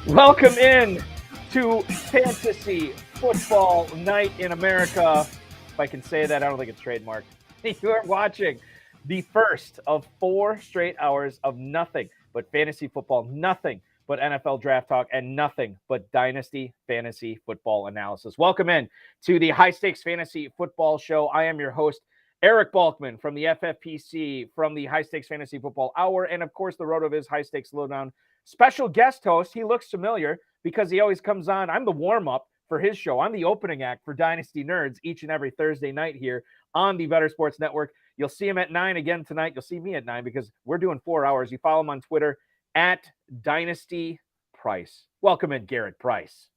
Welcome in to Fantasy Football Night in America. If I can say that, I don't think it's trademarked. You are watching the first of 4 straight hours of nothing but fantasy football, nothing but NFL draft talk, and nothing but Dynasty fantasy football analysis. Welcome in to the High Stakes Fantasy Football Show. I am your host, Eric Balkman from the FFPC, from the High Stakes Fantasy Football Hour, and of course the RotoViz High Stakes Lowdown special guest host. He looks familiar because he always comes on. I'm the warm-up for his show. I'm the opening act for Dynasty Nerds each and every Thursday night here on the Better Sports Network. You'll see him at 9 again tonight. You'll see me at 9 because we're doing 4 hours. You follow him on Twitter at Dynasty Price. Welcome in, Garret Price.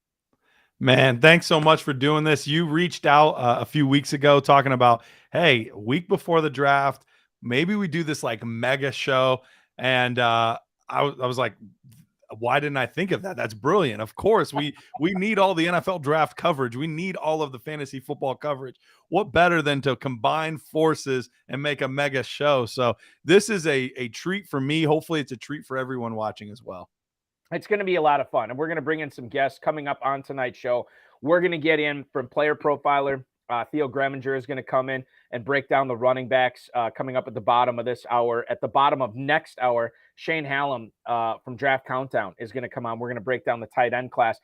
Man, thanks so much for doing this. You reached out a few weeks ago talking about, hey, a week before the draft, maybe we do this like mega show. And I was like, why didn't I think of that? That's brilliant. Of course, we need all the NFL draft coverage. We need all of the fantasy football coverage. What better than to combine forces and make a mega show? So this is a treat for me. Hopefully it's a treat for everyone watching as well. It's going to be a lot of fun, and we're going to bring in some guests coming up on tonight's show. We're going to get in from player profiler. Theo Gremminger is going to come in and break down the running backs coming up at the bottom of this hour. At the bottom of next hour, Shane Hallam from Draft Countdown is going to come on. We're going to break down the tight end class.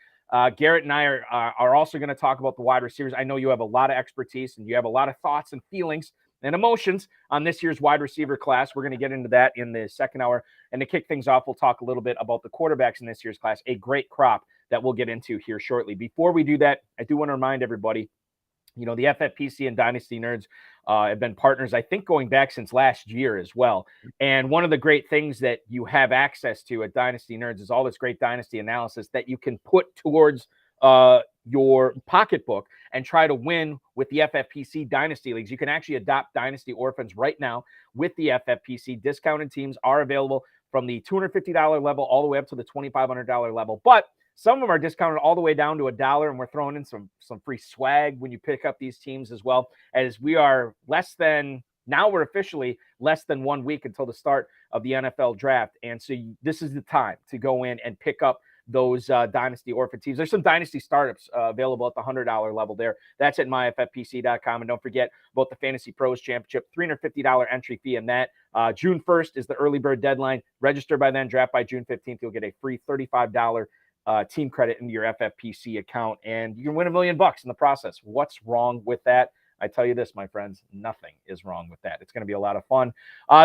Garret and I are also going to talk about the wide receivers. I know you have a lot of expertise and you have a lot of thoughts and feelings and emotions on this year's wide receiver class. We're going to get into that in the second hour. And to kick things off, we'll talk a little bit about the quarterbacks in this year's class, a great crop that we'll get into here shortly. Before we do that, I do want to remind everybody, you know, the FFPC and Dynasty Nerds have been partners, I think, going back since last year as well. And one of the great things that you have access to at Dynasty Nerds is all this great Dynasty analysis that you can put towards your pocketbook and try to win with the FFPC Dynasty Leagues. You can actually adopt Dynasty Orphans right now with the FFPC. Discounted teams are available from the $250 level all the way up to the $2,500 level. But some of them are discounted all the way down to $1, and we're throwing in some free swag when you pick up these teams as well, as we are now we're officially less than 1 week until the start of the NFL draft. And so this is the time to go in and pick up those Dynasty Orphan teams. There's some Dynasty startups available at the $100 level there. That's at myffpc.com. And don't forget about the Fantasy Pros Championship, $350 entry fee in that. June 1st is the early bird deadline. Register by then, draft by June 15th. You'll get a free $35 team credit into your FFPC account, and you can win $1 million in the process. What's wrong with that? I tell you this, my friends, nothing is wrong with that. It's going to be a lot of fun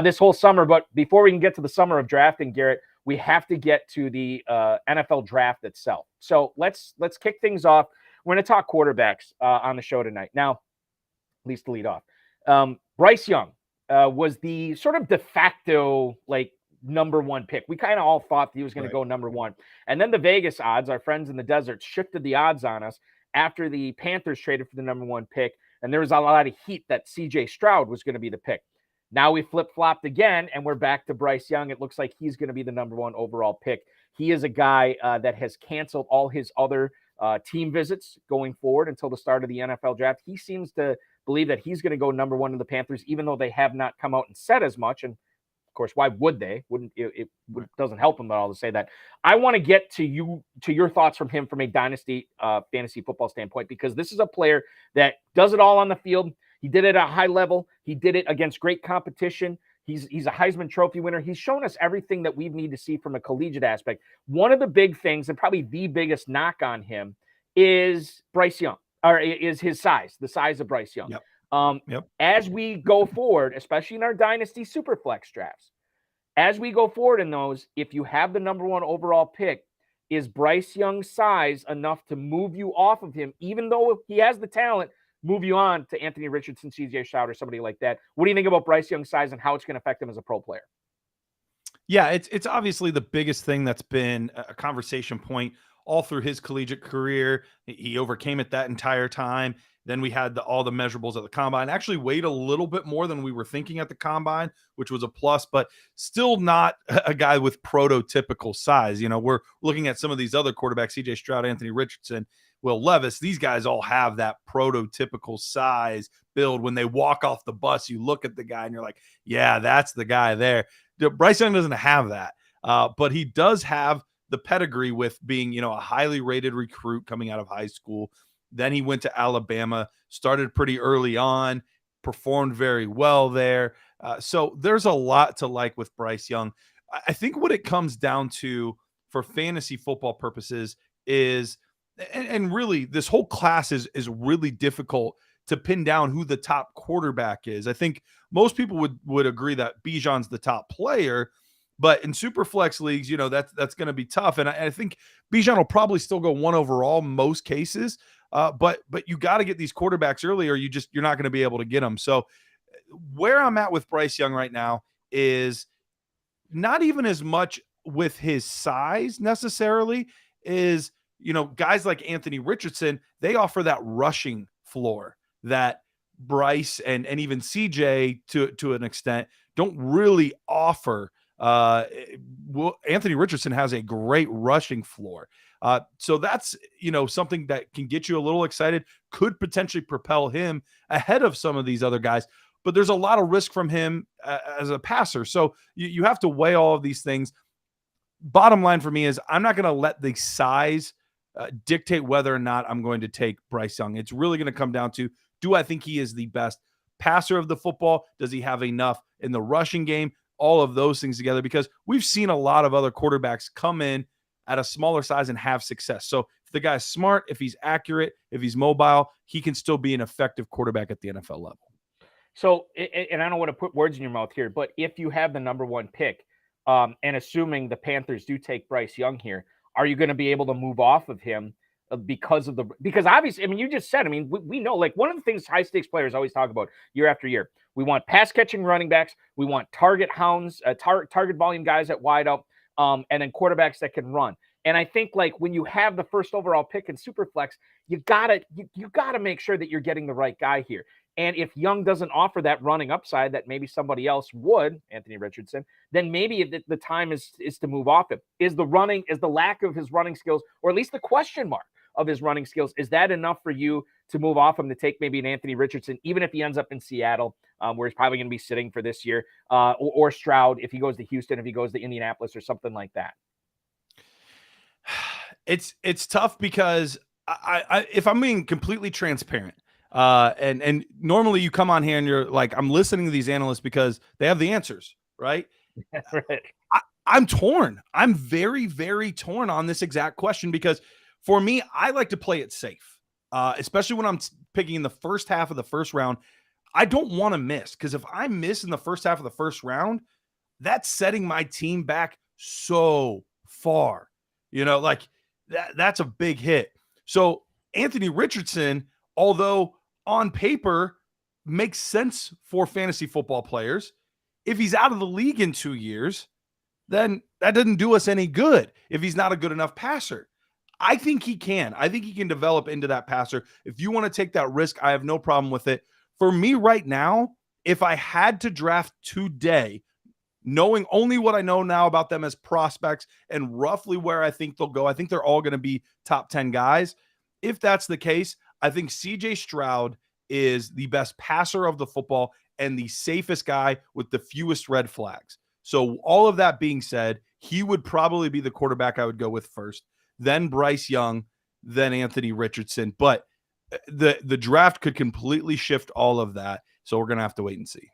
this whole summer. But before we can get to the summer of drafting, Garret, we have to get to the NFL draft itself. So let's kick things off. We're going to talk quarterbacks on the show tonight. Now, at least to lead off, Bryce Young was the sort of de facto number 1 pick. We kind of all thought he was going to go number 1. And then the Vegas odds, our friends in the desert, shifted the odds on us after the Panthers traded for the number 1 pick. And there was a lot of heat that CJ Stroud was going to be the pick. Now we flip-flopped again, and we're back to Bryce Young. It looks like he's going to be the number 1 overall pick. He is a guy that has canceled all his other team visits going forward until the start of the NFL draft. He seems to believe that he's going to go number 1 in the Panthers, even though they have not come out and said as much. And of course, why would they? It doesn't help them at all to say that. I want to get to your thoughts from him from a Dynasty fantasy football standpoint, because this is a player that does it all on the field. He did it at a high level. He did it against great competition. He's a Heisman Trophy winner. He's shown us everything that we need to see from a collegiate aspect. One of the big things, and probably the biggest knock on him, is Bryce Young, or is his size, the size of Bryce Young. Yep. As we go forward, especially in our Dynasty Superflex drafts, as we go forward in those, if you have the number 1 overall pick, is Bryce Young's size enough to move you off of him, even though he has the talent, move you on to Anthony Richardson, CJ Stroud, or somebody like that? What do you think about Bryce Young's size and how it's going to affect him as a pro player? Yeah, it's obviously the biggest thing that's been a conversation point all through his collegiate career. He overcame it that entire time. Then we had all the measurables at the combine. Actually weighed a little bit more than we were thinking at the combine, which was a plus, but still not a guy with prototypical size. You know, we're looking at some of these other quarterbacks, CJ Stroud, Anthony Richardson, Will Levis. These guys all have that prototypical size build. When they walk off the bus, you look at the guy and you're like, yeah, that's the guy there. Bryce Young doesn't have that, but he does have the pedigree with being, a highly rated recruit coming out of high school. Then he went to Alabama, started pretty early on, performed very well there. So there's a lot to like with Bryce Young. I think what it comes down to for fantasy football purposes is, and really this whole class is really difficult to pin down who the top quarterback is. I think most people would agree that Bijan's the top player, but in super flex leagues, that's going to be tough. And I think Bijan will probably still go 1 overall most cases. But you got to get these quarterbacks early, or you're not going to be able to get them. So where I'm at with Bryce Young right now is not even as much with his size necessarily is, guys like Anthony Richardson, they offer that rushing floor that Bryce and even CJ to an extent don't really offer. Anthony Richardson has a great rushing floor. So that's, something that can get you a little excited, could potentially propel him ahead of some of these other guys, but there's a lot of risk from him as a passer. So you have to weigh all of these things. Bottom line for me is I'm not going to let the size dictate whether or not I'm going to take Bryce Young. It's really going to come down to, do I think he is the best passer of the football? Does he have enough in the rushing game? All of those things together, because we've seen a lot of other quarterbacks come in at a smaller size and have success. So if the guy's smart, if he's accurate, if he's mobile, he can still be an effective quarterback at the NFL level. So, and I don't want to put words in your mouth here, but if you have the number 1 pick, and assuming the Panthers do take Bryce Young here, are you going to be able to move off of him because obviously, you just said, we know, like, one of the things high stakes players always talk about year after year, we want pass catching running backs, we want target hounds, target volume guys at wide out, and then quarterbacks that can run. And I think, like, when you have the first overall pick in Superflex, you gotta make sure that you're getting the right guy here. And if Young doesn't offer that running upside that maybe somebody else would, Anthony Richardson, then maybe the time is to move off him. Is the lack of his running skills, or at least the question mark of his running skills, is that enough for you to move off him to take maybe an Anthony Richardson, even if he ends up in Seattle, where he's probably going to be sitting for this year, or Stroud if he goes to Houston, if he goes to Indianapolis or something like that? It's tough because I if I'm being completely transparent, and normally you come on here and you're like, I'm listening to these analysts because they have the answers, right? Right. I'm torn. I'm very, very torn on this exact question, because for me, I like to play it safe, especially when I'm picking in the first half of the first round. I don't want to miss, because if I miss in the first half of the first round, that's setting my team back so far. Like that's a big hit. So Anthony Richardson, although on paper makes sense for fantasy football players, if he's out of the league in 2 years, then that doesn't do us any good if he's not a good enough passer. I think he can. I think he can develop into that passer. If you want to take that risk, I have no problem with it. For me right now, if I had to draft today, knowing only what I know now about them as prospects and roughly where I think they'll go, I think they're all going to be top 10 guys. If that's the case, I think CJ Stroud is the best passer of the football and the safest guy with the fewest red flags. So all of that being said, he would probably be the quarterback I would go with first, then Bryce Young, then Anthony Richardson. But the draft could completely shift all of that. So we're going to have to wait and see.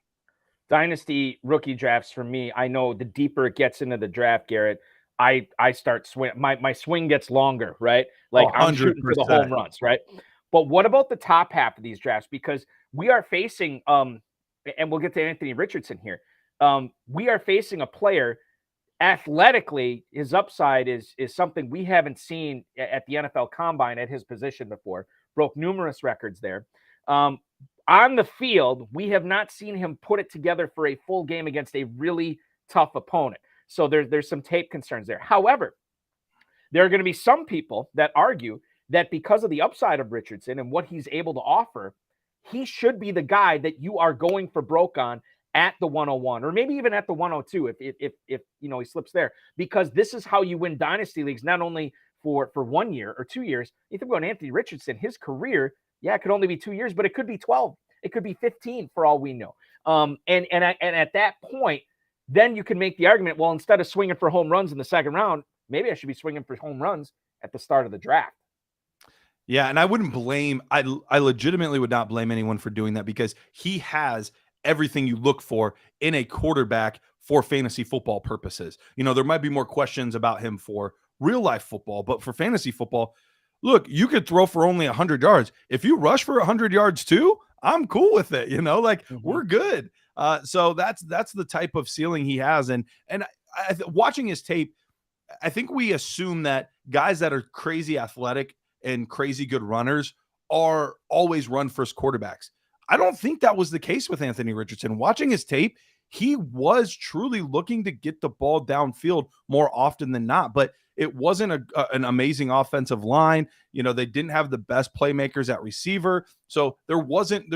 Dynasty rookie drafts for me, I know the deeper it gets into the draft, Garrett, I start swing. My swing gets longer, right? Like 100%. I'm shooting for the home runs, right? But what about the top half of these drafts? Because we are facing, and we'll get to Anthony Richardson here. We are facing a player athletically, his upside is something we haven't seen at the NFL Combine at his position before. Broke numerous records there. On the field, we have not seen him put it together for a full game against a really tough opponent. So there's some tape concerns there. However, there are going to be some people that argue that because of the upside of Richardson and what he's able to offer, he should be the guy that you are going for broke on at the 101, or maybe even at the 102 if he slips there, because this is how you win dynasty leagues, not only for 1 year or 2 years. You think about Anthony Richardson, his career, it could only be 2 years, but it could be 12. It could be 15 for all we know. And at that point, then you can make the argument, well, instead of swinging for home runs in the second round, maybe I should be swinging for home runs at the start of the draft. Yeah, and I wouldn't blame, I legitimately would not blame anyone for doing that, because he has everything you look for in a quarterback for fantasy football purposes. There might be more questions about him for real life football, but for fantasy football, look, you could throw for only 100 yards. If you rush for 100 yards too, I'm cool with it. We're good. So that's the type of ceiling he has. And watching his tape, I think we assume that guys that are crazy athletic and crazy good runners are always run first quarterbacks. I don't think that was the case with Anthony Richardson. Watching his tape, he was truly looking to get the ball downfield more often than not, but it wasn't an amazing offensive line. They didn't have the best playmakers at receiver. So there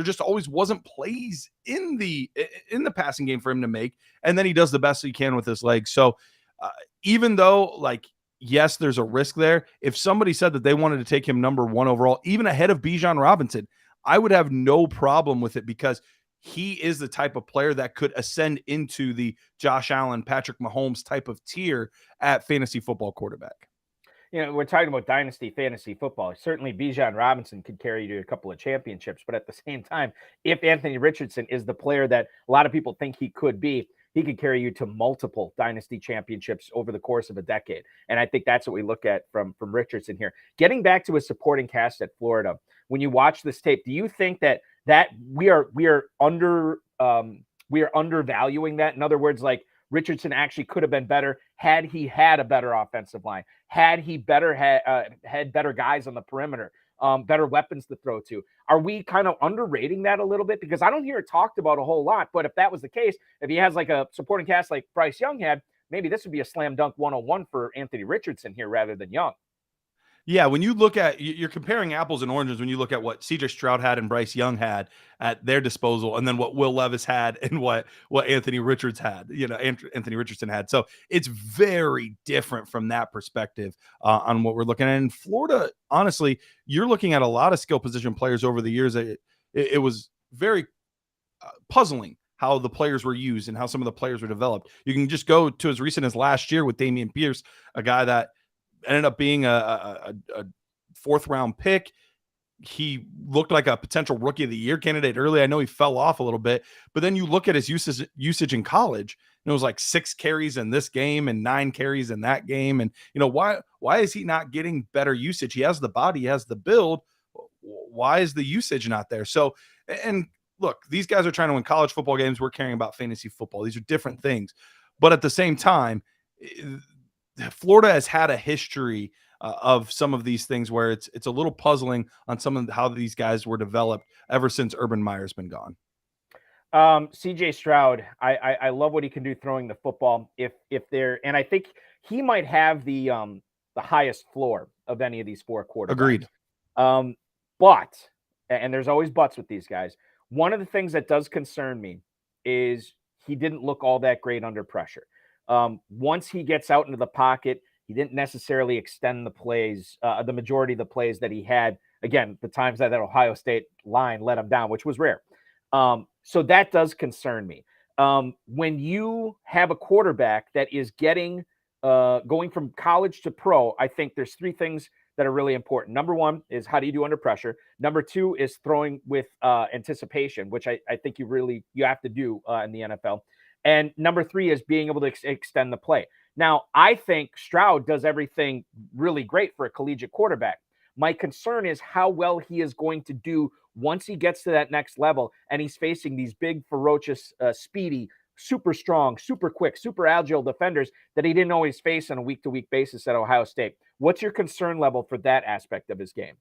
just always wasn't plays in the passing game for him to make. And then he does the best he can with his legs. So even though, yes, there's a risk there. If somebody said that they wanted to take him number 1 overall, even ahead of Bijan Robinson, I would have no problem with it, because he is the type of player that could ascend into the Josh Allen, Patrick Mahomes type of tier at fantasy football quarterback. We're talking about dynasty fantasy football. Certainly Bijan Robinson could carry you to a couple of championships, but at the same time, if Anthony Richardson is the player that a lot of people think he could be, he could carry you to multiple dynasty championships over the course of a decade. And I think that's what we look at from Richardson here. Getting back to his supporting cast at Florida, when you watch this tape, do you think that we are undervaluing that? In other words, Richardson actually could have been better had he had a better offensive line, had he had better guys on the perimeter, better weapons to throw to. Are we kind of underrating that a little bit? Because I don't hear it talked about a whole lot. But if that was the case, if he has a supporting cast like Bryce Young had, maybe this would be a slam dunk 101 for Anthony Richardson here rather than Young. Yeah, when you look at, you're comparing apples and oranges when you look at what CJ Stroud had and Bryce Young had at their disposal, and then what Will Levis had and what Anthony Richardson had. So it's very different from that perspective on what we're looking at. In Florida, honestly, you're looking at a lot of skill position players over the years. It was very puzzling how the players were used and how some of the players were developed. You can just go to as recent as last year with Dameon Pierce, a guy that ended up being a 4th round pick. He looked like a potential rookie of the year candidate early. I know he fell off a little bit, but then you look at his usage in college, and it was 6 carries in this game and 9 carries in that game. And why is he not getting better usage? He has the body, he has the build. Why is the usage not there? So, and look, these guys are trying to win college football games. We're caring about fantasy football. These are different things, but at the same time, Florida has had a history of some of these things where it's a little puzzling on some of how these guys were developed ever since Urban Meyer's been gone. CJ Stroud, I love what he can do throwing the football. And I think he might have the highest floor of any of these 4 quarterbacks. Agreed. But, and there's always buts with these guys, one of the things that does concern me is he didn't look all that great under pressure. Once he gets out into the pocket, he didn't necessarily extend the plays, the majority of the plays that he had. Again, the times that Ohio State line let him down, which was rare. So that does concern me. When you have a quarterback that is going from college to pro, I think there's 3 things that are really important. Number 1 is how do you do under pressure? Number 2 is throwing with anticipation, which I think you have to do in the NFL. And number 3 is being able to extend the play. Now, I think Stroud does everything really great for a collegiate quarterback. My concern is how well he is going to do once he gets to that next level and he's facing these big, ferocious, speedy, super strong, super quick, super agile defenders that he didn't always face on a week-to-week basis at Ohio State. What's your concern level for that aspect of his game?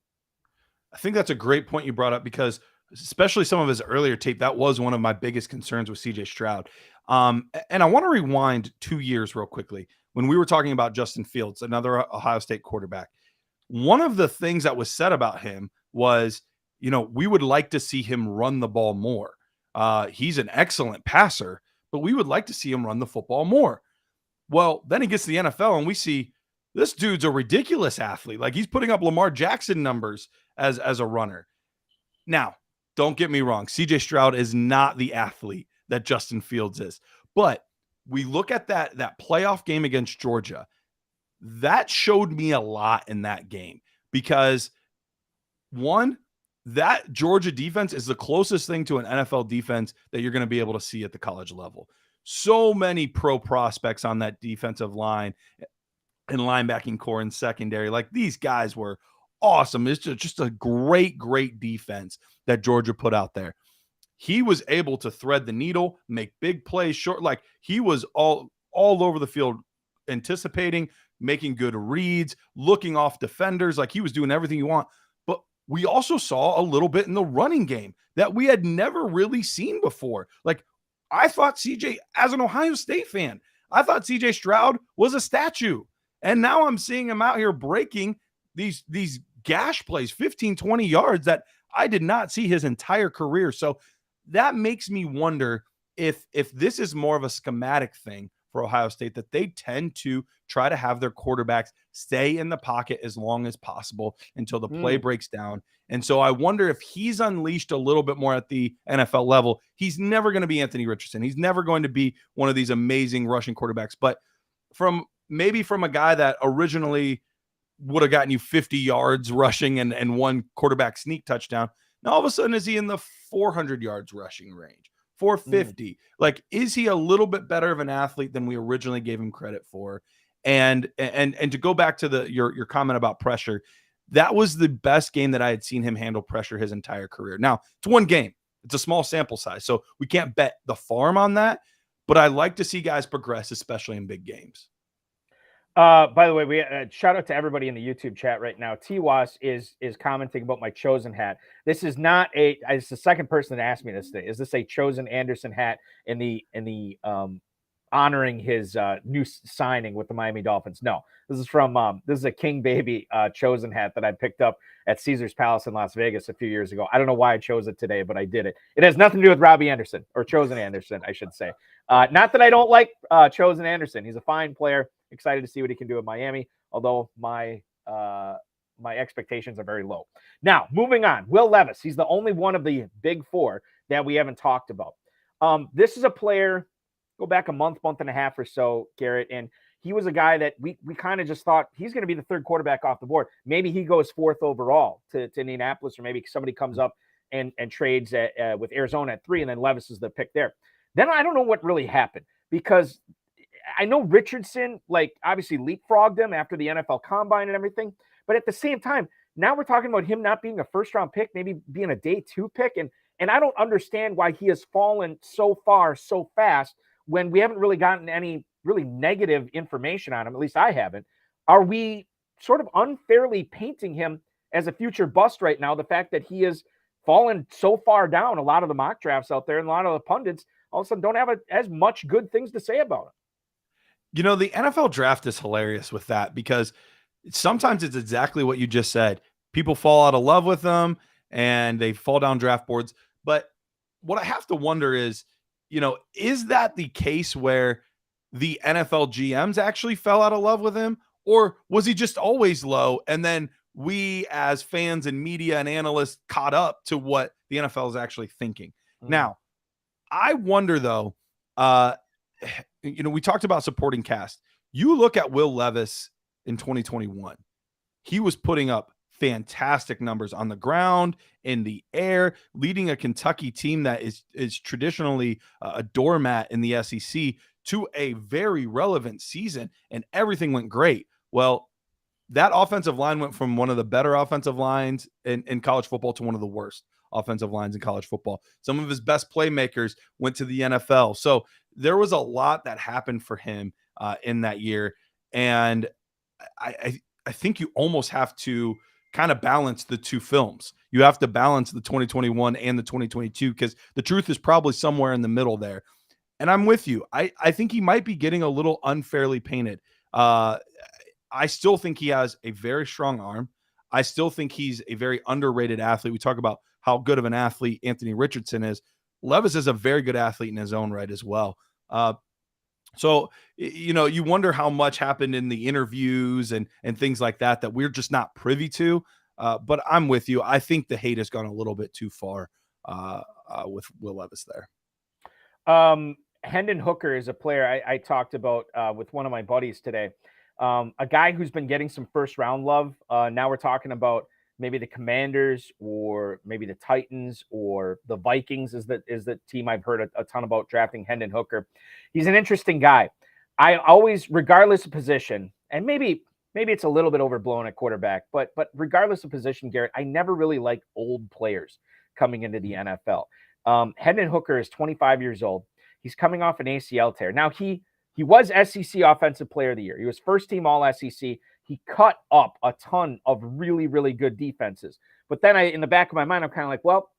I think that's a great point you brought up, because especially some of his earlier tape, that was one of my biggest concerns with CJ Stroud. And I want to rewind 2 years real quickly when we were talking about Justin Fields, another Ohio State quarterback. One of the things that was said about him was, we would like to see him run the ball more. He's an excellent passer, but we would like to see him run the football more. Well, then he gets to the NFL and we see this dude's a ridiculous athlete. He's putting up Lamar Jackson numbers as a runner. Now, don't get me wrong. CJ Stroud is not the athlete that Justin Fields is. But we look at that playoff game against Georgia. That showed me a lot in that game because, one, that Georgia defense is the closest thing to an NFL defense that you're going to be able to see at the college level. So many pro prospects on that defensive line and linebacking core and secondary. Like, these guys were awesome. It's just a great, great defense that Georgia put out there. He was able to thread the needle, make big plays short. Like, he was all over the field, anticipating, making good reads, looking off defenders. Like, he was doing everything you want. But we also saw a little bit in the running game that we had never really seen before. Like, I thought CJ, as an Ohio State fan, I thought CJ Stroud was a statue. And now I'm seeing him out here breaking these gash plays, 15, 20 yards that I did not see his entire career. So that makes me wonder if this is more of a schematic thing for Ohio State, that they tend to try to have their quarterbacks stay in the pocket as long as possible until the play breaks down. And so I wonder if he's unleashed a little bit more at the NFL level. He's never going to be Anthony Richardson. He's never going to be one of these amazing rushing quarterbacks. But from a guy that originally would have gotten you 50 yards rushing and one quarterback sneak touchdown, now all of a sudden is he in the 400 yards rushing range, 450? Like, is he a little bit better of an athlete than we originally gave him credit for? And to go back to your comment about pressure, that was the best game that I had seen him handle pressure his entire career. Now, it's one game. It's a small sample size, so we can't bet the farm on that, but I like to see guys progress, especially in big games. By the way, we shout out to everybody in the YouTube chat right now. T-Was is commenting about my Chosen hat. This is not it's the second person that asked me this thing. Is this a Chosen Anderson hat in the honoring his new signing with the Miami Dolphins? No, this is a King Baby Chosen hat that I picked up at Caesar's Palace in Las Vegas a few years ago. I don't know why I chose it today, but I did it. It has nothing to do with Robbie Anderson, or Chosen Anderson, I should say. Not that I don't like Chosen Anderson. He's a fine player. Excited to see what he can do in Miami, although my expectations are very low. Now, moving on. Will Levis. He's the only one of the big four that we haven't talked about. This is a player, go back a month and a half or so, Garrett, and he was a guy that we kind of just thought he's going to be the third quarterback off the board. Maybe he goes fourth overall to Indianapolis, or maybe somebody comes up and trades with Arizona at 3, and then Levis is the pick there. Then I don't know what really happened, because I know Richardson, like, obviously leapfrogged him after the NFL Combine and everything. But at the same time, now we're talking about him not being a first-round pick, maybe being a day 2 pick. And I don't understand why he has fallen so far so fast when we haven't really gotten any really negative information on him. At least I haven't. Are we sort of unfairly painting him as a future bust right now? The fact that he has fallen so far down, a lot of the mock drafts out there and a lot of the pundits all of a sudden don't have as much good things to say about him. You know, the NFL draft is hilarious with that, because sometimes it's exactly what you just said. People fall out of love with them and they fall down draft boards. But what I have to wonder is, is that the case where the NFL GMs actually fell out of love with him? Or was he just always low, and then we as fans and media and analysts caught up to what the NFL is actually thinking? Now, I wonder, though, we talked about supporting cast. You look at Will Levis in 2021, he was putting up fantastic numbers on the ground, in the air, leading a Kentucky team that is traditionally a doormat in the SEC to a very relevant season, and everything went great. Well, that offensive line went from one of the better offensive lines in college football to one of the worst offensive lines in college football. Some of his best playmakers went to the NFL. So there was a lot that happened for him in that year. And I think you almost have to kind of balance the two films. You have to balance the 2021 and the 2022, because the truth is probably somewhere in the middle there. And I'm with you. I think he might be getting a little unfairly painted. I still think he has a very strong arm. I still think he's a very underrated athlete. We talk about how good of an athlete Anthony Richardson is. Levis is a very good athlete in his own right as well. So, you wonder how much happened in the interviews and things like that we're just not privy to. But I'm with you. I think the hate has gone a little bit too far with Will Levis there. Hendon Hooker is a player I talked about with one of my buddies today. A guy who's been getting some first round love. Now we're talking about maybe the Commanders or maybe the Titans or the Vikings is the team I've heard a ton about drafting Hendon Hooker. He's an interesting guy. I always, regardless of position, and maybe it's a little bit overblown at quarterback, but regardless of position, Garrett, I never really liked old players coming into the NFL. Hendon Hooker is 25 years old. He's coming off an ACL tear. Now he was SEC Offensive Player of the Year. He was first team All SEC. He cut up a ton of really, really good defenses. But then in the back of my mind, I'm kind of like, well,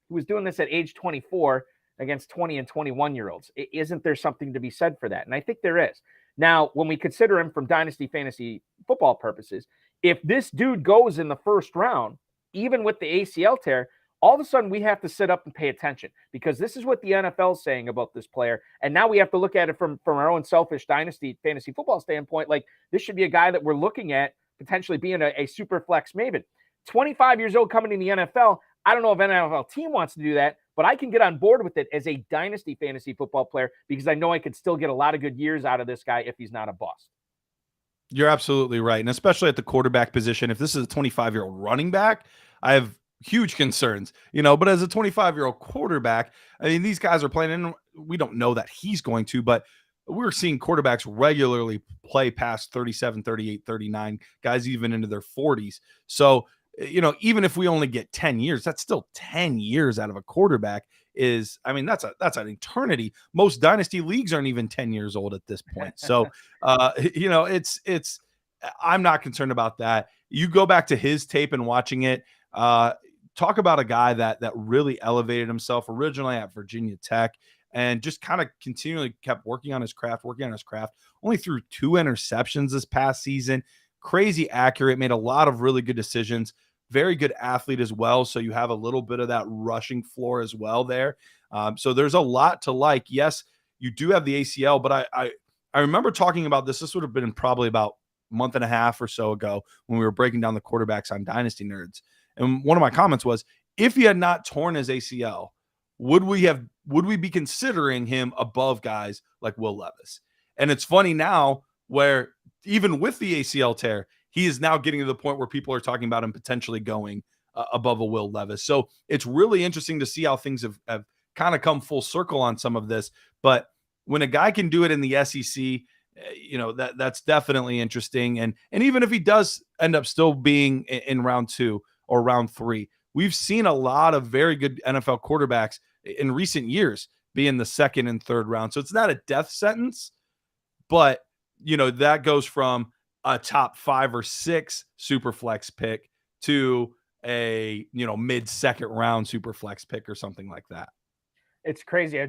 he was doing this at age 24 against 20 and 21-year-olds. Isn't there something to be said for that? And I think there is. Now, when we consider him from Dynasty fantasy football purposes, if this dude goes in the first round, even with the ACL tear, all of a sudden we have to sit up and pay attention because this is what the NFL is saying about this player. And now we have to look at it from our own selfish Dynasty fantasy football standpoint. Like, this should be a guy that we're looking at potentially being a super flex maven. 25 years old coming in the NFL. I don't know if an NFL team wants to do that, but I can get on board with it as a Dynasty fantasy football player because I know I could still get a lot of good years out of this guy if he's not a bust. You're absolutely right. And especially at the quarterback position, if this is a 25-year-old running back, I have huge concerns, but as a 25-year-old quarterback, I mean, these guys are playing, and we don't know that he's going to, but we're seeing quarterbacks regularly play past 37, 38, 39, guys even into their 40s. So, even if we only get 10 years, that's still 10 years out of a quarterback that's an eternity. Most dynasty leagues aren't even 10 years old at this point. So, I'm not concerned about that. You go back to his tape and watching it, talk about a guy that really elevated himself originally at Virginia Tech and just kind of continually kept working on his craft, only threw 2 interceptions this past season. Crazy accurate, made a lot of really good decisions, very good athlete as well. So you have a little bit of that rushing floor as well there. So there's a lot to like. Yes, you do have the ACL, but I remember talking about this. This would have been probably about a month and a half or so ago when we were breaking down the quarterbacks on Dynasty Nerds. And one of my comments was, if he had not torn his ACL, would we be considering him above guys like Will Levis? And it's funny now where even with the ACL tear, he is now getting to the point where people are talking about him potentially going above a Will Levis. So it's really interesting to see how things have kind of come full circle on some of this. But when a guy can do it in the SEC, that's definitely interesting. And even if he does end up still being in round 2 or round 3, we've seen a lot of very good NFL quarterbacks in recent years be in the 2nd and 3rd round. So it's not a death sentence, but that goes from a top 5 or 6 super flex pick to a mid 2nd round super flex pick or something like that. It's crazy. I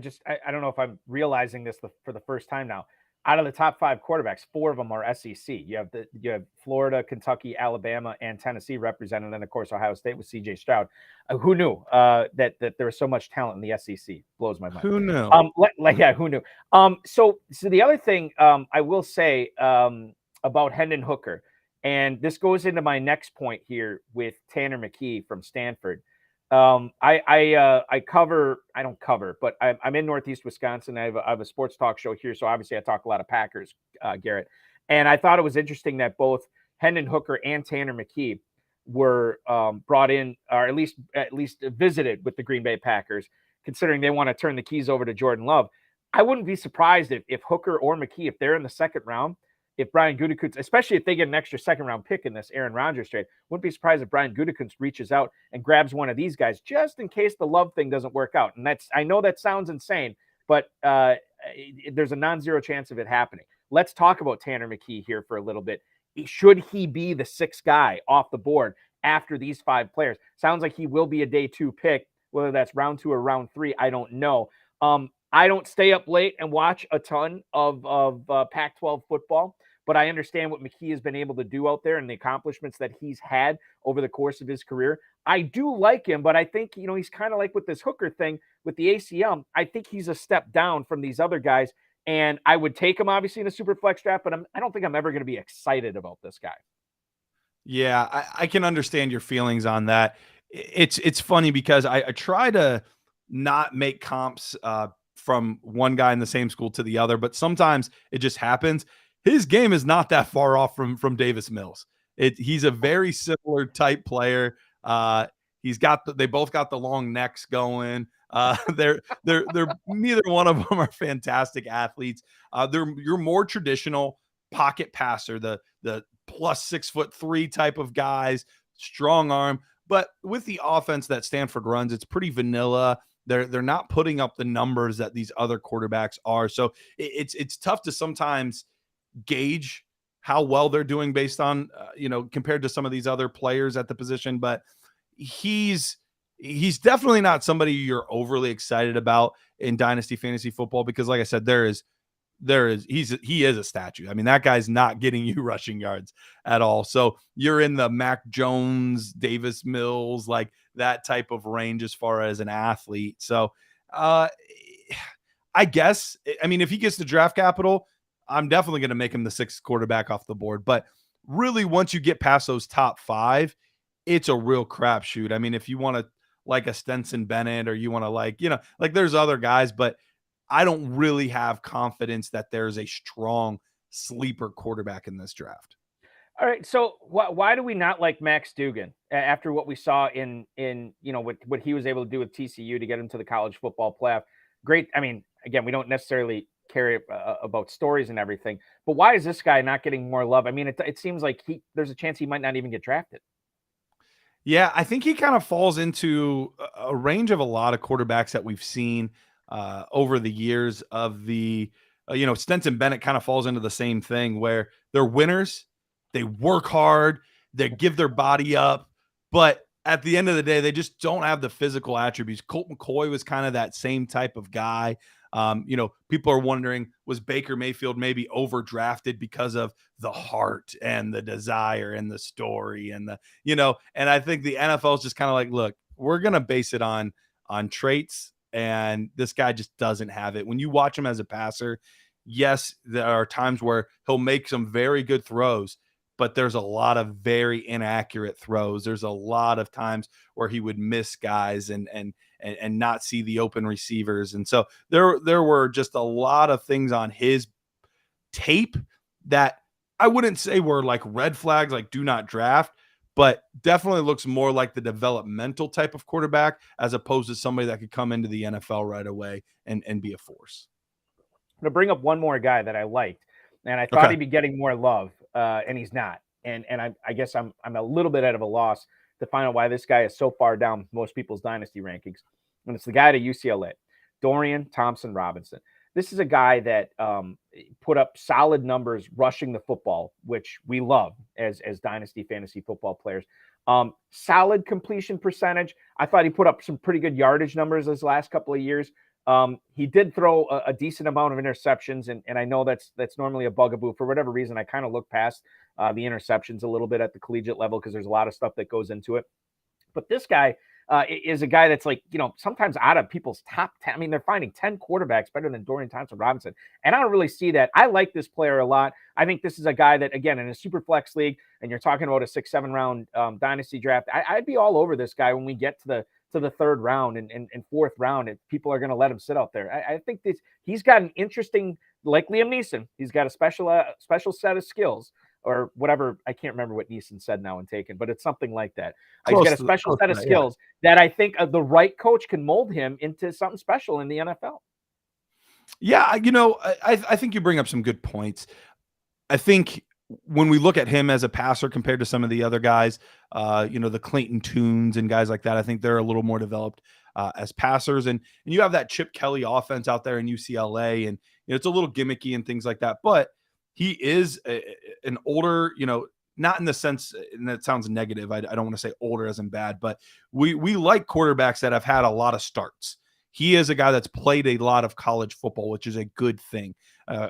don't know if I'm realizing this for the first time now. Out of the top 5 quarterbacks, 4 of them are SEC. You have Florida, Kentucky, Alabama, and Tennessee represented, and of course Ohio State with C.J. Stroud. Who knew that there was so much talent in the SEC? Blows my mind. Who knew? Who knew? So the other thing I will say about Hendon Hooker, and this goes into my next point here with Tanner McKee from Stanford. I don't cover, but I'm in Northeast Wisconsin. I have a sports talk show here. So obviously I talk a lot of Packers, Garrett. And I thought it was interesting that both Hendon Hooker and Tanner McKee were brought in, or at least visited with the Green Bay Packers, considering they want to turn the keys over to Jordan Love. I wouldn't be surprised if Hooker or McKee, if they're in the 2nd round, if Brian Gutekunst, especially if they get an extra 2nd round pick in this Aaron Rodgers trade, wouldn't be surprised if Brian Gutekunst reaches out and grabs one of these guys just in case the Love thing doesn't work out. And I know that sounds insane, but there's a non-zero chance of it happening. Let's talk about Tanner McKee here for a little bit. Should he be the 6th guy off the board after these 5 players? Sounds like he will be a day 2 pick, whether that's round 2 or round 3. I don't know. I don't stay up late and watch a ton of Pac-12 football, but I understand what McKee has been able to do out there and the accomplishments that he's had over the course of his career. I do like him, but I think, he's kind of like with this Hooker thing with the ACL. I think he's a step down from these other guys, and I would take him obviously in a super flex draft, but I don't think I'm ever going to be excited about this guy. Yeah, I can understand your feelings on that. It's funny because I try to not make comps from one guy in the same school to the other, but sometimes it just happens. his game is not that far off from Davis Mills. He's a very similar type player. They both got the long necks going. They're neither one of them are fantastic athletes. You're more traditional pocket passer, the plus 6'3" type of guys, strong arm. But with the offense that Stanford runs, it's pretty vanilla. They're not putting up the numbers that these other quarterbacks are. So it's tough to sometimes gauge how well they're doing based on compared to some of these other players at the position. But he's definitely not somebody you're overly excited about in Dynasty fantasy football, because like I said, he is a statue. I mean, that guy's not getting you rushing yards at all. So you're in the Mac Jones, Davis Mills, like that type of range as far as an athlete. So I guess, I mean, if he gets the draft capital, I'm definitely going to make him the sixth quarterback off the board. But really, once you get past those top five, it's a real crapshoot. I mean, if you want to like a Stenson Bennett, or you want to like there's other guys, but I don't really have confidence that there's a strong sleeper quarterback in this draft. All right. So why do we not like Max Duggan after what we saw in what he was able to do with TCU to get into the college football playoff? Great. I mean, again, we don't necessarily care about stories and everything, but why is this guy not getting more love? I mean, it seems like there's a chance he might not even get drafted. Yeah, I think he kind of falls into a range of a lot of quarterbacks that we've seen over the years of the, Stenson Bennett kind of falls into the same thing where they're winners, they work hard, they give their body up, but at the end of the day, they just don't have the physical attributes. Colt McCoy was kind of that same type of guy. People are wondering, was Baker Mayfield maybe overdrafted because of the heart and the desire and the story and and I think the NFL is just kind of like, look, we're going to base it on traits, and this guy just doesn't have it. When you watch him as a passer, yes, there are times where he'll make some very good throws, but there's a lot of very inaccurate throws. There's a lot of times where he would miss guys and not see the open receivers. And so there were just a lot of things on his tape that I wouldn't say were like red flags, like do not draft, but definitely looks more like the developmental type of quarterback as opposed to somebody that could come into the NFL right away and be a force. I'm going to bring up one more guy that I liked, and I thought he'd be getting more love, and he's not. And I guess I'm a little bit out of a loss to find out why this guy is so far down most people's dynasty rankings. And it's the guy at UCLA, Dorian Thompson-Robinson. This is a guy that put up solid numbers rushing the football, which we love as dynasty fantasy football players. Solid completion percentage. I thought he put up some pretty good yardage numbers those last couple of years. He did throw a decent amount of interceptions, and I know that's normally a bugaboo. For whatever reason, I kind of look past the interceptions a little bit at the collegiate level because there's a lot of stuff that goes into it. But this guy is a guy that's like, sometimes out of people's top 10. I mean, they're finding 10 quarterbacks better than Dorian Thompson-Robinson. And I don't really see that. I like this player a lot. I think this is a guy that, again, in a super flex league, and you're talking about a 6-7 round dynasty draft, I'd be all over this guy when we get to the third round and fourth round, and people are going to let him sit out there. I think he's got an interesting, like Liam Neeson, he's got a special set of skills, or whatever. I can't remember what Neeson said now and taken, but it's something like that. He's got a special set of skills that I think the right coach can mold him into something special in the NFL. Yeah, I think you bring up some good points. I think when we look at him as a passer compared to some of the other guys, the Clayton Tunes and guys like that, I think they're a little more developed as passers. And you have that Chip Kelly offense out there in UCLA, and it's a little gimmicky and things like that. But he is an older, not in the sense, and that sounds negative. I don't want to say older as in bad, but we like quarterbacks that have had a lot of starts. He is a guy that's played a lot of college football, which is a good thing.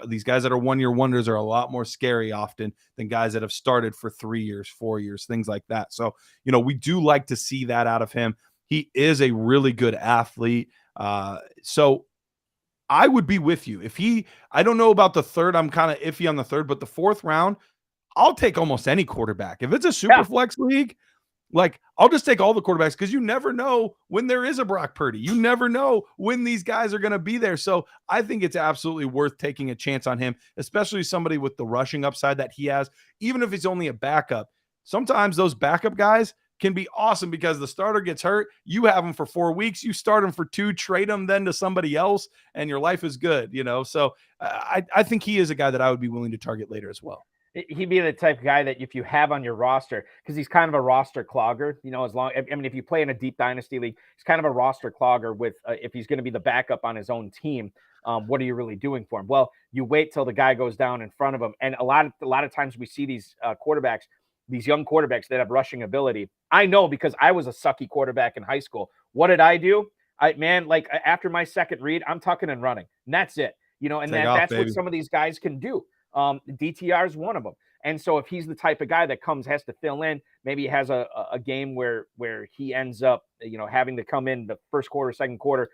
These guys that are one-year wonders are a lot more scary often than guys that have started for 3 years, 4 years, things like that. So, we do like to see that out of him. He is a really good athlete. So I would be with you. I don't know about the third. I'm kind of iffy on the third, but the fourth round, I'll take almost any quarterback. If it's a super flex league, Like, I'll just take all the quarterbacks because you never know when there is a Brock Purdy. You never know when these guys are going to be there. So I think it's absolutely worth taking a chance on him, especially somebody with the rushing upside that he has, even if he's only a backup. Sometimes those backup guys can be awesome because the starter gets hurt. You have him for 4 weeks. You start him for 2, trade him then to somebody else, and your life is good, So I think he is a guy that I would be willing to target later as well. He'd be the type of guy that if you have on your roster, because he's kind of a roster clogger, if you play in a deep dynasty league, he's kind of a roster clogger with, if he's going to be the backup on his own team, what are you really doing for him? Well, you wait till the guy goes down in front of him. And a lot of times we see these quarterbacks, these young quarterbacks that have rushing ability. I know because I was a sucky quarterback in high school. What did I do? After my second read, I'm tucking and running, and that's it. That's what some of these guys can do. DTR is one of them. And so if he's the type of guy that has to fill in, maybe he has a game where he ends up, having to come in the first quarter, second quarter,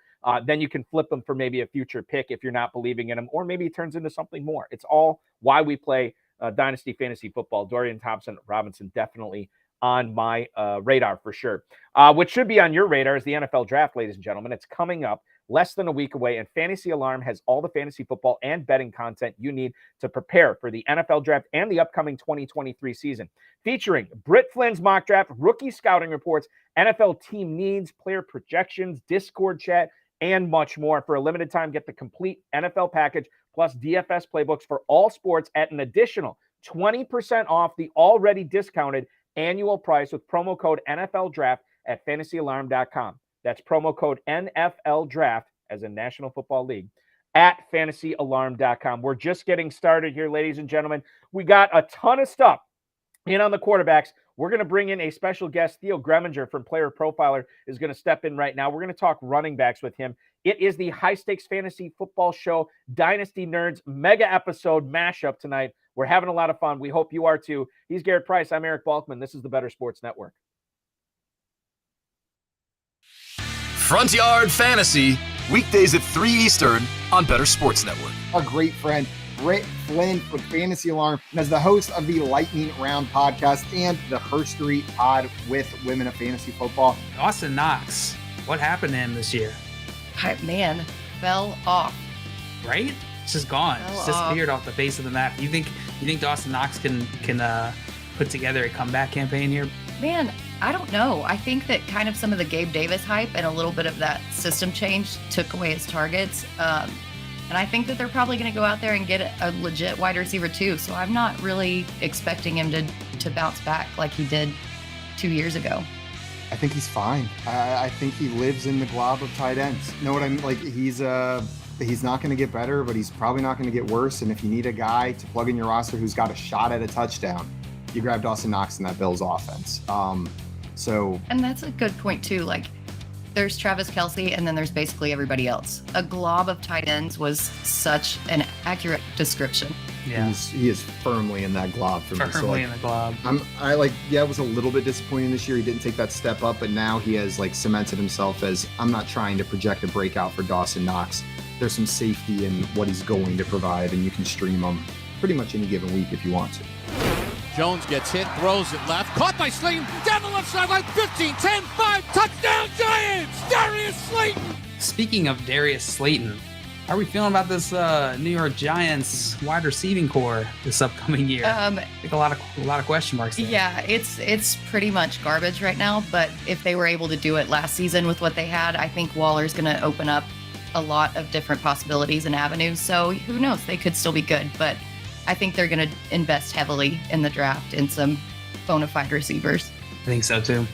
then you can flip him for maybe a future pick if you're not believing in him, or maybe he turns into something more. It's all why we play Dynasty Fantasy Football. Dorian Thompson-Robinson definitely on my radar for sure. What should be on your radar is the NFL Draft, ladies and gentlemen. It's coming up less than a week away, and Fantasy Alarm has all the fantasy football and betting content you need to prepare for the NFL Draft and the upcoming 2023 season. Featuring Britt Flynn's mock draft, rookie scouting reports, NFL team needs, player projections, Discord chat, and much more. For a limited time, get the complete NFL package plus DFS playbooks for all sports at an additional 20% off the already discounted annual price with promo code NFL Draft at fantasyalarm.com. That's promo code NFL Draft, as in National Football League, at fantasyalarm.com. We're just getting started here, ladies and gentlemen. We got a ton of stuff in on the quarterbacks. We're going to bring in a special guest. Theo Gremminger from Player Profiler is going to step in right now. We're going to talk running backs with him. It is the High Stakes Fantasy Football Show Dynasty Nerds mega episode mashup tonight. We're having a lot of fun. We hope you are too. He's Garret Price. I'm Eric Balkman. This is the Better Sports Network. Front Yard Fantasy, weekdays at 3 Eastern on Better Sports Network. Our great friend, Britt Flinn with Fantasy Alarm, and as the host of the Lightning Round podcast and the Herstory pod with Women of Fantasy Football. Dawson Knox, what happened to him this year? Man, fell off. Right? It's just gone. It's disappeared off the face of the map. You think Dawson Knox can put together a comeback campaign here? Man, I don't know. I think that kind of some of the Gabe Davis hype and a little bit of that system change took away his targets. And I think that they're probably going to go out there and get a legit wide receiver too. So I'm not really expecting him to bounce back like he did 2 years ago. I think he's fine. I think he lives in the glob of tight ends. You know what I mean? Like he's not going to get better, but he's probably not going to get worse. And if you need a guy to plug in your roster who's got a shot at a touchdown, you grab Dawson Knox in that Bills offense. And that's a good point too. Like there's Travis Kelce and then there's basically everybody else. A glob of tight ends was such an accurate description. Yeah. He is firmly in that glob for me. Firmly in the glob. It was a little bit disappointing this year. He didn't take that step up, but now he has cemented himself as, I'm not trying to project a breakout for Dawson Knox. There's some safety in what he's going to provide, and you can stream him pretty much any given week if you want to. Jones gets hit, throws it left, caught by Slayton, down the left sideline, 15, 10, 5, touchdown Giants! Darius Slayton! Speaking of Darius Slayton, how are we feeling about this New York Giants wide receiving core this upcoming year? I think a lot of question marks there. Yeah, it's pretty much garbage right now, but if they were able to do it last season with what they had, I think Waller's going to open up a lot of different possibilities and avenues. So who knows? They could still be good, but I think they're going to invest heavily in the draft in some bona fide receivers. I think so too.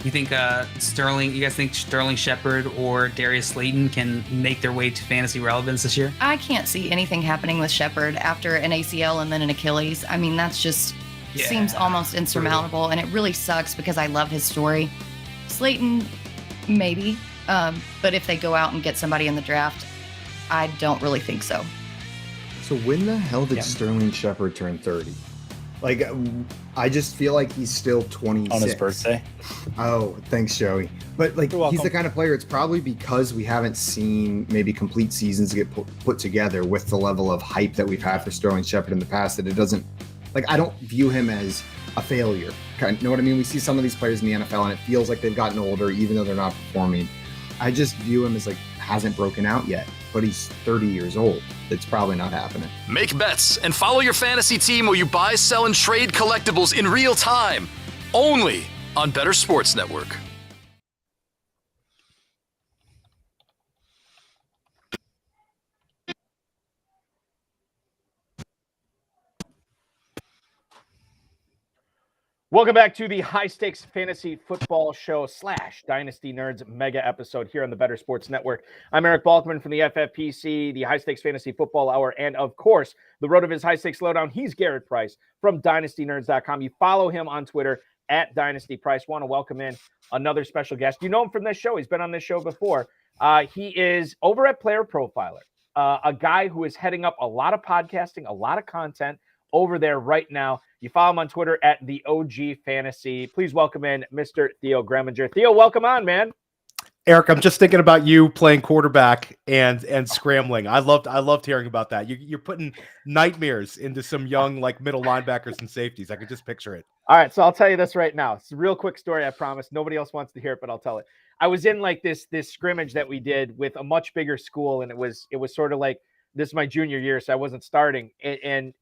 You think you guys think Sterling Shepard or Darius Slayton can make their way to fantasy relevance this year? I can't see anything happening with Shepard after an ACL and then an Achilles. I mean, that's just seems almost insurmountable, and it really sucks because I love his story. Slayton, maybe, but if they go out and get somebody in the draft, I don't really think so. So when the hell did Sterling Shepard turn 30? I just feel like he's still 26. On his birthday. Oh, thanks, Joey. But he's the kind of player, it's probably because we haven't seen maybe complete seasons get put together with the level of hype that we've had for Sterling Shepard in the past, that it doesn't like, I don't view him as a failure. You know what I mean? We see some of these players in the NFL and it feels like they've gotten older, even though they're not performing. I just view him as like, hasn't broken out yet, but he's 30 years old. It's probably not happening. Make bets and follow your fantasy team while you buy, sell, and trade collectibles in real time. Only on Better Sports Network. Welcome back to the High Stakes Fantasy Football Show / Dynasty Nerds mega episode here on the Better Sports Network. I'm Eric Balkman from the FFPC, the High Stakes Fantasy Football Hour, and of course, the Road of His High Stakes Lowdown. He's Garret Price from DynastyNerds.com. You follow him on Twitter at Dynasty Price. Want to welcome in another special guest. You know him from this show. He's been on this show before. He is over at Player Profiler, a guy who is heading up a lot of podcasting, a lot of content over there right now. You follow him on Twitter at the OG Fantasy. Please welcome in Mr. Theo Gremminger. Theo, welcome on, man. Eric, I'm just thinking about you playing quarterback and scrambling. I loved hearing about that. You're putting nightmares into some young like middle linebackers and safeties. I could just picture it. All right, so I'll tell you this right now. It's a real quick story, I promise. Nobody else wants to hear it, but I'll tell it. I was in like this scrimmage that we did with a much bigger school, and it was sort of like, this is my junior year, so I wasn't starting, and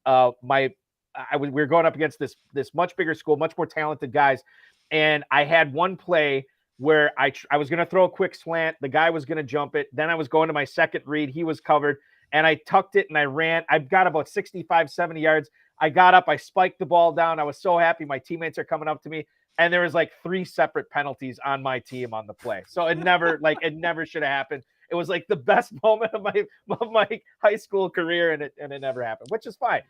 we were going up against this much bigger school, much more talented guys, and I had one play where I was going to throw a quick slant, the guy was going to jump it, then I was going to my second read, he was covered, and I tucked it and I ran. I've got about 65, 70 yards. I got up, I spiked the ball down. I was so happy. My teammates are coming up to me, and there was like 3 separate penalties on my team on the play. So it never should have happened. It was like the best moment of my high school career, and it never happened, which is fine.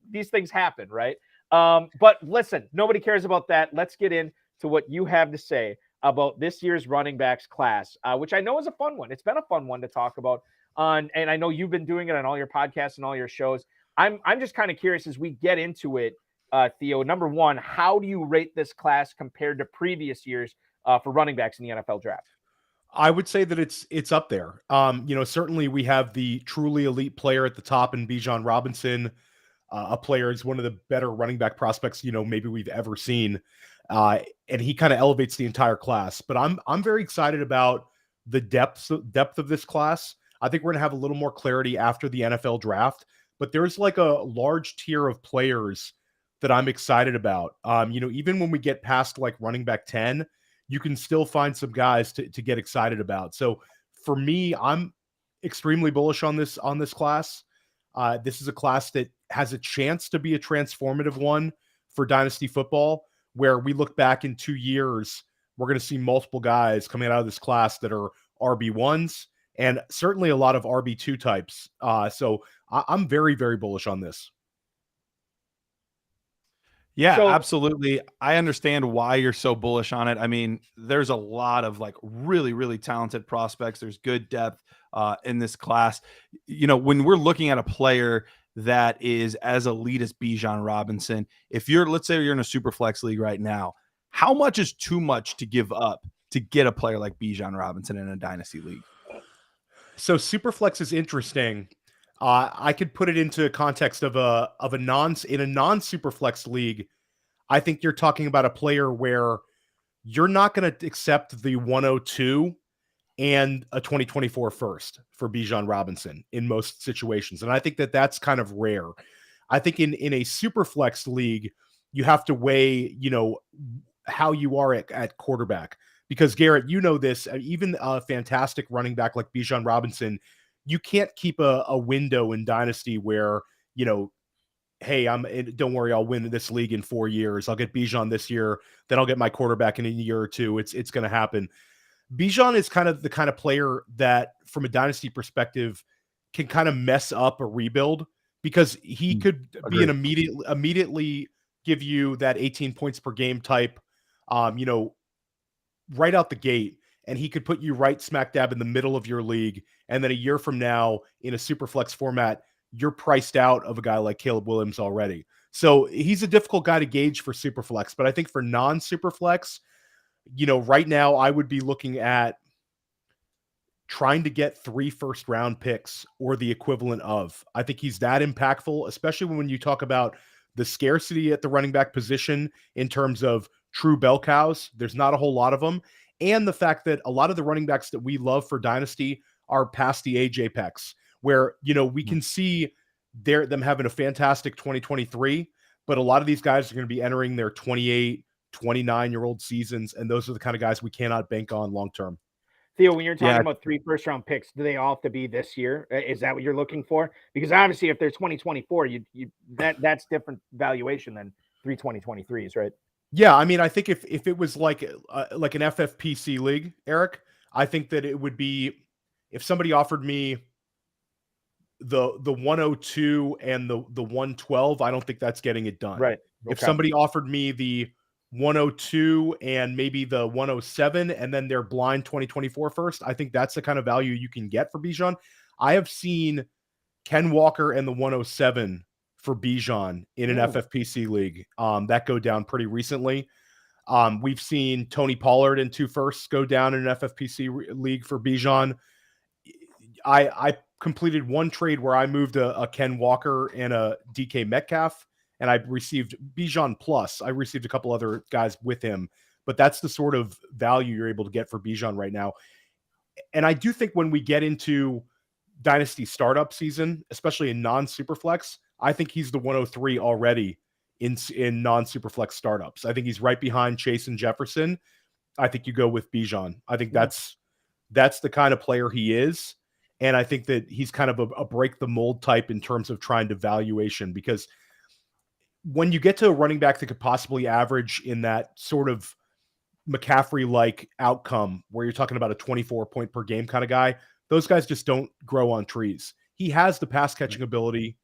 These things happen, right? But listen, nobody cares about that. Let's get into what you have to say about this year's running backs class, which I know is a fun one. It's been a fun one to talk about and I know you've been doing it on all your podcasts and all your shows. I'm just kind of curious as we get into it, Theo. Number one, how do you rate this class compared to previous years for running backs in the NFL draft? I would say that it's up there. Certainly we have the truly elite player at the top in Bijan Robinson. A player is one of the better running back prospects, maybe we've ever seen. And he kind of elevates the entire class. But I'm very excited about the depth of this class. I think we're going to have a little more clarity after the NFL draft. But there's like a large tier of players that I'm excited about. Even when we get past like running back 10, you can still find some guys to get excited about. So for me, I'm extremely bullish on this class. This is a class that has a chance to be a transformative one for Dynasty football, where we look back in 2 years, we're going to see multiple guys coming out of this class that are RB1s and certainly a lot of RB2 types. So I'm very, very bullish on this. Yeah, absolutely. I understand why you're so bullish on it. I mean, there's a lot of like really, really talented prospects. There's good depth in this class. When we're looking at a player that is as elite as Bijan Robinson, let's say you're in a super flex league right now, how much is too much to give up to get a player like Bijan Robinson in a dynasty league? So super flex is interesting. I could put it into context of a non-super flex league. I think you're talking about a player where you're not going to accept the 102 and a 2024 first for Bijan Robinson in most situations. And I think that that's kind of rare. I think in a super flex league, you have to weigh, how you are at quarterback, because Garrett, this, even a fantastic running back like Bijan Robinson, you can't keep a window in Dynasty where, hey, don't worry, I'll win this league in 4 years. I'll get Bijan this year, then I'll get my quarterback in a year or two. It's going to happen. Bijan is kind of the kind of player that, from a Dynasty perspective, can kind of mess up a rebuild, because he could be an immediately give you that 18 points per game type, right out the gate. And he could put you right smack dab in the middle of your league. And then a year from now, in a super flex format, you're priced out of a guy like Caleb Williams already. So he's a difficult guy to gauge for super flex. But I think for non-super flex, right now I would be looking at trying to get 3 first-round picks or the equivalent of. I think he's that impactful, especially when you talk about the scarcity at the running back position in terms of true bell cows. There's not a whole lot of them. And the fact that a lot of the running backs that we love for Dynasty are past the age apex, where, we can see them having a fantastic 2023, but a lot of these guys are going to be entering their 28, 29-year-old seasons, and those are the kind of guys we cannot bank on long-term. Theo, when you're talking about 3 first-round picks, do they all have to be this year? Is that what you're looking for? Because obviously, if they're 2024, that's different valuation than 3 2023s, right? Yeah, I mean, I think if it was like an FFPC league, Eric, I think that it would be, if somebody offered me the 102 and the 112, I don't think that's getting it done. Right. Okay. If somebody offered me the 102 and maybe the 107 and then their blind 2024 first, I think that's the kind of value you can get for Bijan. I have seen Ken Walker and the 107 for Bijan in an FFPC league that go down pretty recently. We've seen Tony Pollard and 2 firsts go down in an FFPC league for Bijan. I completed one trade where I moved a Ken Walker and a DK Metcalf, and I received Bijan plus. I received a couple other guys with him, but that's the sort of value you're able to get for Bijan right now. And I do think when we get into Dynasty startup season, especially in non-Superflex, I think he's the 103 already in non-Superflex startups. I think he's right behind Chase and Jefferson. I think you go with Bijan. I think that's the kind of player he is. And I think that he's kind of a break the mold type in terms of trying to valuation, because when you get to a running back that could possibly average in that sort of McCaffrey-like outcome where you're talking about a 24 point per game kind of guy, those guys just don't grow on trees. He has the pass catching ability.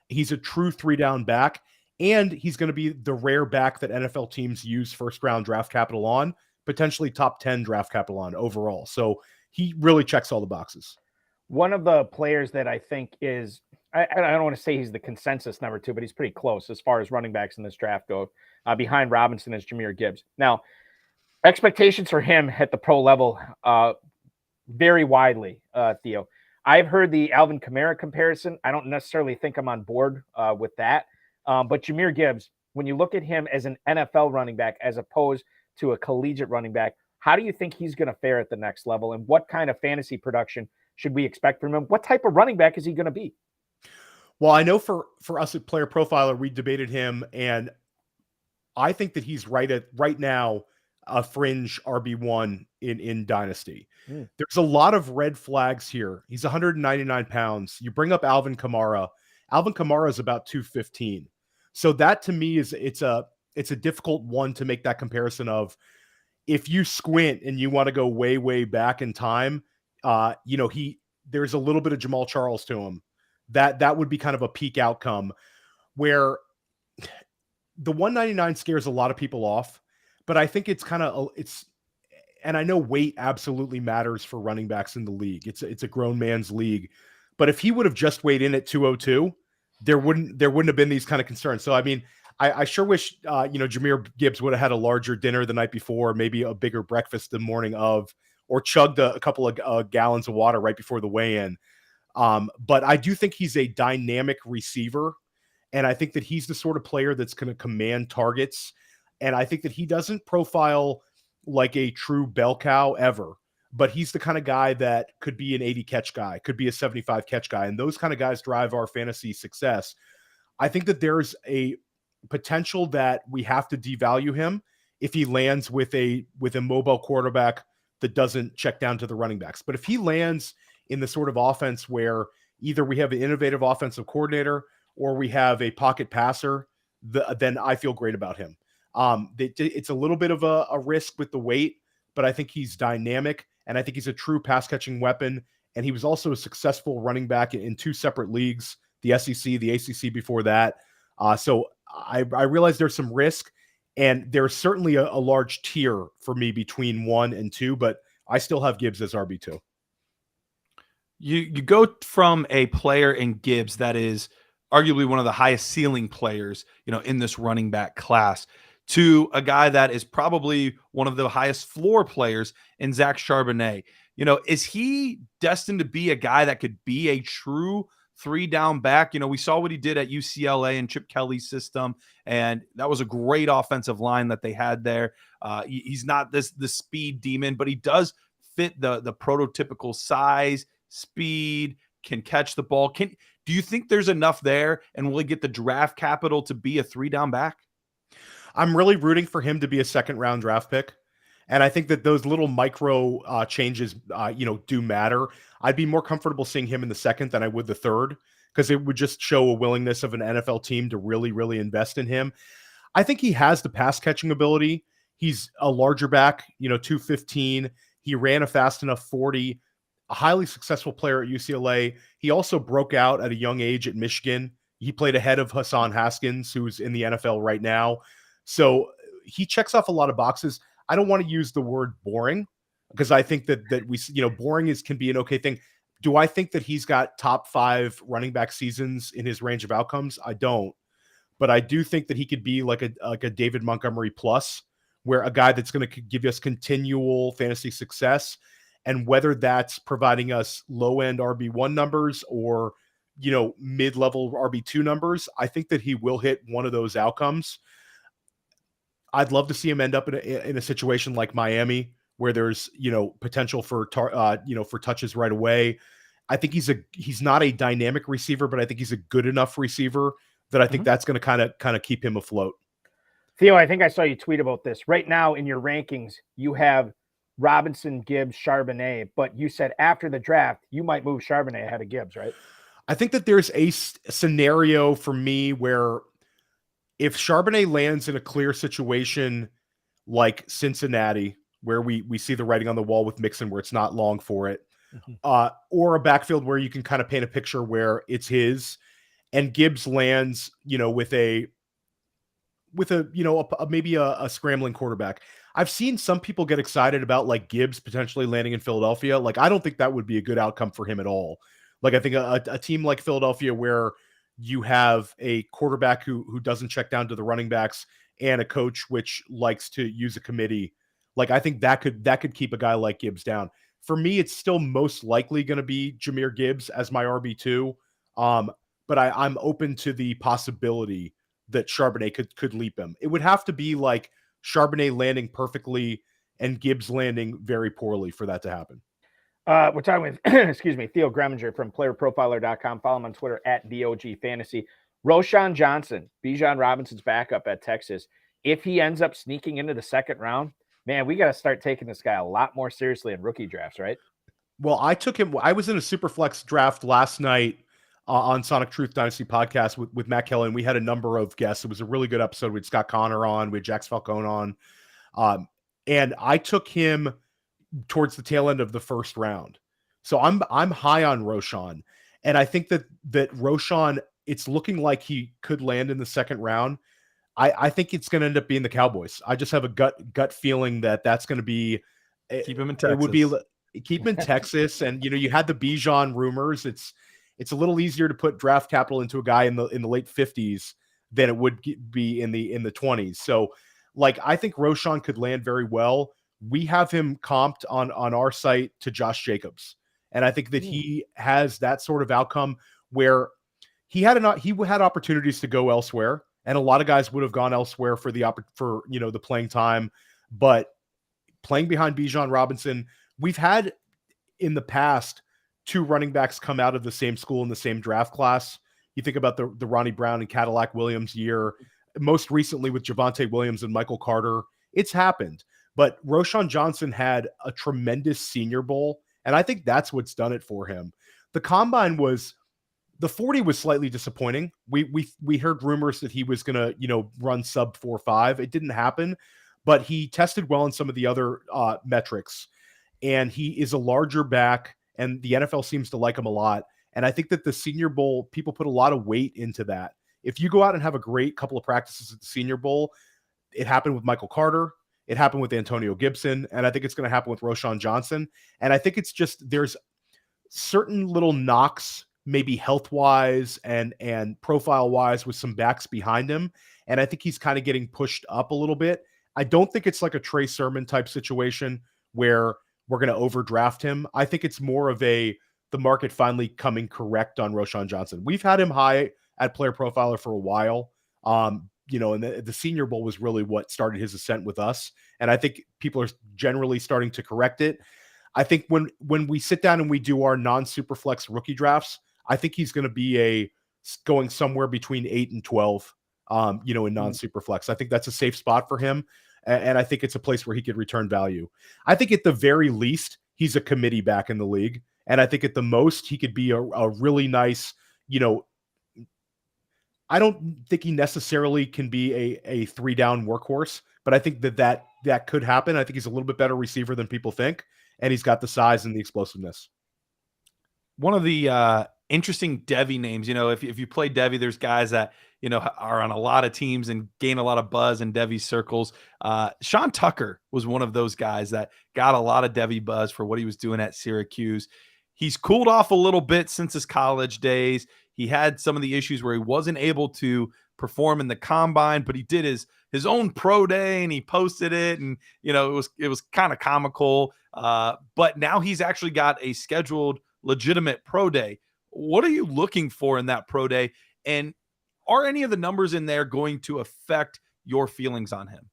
He's a true 3-down back, and he's going to be the rare back that NFL teams use first round draft capital on, potentially top 10 draft capital on overall. So he really checks all the boxes. One of the players that I think is, I don't want to say he's the consensus number 2, but he's pretty close as far as running backs in this draft go. Behind Robinson is Jahmyr Gibbs. Now, expectations for him at the pro level vary widely, Theo. I've heard the Alvin Kamara comparison. I don't necessarily think I'm on board with that. But Jahmyr Gibbs, when you look at him as an NFL running back as opposed to a collegiate running back, how do you think he's going to fare at the next level? And what kind of fantasy production should we expect from him? What type of running back is he going to be? Well, I know for us at Player Profiler, we debated him, and I think that he's right now a fringe RB1 in Dynasty. There's a lot of red flags here. He's 199 pounds. You bring up Alvin Kamara. Alvin Kamara is about 215. So that to me is it's a difficult one to make that comparison of. If you squint and you want to go way, way back in time, there's a little bit of Jamal Charles to him. That would be kind of a peak outcome, where the 199 scares a lot of people off, but I think it's and I know weight absolutely matters for running backs in the league. It's a grown man's league, but if he would have just weighed in at 202, there wouldn't have been these kind of concerns. So, I mean, I sure wish, Jahmyr Gibbs would have had a larger dinner the night before, maybe a bigger breakfast the morning of, or chugged a couple of gallons of water right before the weigh-in. But I do think he's a dynamic receiver, and I think that he's the sort of player that's going to command targets. And I think that he doesn't profile like a true bell cow ever, but he's the kind of guy that could be an 80 catch guy, could be a 75 catch guy. And those kind of guys drive our fantasy success. I think that there's a potential that we have to devalue him if he lands with a mobile quarterback that doesn't check down to the running backs. But if he lands in the sort of offense where either we have an innovative offensive coordinator or we have a pocket passer, then I feel great about him. It's a little bit of a risk with the weight, but I think he's dynamic, and I think he's a true pass catching weapon. And he was also a successful running back in 2 separate leagues, the SEC, the ACC before that. So I realize there's some risk, and there's certainly a large tier for me between 1 and 2, but I still have Gibbs as RB2. You go from a player in Gibbs that is arguably one of the highest ceiling players, in this running back class, to a guy that is probably one of the highest floor players in Zach Charbonnet. Is he destined to be a guy that could be a true 3 down back. We saw what he did at UCLA and Chip Kelly's system, and that was a great offensive line that they had there. He's not the speed demon, but he does fit the prototypical size, speed, can catch the ball. Do you think there's enough there, and will he get the draft capital to be a 3 down back? I'm really rooting for him to be a second-round draft pick. And I think that those little micro changes, do matter. I'd be more comfortable seeing him in the second than I would the third, because it would just show a willingness of an NFL team to really, really invest in him. I think he has the pass catching ability. He's a larger back, 215. He ran a fast enough 40, a highly successful player at UCLA. He also broke out at a young age at Michigan. He played ahead of Hassan Haskins, who's in the NFL right now. So he checks off a lot of boxes. I don't want to use the word boring, because I think that boring can be an okay thing. Do I think that he's got top 5 running back seasons in his range of outcomes? I don't, but I do think that he could be like a David Montgomery plus, where a guy that's going to give us continual fantasy success, and whether that's providing us low end RB1 numbers or mid-level RB2 numbers, I think that he will hit one of those outcomes. I'd love to see him end up in a situation like Miami, where there's potential for for touches right away. I think he's not a dynamic receiver, but I think he's a good enough receiver that I think that's going to kind of keep him afloat. Theo, I think I saw you tweet about this. Right now in your rankings, you have Robinson, Gibbs, Charbonnet, but you said after the draft you might move Charbonnet ahead of Gibbs, right? I think that there's a scenario for me where, if Charbonnet lands in a clear situation like Cincinnati, where we see the writing on the wall with Mixon, where it's not long for it, or a backfield where you can kind of paint a picture where it's his, and Gibbs lands, maybe a scrambling quarterback. I've seen some people get excited about like Gibbs potentially landing in Philadelphia. Like, I don't think that would be a good outcome for him at all. Like, I think a team like Philadelphia, where you have a quarterback who doesn't check down to the running backs, and a coach which likes to use a committee, like, I think that could keep a guy like Gibbs down. For me, it's still most likely going to be Jahmyr Gibbs as my RB2. But I'm open to the possibility that Charbonnet could leap him. It would have to be like Charbonnet landing perfectly and Gibbs landing very poorly for that to happen. We're talking with, Theo Gremminger from playerprofiler.com. Follow him on Twitter at DOGFantasy. Roschon Johnson, Bijan Robinson's backup at Texas. If he ends up sneaking into the second round, man, we got to start taking this guy a lot more seriously in rookie drafts, right? Well, I took him. I was in a Superflex draft last night on Sonic Truth Dynasty podcast with Matt Kelly, and we had a number of guests. It was a really good episode. We had Scott Connor on, we had Jax Falcone on, and I took him towards the tail end of the first round. So I'm high on Roschon, and I think that Roschon, it's looking like he could land in the second round. I think it's going to end up being the Cowboys. I just have a gut feeling that that's going to be. Keep him in Texas. It would be keep him in Texas, and you had the Bijan rumors. It's a little easier to put draft capital into a guy in the late 50s than it would be in the 20s. So, like, I think Roschon could land very well. We have him comped on our site to Josh Jacobs, and I think that he has that sort of outcome where he had opportunities to go elsewhere, and a lot of guys would have gone elsewhere for the playing time, but playing behind Bijan Robinson, we've had in the past 2 running backs come out of the same school in the same draft class. You think about the Ronnie Brown and Cadillac Williams year, most recently with Javonte Williams and Michael Carter. It's happened, but Roschon Johnson had a tremendous Senior Bowl, and I think that's what's done it for him. The combine the 40 was slightly disappointing. We heard rumors that he was going to, run sub 4.5. It didn't happen, but he tested well in some of the other metrics, and he is a larger back, and the NFL seems to like him a lot. And I think that the Senior Bowl, people put a lot of weight into that. If you go out and have a great couple of practices at the Senior Bowl, it happened with Michael Carter, it happened with Antonio Gibson, and I think it's going to happen with Roschon Johnson. And I think it's just, there's certain little knocks, maybe health-wise and profile-wise, with some backs behind him. And I think he's kind of getting pushed up a little bit. I don't think it's like a Trey Sermon type situation where we're going to overdraft him. I think it's more of a the market finally coming correct on Roschon Johnson. We've had him high at Player Profiler for a while. You know, and the Senior Bowl was really what started his ascent with us. And I think people are generally starting to correct it. I think when we sit down and we do our non-Superflex rookie drafts, I think he's going to be going somewhere between 8 and 12, you know, in non-Superflex. I think that's a safe spot for him. And I think it's a place where he could return value. I think at the very least, he's a committee back in the league. And I think at the most, he could be a really nice, you know, I don't think he necessarily can be a 3-down workhorse, but I think that could happen. I think he's a little bit better receiver than people think, and he's got the size and the explosiveness. One of the interesting Devy names, you know, if you play Devy, there's guys that, you know, are on a lot of teams and gain a lot of buzz in Devy circles. Sean Tucker was one of those guys that got a lot of Devy buzz for what he was doing at Syracuse. He's cooled off a little bit since his college days. He had some of the issues where he wasn't able to perform in the combine, but he did his own pro day and he posted it, and you know it was kind of comical. But now he's actually got a scheduled legitimate pro day. What are you looking for in that pro day, and are any of the numbers in there going to affect your feelings on him?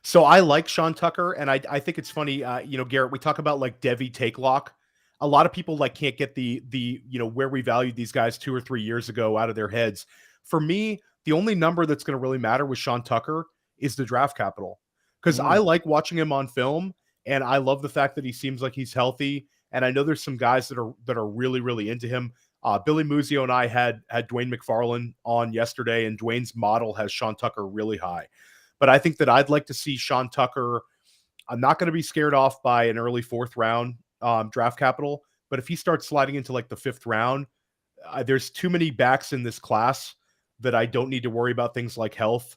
So I like Sean Tucker, and I think it's funny. You know, Garrett, we talk about like Devy take lock. A lot of people like can't get the you know, where we valued these guys 2 or 3 years ago out of their heads. For me, the only number that's going to really matter with Sean Tucker is the draft capital, because I like watching him on film, and I love the fact that he seems like he's healthy. And I know there's some guys that are really, really into him. Billy Muzio and I had Dwayne McFarland on yesterday, and Dwayne's model has Sean Tucker really high. But I think that I'd like to see Sean Tucker. I'm not going to be scared off by an early 4th round draft capital, but if he starts sliding into like the 5th round, there's too many backs in this class that I don't need to worry about things like health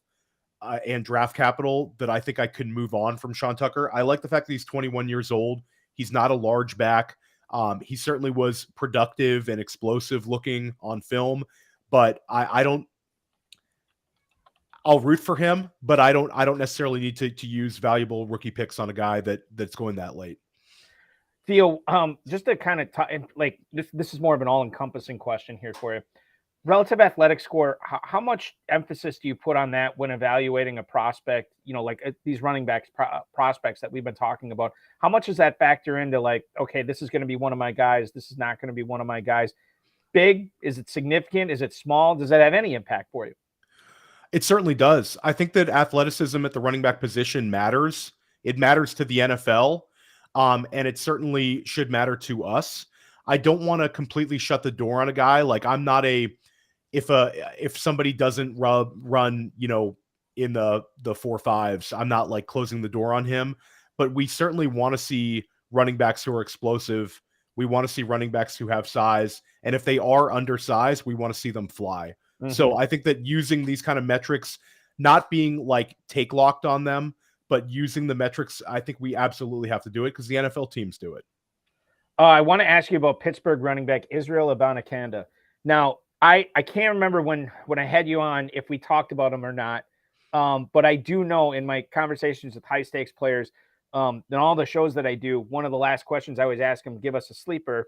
and draft capital, that I think I could move on from Sean Tucker. I like the fact that he's 21 years old. He's not a large back. He certainly was productive and explosive looking on film, but I'll root for him, but I don't necessarily need to use valuable rookie picks on a guy that's going that late. Theo, just to kind of like this is more of an all-encompassing question here for you. Relative athletic score, how much emphasis do you put on that when evaluating a prospect? You know, like these running backs prospects that we've been talking about. How much does that factor into like, okay, this is going to be one of my guys, this is not going to be one of my guys? Big? Is it significant? Is it small? Does that have any impact for you? It certainly does. I think that athleticism at the running back position matters. It matters to the NFL. And it certainly should matter to us. I don't want to completely shut the door on a guy. Like, I'm not if somebody doesn't run, you know, in the 4.5s, I'm not like closing the door on him. But we certainly want to see running backs who are explosive. We want to see running backs who have size. And if they are undersized, we want to see them fly. Mm-hmm. So I think that using these kind of metrics, not being like take locked on them, but using the metrics, I think we absolutely have to do it because the NFL teams do it. I want to ask you about Pittsburgh running back Israel Abanikanda. Now, I can't remember when I had you on if we talked about him or not, but I do know in my conversations with high-stakes players and all the shows that I do, one of the last questions I always ask them, give us a sleeper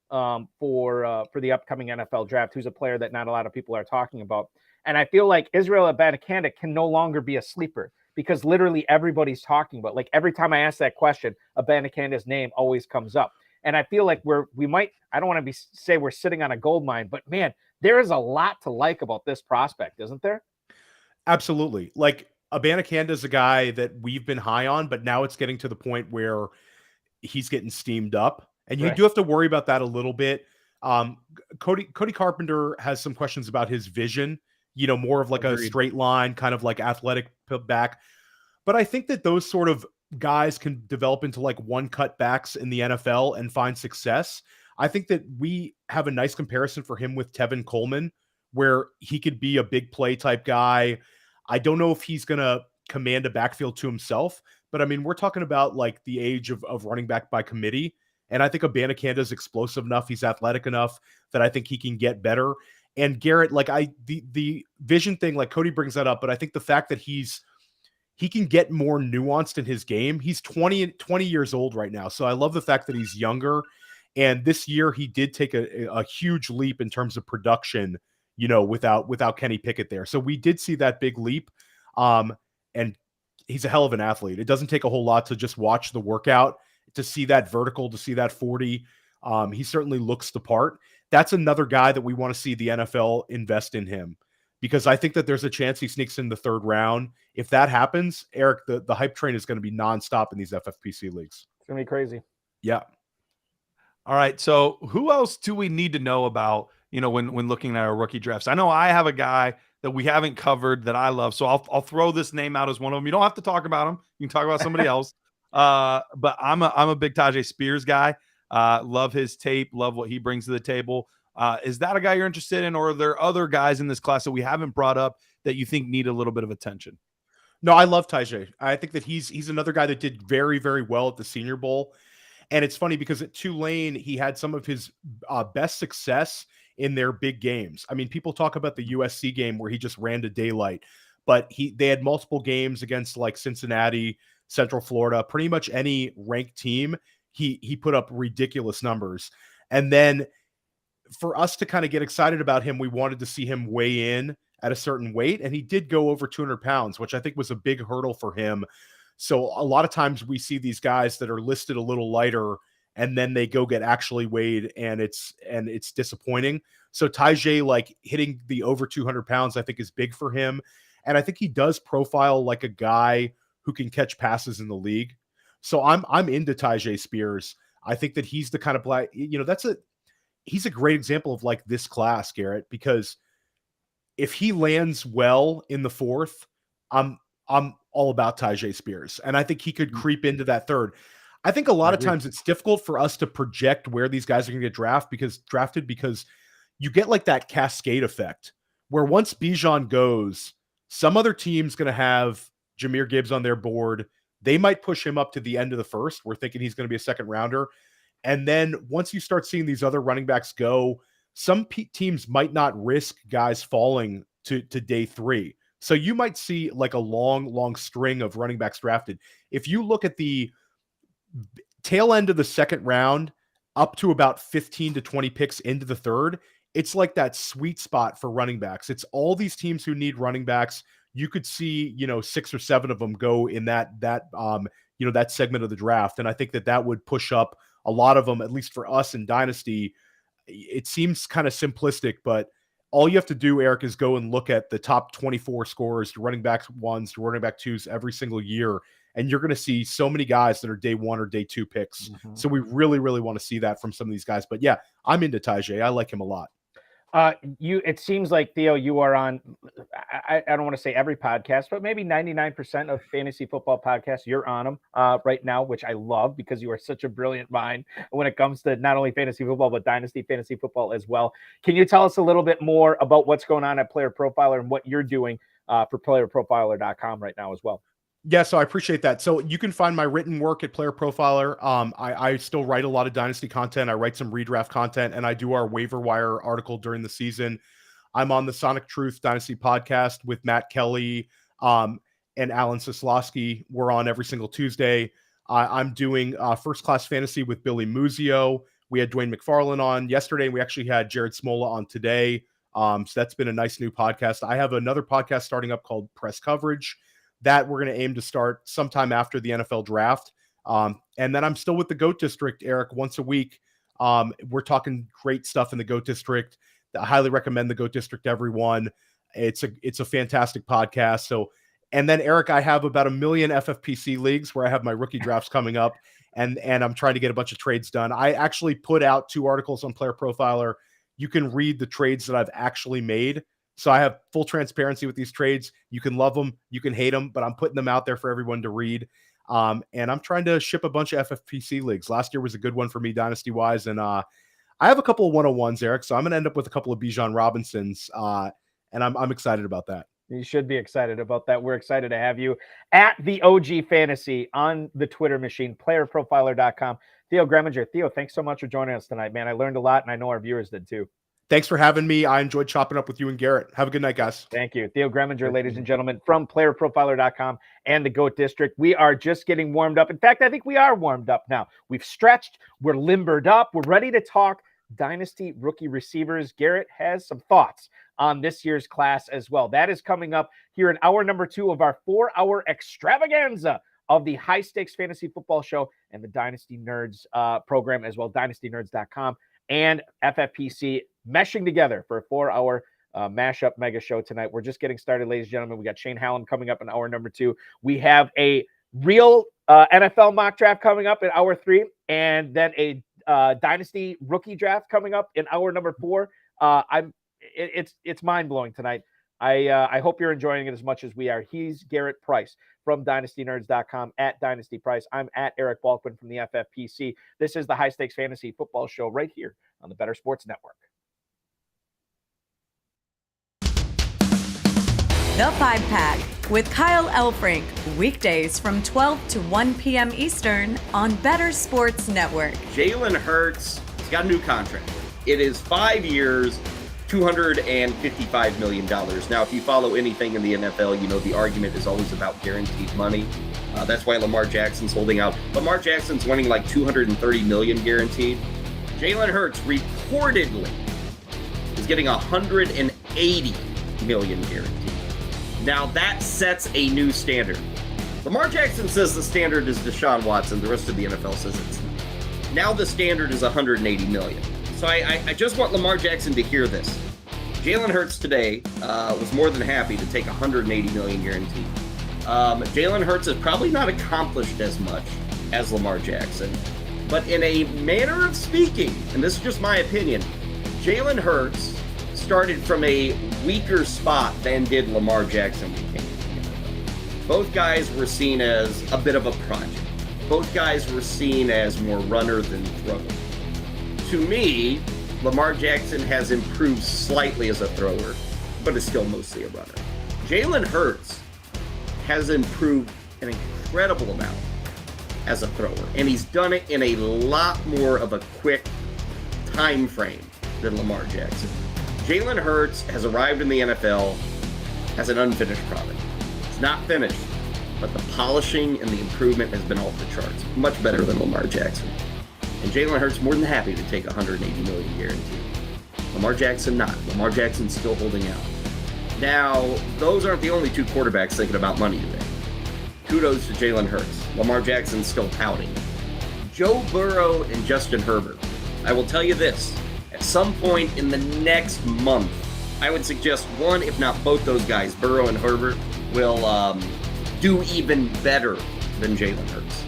for the upcoming NFL draft, who's a player that not a lot of people are talking about. And I feel like Israel Abanikanda can no longer be a sleeper, because literally everybody's talking about, like, every time I ask that question, Abanikanda's name always comes up. And I feel like I don't want to say we're sitting on a gold mine, but man, there is a lot to like about this prospect, isn't there? Absolutely. Like, Abanikanda is a guy that we've been high on, but now it's getting to the point where he's getting steamed up. And you do have to worry about that a little bit. Cody Carpenter has some questions about his vision, you know, more of like a straight line, kind of like athletic back. But I think that those sort of guys can develop into like one cut backs in the NFL and find success. I think that we have a nice comparison for him with Tevin Coleman, where he could be a big play type guy. I don't know if he's going to command a backfield to himself, but I mean, we're talking about like the age of running back by committee. And I think Abanikanda is explosive enough. He's athletic enough that I think he can get better. And Garrett, like the vision thing, like Cody brings that up, but I think the fact that he can get more nuanced in his game. He's 20 years old right now. So I love the fact that he's younger. And this year he did take a huge leap in terms of production, without Kenny Pickett there. So we did see that big leap. And he's a hell of an athlete. It doesn't take a whole lot to just watch the workout to see that vertical, to see that 40. He certainly looks the part. That's another guy that we want to see the NFL invest in him, because I think that there's a chance he sneaks in the third round. If that happens, Eric, the hype train is going to be nonstop in these FFPC leagues. It's going to be crazy. Yeah. All right. So who else do we need to know about, when looking at our rookie drafts? I know I have a guy that we haven't covered that I love. So I'll throw this name out as one of them. You don't have to talk about him. You can talk about somebody else. But I'm a big Tyjae Spears guy. Love his tape. Love what he brings to the table. Is that a guy you're interested in, or are there other guys in this class that we haven't brought up that you think need a little bit of attention? No, I love Tyjae. I think that he's another guy that did very, very well at the Senior Bowl. And it's funny because at Tulane, he had some of his best success in their big games. I mean, people talk about the USC game where he just ran to daylight, but they had multiple games against like Cincinnati, Central Florida, pretty much any ranked team. He put up ridiculous numbers. And then for us to kind of get excited about him, we wanted to see him weigh in at a certain weight, and he did go over 200 pounds, which I think was a big hurdle for him. So a lot of times we see these guys that are listed a little lighter and then they go get actually weighed, and it's disappointing. So Tyjae, like, hitting the over 200 pounds, I think is big for him. And I think he does profile like a guy who can catch passes in the league. So I'm into Tyjae Spears. I think that he's the kind of he's a great example of like this class, Garrett, because if he lands well in the fourth, I'm all about Tyjae Spears. And I think he could creep into that third. I think a lot of times it's difficult for us to project where these guys are going to get drafted because you get like that cascade effect where once Bijan goes, some other team's going to have Jahmyr Gibbs on their board. They might push him up to the end of the first. We're thinking he's going to be a second rounder. And then once you start seeing these other running backs go, some teams might not risk guys falling to day three. So you might see like a long string of running backs drafted. If you look at the tail end of the second round up to about 15 to 20 picks into the third, it's like that sweet spot for running backs. It's all these teams who need running backs. You could see, 6 or 7 of them go in that segment of the draft. And I think that would push up a lot of them, at least for us in Dynasty. It seems kind of simplistic, but all you have to do, Eric, is go and look at the top 24 scorers to running back ones to running back twos every single year. And you're going to see so many guys that are day 1 or day 2 picks. Mm-hmm. So we really, really want to see that from some of these guys. But yeah, I'm into Tyjae. I like him a lot. It seems like, Theo, you are on, I don't want to say every podcast, but maybe 99% of fantasy football podcasts, you're on them right now, which I love because you are such a brilliant mind when it comes to not only fantasy football, but Dynasty fantasy football as well. Can you tell us a little bit more about what's going on at Player Profiler and what you're doing for playerprofiler.com right now as well? Yeah, so I appreciate that. So you can find my written work at Player Profiler. I still write a lot of Dynasty content. I write some redraft content, and I do our waiver wire article during the season. I'm on the Sonic Truth Dynasty podcast with Matt Kelly and Alan Soslowski. We're on every single Tuesday. I'm doing First Class Fantasy with Billy Muzio. We had Dwayne McFarlane on yesterday, and we actually had Jared Smola on today. So that's been a nice new podcast. I have another podcast starting up called Press Coverage that we're going to aim to start sometime after the NFL draft. And then I'm still with the GOAT District, Eric, once a week. We're talking great stuff in the GOAT District. I highly recommend the GOAT District to everyone. It's a fantastic podcast. So, and then Eric, I have about 1 million FFPC leagues where I have my rookie drafts coming up, and I'm trying to get a bunch of trades done. I actually put out 2 articles on Player Profiler. You can read the trades that I've actually made. So I have full transparency with these trades. You can love them, you can hate them, but I'm putting them out there for everyone to read. And I'm trying to ship a bunch of FFPC leagues. Last year was a good one for me, Dynasty-wise. And I have a couple of 101s, Eric. So I'm going to end up with a couple of Bijan Robinsons. And I'm excited about that. You should be excited about that. We're excited to have you at the OG Fantasy on the Twitter machine, playerprofiler.com. Theo Gremminger. Theo, thanks so much for joining us tonight, man. I learned a lot, and I know our viewers did too. Thanks for having me. I enjoyed chopping up with you and Garrett. Have a good night, guys. Thank you. Theo Gremminger, ladies and gentlemen, from playerprofiler.com and the GOAT District. We are just getting warmed up. In fact, I think we are warmed up now. We've stretched. We're limbered up. We're ready to talk Dynasty rookie receivers. Garrett has some thoughts on this year's class as well. That is coming up here in hour number 2 of our 4-hour extravaganza of the High Stakes Fantasy Football Show and the Dynasty Nerds program as well, dynastynerds.com and FFPC meshing together for a 4-hour mashup mega show tonight. We're just getting started, ladies and gentlemen. We got Shane Hallam coming up in hour number 2. We have a real NFL mock draft coming up in hour 3, and then a Dynasty rookie draft coming up in hour number 4. It's mind-blowing tonight. I hope you're enjoying it as much as we are. He's Garrett Price from dynastynerds.com at Dynasty Price. I'm at Eric Balkman from the FFPC. This is the High Stakes Fantasy Football Show right here on the Better Sports Network. The 5-Pack with Kyle Elfrink, weekdays from 12 to 1 p.m. Eastern on Better Sports Network. Jalen Hurts has got a new contract. It is 5 years, $255 million. Now, if you follow anything in the NFL, you know the argument is always about guaranteed money. That's why Lamar Jackson's holding out. Lamar Jackson's winning like $230 million guaranteed. Jalen Hurts reportedly is getting $180 million guaranteed. Now, that sets a new standard. Lamar Jackson says the standard is Deshaun Watson. The rest of the NFL says it's not. Now the standard is $180 million. So I just want Lamar Jackson to hear this. Jalen Hurts today was more than happy to take $180 million guaranteed. Jalen Hurts has probably not accomplished as much as Lamar Jackson, but in a manner of speaking, and this is just my opinion, Jalen Hurts started from a weaker spot than did Lamar Jackson when he came to the NFL. Both guys were seen as a bit of a project. Both guys were seen as more runner than thrower. To me, Lamar Jackson has improved slightly as a thrower, but is still mostly a runner. Jalen Hurts has improved an incredible amount as a thrower, and he's done it in a lot more of a quick time frame than Lamar Jackson. Jalen Hurts has arrived in the NFL as an unfinished product. It's not finished, but the polishing and the improvement has been off the charts. Much better than Lamar Jackson. And Jalen Hurts more than happy to take $180 million guaranteed. Lamar Jackson not. Lamar Jackson's still holding out. Now, those aren't the only two quarterbacks thinking about money today. Kudos to Jalen Hurts. Lamar Jackson's still pouting. Joe Burrow and Justin Herbert. I will tell you this. At some point in the next month, I would suggest one, if not both those guys, Burrow and Herbert, will do even better than Jalen Hurts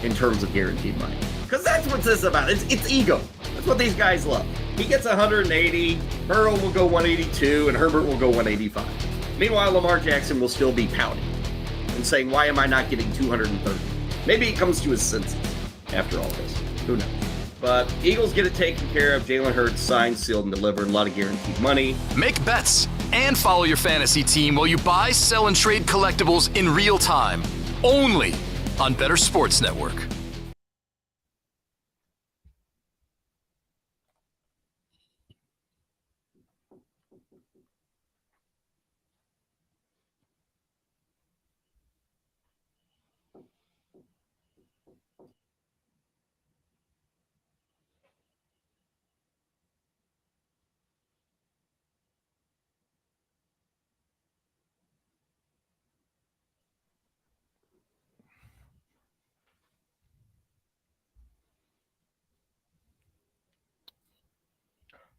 in terms of guaranteed money. Because that's what this is about. It's ego. That's what these guys love. He gets 180, Burrow will go 182, and Herbert will go 185. Meanwhile, Lamar Jackson will still be pouting and saying, why am I not getting 230? Maybe he comes to his senses after all this. Who knows? But Eagles get it taken care of. Jalen Hurts signed, sealed, and delivered. A lot of guaranteed money. Make bets and follow your fantasy team while you buy, sell, and trade collectibles in real time. Only on Better Sports Network.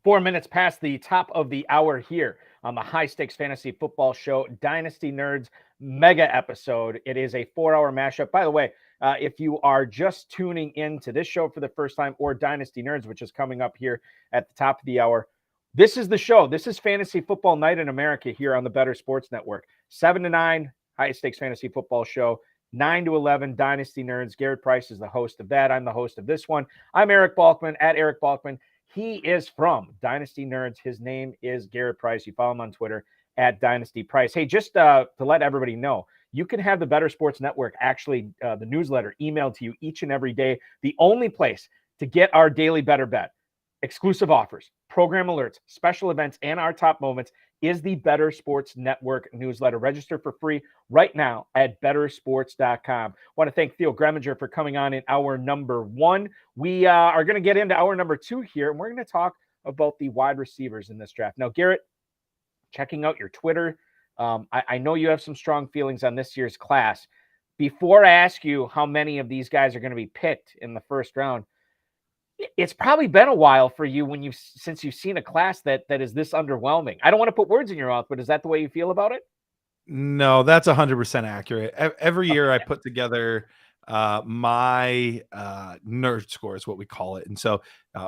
Four minutes past the top of the hour here on the High Stakes Fantasy Football Show Dynasty Nerds mega episode. It is a 4-hour mashup. By the way, if you are just tuning in to this show for the first time, or Dynasty Nerds, which is coming up here at the top of the hour, this is the show. This is Fantasy Football Night in America here on the Better Sports Network. 7 to 9, High Stakes Fantasy Football Show. 9 to 11, Dynasty Nerds. Garrett Price is the host of that. I'm the host of this one. I'm Eric Balkman, at Eric Balkman. He is from Dynasty Nerds. His name is Garrett Price. You follow him on Twitter at Dynasty Price. Hey, just to let everybody know, you can have the Better Sports Network, actually the newsletter, emailed to you each and every day. The only place to get our daily Better Bet. exclusive offers, program alerts, special events, and our top moments is the Better Sports Network newsletter. Register for free right now at bettersports.com. I want to thank Theo Gremminger for coming on in hour number 1. We are going to get into hour number 2 here, and we're going to talk about the wide receivers in this draft. Now, Garrett, checking out your Twitter, I know you have some strong feelings on this year's class. Before I ask you how many of these guys are going to be picked in the first round, it's probably been a while for you since you've seen a class that is this underwhelming. I don't want to put words in your mouth, but is that the way you feel about it? No, that's 100% accurate. Every year I put together my nerd score is what we call it. And so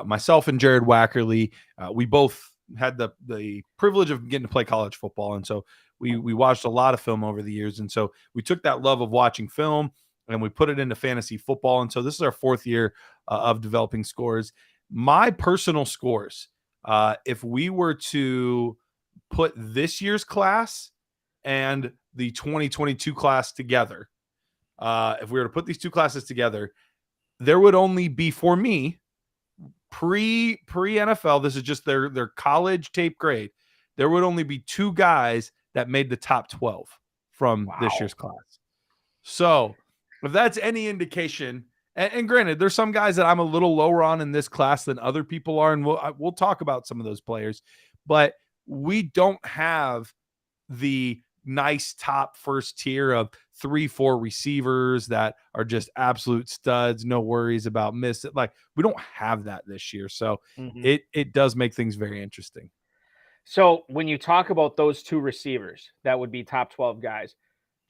myself and Jared Wackerly, we both had the privilege of getting to play college football. And so we watched a lot of film over the years. And so we took that love of watching film and we put it into fantasy football. And so this is our 4th year of developing scores. My personal scores, if we were to put this year's class and the 2022 class together, if we were to put these two classes together, there would only be, for me, pre NFL, this is just their college tape grade, there would only be 2 guys that made the top 12 from this year's class. So if that's any indication, and granted, there's some guys that I'm a little lower on in this class than other people are, and we'll talk about some of those players, but we don't have the nice top first tier of 3-4 receivers that are just absolute studs, no worries about miss it. Like, we don't have that this year. So it does make things very interesting. So when you talk about those 2 receivers, that would be top 12 guys.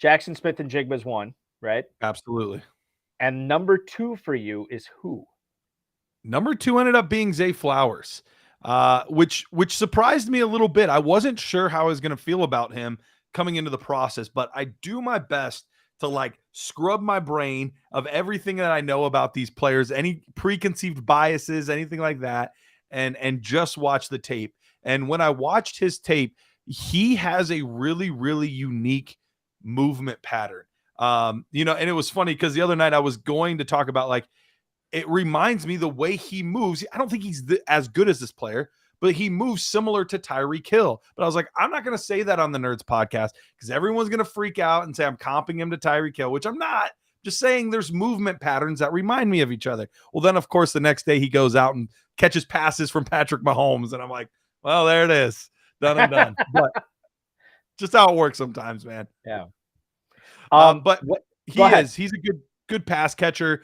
Jackson Smith and Jigba's 1, right? Absolutely. And number 2 for you is who? Number 2 ended up being Zay Flowers, which surprised me a little bit. I wasn't sure how I was going to feel about him coming into the process, but I do my best to like scrub my brain of everything that I know about these players, any preconceived biases, anything like that, and just watch the tape. And when I watched his tape, he has a really, really unique movement pattern. And it was funny because the other night I was going to talk about, like, it reminds me the way he moves. I don't think he's as good as this player, but he moves similar to Tyreek Hill. But I was like, I'm not going to say that on the Nerds podcast because everyone's going to freak out and say I'm comping him to Tyreek Hill, which I'm not. Just saying there's movement patterns that remind me of each other. Well, then, of course, the next day he goes out and catches passes from Patrick Mahomes. And I'm like, well, there it is. Done and done. But just how it works sometimes, man. Yeah. But he's a good pass catcher.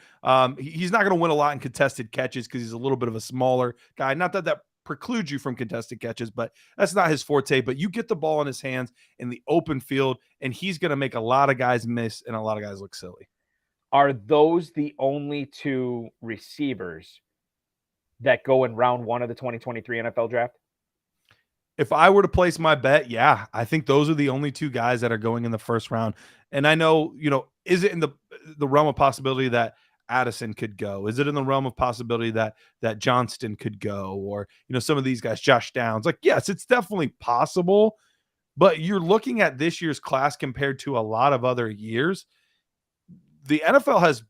He's not going to win a lot in contested catches because he's a little bit of a smaller guy. Not that precludes you from contested catches, but that's not his forte. But you get the ball in his hands in the open field, and he's going to make a lot of guys miss and a lot of guys look silly. Are those the only 2 receivers that go in round 1 of the 2023 NFL draft? If I were to place my bet, yeah, I think those are the only 2 guys that are going in the first round. And I know, is it in the realm of possibility that Addison could go? Is it in the realm of possibility that Johnston could go? Or, some of these guys, Josh Downs? Like, yes, it's definitely possible. But you're looking at this year's class compared to a lot of other years. The NFL has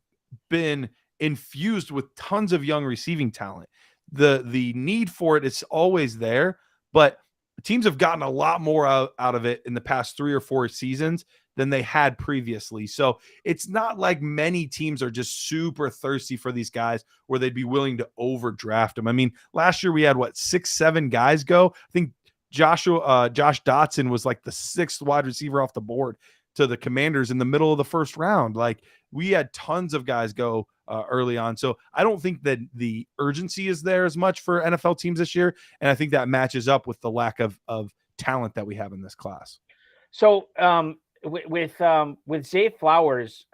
been infused with tons of young receiving talent. The need for it is always there, but teams have gotten a lot more out of it in the past 3 or 4 seasons than they had previously. So it's not like many teams are just super thirsty for these guys where they'd be willing to overdraft them. I mean, last year we had 6-7 guys go. I think Josh Dotson was like the 6th wide receiver off the board to the Commanders in the middle of the first round. Like, we had tons of guys go early on. So I don't think that the urgency is there as much for NFL teams this year. And I think that matches up with the lack of talent that we have in this class. So with Zay Flowers,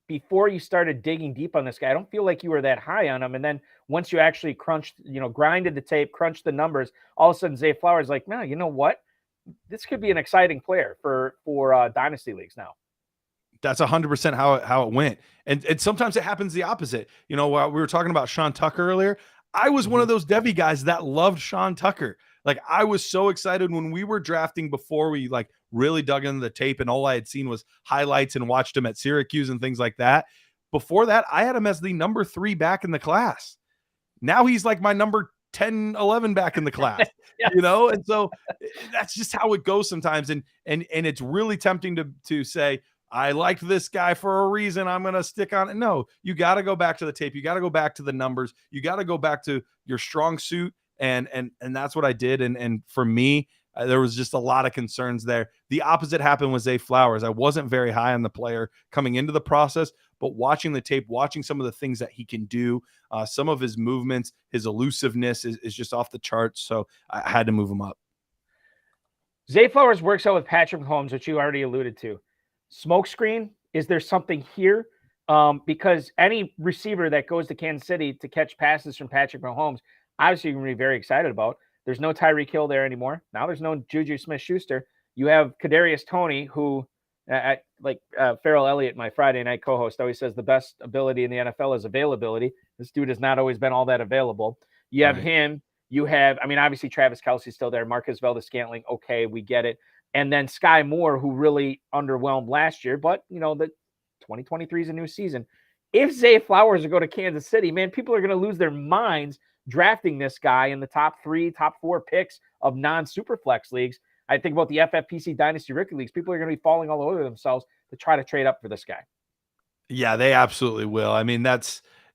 before you started digging deep on this guy, I don't feel like you were that high on him. And then once you actually grinded the tape, crunched the numbers, all of a sudden Zay Flowers like, man, you know what? This could be an exciting player for Dynasty leagues now. That's 100% how it went. And sometimes it happens the opposite. We were talking about Sean Tucker earlier. I was one of those Devy guys that loved Sean Tucker. Like, I was so excited when we were drafting before we really dug into the tape, and all I had seen was highlights and watched him at Syracuse and things like that. Before that, I had him as the number 3 back in the class. Now he's like my number 10, 11 back in the class, Yes. and so that's just how it goes sometimes. And it's really tempting to say, I liked this guy for a reason, I'm going to stick on it. No, you got to go back to the tape. You got to go back to the numbers. You got to go back to your strong suit. And that's what I did. And for me, there was just a lot of concerns there. The opposite happened with Zay Flowers. I wasn't very high on the player coming into the process, but watching the tape, watching some of the things that he can do, some of his movements, his elusiveness is just off the charts. So I had to move him up. Zay Flowers works out with Patrick Mahomes, which you already alluded to. Smokescreen, is there something here? Because any receiver that goes to Kansas City to catch passes from Patrick Mahomes, obviously you're going to be very excited about. There's no Tyreek Hill there anymore. Now there's no Juju Smith-Schuster. You have Kadarius Toney, who, Farrell Elliott, my Friday night co-host, always says the best ability in the NFL is availability. This dude has not always been all that available. You have him. You have, obviously Travis Kelce's still there. Marcus Valdes-Scantling, okay, we get it. And then Sky Moore, who really underwhelmed last year, but, the 2023 is a new season. If Zay Flowers will go to Kansas City, man, people are going to lose their minds drafting this guy in the top 3, top 4 picks of non-superflex leagues. I think about the FFPC Dynasty Rookie Leagues. People are going to be falling all over themselves to try to trade up for this guy. Yeah, they absolutely will.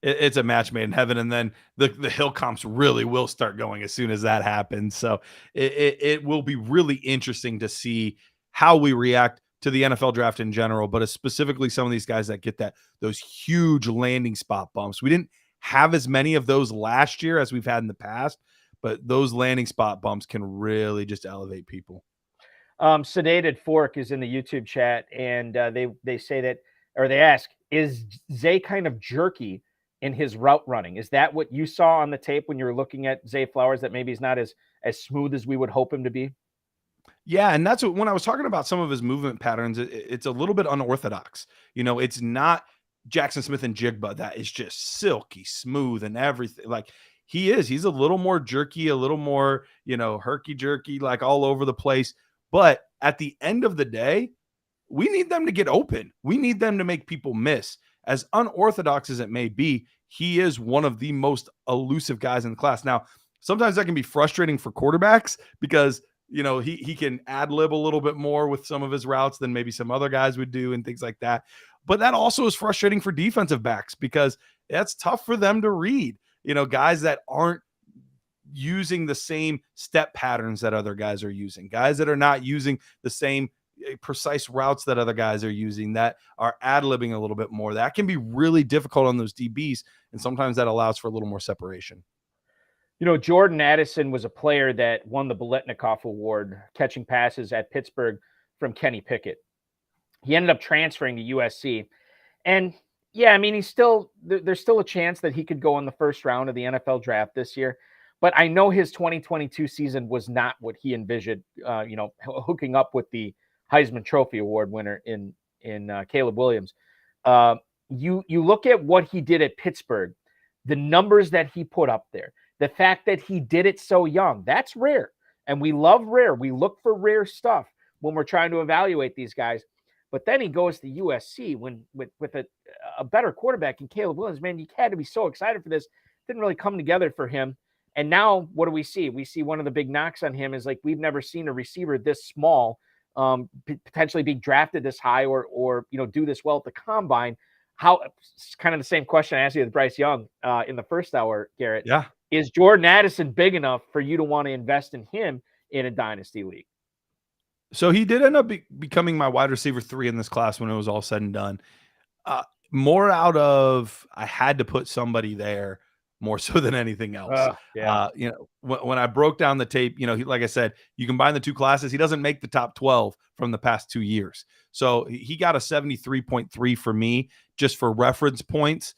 It's a match made in heaven. And then the Hill comps really will start going as soon as that happens. So it will be really interesting to see how we react to the NFL draft in general, but specifically some of these guys that get those huge landing spot bumps. We didn't have as many of those last year as we've had in the past, but those landing spot bumps can really just elevate people. Sedated Fork is in the YouTube chat, and they say that, or they ask, is Zay kind of jerky in his route running? Is that what you saw on the tape when you were looking at Zay Flowers, that maybe he's not as smooth as we would hope him to be? Yeah, and that's when I was talking about some of his movement patterns, it's a little bit unorthodox. It's not Jackson Smith and Jigba that is just silky smooth and everything. Like he's a little more jerky, a little more, herky jerky, like all over the place. But at the end of the day, we need them to get open. We need them to make people miss. As unorthodox as it may be, he is one of the most elusive guys in the class. Now, sometimes that can be frustrating for quarterbacks because, he can ad-lib a little bit more with some of his routes than maybe some other guys would do and things like that. But that also is frustrating for defensive backs because that's tough for them to read, guys that aren't using the same step patterns that other guys are using, guys that are not using the same precise routes that other guys are using, that are ad-libbing a little bit more. That can be really difficult on those DBs, and sometimes that allows for a little more separation. Jordan Addison was a player that won the Biletnikoff Award catching passes at Pittsburgh from Kenny Pickett. He ended up transferring to USC. And yeah, there's still a chance that he could go in the first round of the NFL draft this year. But I know his 2022 season was not what he envisioned, hooking up with the Heisman Trophy Award winner in Caleb Williams. You look at what he did at Pittsburgh, the numbers that he put up there, the fact that he did it so young, that's rare. And we love rare. We look for rare stuff when we're trying to evaluate these guys. But then he goes to USC with a better quarterback in Caleb Williams. Man, you had to be so excited for this. Didn't really come together for him. And now what do we see? We see one of the big knocks on him is we've never seen a receiver this small potentially being drafted this high or do this well at the combine. How it's kind of the same question I asked you with Bryce Young in the first hour, Garrett. Yeah. Is Jordan Addison big enough for you to want to invest in him in a dynasty league? So he did end up becoming my wide receiver 3 in this class when it was all said and done. More out of, I had to put somebody there more so than anything else. When I broke down the tape, like I said, you combine the two classes, he doesn't make the top 12 from the past 2 years. So he got a 73.3 for me, just for reference points.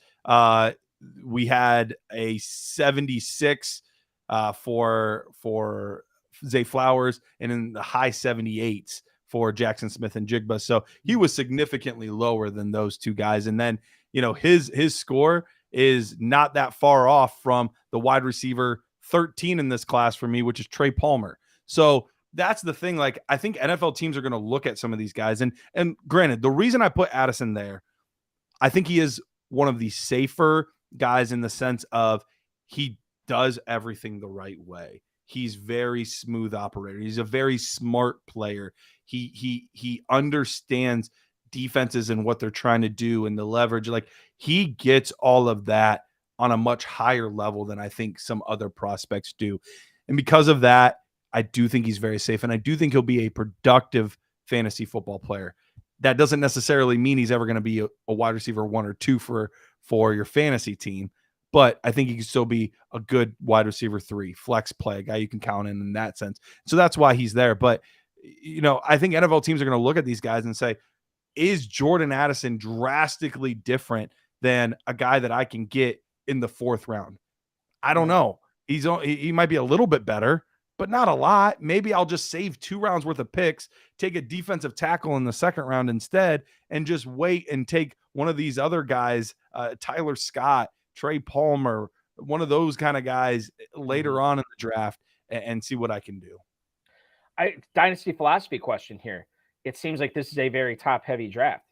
We had a 76 for Zay Flowers, and in the high 78s for Jackson Smith and Jigba. So he was significantly lower than those two guys. And then, his score is not that far off from the wide receiver 13 in this class for me, which is Trey Palmer. So that's the thing. I think NFL teams are going to look at some of these guys. And granted, the reason I put Addison there, I think he is one of the safer guys in the sense of he does everything the right way. He's very smooth operator. He's a very smart player. He understands defenses and what they're trying to do and the leverage. Like, he gets all of that on a much higher level than I think some other prospects do. And because of that, I do think he's very safe. And I do think he'll be a productive fantasy football player. That doesn't necessarily mean he's ever going to be a wide receiver 1 or 2 for your fantasy team. But I think he can still be a good wide receiver 3, flex play, a guy you can count in that sense. So that's why he's there. But, I think NFL teams are going to look at these guys and say, is Jordan Addison drastically different than a guy that I can get in the 4th round? I don't know. He might be a little bit better, but not a lot. Maybe I'll just save 2 rounds worth of picks, take a defensive tackle in the 2nd round instead, and just wait and take one of these other guys, Tyler Scott, Trey Palmer, one of those kind of guys later on in the draft, and see what I can do. Dynasty philosophy question here. It seems like this is a very top-heavy draft.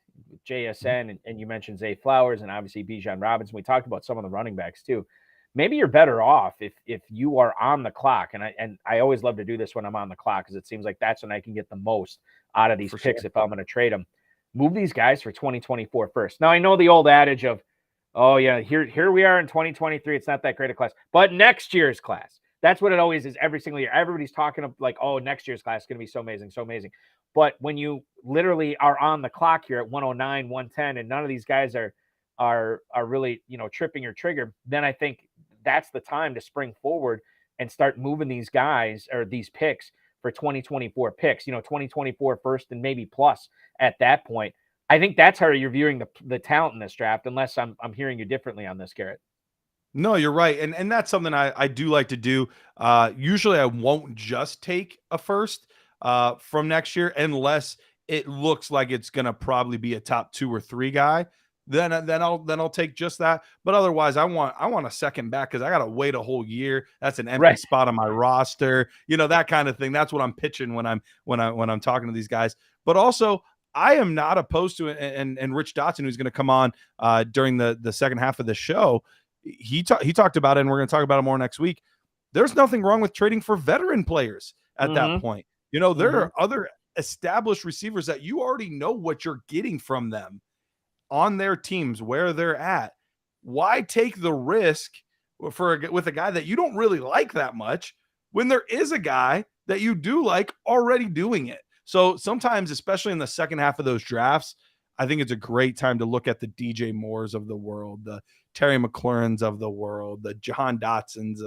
JSN, and you mentioned Zay Flowers and obviously Bijan Robinson. We talked about some of the running backs too. Maybe you're better off if you are on the clock. And I always love to do this when I'm on the clock, because it seems like that's when I can get the most out of these picks if I'm going to trade them. Move these guys for 2024 first. Now, I know the old adage of, oh yeah, here we are in 2023. It's not that great a class, but next year's class. That's what it always is every single year. Everybody's talking of like, oh, next year's class is going to be so amazing, so amazing. But when you literally are on the clock here at 109, 110, and none of these guys are really, tripping your trigger, then I think that's the time to spring forward and start moving these guys or these picks for 2024 picks, 2024 first and maybe plus at that point. I think that's how you're viewing the talent in this draft, unless I'm hearing you differently on this, Garrett. No, you're right. And that's something I do like to do. Usually I won't just take a first from next year unless it looks like it's going to probably be a top 2 or 3 guy. Then I'll take just that. But otherwise, I want a second back, because I got to wait a whole year. That's an empty spot on my roster. That kind of thing. That's what I'm pitching when I'm talking to these guys. But also, I am not opposed to it. And Rich Dotson, who's going to come on during the second half of the show, he talked about it, and we're going to talk about it more next week. There's nothing wrong with trading for veteran players at that point. There are other established receivers that you already know what you're getting from them on their teams, where they're at. Why take the risk with a guy that you don't really like that much when there is a guy that you do like already doing it? So sometimes, especially in the second half of those drafts, I think it's a great time to look at the DJ Moores of the world, the Terry McLaurins of the world, the Jahan Dotsons,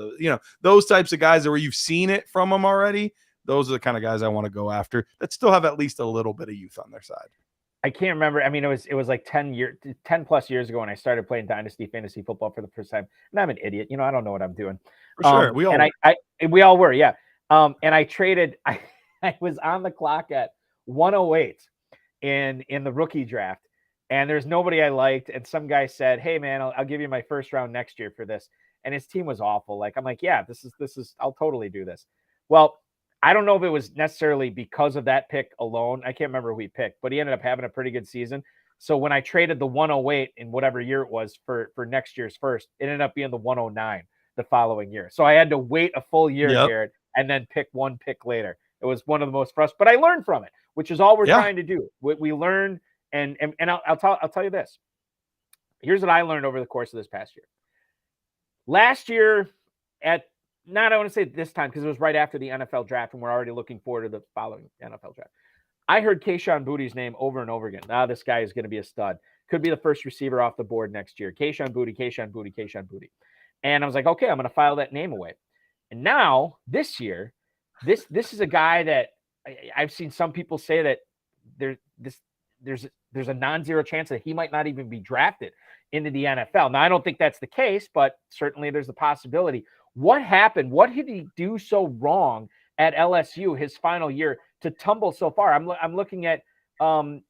those types of guys where you've seen it from them already. Those are the kind of guys I want to go after that still have at least a little bit of youth on their side. I can't remember. I mean, it was like 10 plus years ago when I started playing Dynasty fantasy football for the first time. And I'm an idiot. I don't know what I'm doing. For sure. We all we all were. Yeah. And I traded, I was on the clock at 108 in the rookie draft, and there's nobody I liked. And some guy said, "Hey man, I'll give you my first round next year for this." And his team was awful. I'm like, yeah, this is, I'll totally do this. Well, I don't know if it was necessarily because of that pick alone. I can't remember who he picked, but he ended up having a pretty good season. So when I traded the 108 in whatever year it was for next year's first, it ended up being the 109 the following year. So I had to wait a full year, Garrett, and then pick one pick later. It was one of the most frustrating, but I learned from it, which is all we're trying to do. We learn, and I'll tell you this. Here's what I learned over the course of this past year. Last year I want to say this time, because it was right after the NFL draft, and we're already looking forward to the following NFL draft. I heard Kayshon Boutte's name over and over again. This guy is going to be a stud. Could be the first receiver off the board next year. Kayshon Boutte. And I was like, okay, I'm going to file that name away. And now this year, this is a guy that I've seen some people say that there's a non-zero chance that he might not even be drafted into the NFL. Now, I don't think that's the case, but certainly there's a possibility. What happened? What did he do so wrong at LSU his final year to tumble so far? I'm looking at some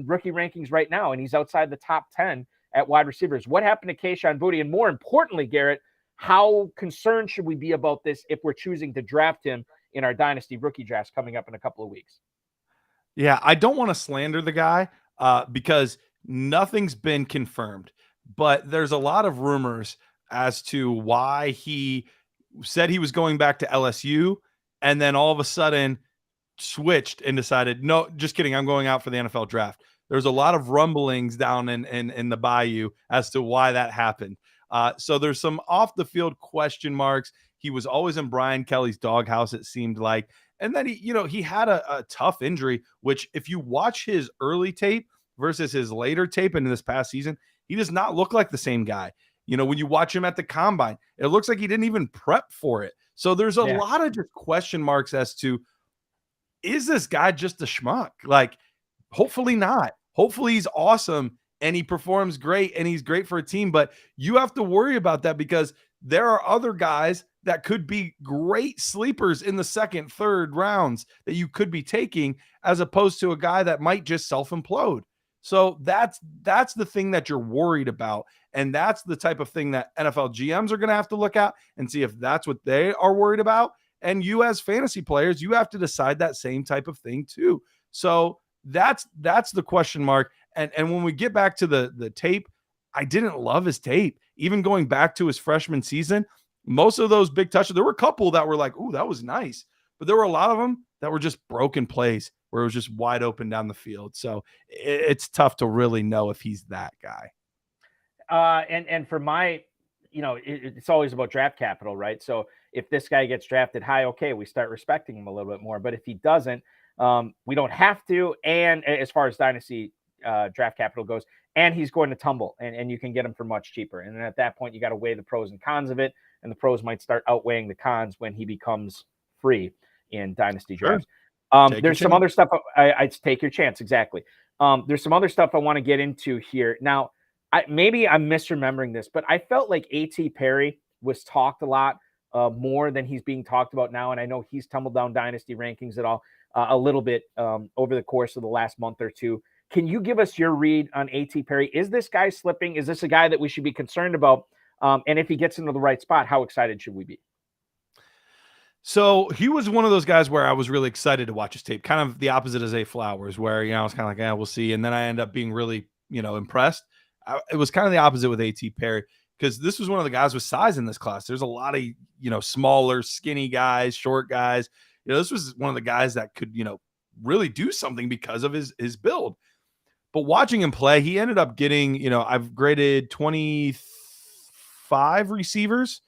rookie rankings right now, and he's outside the top 10 at wide receivers. What happened to Kayshon Boutte? And more importantly, Garrett, how concerned should we be about this if we're choosing to draft him in our Dynasty rookie drafts coming up in a couple of weeks? Yeah, I don't want to slander the guy because nothing's been confirmed, but there's a lot of rumors as to why he said he was going back to LSU and then all of a sudden switched and decided, no, just kidding, I'm going out for the NFL draft. There's a lot of rumblings down in the bayou as to why that happened. So there's some off the field question marks. He was always in Brian Kelly's doghouse, it seemed like. And then he had a tough injury, which if you watch his early tape versus his later tape in this past season, he does not look like the same guy. When you watch him at the combine, it looks like he didn't even prep for it. So there's a lot of just question marks as to, is this guy just a schmuck? Like, hopefully not. Hopefully he's awesome and he performs great and he's great for a team. But you have to worry about that because there are other guys that could be great sleepers in the second, third rounds that you could be taking, as opposed to a guy that might just self-implode. So that's the thing that you're worried about. And that's the type of thing that NFL GMs are going to have to look at and see if that's what they are worried about. And you as fantasy players, you have to decide that same type of thing too. So that's the question mark. And when we get back to the tape, I didn't love his tape. Even going back to his freshman season, most of those big touches, there were a couple that were like, ooh, that was nice. But there were a lot of them that were just broken plays where it was just wide open down the field. So it's tough to really know if he's that guy. And for my, it's always about draft capital, right? So if this guy gets drafted high, okay, we start respecting him a little bit more. But if he doesn't, we don't have to. And as far as Dynasty draft capital goes, and he's going to tumble, and you can get him for much cheaper. And then at that point, you got to weigh the pros and cons of it. And the pros might start outweighing the cons when he becomes free in Dynasty drafts. There's some other stuff. I'd take your chance. Exactly. There's some other stuff I want to get into here. Now, maybe I'm misremembering this, but I felt like A.T. Perry was talked a lot more than he's being talked about now. And I know he's tumbled down Dynasty rankings at all a little bit over the course of the last month or two. Can you give us your read on A.T. Perry? Is this guy slipping? Is this a guy that we should be concerned about? And if he gets into the right spot, how excited should we be? So he was one of those guys where I was really excited to watch his tape, kind of the opposite of Zay Flowers, where, I was kind of like, we'll see. And then I end up being really, impressed. It was kind of the opposite with A.T. Perry, because this was one of the guys with size in this class. There's a lot of, smaller, skinny guys, short guys. This was one of the guys that could, really do something because of his build. But watching him play, he ended up getting, I've graded 25 receivers,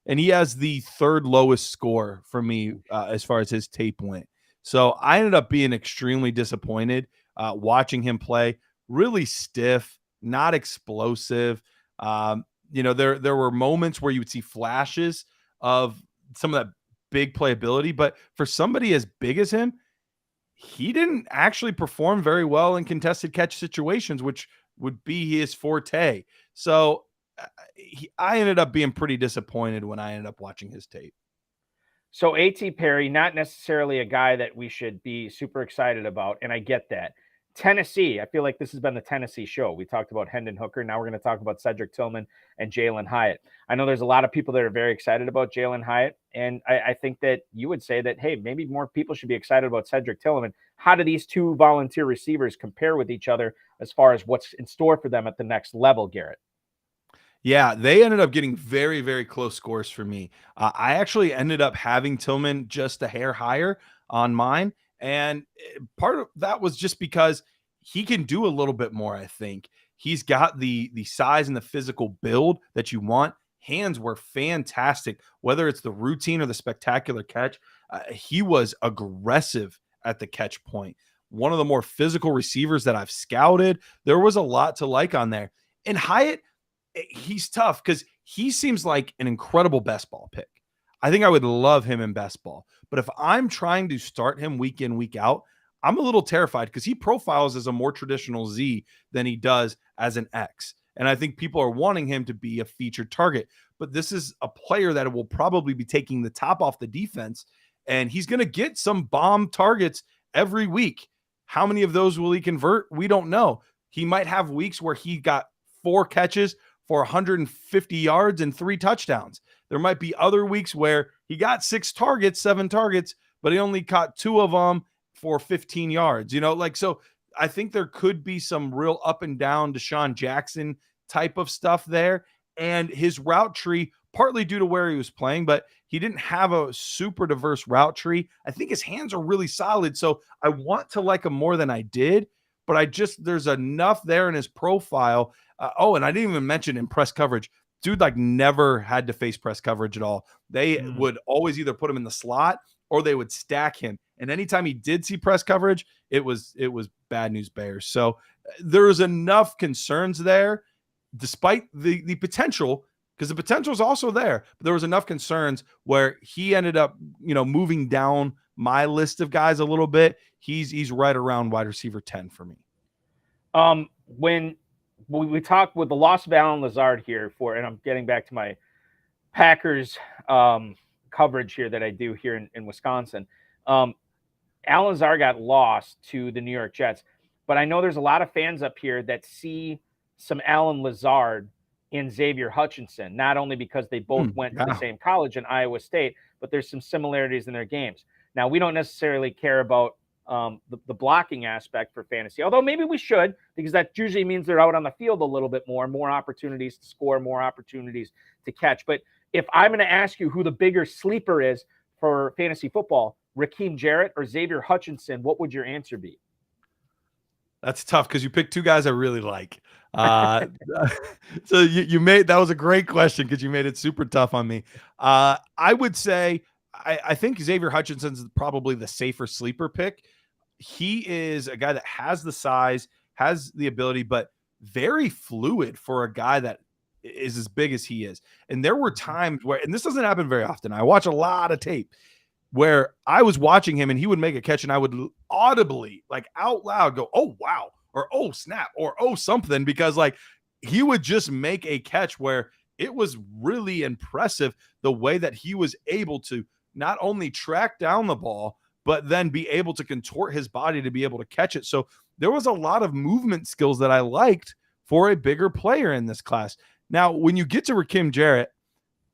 and he has the third lowest score for me as far as his tape went. So I ended up being extremely disappointed watching him play. Really stiff, not explosive. There were moments where you would see flashes of some of that big playability, but for somebody as big as him, he didn't actually perform very well in contested catch situations, which would be his forte. So I ended up being pretty disappointed when I ended up watching his tape. So A.T. Perry, not necessarily a guy that we should be super excited about, and I get that. Tennessee, I feel like this has been the Tennessee show. We talked about Hendon Hooker. Now we're going to talk about Cedric Tillman and Jalen Hyatt. I know there's a lot of people that are very excited about Jalen Hyatt, and I think that you would say that, hey, maybe more people should be excited about Cedric Tillman. How do these two volunteer receivers compare with each other as far as what's in store for them at the next level, Garrett? Yeah, they ended up getting very, very close scores for me. I actually ended up having Tillman just a hair higher on mine. And part of that was just because he can do a little bit more, I think. He's got the size and the physical build that you want. Hands were fantastic, whether it's the routine or the spectacular catch. He was aggressive at the catch point. One of the more physical receivers that I've scouted. There was a lot to like on there. And Hyatt, he's tough because he seems like an incredible best ball pick. I think I would love him in best ball. But if I'm trying to start him week in, week out, I'm a little terrified because he profiles as a more traditional Z than he does as an X. And I think people are wanting him to be a featured target. But this is a player that will probably be taking the top off the defense, and he's going to get some bomb targets every week. How many of those will he convert? We don't know. He might have weeks where he got 4 catches for 150 yards and 3 touchdowns. There might be other weeks where he got 7 targets, but he only caught 2 of them for 15 yards. So I think there could be some real up and down Deshaun Jackson type of stuff there. And his route tree, partly due to where he was playing, but he didn't have a super diverse route tree. I think his hands are really solid. So I want to like him more than I did, but there's enough there in his profile. And I didn't even mention in press coverage. Dude, like, never had to face press coverage at all. They would always either put him in the slot or they would stack him. And anytime he did see press coverage, it was bad news bears. So there was enough concerns there, despite the potential, because the potential is also there. But there was enough concerns where he ended up, moving down my list of guys a little bit. He's right around wide receiver 10 for me. When we talked with the loss of Allen Lazard here and I'm getting back to my Packers coverage here that I do here in Wisconsin. Allen Lazard got lost to the New York Jets, but I know there's a lot of fans up here that see some Allen Lazard in Xavier Hutchinson, not only because they both went to the same college in Iowa State, but there's some similarities in their games. Now, we don't necessarily care about the blocking aspect for fantasy, although maybe we should, because that usually means they're out on the field a little bit more opportunities to score, more opportunities to catch. But if I'm going to ask you who the bigger sleeper is for fantasy football, Raheem Jarrett or Xavier Hutchinson, what would your answer be? That's tough because you picked two guys I really like. So you made, that was a great question because you made it super tough on me. I would say I think Xavier Hutchinson's probably the safer sleeper pick. He is a guy that has the size, has the ability, but very fluid for a guy that is as big as he is. And there were times where, and this doesn't happen very often, I watch a lot of tape where I was watching him and he would make a catch and I would audibly, like out loud, go, "Oh, wow," or "Oh, snap," or "Oh, something," because like he would just make a catch where it was really impressive the way that he was able to not only track down the ball, but then be able to contort his body to be able to catch it. So there was a lot of movement skills that I liked for a bigger player in this class. Now, when you get to Raheem Jarrett,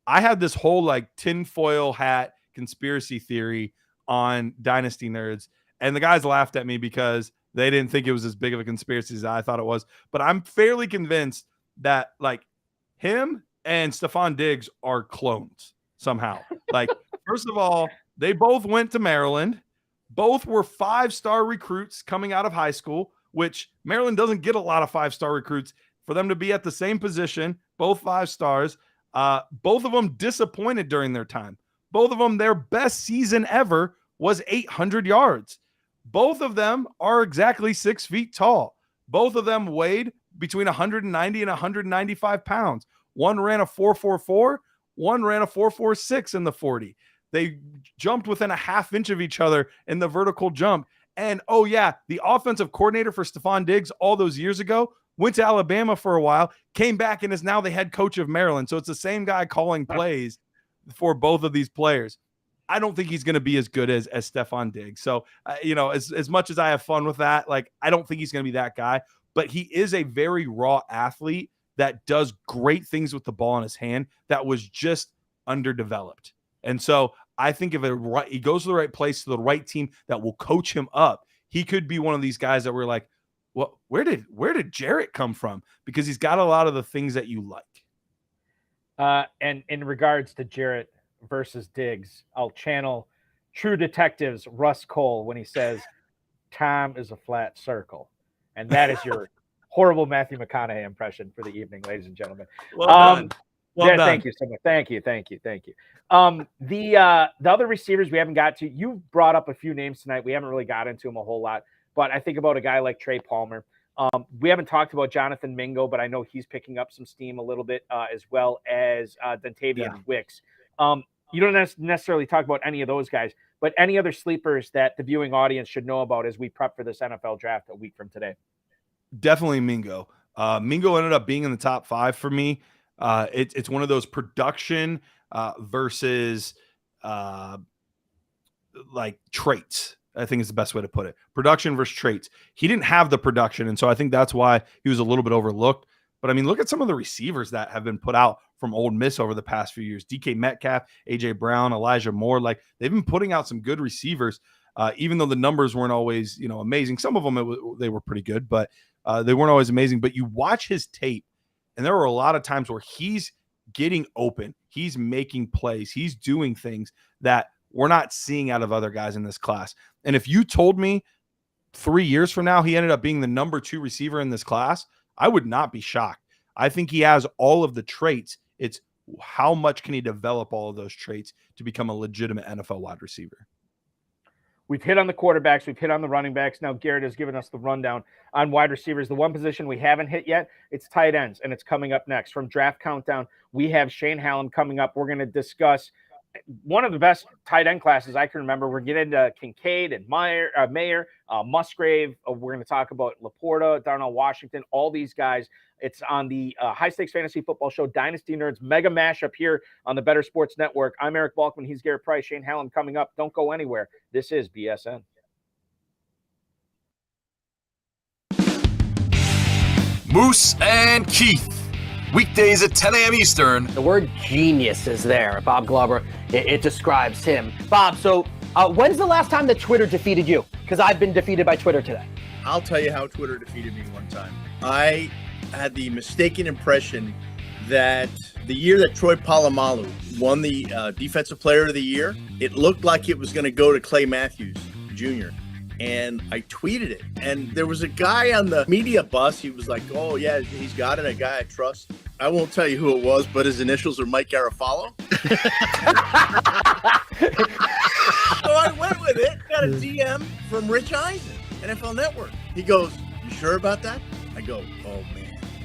I had this whole like tinfoil hat conspiracy theory on Dynasty Nerds, and the guys laughed at me because they didn't think it was as big of a conspiracy as I thought it was. But I'm fairly convinced that like him and Stephon Diggs are clones somehow. Like, first of all, they both went to Maryland. Both were 5-star recruits coming out of high school, which Maryland doesn't get a lot of 5-star recruits. For them to be at the same position, both 5 stars, both of them disappointed during their time. Both of them, their best season ever was 800 yards. Both of them are exactly 6 feet tall. Both of them weighed between 190 and 195 pounds. One ran a 4.44. One ran a 4.46 in the 40. They jumped within a half inch of each other in the vertical jump. And, oh, yeah, the offensive coordinator for Stephon Diggs all those years ago went to Alabama for a while, came back, and is now the head coach of Maryland. So it's the same guy calling plays for both of these players. I don't think he's going to be as good as Stephon Diggs. So, as much as I have fun with that, like, I don't think he's going to be that guy. But he is a very raw athlete that does great things with the ball in his hand that was just underdeveloped. And so I think if he goes to the right place, to the right team that will coach him up, he could be one of these guys that we're like, well, where did Jarrett come from? Because he's got a lot of the things that you like. And in regards to Jarrett versus Diggs, I'll channel True Detective's Russ Cole when he says, "Time is a flat circle." And that is your horrible Matthew McConaughey impression for the evening, ladies and gentlemen. Well done. Done. Thank you so much. Thank you. The other receivers we haven't got to, you brought up a few names tonight. We haven't really got into them a whole lot, but I think about a guy like Trey Palmer. We haven't talked about Jonathan Mingo, but I know he's picking up some steam a little bit, as well as Dontavian Wicks. You don't necessarily talk about any of those guys, but any other sleepers that the viewing audience should know about as we prep for this NFL draft a week from today? Definitely Mingo. Mingo ended up being in the top 5 for me. It's one of those production versus like traits. I think is the best way to put it. Production versus traits. He didn't have the production, and so I think that's why he was a little bit overlooked. But I mean, look at some of the receivers that have been put out from Ole Miss over the past few years. DK Metcalf, AJ Brown, Elijah Moore. Like, they've been putting out some good receivers, even though the numbers weren't always, amazing. Some of them they were pretty good, but they weren't always amazing. But you watch his tape, And there were a lot of times where he's getting open, he's making plays, he's doing things that we're not seeing out of other guys in this class. And if you told me 3 years from now he ended up being the number 2 receiver in this class, I would not be shocked. I think he has all of the traits. It's how much can he develop all of those traits to become a legitimate NFL wide receiver? We've hit on the quarterbacks. We've hit on the running backs. Now Garrett has given us the rundown on wide receivers. The one position we haven't hit yet, it's tight ends, and it's coming up next. From Draft Countdown, we have Shane Hallam coming up. We're going to discuss one of the best tight end classes I can remember. We're getting into Kincaid and Mayer, Musgrave. We're going to talk about Laporta, Darnell Washington, all these guys. It's on the High Stakes Fantasy Football Show, Dynasty Nerds Mega Mashup here on the Better Sports Network. I'm Eric Balkman. He's Garrett Price. Shane Hallam coming up. Don't go anywhere. This is BSN. Moose and Keith. Weekdays at 10 a.m. Eastern. The word genius is there. Bob Glover, it describes him. Bob, so when's the last time that Twitter defeated you? Because I've been defeated by Twitter today. I'll tell you how Twitter defeated me one time. I had the mistaken impression that the year that Troy Polamalu won the Defensive Player of the Year, it looked like it was going to go to Clay Matthews Jr., and I tweeted it. And there was a guy on the media bus. He was like, oh, yeah, he's got it, a guy I trust. I won't tell you who it was, but his initials are Mike Garafolo. So I went with it. Got a DM from Rich Eisen, NFL Network. He goes, you sure about that? I go, oh, man.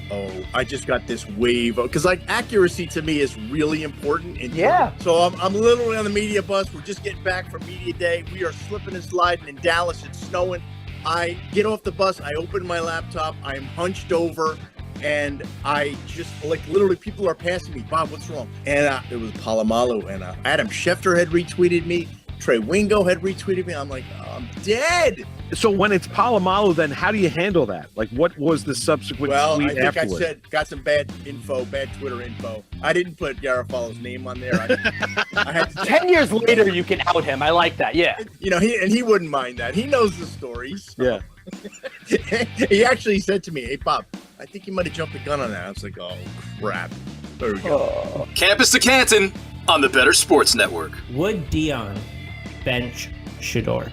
Oh, I just got this wave. Because, like, accuracy to me is really important. Yeah. So I'm literally on the media bus. We're just getting back from media day. We are slipping and sliding in Dallas. It's snowing. I get off the bus. I open my laptop. I am hunched over. And I just, like, literally people are passing me. Bob, what's wrong? And it was Polamalu. And Adam Schefter had retweeted me. Trey Wingo had retweeted me. I'm like, oh, I'm dead. So when it's Polamalu, then how do you handle that? Like, what was the subsequent tweet I think afterwards? I said, got some bad Twitter info. I didn't put Garafalo's name on there. I had to 10 years later, you can out him. I like that. Yeah. You know, he wouldn't mind that. He knows the stories. Yeah. He actually said to me, hey, Bob, I think you might have jumped the gun on that. I was like, oh, crap. There we go. Campus to Canton on the Better Sports Network. Would Dion bench Shador?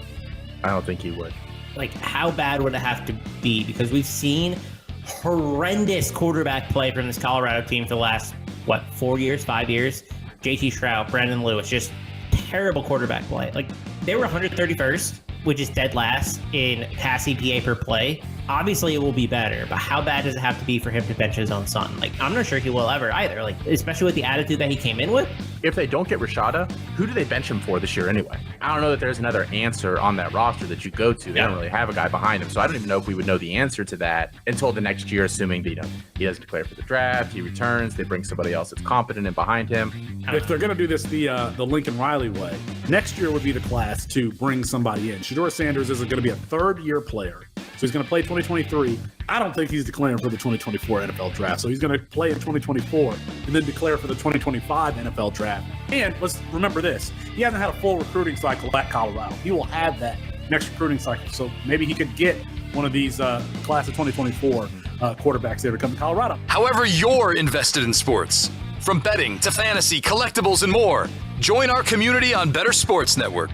I don't think he would. Like, how bad would it have to be? Because we've seen horrendous quarterback play from this Colorado team for the last, 5 years? JT Shroud, Brandon Lewis, just terrible quarterback play. Like, they were 131st, which is dead last in pass EPA per play. Obviously, it will be better, but how bad does it have to be for him to bench his own son? Like, I'm not sure he will ever either, like, especially with the attitude that he came in with. If they don't get Rashada, who do they bench him for this year anyway? I don't know that there's another answer on that roster that you go to. They don't really have a guy behind him, so I don't even know if we would know the answer to that until the next year, assuming that, he doesn't declare for the draft, he returns, they bring somebody else that's competent and behind him. If they're going to do this the Lincoln Riley way, next year would be the class to bring somebody in. Shador Sanders is going to be a third-year player, so he's going to play 2023. I don't think he's declaring for the 2024 NFL draft, so he's going to play in 2024 and then declare for the 2025 NFL draft. And let's remember this, he hasn't had a full recruiting cycle at Colorado. He will have that next recruiting cycle, so maybe he could get one of these class of 2024 quarterbacks there to come to Colorado. However you're invested in sports, from betting to fantasy, collectibles, and more, join our community on Better Sports Network.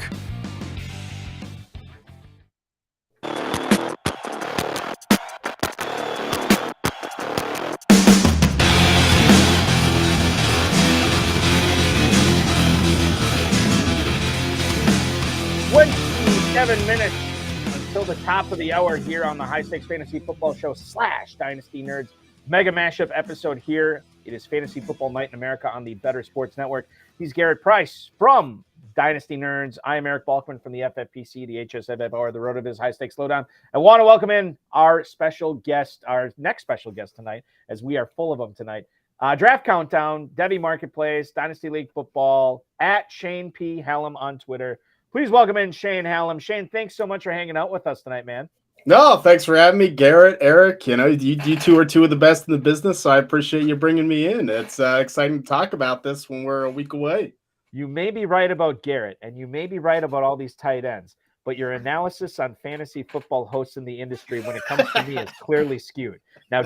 Minutes until the top of the hour here on the High Stakes Fantasy Football Show / Dynasty Nerds Mega Mashup episode here. It is Fantasy Football Night in America on the Better Sports Network. He's Garrett Price from Dynasty Nerds. I am Eric Balkman from the FFPC, the HSFFR, the Road of His High Stakes Slowdown. I want to welcome in our special guest, our next special guest tonight, as we are full of them tonight. Draft Countdown, Debbie Marketplace, Dynasty League Football, at Shane P. Hallam on Twitter. Please welcome in Shane Hallam. Shane, thanks so much for hanging out with us tonight, man. No, thanks for having me, Garrett, Eric. You two are two of the best in the business, so I appreciate you bringing me in. It's exciting to talk about this when we're a week away. You may be right about Garrett, and you may be right about all these tight ends, but your analysis on fantasy football hosts in the industry when it comes to me is clearly skewed. Now,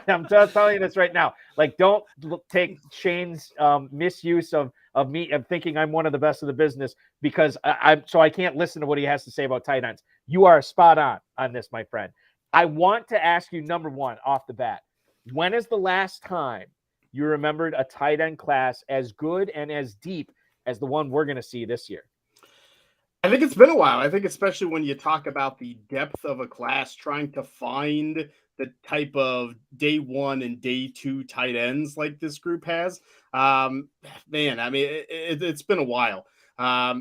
I'm just telling you this right now. Like, don't take Shane's misuse of me of thinking I'm one of the best of the business because I can't listen to what he has to say about tight ends. You are spot on this, my friend. I want to ask you, number one, off the bat, when is the last time you remembered a tight end class as good and as deep as the one we're going to see this year? I think it's been a while. I think especially when you talk about the depth of a class, trying to find the type of day one and day two tight ends like this group has. Man, I mean, it's been a while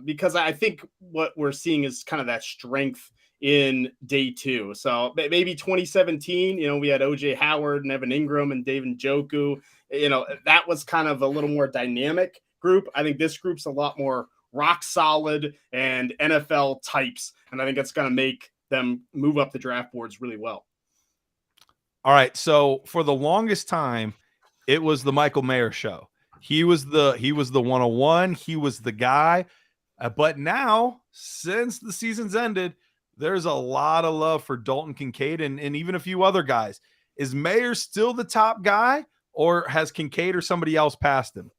because I think what we're seeing is kind of that strength in day two. So maybe 2017, we had OJ Howard and Evan Ingram and David Njoku. That was kind of a little more dynamic group. I think this group's a lot more rock solid and NFL types. And I think that's going to make them move up the draft boards really well. All right. So for the longest time, it was the Michael Mayer show. He was the 101. He was the guy. But now, since the season's ended, there's a lot of love for Dalton Kincaid and even a few other guys. Is Mayer still the top guy, or has Kincaid or somebody else passed him?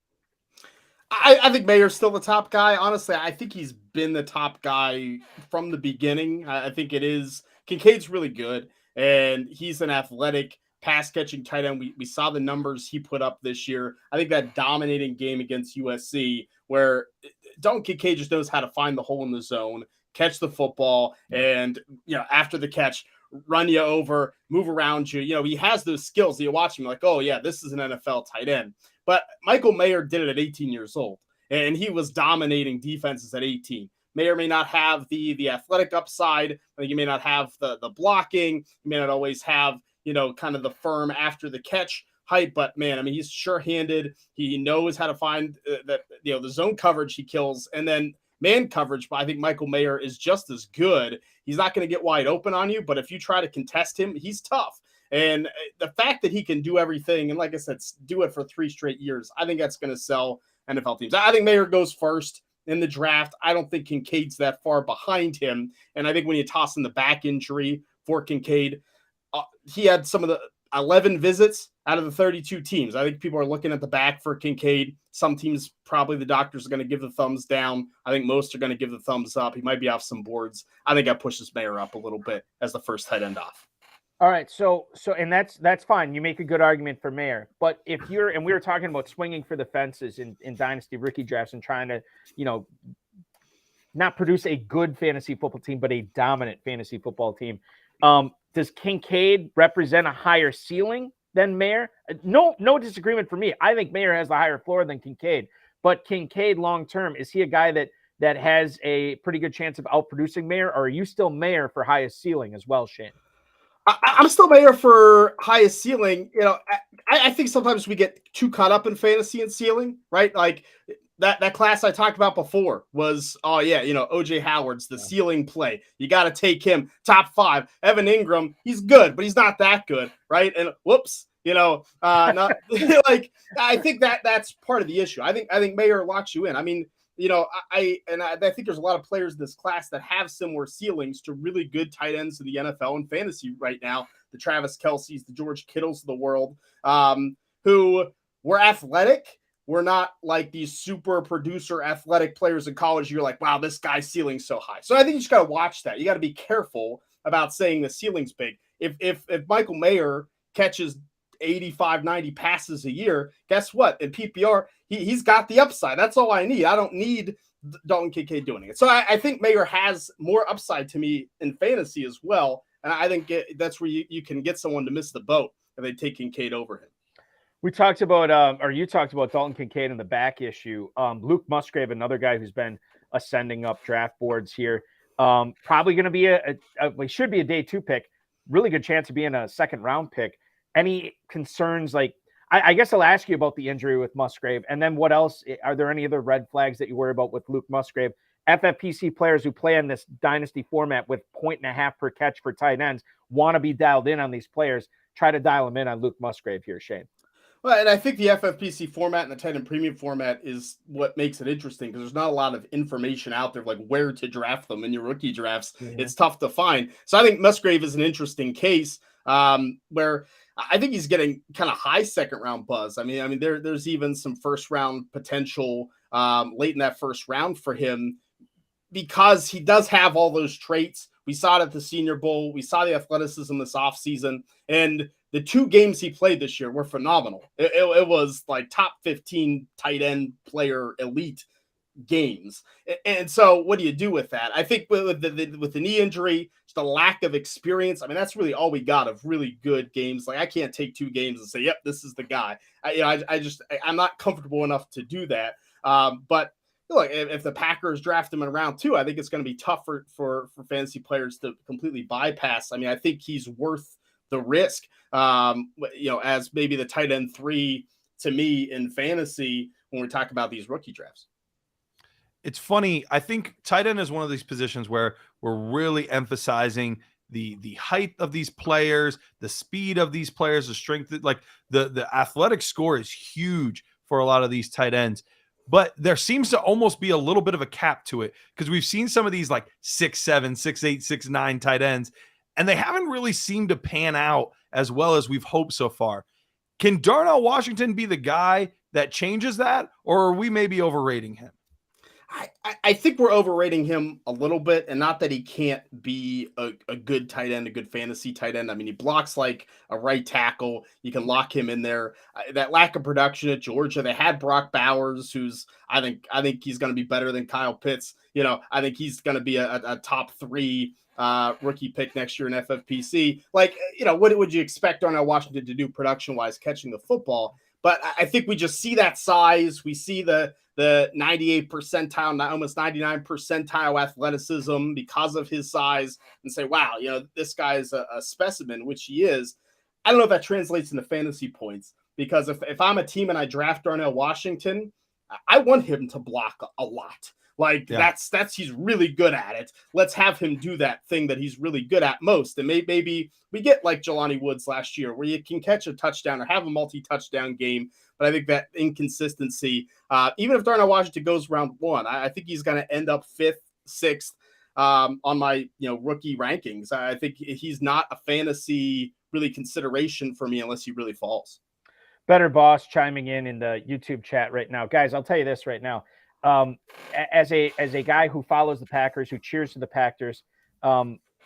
I think Mayer's still the top guy. Honestly, I think he's been the top guy from the beginning. I think it is. Kincaid's really good, and he's an athletic pass-catching tight end. We saw the numbers he put up this year. I think that dominating game against USC where Dalton Kincaid just knows how to find the hole in the zone, catch the football, and after the catch, run you over, move around you. He has those skills that you watch him like, oh, yeah, this is an NFL tight end. But Michael Mayer did it at 18 years old, and he was dominating defenses at 18. Mayer may not have the athletic upside. I think he may not have the blocking. He may not always have, kind of the firm after the catch height. But, man, I mean, he's sure-handed. He knows how to find the zone coverage he kills. And then man coverage, but I think Michael Mayer is just as good. He's not going to get wide open on you, but if you try to contest him, he's tough. And the fact that he can do everything, and like I said, do it for 3 straight years, I think that's going to sell NFL teams. I think Mayer goes first in the draft. I don't think Kincaid's that far behind him. And I think when you toss in the back injury for Kincaid, he had some of the 11 visits out of the 32 teams. I think people are looking at the back for Kincaid. Some teams, probably the doctors are going to give the thumbs down. I think most are going to give the thumbs up. He might be off some boards. I think that pushes Mayer up a little bit as the first tight end off. All right, so and that's fine. You make a good argument for Mayer, but if you're, and we were talking about swinging for the fences in Dynasty rookie drafts and trying to, not produce a good fantasy football team, but a dominant fantasy football team. Does Kincaid represent a higher ceiling than Mayer? No disagreement for me. I think Mayer has a higher floor than Kincaid, but Kincaid long term, is he a guy that has a pretty good chance of outproducing Mayer, or are you still Mayer for highest ceiling as well, Shane? I'm still Mayer for highest ceiling. I think sometimes we get too caught up in fantasy and ceiling, right? Like that class I talked about before was, OJ Howard's the ceiling play. You got to take him top 5. Evan Ingram, he's good, but he's not that good, right? And whoops, not like I think that's part of the issue. I think Mayer locks you in. I mean, I think there's a lot of players in this class that have similar ceilings to really good tight ends in the NFL and fantasy right now. The Travis Kelce's, the George Kittles of the world, who were athletic. We're not like these super producer athletic players in college. You're like, wow, this guy's ceiling's so high. So I think you just got to watch that. You got to be careful about saying the ceiling's big. If Michael Mayer catches 85, 90 passes a year, guess what? In PPR, he's got the upside. That's all I need. I don't need Dalton Kincaid doing it. So I think Mayer has more upside to me in fantasy as well. And I think that's where you can get someone to miss the boat if they take Kincaid over him. We talked about, you talked about Dalton Kincaid and the back issue. Luke Musgrave, another guy who's been ascending up draft boards here. Probably going to be he should be a day 2 pick. Really good chance of being a second round pick. Any concerns? Like, I guess I'll ask you about the injury with Musgrave. And then what else? Are there any other red flags that you worry about with Luke Musgrave? FFPC players who play in this Dynasty format with 1.5 per catch for tight ends want to be dialed in on these players. Try to dial them in on Luke Musgrave here, Shane. Well, and I think the FFPC format and the tight end premium format is what makes it interesting because there's not a lot of information out there, like where to draft them in your rookie drafts. Mm-hmm. It's tough to find. So I think Musgrave is an interesting case where I think he's getting kind of high second round buzz. I mean, there's even some first round potential late in that first round for him because he does have all those traits. We saw it at the Senior Bowl. We saw the athleticism this offseason. And the 2 games he played this year were phenomenal. It was like top 15 tight end player elite games. And so what do you do with that? I think with the knee injury, just the lack of experience, I mean, that's really all we got of really good games. Like I can't take 2 games and say, yep, this is the guy. I'm not comfortable enough to do that. But look, if the Packers draft him in round 2, I think it's going to be tough for fantasy players to completely bypass. I mean, I think he's worth the risk, as maybe the tight end 3 to me in fantasy when we talk about these rookie drafts. It's funny. I think tight end is one of these positions where we're really emphasizing the height of these players, the speed of these players, the strength, like the athletic score is huge for a lot of these tight ends. But there seems to almost be a little bit of a cap to it because we've seen some of these like 6'7", 6'8", 6'9" tight ends, and they haven't really seemed to pan out as well as we've hoped so far. Can Darnell Washington be the guy that changes that, or are we maybe overrating him? I think we're overrating him a little bit, and not that he can't be a good tight end, a good fantasy tight end. I mean, he blocks like a right tackle. You can lock him in there. That lack of production at Georgia, they had Brock Bowers, who's I think he's going to be better than Kyle Pitts. I think he's going to be a top 3 rookie pick next year in FFPC. Like, what would you expect Darnell Washington to do production-wise catching the football? But I think we just see that size. We see the 98 percentile, almost 99 percentile athleticism because of his size and say, wow, this guy is a specimen, which he is. I don't know if that translates into fantasy points because if I'm a team and I draft Darnell Washington, I want him to block a lot. Like that's he's really good at it. Let's have him do that thing that he's really good at most. And maybe we get like Jelani Woods last year where you can catch a touchdown or have a multi-touchdown game. But I think that inconsistency, even if Darnell Washington goes round 1, I think he's going to end up 5th, 6th on my rookie rankings. I think he's not a fantasy really consideration for me unless he really falls. Better Boss chiming in the YouTube chat right now. Guys, I'll tell you this right now. As a guy who follows the Packers, who cheers to the Packers,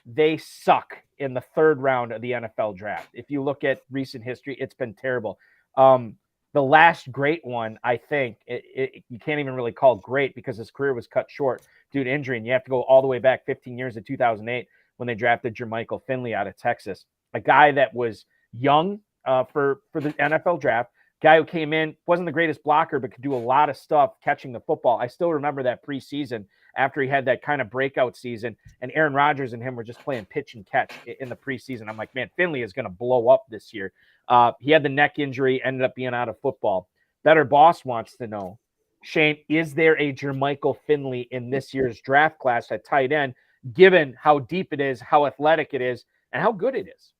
they suck in the 3rd round of the NFL draft. If you look at recent history, it's been terrible. The last great one, I think, you can't even really call it great because his career was cut short due to injury, and you have to go all the way back 15 years to 2008 when they drafted Jermichael Finley out of Texas, a guy that was young for the NFL draft. Guy who came in, wasn't the greatest blocker, but could do a lot of stuff catching the football. I still remember that preseason after he had that kind of breakout season, and Aaron Rodgers and him were just playing pitch and catch in the preseason. I'm like, man, Finley is going to blow up this year. He had the neck injury, ended up being out of football. Better Boss wants to know, Shane, is there a Jermichael Finley in this year's draft class at tight end, given how deep it is, how athletic it is, and how good it is?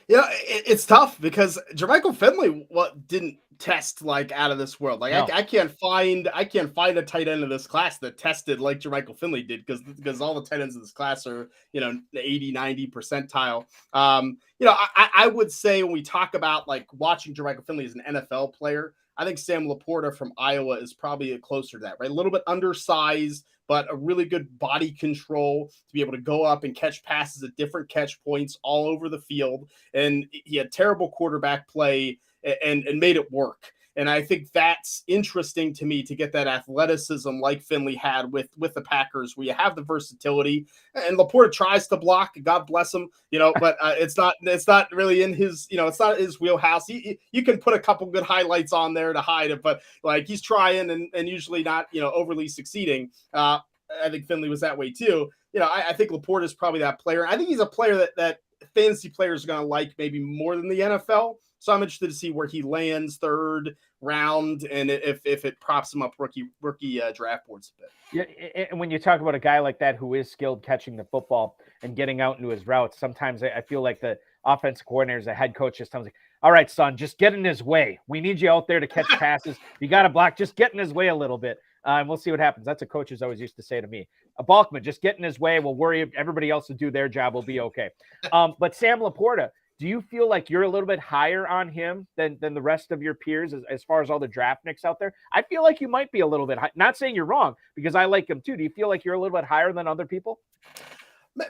It's tough because Jermichael Finley didn't test like out of this world. Like no. I can't find a tight end in this class that tested like Jermichael Finley did because all the tight ends in this class are the 80, 90 percentile. I would say when we talk about like watching Jermichael Finley as an NFL player, I think Sam Laporta from Iowa is probably closer to that, right? A little bit undersized, but a really good body control to be able to go up and catch passes at different catch points all over the field. And he had terrible quarterback play and made it work. And I think that's interesting to me to get that athleticism like Finley had with the Packers, where you have the versatility. And Laporta tries to block, God bless him, but it's not really in his, it's not his wheelhouse. You can put a couple good highlights on there to hide it, but like he's trying and usually not, overly succeeding. I think Finley was that way too. I think Laporta is probably that player. I think he's a player that fantasy players are going to like maybe more than the NFL. So I'm interested to see where he lands third round and if it props him up rookie draft boards a bit. Yeah, and when you talk about a guy like that who is skilled catching the football and getting out into his routes, sometimes I feel like the offensive coordinators, the head coach just tells me, all right, son, just get in his way. We need you out there to catch passes. You got to block. Just get in his way a little bit, and we'll see what happens. That's what coaches always used to say to me. Balkman, just get in his way. We'll worry. Everybody else will do their job. We'll be okay. But Sam Laporta, do you feel like you're a little bit higher on him than the rest of your peers as far as all the draft nicks out there? I feel like you might be a little bit high. Not saying you're wrong, because I like him too. Do you feel like you're a little bit higher than other people?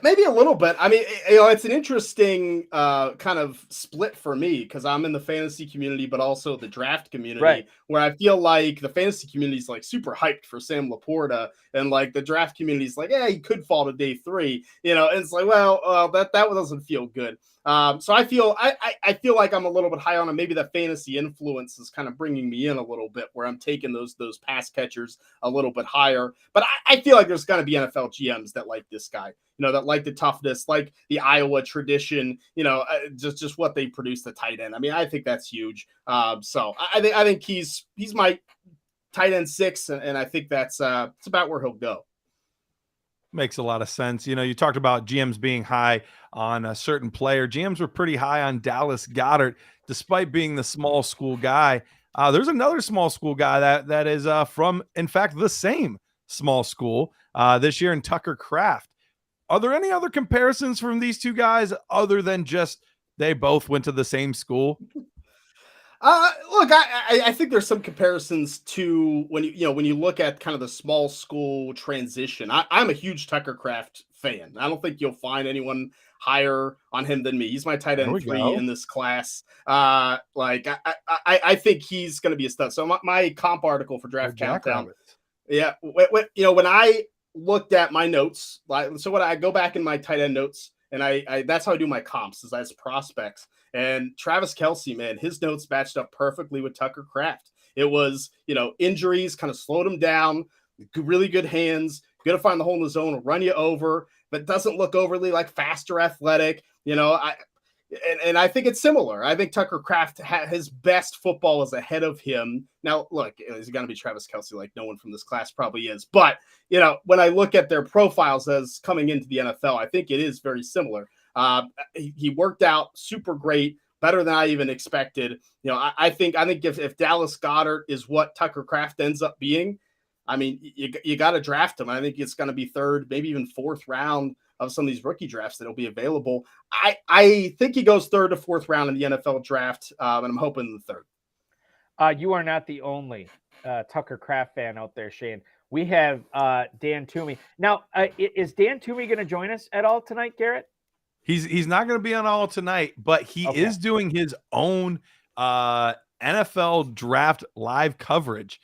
Maybe a little bit. I mean, it's an interesting kind of split for me because I'm in the fantasy community, but also the draft community, right, where I feel like the fantasy community is like super hyped for Sam Laporta, and like the draft community is like, yeah, he could fall to day 3, and it's like, well, that doesn't feel good. So I feel like I'm a little bit high on him. Maybe the fantasy influence is kind of bringing me in a little bit, where I'm taking those pass catchers a little bit higher. But I feel like there's going to be NFL GMs that like this guy, that like the toughness, like the Iowa tradition, just what they produce the tight end. I mean, I think that's huge. So I think he's my tight end 6, and I think that's it's about where he'll go. Makes a lot of sense. You talked about GMs being high on a certain player. GMs were pretty high on Dallas Goedert, despite being the small school guy. There's another small school guy that is from, in fact, the same small school this year in Tucker Kraft. Are there any other comparisons from these two guys other than just they both went to the same school? Look, I think there's some comparisons to when you look at kind of the small school transition. I'm a huge Tucker Kraft fan. I don't think you'll find anyone higher on him than me. He's my tight end 3 in this class. I think he's going to be a stud. So my comp article for Draft Countdown. Yeah, when I looked at my notes, what I go back in my tight end notes, and I that's how I do my comps, is as prospects. And Travis Kelce, man, his notes matched up perfectly with Tucker Kraft. It was, injuries kind of slowed him down, really good hands, good to find the hole in the zone, run you over, but doesn't look overly like fast or athletic. And I think it's similar. I think Tucker Kraft, his best football is ahead of him. Now, look, is he going to be Travis Kelce? Like no one from this class probably is. But, when I look at their profiles as coming into the NFL, I think it is very similar. He worked out super great, better than I even expected. I think if Dallas Goedert is what Tucker Kraft ends up being, I mean, you got to draft him. I think it's going to be 3rd, maybe even 4th round of some of these rookie drafts that'll be available. I think he goes 3rd to 4th round in the NFL draft, and I'm hoping the 3rd. You are not the only Tucker Kraft fan out there, Shane. We have Dan Toomey. Now, is Dan Toomey going to join us at all tonight, Garrett? He's not going to be on all tonight, but he is doing his own NFL draft live coverage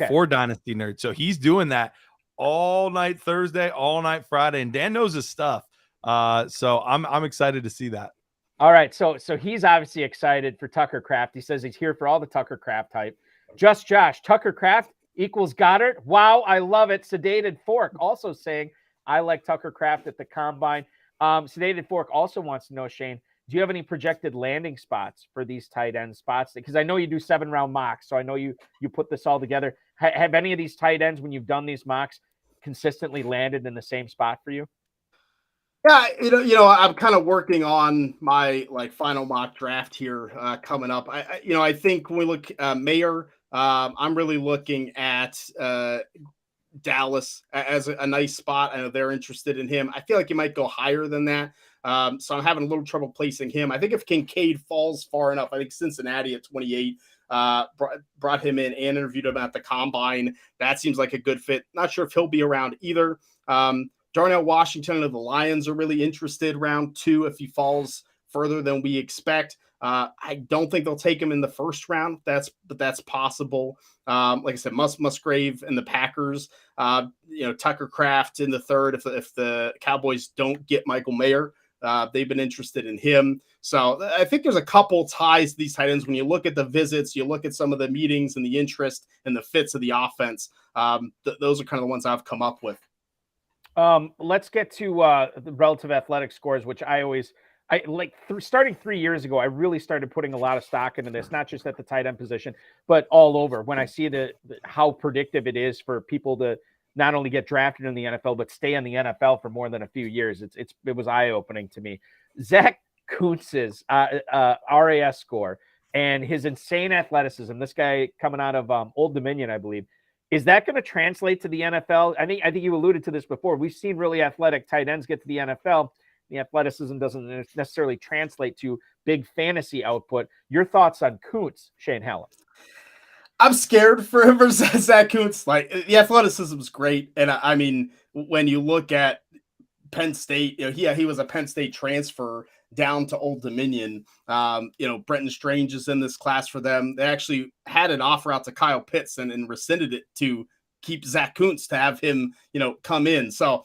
for Dynasty Nerds. So he's doing that all night Thursday, all night Friday, and Dan knows his stuff. So I'm excited to see that. All right, so he's obviously excited for Tucker Kraft. He says he's here for all the Tucker Kraft hype. Just Josh, Tucker Kraft equals Goddard. Wow, I love it. Sedated Fork also saying I like Tucker Kraft at the combine. Sedated Fork also wants to know, Shane, do you have any projected landing spots for these tight end spots? Because I know you do 7-round mocks, so I know you put this all together. Have any of these tight ends, when you've done these mocks, consistently landed in the same spot for you? Yeah, I'm kind of working on my final mock draft here coming up. I think when we look Mayer, I'm really looking at Dallas as a nice spot. I know they're interested in him. I feel like he might go higher than that. So I'm having a little trouble placing him. I think if Kincaid falls far enough, I think Cincinnati at 28 brought him in and interviewed him at the combine. That seems like a good fit. Not sure if he'll be around either. Darnell Washington of the Lions are really interested round 2 if he falls further than we expect. I don't think they'll take him in the 1st round. But that's possible. Like I said, Musgrave and the Packers. Tucker Kraft in the 3rd. If the Cowboys don't get Michael Mayer, they've been interested in him. So I think there's a couple ties to these tight ends. When you look at the visits, you look at some of the meetings and the interest and the fits of the offense. Those are kind of the ones I've come up with. Let's get to the relative athletic scores, which I always starting 3 years ago, I really started putting a lot of stock into this, not just at the tight end position, but all over. When I see how predictive it is for people to not only get drafted in the NFL, but stay in the NFL for more than a few years, it was eye opening to me. Zach Kuntz's RAS score and his insane athleticism. This guy coming out of Old Dominion, I believe. Is that going to translate to the NFL? I think you alluded to this before. We've seen really athletic tight ends get to the NFL. The athleticism doesn't necessarily translate to big fantasy output. Your thoughts on Kuntz, Shane Hallam? I'm scared for him versus Zach Kuntz. Like, the athleticism is great, and I mean, when you look at Penn State, he was a Penn State transfer down to Old Dominion. Brenton Strange is in this class for them. They actually had an offer out to Kyle Pitts and rescinded it to keep Zach Kuntz to have him, come in. So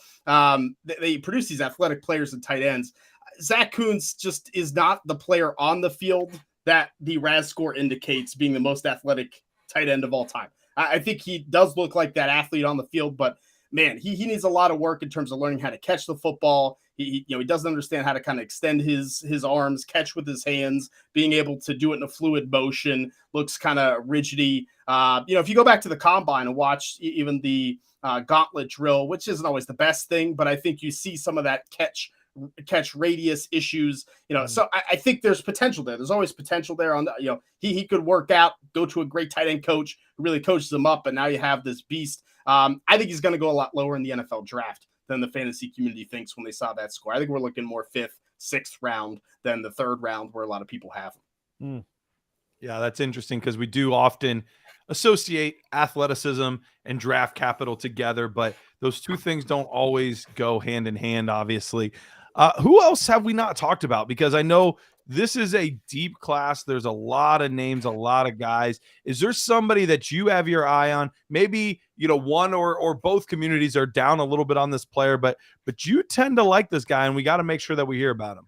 they produce these athletic players and tight ends. Zach Kuntz just is not the player on the field that the RAS score indicates being the most athletic tight end of all time. I think he does look like that athlete on the field, but man, he needs a lot of work in terms of learning how to catch the football. He doesn't understand how to kind of extend his arms, catch with his hands, being able to do it in a fluid motion, looks kind of rigidy. If you go back to the combine and watch even the gauntlet drill, which isn't always the best thing, but I think you see some of that catch radius issues, so I think there's potential there. There's always potential there on the, he could work out, go to a great tight end coach who really coaches him up. And now you have this beast. I think he's going to go a lot lower in the NFL draft than the fantasy community thinks when they saw that score. I think we're looking more 5th, 6th round than the 3rd round where a lot of people have him. Yeah, that's interesting because we do often associate athleticism and draft capital together, but those two things don't always go hand in hand, obviously. Who else have we not talked about? Because I know this is a deep class. There's a lot of names, a lot of guys. Is there somebody that you have your eye on? Maybe, one or both communities are down a little bit on this player, but you tend to like this guy, and we got to make sure that we hear about him.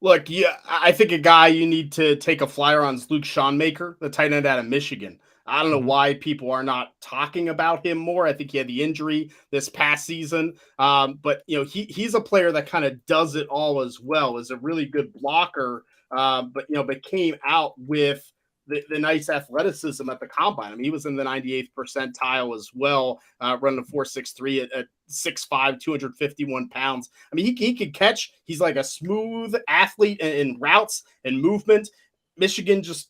Look, yeah, I think a guy you need to take a flyer on is Luke Schoonmaker, the tight end out of Michigan. I don't know why people are not talking about him more. I think he had the injury this past season. But he's a player that kind of does it all as well, is a really good blocker, but came out with the nice athleticism at the combine. I mean, he was in the 98th percentile as well, running a 4.63 at 6'5", 251 pounds. I mean, he could catch. He's like a smooth athlete in routes and movement. Michigan just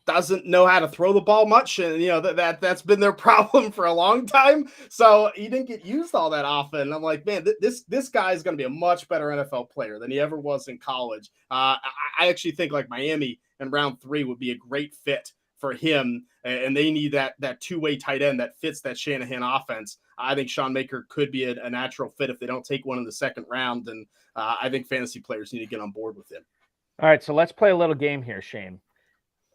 doesn't know how to throw the ball much, and that's been their problem for a long time. So he didn't get used all that often. And I'm like, man, this guy is going to be a much better NFL player than he ever was in college. I actually think like Miami in round 3 would be a great fit for him, and they need that two-way tight end that fits that Shanahan offense. I think Schoonmaker could be a natural fit if they don't take one in the 2nd round, and I think fantasy players need to get on board with him. All right, so let's play a little game here, Shane.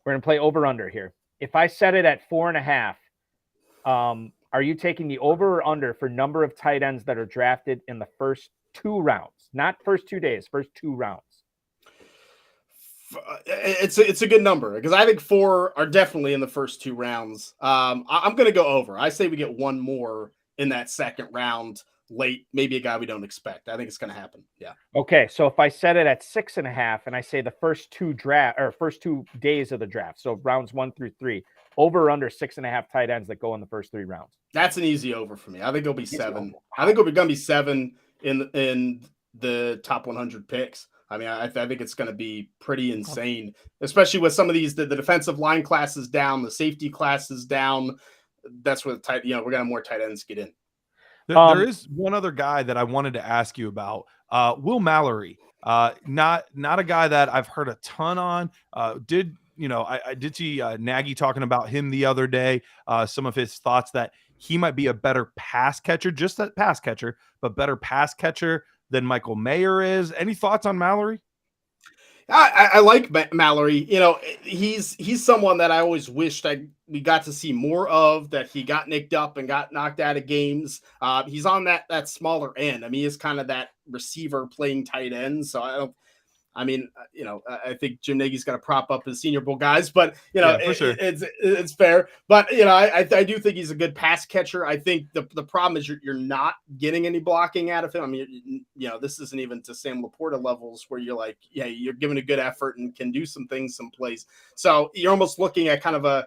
We're going to play over-under here. If I set it at 4.5, are you taking the over or under for number of tight ends that are drafted in the first 2 rounds? Not first 2 days, first 2 rounds. It's a good number because I think 4 are definitely in the first 2 rounds. I'm going to go over. I say we get one more in that 2nd round late, maybe a guy we don't expect. I think it's going to happen. Yeah. Okay. So if I set it at 6.5 and I say the first 2 days of the draft, so rounds 1 through 3, over or under 6.5 tight ends that go in the first 3 rounds. That's an easy over for me. I think it'll be 7. I think it'll be going to be 7 in the top 100 picks. I mean, I think it's going to be pretty insane, especially with some of these, the defensive line classes down, the safety classes down. That's where we're going to have more tight ends get in. There is one other guy that I wanted to ask you about, Will Mallory. Not a guy that I've heard a ton on. I did see Nagy talking about him the other day. Some of his thoughts that he might be a better pass catcher, just that pass catcher, but better pass catcher than Michael Mayer is. Any thoughts on Mallory? I like Mallory. He's someone that I always wished we got to see more of, that he got nicked up and got knocked out of games. He's on that smaller end. I mean, he's kind of that receiver playing tight end. So I mean, I think Jim Nagy's got to prop up his Senior Bowl guys, but it's fair. But I do think he's a good pass catcher. I think the problem is you're not getting any blocking out of him. I mean, this isn't even to Sam Laporta levels where you're like, yeah, you're giving a good effort and can do some things, some plays. So you're almost looking at kind of a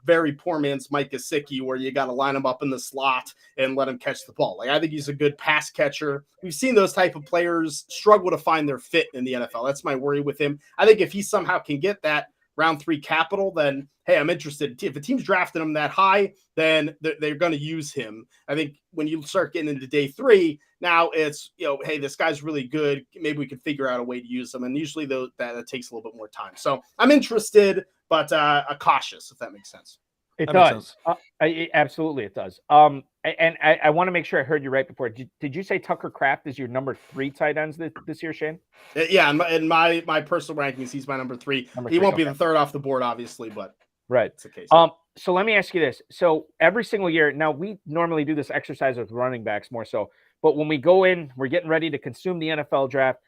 very poor man's Mike Gesicki, where you got to line him up in the slot and let him catch the ball. Like, I think he's a good pass catcher. We've seen those type of players struggle to find their fit in the NFL. That's my worry with him. I think if he somehow can get that round 3 capital, then, hey, I'm interested. If a team's drafting him that high, then they're going to use him. I think when you start getting into day 3, now it's, hey, this guy's really good. Maybe we can figure out a way to use him. And usually that takes a little bit more time. So I'm interested, but cautious, if that makes sense. It does. Absolutely, it does. And I want to make sure I heard you right before. Did you say Tucker Kraft is your number 3 tight ends this year, Shane? Yeah, in my personal rankings, he's my number 3. He won't be the 3rd off the board, obviously, but right. It's the case. So let me ask you this. So every single year, now we normally do this exercise with running backs more so, but when we go in, we're getting ready to consume the NFL draft.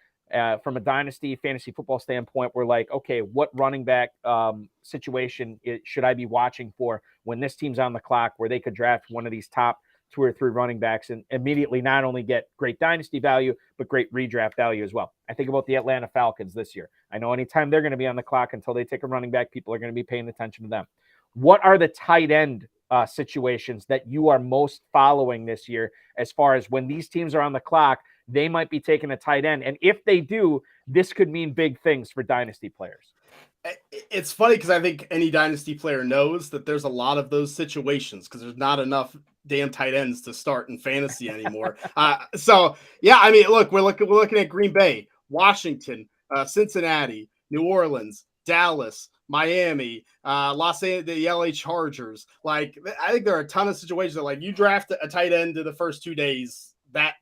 From a dynasty fantasy football standpoint, we're like, okay, what running back situation should I be watching for when this team's on the clock where they could draft one of these top 2 or 3 running backs and immediately not only get great dynasty value, but great redraft value as well. I think about the Atlanta Falcons this year. I know anytime they're going to be on the clock until they take a running back, people are going to be paying attention to them. What are the tight end situations that you are most following this year as far as when these teams are on the clock, they might be taking a tight end? And if they do, this could mean big things for dynasty players. It's funny because I think any dynasty player knows that there's a lot of those situations because there's not enough damn tight ends to start in fantasy anymore. So, yeah, I mean, look, we're looking at Green Bay, Washington, Cincinnati, New Orleans, Dallas, Miami, Los Angeles, the LA Chargers. Like, I think there are a ton of situations that, like, you draft a tight end in the first 2 days,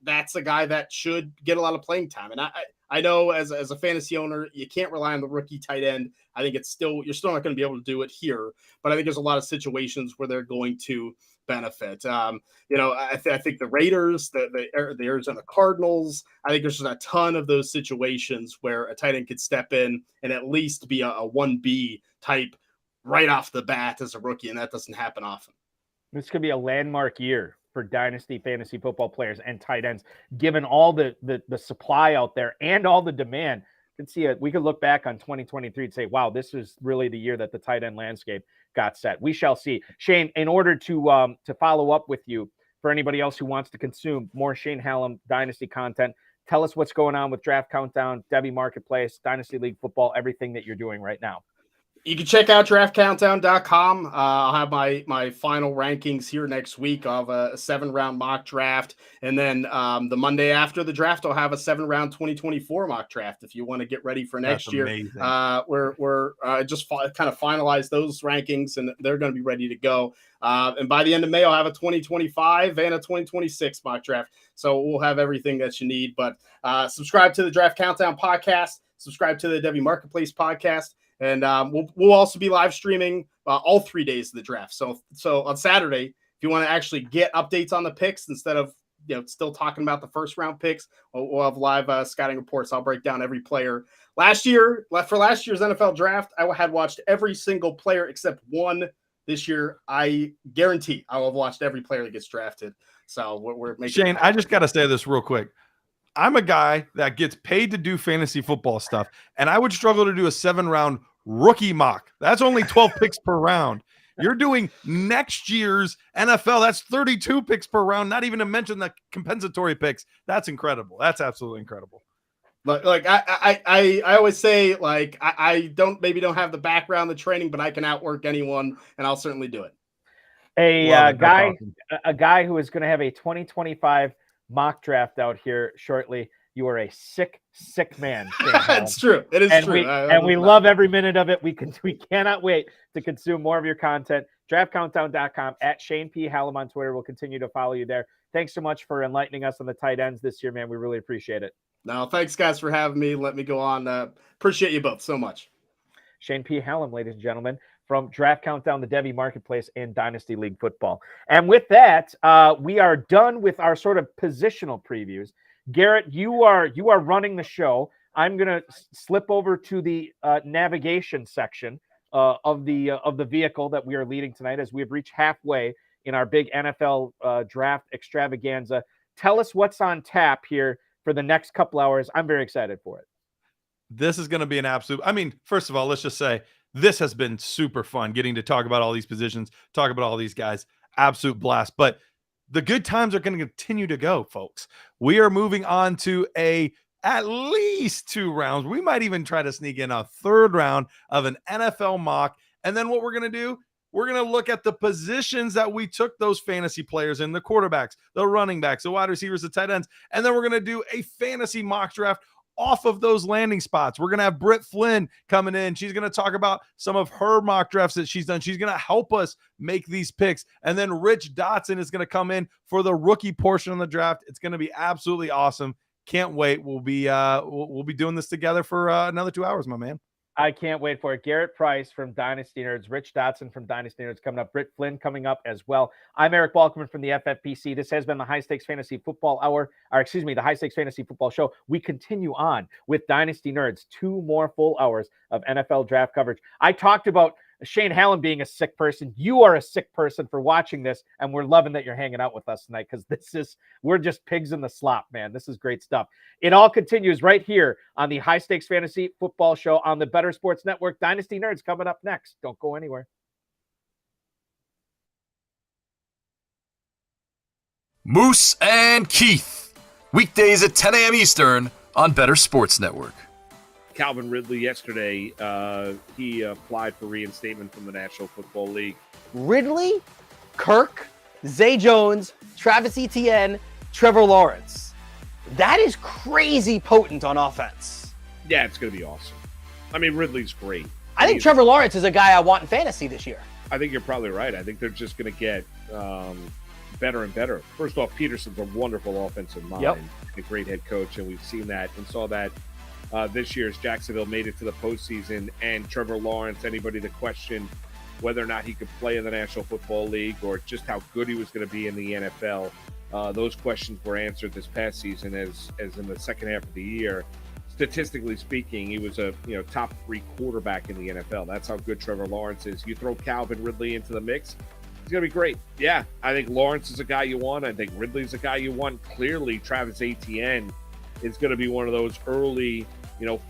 that's a guy that should get a lot of playing time. And I know as a fantasy owner, you can't rely on the rookie tight end. I think you're still not going to be able to do it here, but I think there's a lot of situations where they're going to benefit. I think the Raiders, the Arizona Cardinals, I think there's just a ton of those situations where a tight end could step in and at least be a 1B type right off the bat as a rookie, and that doesn't happen often. This could be a landmark year for dynasty fantasy football players and tight ends, given all the supply out there and all the demand. We could look back on 2023 and say, wow, this is really the year that the tight end landscape got set. We shall see. Shane, in order to follow up with you, for anybody else who wants to consume more Shane Hallam dynasty content, tell us what's going on with Draft Countdown, Devy Marketplace, Dynasty League Football, everything that you're doing right now. You can check out draftcountdown.com. I'll have my final rankings here next week of a 7-round mock draft. And then the Monday after the draft, I'll have a 7-round 2024 mock draft. If you want to get ready for next year, we're just kind of finalize those rankings and they're going to be ready to go. And by the end of May, I'll have a 2025 and a 2026 mock draft. So we'll have everything that you need. But subscribe to the Draft Countdown podcast, subscribe to the Devy Marketplace podcast. And we'll also be live streaming all 3 days of the draft. So on Saturday, if you want to actually get updates on the picks instead of still talking about the first round picks, we'll have live scouting reports. I'll break down every player. For last year's NFL draft, I had watched every single player except one. This year, I guarantee I will have watched every player that gets drafted. So we're making Shane, I just got to say this real quick. I'm a guy that gets paid to do fantasy football stuff, and I would struggle to do a 7-round rookie mock. That's only 12 picks per round. You're doing next year's NFL. That's 32 picks per round, not even to mention the compensatory picks. That's incredible. That's absolutely incredible. Like I always say, like, I don't have the background, the training, but I can outwork anyone, and I'll certainly do it. A guy who is going to have a 2025 mock draft out here shortly. You are a sick man. It's true. It is true. We love every minute of it. We cannot wait to consume more of your content. DraftCountdown.com, at Shane P. Hallam on Twitter. We'll continue to follow you there. Thanks so much for enlightening us on the tight ends this year, man. We really appreciate it. No, thanks, guys, for having me. Let me go on. Appreciate you both so much. Shane P. Hallam, ladies and gentlemen, from Draft Countdown, the Devy Marketplace, and Dynasty League Football. And with that, we are done with our sort of positional previews. Garret, you are running the show. I'm going to slip over to the navigation section of the vehicle that we are leading tonight, as we have reached halfway in our big NFL draft extravaganza. Tell us what's on tap here for the next couple hours. I'm very excited for it. This is going to be an absolute, I mean, first of all, let's just say this has been super fun getting to talk about all these positions, talk about all these guys. Absolute blast. But the good times are going to continue to go, folks. We are moving on to at least 2 rounds. We might even try to sneak in a 3rd round of an NFL mock. And then what we're going to do, we're going to look at the positions that we took those fantasy players in, the quarterbacks, the running backs, the wide receivers, the tight ends. And then we're going to do a fantasy mock draft off of those landing spots. We're going to have Britt Flinn coming in. She's going to talk about some of her mock drafts that she's done. She's going to help us make these picks. And then Rich Dotson is going to come in for the rookie portion of the draft. It's going to be absolutely awesome. Can't wait. We'll be doing this together for another 2 hours, my man. I can't wait for it. Garret Price from Dynasty Nerds, Rich Dotson from Dynasty Nerds coming up, Britt Flinn coming up as well. I'm Eric Balkman from the FFPC. This has been the High Stakes Fantasy Football Hour, the High Stakes Fantasy Football Show. We continue on with Dynasty Nerds, 2 more full hours of NFL draft coverage. I talked about Shane Hallam being a sick person. You are a sick person for watching this, and we're loving that you're hanging out with us tonight, because we're just pigs in the slop, man. This is great stuff. It all continues right here on the High Stakes Fantasy Football Show on the Better Sports Network. Dynasty Nerds coming up next. Don't go anywhere. Moose and Keith, weekdays at 10 a.m. Eastern on Better Sports Network. Calvin Ridley yesterday, he applied for reinstatement from the National Football League. Ridley, Kirk, Zay Jones, Travis Etienne, Trevor Lawrence. That is crazy potent on offense. Yeah, it's going to be awesome. I mean, Ridley's great. I think Trevor Lawrence is a guy I want in fantasy this year. I think you're probably right. I think they're just going to get better and better. First off, Peterson's a wonderful offensive mind, a great head coach, and we've seen that and saw that this year as Jacksonville made it to the postseason. And Trevor Lawrence, anybody that questioned whether or not he could play in the National Football League or just how good he was going to be in the NFL, those questions were answered this past season as in the second half of the year. Statistically speaking, he was a top 3 quarterback in the NFL. That's how good Trevor Lawrence is. You throw Calvin Ridley into the mix, he's going to be great. Yeah, I think Lawrence is a guy you want. I think Ridley's a guy you want. Clearly, Travis Etienne is going to be one of those early,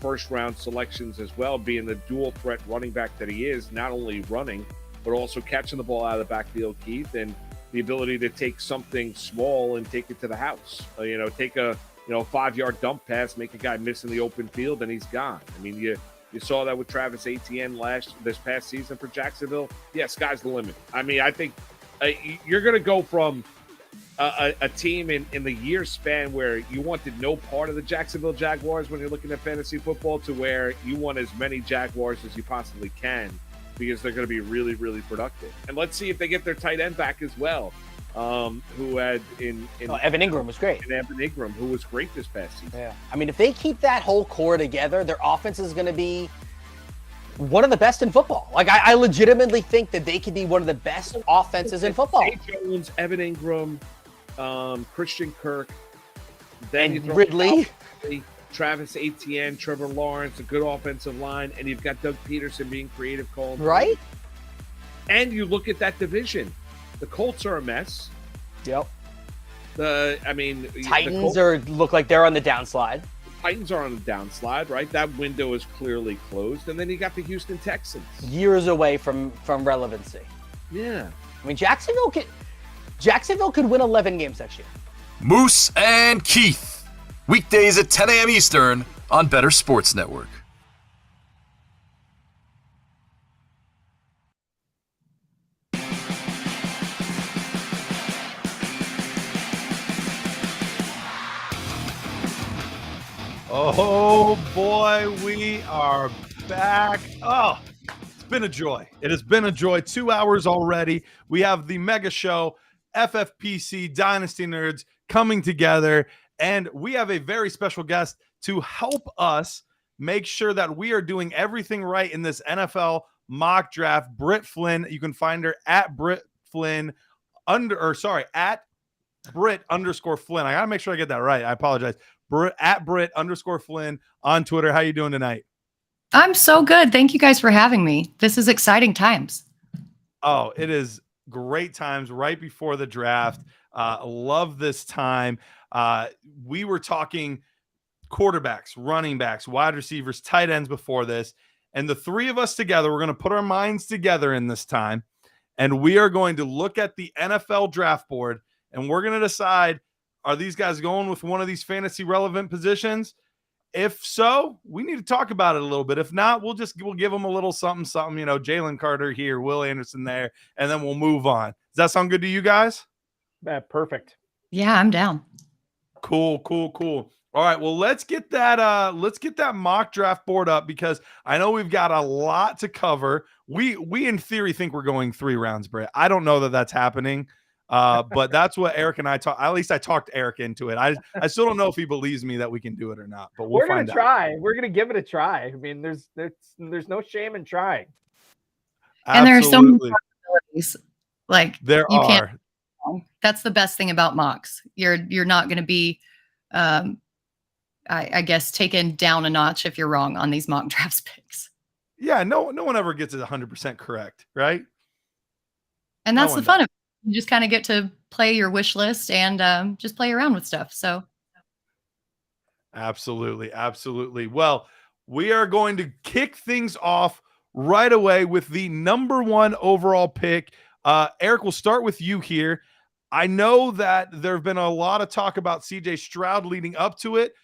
first-round selections as well, being the dual-threat running back that he is, not only running, but also catching the ball out of the backfield, Keith, and the ability to take something small and take it to the house. Take a 5-yard dump pass, make a guy miss in the open field, and he's gone. I mean, you saw that with Travis Etienne this past season for Jacksonville. Yeah, sky's the limit. I mean, I think you're going to go from a team in the year span where you wanted no part of the Jacksonville Jaguars when you're looking at fantasy football to where you want as many Jaguars as you possibly can, because they're going to be really, really productive. And let's see if they get their tight end back as well, who had Evan Ingram was great. And Evan Ingram, who was great this past season. Yeah. I mean, if they keep that whole core together, their offense is going to be one of the best in football. Like, I legitimately think that they could be one of the best offenses in football. Zay Jones, Evan Ingram, Christian Kirk, then and Ridley, Travis Etienne, Trevor Lawrence, a good offensive line, and you've got Doug Peterson being creative calling. Right? And you look at that division. The Colts are a mess. Yep. Titans look like they're on the downslide. Titans are on the downslide, right? That window is clearly closed. And then you got the Houston Texans. Years away from relevancy. Yeah. I mean, Jacksonville could win 11 games next year. Moose and Keith, weekdays at 10 a.m. Eastern on Better Sports Network. Oh boy, we are back. Oh, it's been a joy. It has been a joy. 2 hours already. We have the mega show, FFPC Dynasty Nerds, coming together, and we have a very special guest to help us make sure that we are doing everything right in this NFL mock draft. Britt Flinn. You can find her at Britt Flinn at Britt_Flinn. I gotta make sure I get that right. I apologize. at Britt_Flinn on Twitter. How you doing tonight? I'm so good. Thank you guys for having me. This is exciting times. Oh, it is great times right before the draft. Love this time. We were talking quarterbacks, running backs, wide receivers, tight ends before this. And the three of us together, we're going to put our minds together in this time. And we are going to look at the NFL draft board and we're going to decide, are these guys going with one of these fantasy relevant positions? If so, we need to talk about it a little bit. If not, we'll give them a little something, Jalen Carter here, Will Anderson there, and then we'll move on. Does that sound good to you guys? Perfect. Yeah, I'm down. Cool. All right, well, let's get that mock draft board up because I know we've got a lot to cover. We in theory think we're going 3 rounds, Britt. I don't know that that's happening. But that's what Eric and I talked. At least I talked Eric into it. I still don't know if he believes me that we can do it or not. But we're gonna try. We're gonna give it a try. I mean, there's no shame in trying. And there are so many possibilities. Like there you are. Can't, that's the best thing about mocks. You're not going to be, I guess, taken down a notch if you're wrong on these mock drafts picks. Yeah, no one ever gets it 100% correct, right? And that's the fun of it. You just kind of get to play your wish list and just play around with stuff. So, absolutely. Well, we are going to kick things off right away with the number 1 overall pick. Eric, we'll start with you here. I know that there have been a lot of talk about CJ Stroud leading up to it,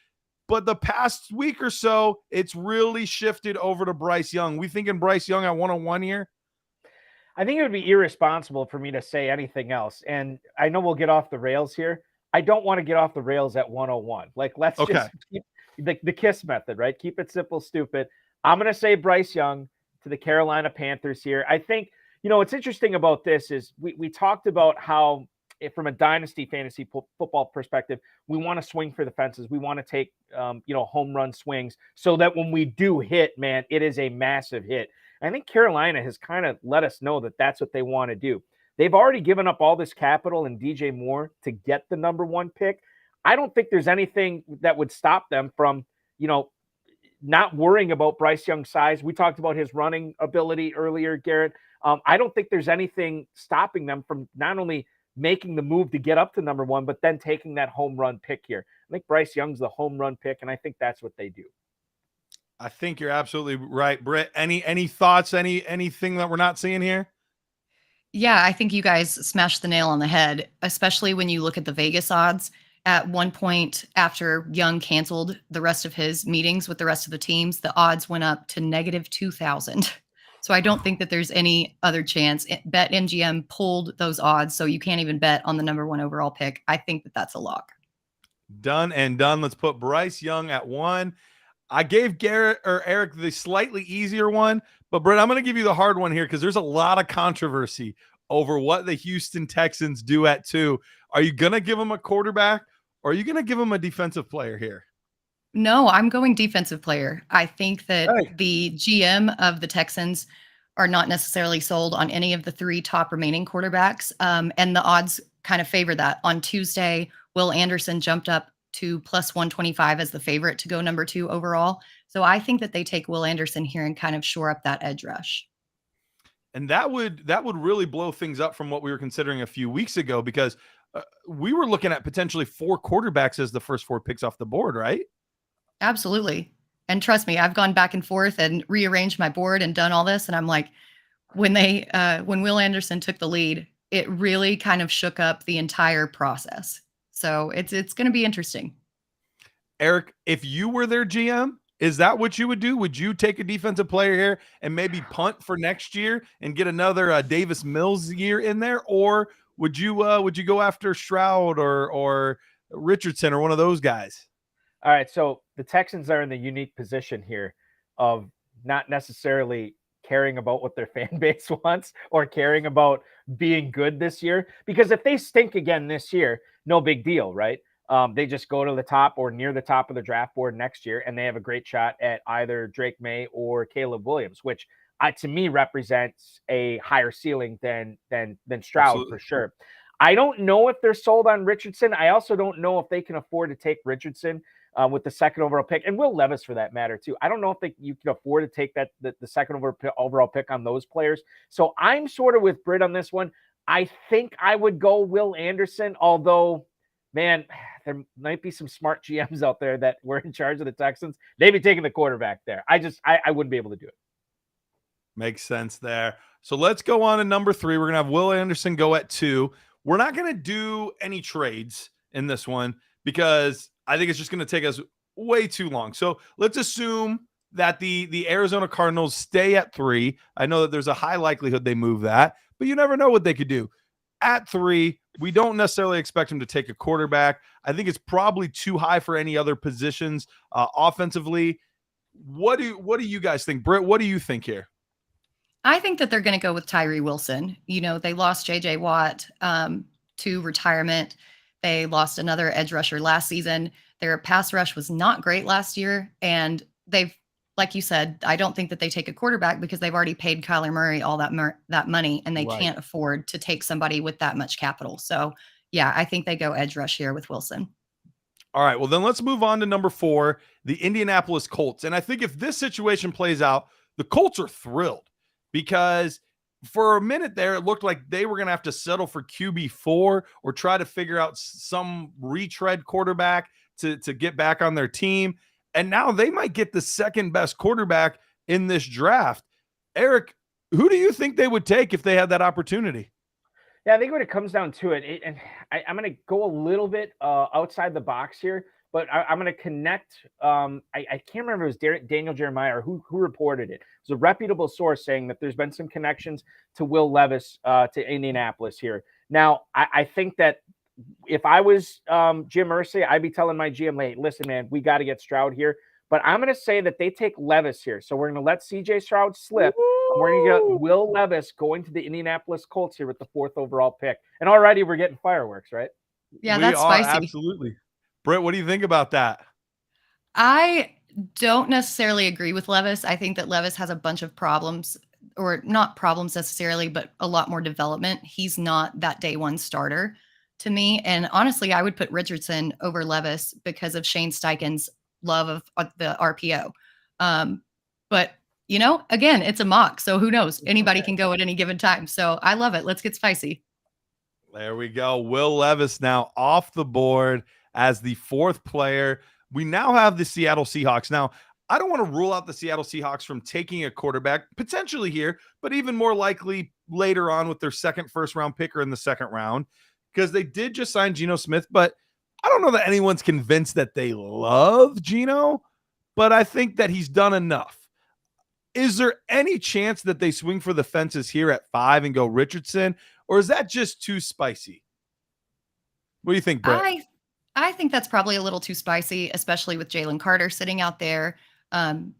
but the past week or so, it's really shifted over to Bryce Young. We thinking Bryce Young at 101 here? I think it would be irresponsible for me to say anything else. And I know we'll get off the rails here. I don't want to get off the rails at 101. Like, let's just keep the KISS method, right? Keep it simple, stupid. I'm going to say Bryce Young to the Carolina Panthers here. I think, what's interesting about this is we talked about how, from a dynasty fantasy football perspective, we want to swing for the fences. We want to take, home run swings so that when we do hit, man, it is a massive hit. I think Carolina has kind of let us know that that's what they want to do. They've already given up all this capital in DJ Moore to get the number 1 pick. I don't think there's anything that would stop them from, not worrying about Bryce Young's size. We talked about his running ability earlier, Garrett. I don't think there's anything stopping them from not only making the move to get up to number 1, but then taking that home run pick here. I think Bryce Young's the home run pick, and I think that's what they do. I think you're absolutely right, Britt. Any thoughts? Anything that we're not seeing here? Yeah, I think you guys smashed the nail on the head, especially when you look at the Vegas odds. At one point, after Young canceled the rest of his meetings with the rest of the teams, the odds went up to -2,000. So I don't think that there's any other chance. BetMGM pulled those odds, so you can't even bet on the number 1 overall pick. I think that that's a lock. Done and done. Let's put Bryce Young at 1. I gave Garrett or Eric the slightly easier one, but Britt, I'm going to give you the hard one here because there's a lot of controversy over what the Houston Texans do at 2. Are you going to give them a quarterback or are you going to give them a defensive player here? No, I'm going defensive player. I think that the GM of the Texans are not necessarily sold on any of the 3 top remaining quarterbacks. And the odds kind of favor that. On Tuesday, Will Anderson jumped up to +125 as the favorite to go number 2 overall. So I think that they take Will Anderson here and kind of shore up that edge rush. And that would really blow things up from what we were considering a few weeks ago, because we were looking at potentially 4 quarterbacks as the first 4 picks off the board, right? Absolutely. And trust me, I've gone back and forth and rearranged my board and done all this. And I'm like, when Will Anderson took the lead, it really kind of shook up the entire process. So it's going to be interesting. Eric, if you were their GM, is that what you would do? Would you take a defensive player here and maybe punt for next year and get another Davis Mills year in there? Or would you go after Stroud or Richardson or one of those guys? All right. So the Texans are in the unique position here of not necessarily caring about what their fan base wants or caring about being good this year. Because if they stink again this year, no big deal, right? They just go to the top or near the top of the draft board next year, and they have a great shot at either Drake May or Caleb Williams, which to me represents a higher ceiling than Stroud. Absolutely. For sure. I don't know if they're sold on Richardson. I also don't know if they can afford to take Richardson. with the second overall pick, and Will Levis for that matter too. I don't know if you can afford to take the second overall pick on those players. So I'm sort of with Britt on this one. I think I would go Will Anderson, although, man, there might be some smart GMs out there that were in charge of the Texans. They'd be taking the quarterback there. I wouldn't be able to do it. Makes sense there. So let's go on to number 3. We're going to have Will Anderson go at 2. We're not going to do any trades in this one because I think it's just going to take us way too long. So let's assume that the Arizona Cardinals stay at 3. I know that there's a high likelihood they move that, but you never know what they could do. At 3, we don't necessarily expect him to take a quarterback. I think it's probably too high for any other positions offensively. What do you guys think? Britt, what do you think here? I think that they're going to go with Tyree Wilson. They lost J.J. Watt to retirement. They lost another edge rusher last season. Their pass rush was not great last year. And they've, like you said, I don't think that they take a quarterback because they've already paid Kyler Murray all that money, and they can't afford to take somebody with that much capital. So, yeah, I think they go edge rush here with Wilson. All right, well, then let's move on to number 4, the Indianapolis Colts. And I think if this situation plays out, the Colts are thrilled because for a minute there, it looked like they were going to have to settle for QB4 or try to figure out some retread quarterback to get back on their team. And now they might get the second best quarterback in this draft. Eric, who do you think they would take if they had that opportunity? Yeah, I think when it comes down to it, and I'm going to go a little bit outside the box here, but I'm going to connect. I can't remember if it was Daniel Jeremiah or who reported it. It was a reputable source saying that there's been some connections to Will Levis to Indianapolis here. Now, I think that if I was Jim Irsay, I'd be telling my GM, hey, listen, man, we got to get Stroud here. But I'm going to say that they take Levis here. So we're going to let CJ Stroud slip. And we're going to get Will Levis going to the Indianapolis Colts here with the 4th overall pick. And already we're getting fireworks, right? Yeah, that's spicy. Absolutely. Britt, what do you think about that? I don't necessarily agree with Levis. I think that Levis has a bunch of problems, or not problems necessarily, but a lot more development. He's not that day one starter to me. And honestly, I would put Richardson over Levis because of Shane Steichen's love of the RPO. But, again, it's a mock. So who knows? Anybody can go at any given time. So I love it. Let's get spicy. There we go. Will Levis now off the board as the 4th player. We now have the Seattle Seahawks. Now, I don't want to rule out the Seattle Seahawks from taking a quarterback potentially here, but even more likely later on with their second first-round picker in the second round, because they did just sign Geno Smith, but I don't know that anyone's convinced that they love Geno, but I think that he's done enough. Is there any chance that they swing for the fences here at 5 and go Richardson, or is that just too spicy? What do you think, Britt? I think that's probably a little too spicy, especially with Jalen Carter sitting out there.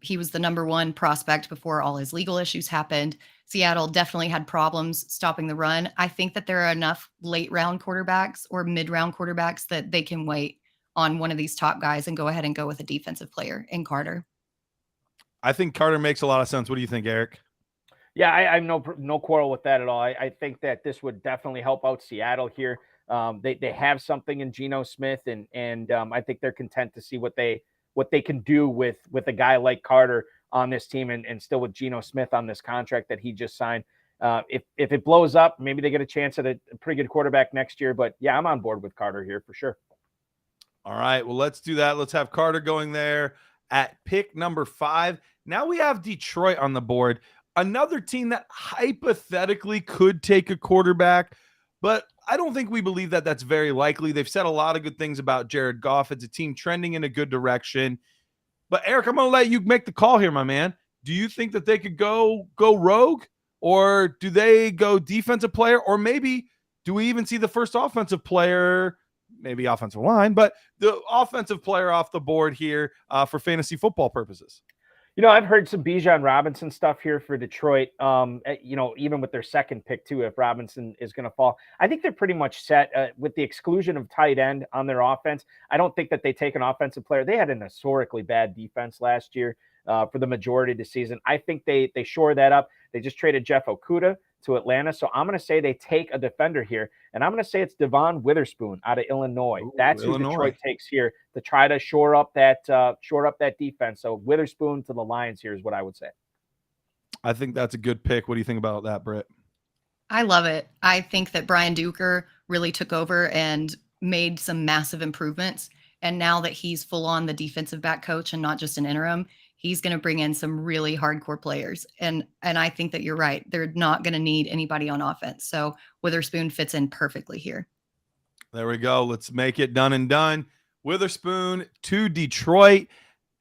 He was the number 1 prospect before all his legal issues happened. Seattle definitely had problems stopping the run. I think that there are enough late round quarterbacks or mid round quarterbacks that they can wait on one of these top guys and go ahead and go with a defensive player in Carter. I think Carter makes a lot of sense. What do you think, Eric? Yeah, I have no quarrel with that at all. I think that this would definitely help out Seattle here. They have something in Geno Smith, and I think they're content to see what they can do with a guy like Carter on this team and still with Geno Smith on this contract that he just signed. If it blows up, maybe they get a chance at a pretty good quarterback next year. But yeah, I'm on board with Carter here for sure. All right, well, let's do that. Let's have Carter going there at pick number 5. Now we have Detroit on the board, another team that hypothetically could take a quarterback, but I don't think we believe that that's very likely. They've said a lot of good things about Jared Goff. It's a team trending in a good direction. But Eric, I'm going to let you make the call here, my man. Do you think that they could go rogue, or do they go defensive player, or maybe do we even see the first offensive player, maybe offensive line, but the offensive player off the board here for fantasy football purposes? I've heard some Bijan Robinson stuff here for Detroit, even with their second pick too, if Robinson is going to fall. I think they're pretty much set with the exclusion of tight end on their offense. I don't think that they take an offensive player. They had an historically bad defense last year. for the majority of the season. I think they shore that up. They just traded Jeff Okudah to Atlanta. So I'm going to say they take a defender here, and I'm going to say it's Devon Witherspoon out of Illinois. That's who Detroit takes here to try to shore up that defense. So Witherspoon to the Lions here is what I would say. I think that's a good pick. What do you think about that, Britt? I love it. I think that Brian Duker really took over and made some massive improvements. And now that he's full on the defensive back coach and not just an interim, he's going to bring in some really hardcore players. And I think that you're right. They're not going to need anybody on offense. So Witherspoon fits in perfectly here. There we go. Let's make it done and done. Witherspoon to Detroit.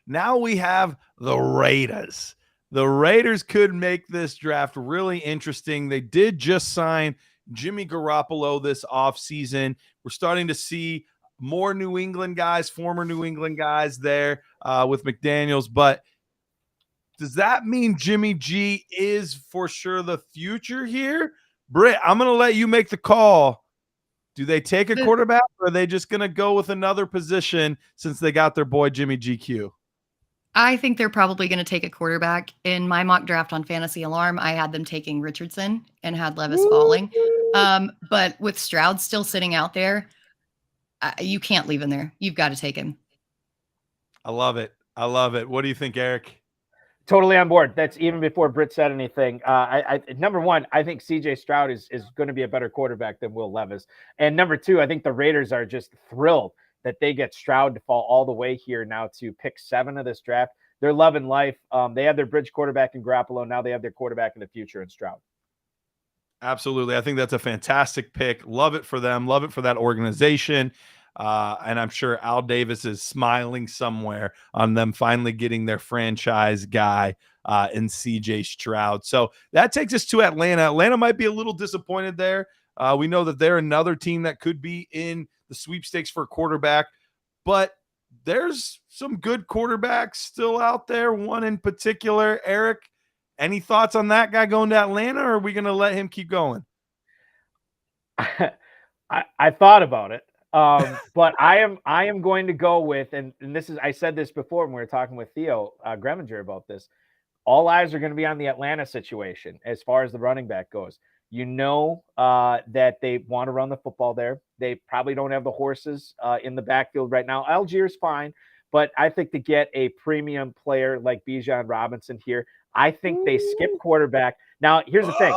Now we have the Raiders. The Raiders could make this draft really interesting. They did just sign Jimmy Garoppolo this offseason. We're starting to see more New England guys, former New England guys there with McDaniels. But does that mean Jimmy G is for sure the future here? Britt, I'm going to let you make the call. Do they take a quarterback, or are they just going to go with another position since they got their boy Jimmy GQ? I think they're probably going to take a quarterback. In my mock draft on Fantasy Alarm, I had them taking Richardson and had Levis falling. But with Stroud still sitting out there, you can't leave him there. You've got to take him. I love it. I love it. What do you think, Eric? Totally on board. That's even before Britt said anything. Number one, I think CJ Stroud is going to be a better quarterback than Will Levis. And number two, I think the Raiders are just thrilled that they get Stroud to fall all the way here now to pick 7 of this draft. They're loving life. They have their bridge quarterback in Garoppolo. Now they have their quarterback in the future in Stroud. Absolutely. I think that's a fantastic pick. Love it for them. Love it for that organization. And I'm sure Al Davis is smiling somewhere on them finally getting their franchise guy in CJ Stroud. So that takes us to Atlanta. Atlanta might be a little disappointed there. We know that they're another team that could be in the sweepstakes for a quarterback, but there's some good quarterbacks still out there. One in particular, Eric, any thoughts on that guy going to Atlanta, or are we going to let him keep going? I thought about it. But I am going to go with, and this is, I said this before when we were talking with Theo Gremminger about this. All eyes are going to be on the Atlanta situation as far as the running back goes. You know that they want to run the football there. They probably don't have the horses in the backfield right now. Algiers fine, but I think to get a premium player like Bijan Robinson here, I think they skip quarterback. Now, here's the thing.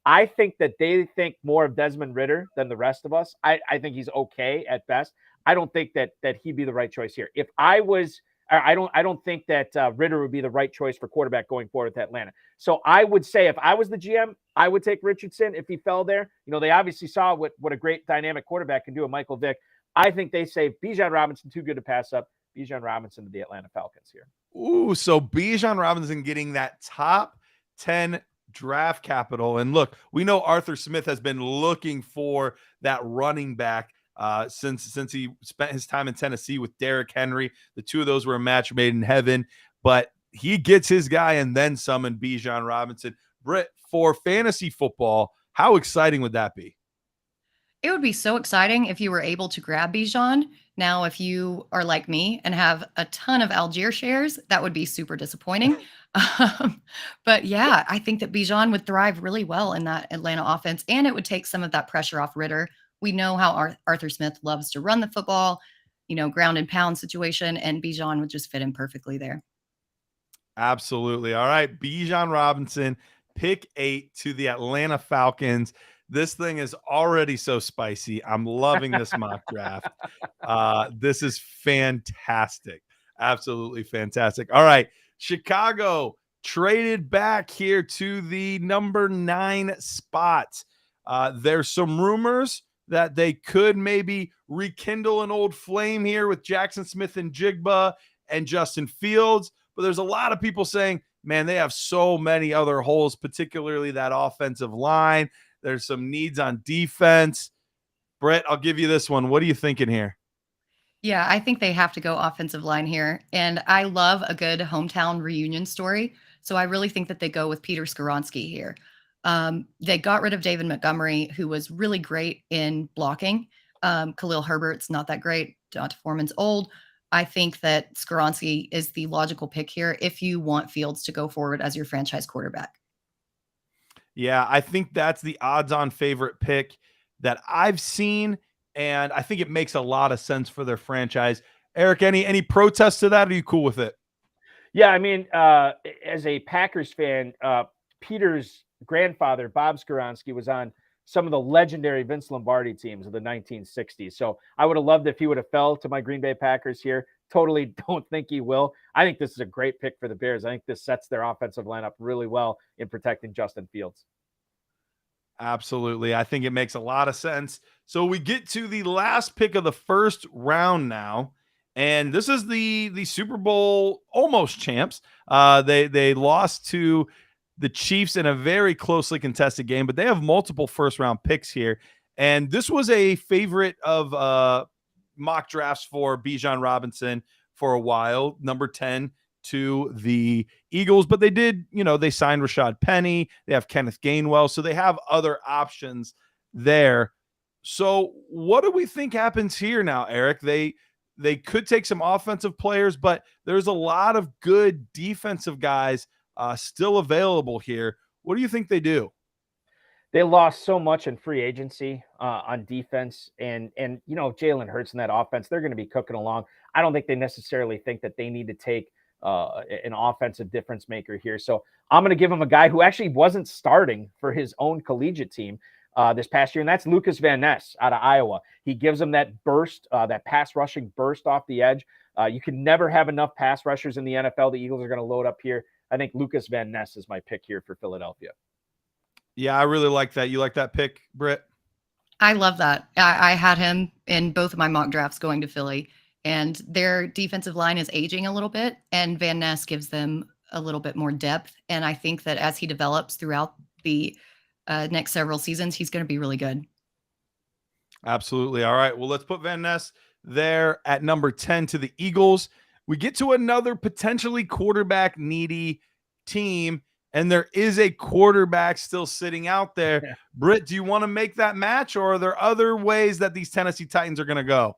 I think that they think more of Desmond Ridder than the rest of us. I think he's okay at best. I don't think that he'd be the right choice here. If I was, I don't think that Ridder would be the right choice for quarterback going forward with Atlanta. So I would say if I was the GM, I would take Richardson if he fell there. You know, they obviously saw what a great dynamic quarterback can do with Michael Vick. I think they say Bijan Robinson too good to pass up. Bijan Robinson to the Atlanta Falcons here. Ooh, so Bijan Robinson getting that top 10 draft capital. And look, we know Arthur Smith has been looking for that running back since he spent his time in Tennessee with Derrick Henry. The two of those were a match made in heaven, but he gets his guy and then some in Bijan Robinson. Britt, for fantasy football, how exciting would that be? It would be so exciting if you were able to grab Bijan. Now, if you are like me and have a ton of Algier shares, that would be super disappointing. But yeah, I think that Bijan would thrive really well in that Atlanta offense, and it would take some of that pressure off Ridder. We know how Arthur Smith loves to run the football, ground and pound situation, and Bijan would just fit in perfectly there. Absolutely. All right, Bijan Robinson, pick 8 to the Atlanta Falcons. This thing is already so spicy. I'm loving this mock draft. This is fantastic. Absolutely fantastic. All right. Chicago traded back here to the number 9 spot. There's some rumors that they could maybe rekindle an old flame here with Jackson Smith and Jigba and Justin Fields. But there's a lot of people saying, man, they have so many other holes, particularly that offensive line. There's some needs on defense. Britt, I'll give you this one. What are you thinking here? Yeah, I think they have to go offensive line here. And I love a good hometown reunion story. So I really think that they go with Peter Skoronski here. They got rid of David Montgomery, who was really great in blocking. Khalil Herbert's not that great. D'Onta Foreman's old. I think that Skoronski is the logical pick here if you want Fields to go forward as your franchise quarterback. Yeah, I think that's the odds-on favorite pick that I've seen, and I think it makes a lot of sense for their franchise. Eric, any protests to that? Or are you cool with it? Yeah, I mean, as a Packers fan, Peter's grandfather, Bob Skoronski, was on some of the legendary Vince Lombardi teams of the 1960s. So I would have loved if he would have fell to my Green Bay Packers here. Totally don't think he will. I think this is a great pick for the Bears. I think this sets their offensive lineup really well in protecting Justin Fields. Absolutely. I think it makes a lot of sense. So we get to the last pick of the first round now. And this is the Super Bowl almost champs. They lost to the Chiefs in a very closely contested game, but they have multiple first-round picks here. And this was a favorite of mock drafts for Bijan Robinson for a while, number 10 to the Eagles. But they did, they signed Rashad Penny. They have Kenneth Gainwell. So they have other options there. So what do we think happens here now, Eric? They could take some offensive players, but there's a lot of good defensive guys still available here. What do you think they do? They lost so much in free agency on defense, and Jalen Hurts in that offense, they're going to be cooking along. I don't think they necessarily think that they need to take an offensive difference maker here. So I'm going to give him a guy who actually wasn't starting for his own collegiate team this past year, and that's Lucas Van Ness out of Iowa. He gives them that burst, that pass rushing burst off the edge. You can never have enough pass rushers in the NFL. The Eagles are going to load up here. I think Lucas Van Ness is my pick here for Philadelphia. Yeah, I really like that. You like that pick, Britt? I love that. I had him in both of my mock drafts going to Philly, and their defensive line is aging a little bit, and Van Ness gives them a little bit more depth. And I think that as he develops throughout the next several seasons, he's going to be really good. Absolutely. All right. Well, let's put Van Ness there at number 10 to the Eagles. We get to another potentially quarterback needy team, and there is a quarterback still sitting out there. Yeah. Britt, do you want to make that match, or are there other ways that these Tennessee Titans are going to go?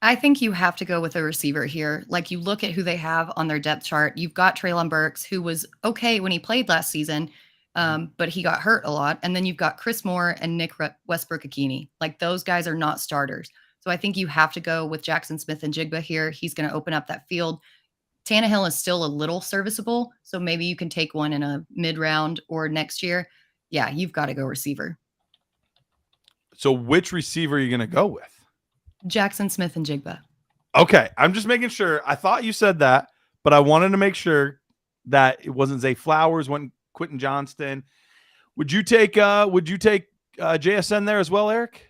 I think you have to go with a receiver here. Like, you look at who they have on their depth chart. You've got Treylon Burks, who was okay when he played last season, but he got hurt a lot. And then you've got Chris Moore and Nick Westbrook-Ikini. Like, those guys are not starters. So I think you have to go with Jackson Smith and Jigba here. He's going to open up that field. Tannehill is still a little serviceable, so maybe you can take one in a mid-round or next year. Yeah, you've got to go receiver. So which receiver are you going to go with? Jackson Smith and Jigba. Okay, I'm just making sure. I thought you said that, but I wanted to make sure that it wasn't Zay Flowers, wasn't Quentin Johnston. Would you take JSN there as well, Eric?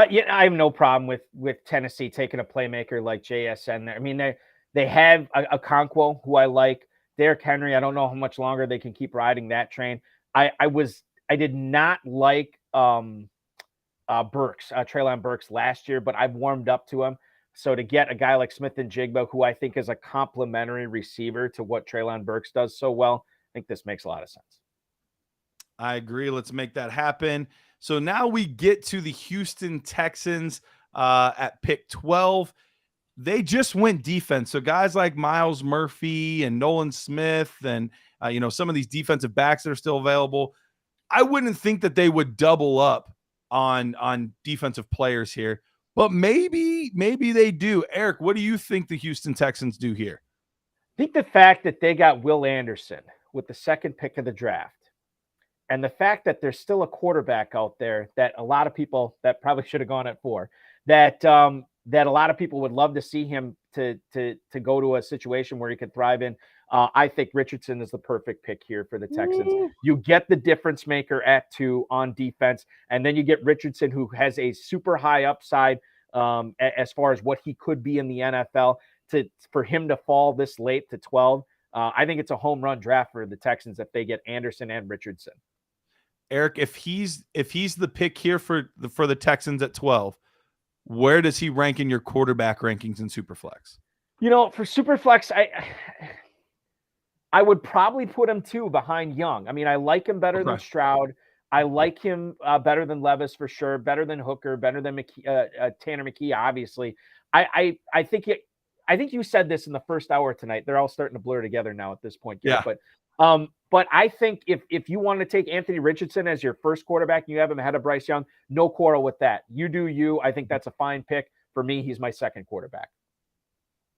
Yeah, I have no problem with Tennessee taking a playmaker like JSN there. I mean, they have a Okonkwo, who I like. Derrick Henry, I don't know how much longer they can keep riding that train. I did not like Treylon Burks last year, but I've warmed up to him. So to get a guy like Smith and Jigba, who I think is a complementary receiver to what Treylon Burks does so well, I think this makes a lot of sense. I agree. Let's make that happen. So now we get to the Houston Texans at pick 12. They just went defense. So guys like Miles Murphy and Nolan Smith and, some of these defensive backs that are still available, I wouldn't think that they would double up on defensive players here, but maybe they do. Eric, what do you think the Houston Texans do here? I think the fact that they got Will Anderson with the second pick of the draft, and the fact that there's still a quarterback out there that a lot of people that probably should have gone at 4, that a lot of people would love to see him to go to a situation where he could thrive in. I think Richardson is the perfect pick here for the Texans. Ooh. You get the difference maker at 2 on defense, and then you get Richardson, who has a super high upside as far as what he could be in the NFL. For him to fall this late to 12, I think it's a home run draft for the Texans if they get Anderson and Richardson. Eric, if he's the pick here for the Texans at 12, where does he rank in your quarterback rankings in Superflex? For Superflex, I would probably put him 2 behind Young. I mean, I like him better than Stroud. I like him better than Levis for sure, better than Hooker, better than Tanner McKee, obviously. I think I think you said this in the first hour tonight. They're all starting to blur together now at this point. Yeah. But I think if you want to take Anthony Richardson as your first quarterback and you have him ahead of Bryce Young, no quarrel with that. You do you. I think that's a fine pick. For me, he's my second quarterback.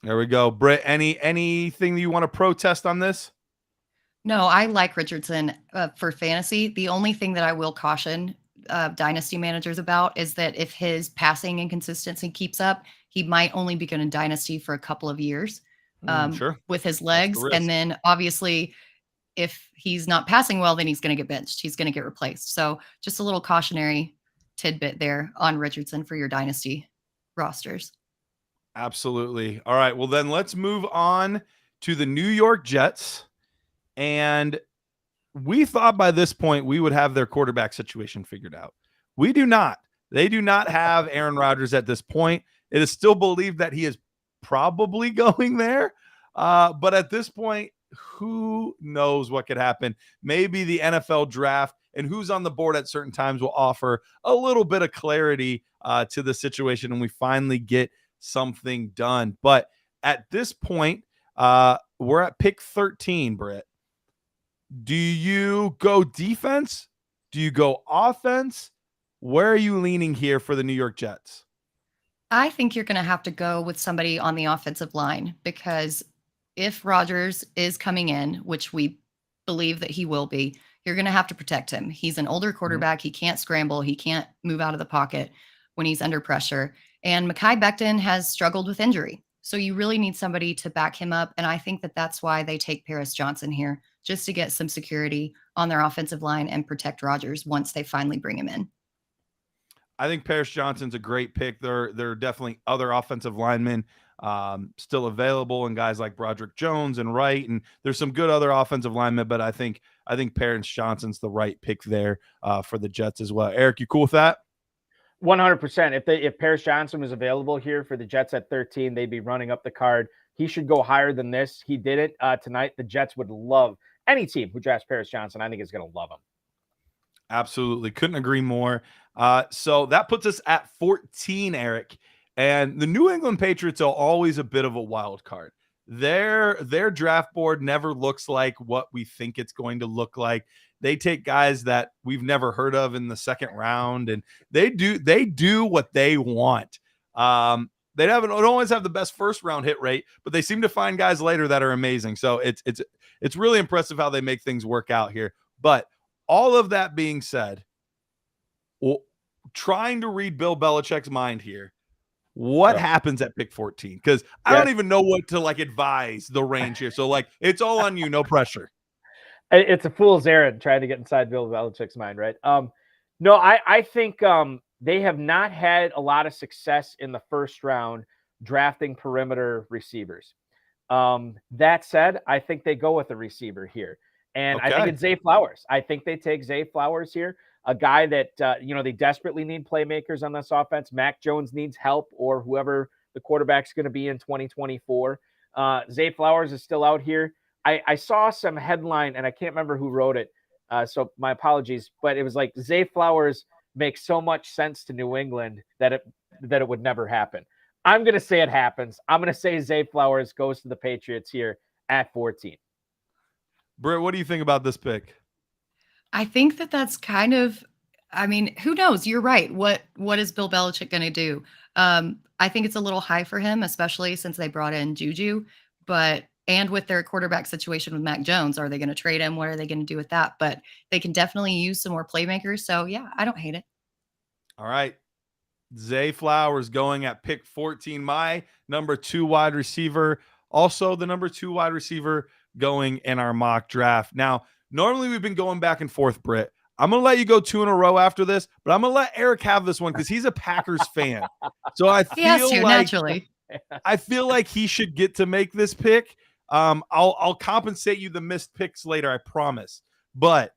There we go. Britt, anything that you want to protest on this? No, I like Richardson for fantasy. The only thing that I will caution dynasty managers about is that if his passing inconsistency keeps up, he might only be good in dynasty for a couple of years Sure. with his legs. risk. And then obviously, if he's not passing well, then he's going to get benched. He's going to get replaced. So just a little cautionary tidbit there on Richardson for your dynasty rosters. Absolutely. All right. Well, then let's move on to the New York Jets. And we thought by this point we would have their quarterback situation figured out. We do not. They do not have Aaron Rodgers at this point. It is still believed that he is probably going there. But at this point, who knows what could happen? Maybe the NFL draft and who's on the board at certain times will offer a little bit of clarity to the situation, and we finally get something done. But at this point, we're at pick 13, Britt. Do you go defense? Do you go offense? Where are you leaning here for the New York Jets? I think you're going to have to go with somebody on the offensive line, because if Rodgers is coming in, which we believe that he will be, you're going to have to protect him. He's an older quarterback. He can't scramble. He can't move out of the pocket when he's under pressure. And Mekhi Becton has struggled with injury. So you really need somebody to back him up. And I think that that's why they take Paris Johnson here, just to get some security on their offensive line and protect Rodgers once they finally bring him in. I think Paris Johnson's a great pick. There are definitely other offensive linemen still available, and guys like Broderick Jones and Wright, and there's some good other offensive linemen, but I think Paris Johnson's the right pick there for the Jets as well. Eric, you cool with that? 100%. If Paris Johnson was available here for the Jets at 13, they'd be running up the card. He should go higher than this. He did it tonight. The Jets would love any team who drafts Paris Johnson. I think is going to love him. Absolutely. Couldn't agree more. So that puts us at 14, Eric. And the New England Patriots are always a bit of a wild card. Their draft board never looks like what we think it's going to look like. They take guys that we've never heard of in the second round, and they do what they want. They don't always have the best first round hit rate, but they seem to find guys later that are amazing. So it's really impressive how they make things work out here. But all of that being said, trying to read Bill Belichick's mind here, what happens at pick 14? Because I don't even know what to advise the range here. So it's all on you, no pressure. It's a fool's errand trying to get inside Bill Belichick's mind, right? No, I think they have not had a lot of success in the first round drafting perimeter receivers. That said, I think they go with a receiver here. And I think it's Zay Flowers. I think they take Zay Flowers here, a guy that, they desperately need playmakers on this offense. Mac Jones needs help, or whoever the quarterback's going to be in 2024. Zay Flowers is still out here. I saw some headline, and I can't remember who wrote it, so my apologies, but it was like Zay Flowers makes so much sense to New England that it would never happen. I'm going to say it happens. I'm going to say Zay Flowers goes to the Patriots here at 14. Britt, what do you think about this pick? I think that's kind of, who knows? You're right. What is Bill Belichick going to do? I think it's a little high for him, especially since they brought in Juju, and with their quarterback situation with Mac Jones, are they going to trade him? What are they going to do with that? But they can definitely use some more playmakers. So yeah, I don't hate it. All right. Zay Flowers going at pick 14, my number 2 wide receiver. Also the number 2 wide receiver going in our mock draft. Now, normally we've been going back and forth, Britt. I'm going to let you go 2 in a row after this, but I'm going to let Eric have this one because he's a Packers fan. So I feel like he should get to make this pick. I'll compensate you the missed picks later, I promise. But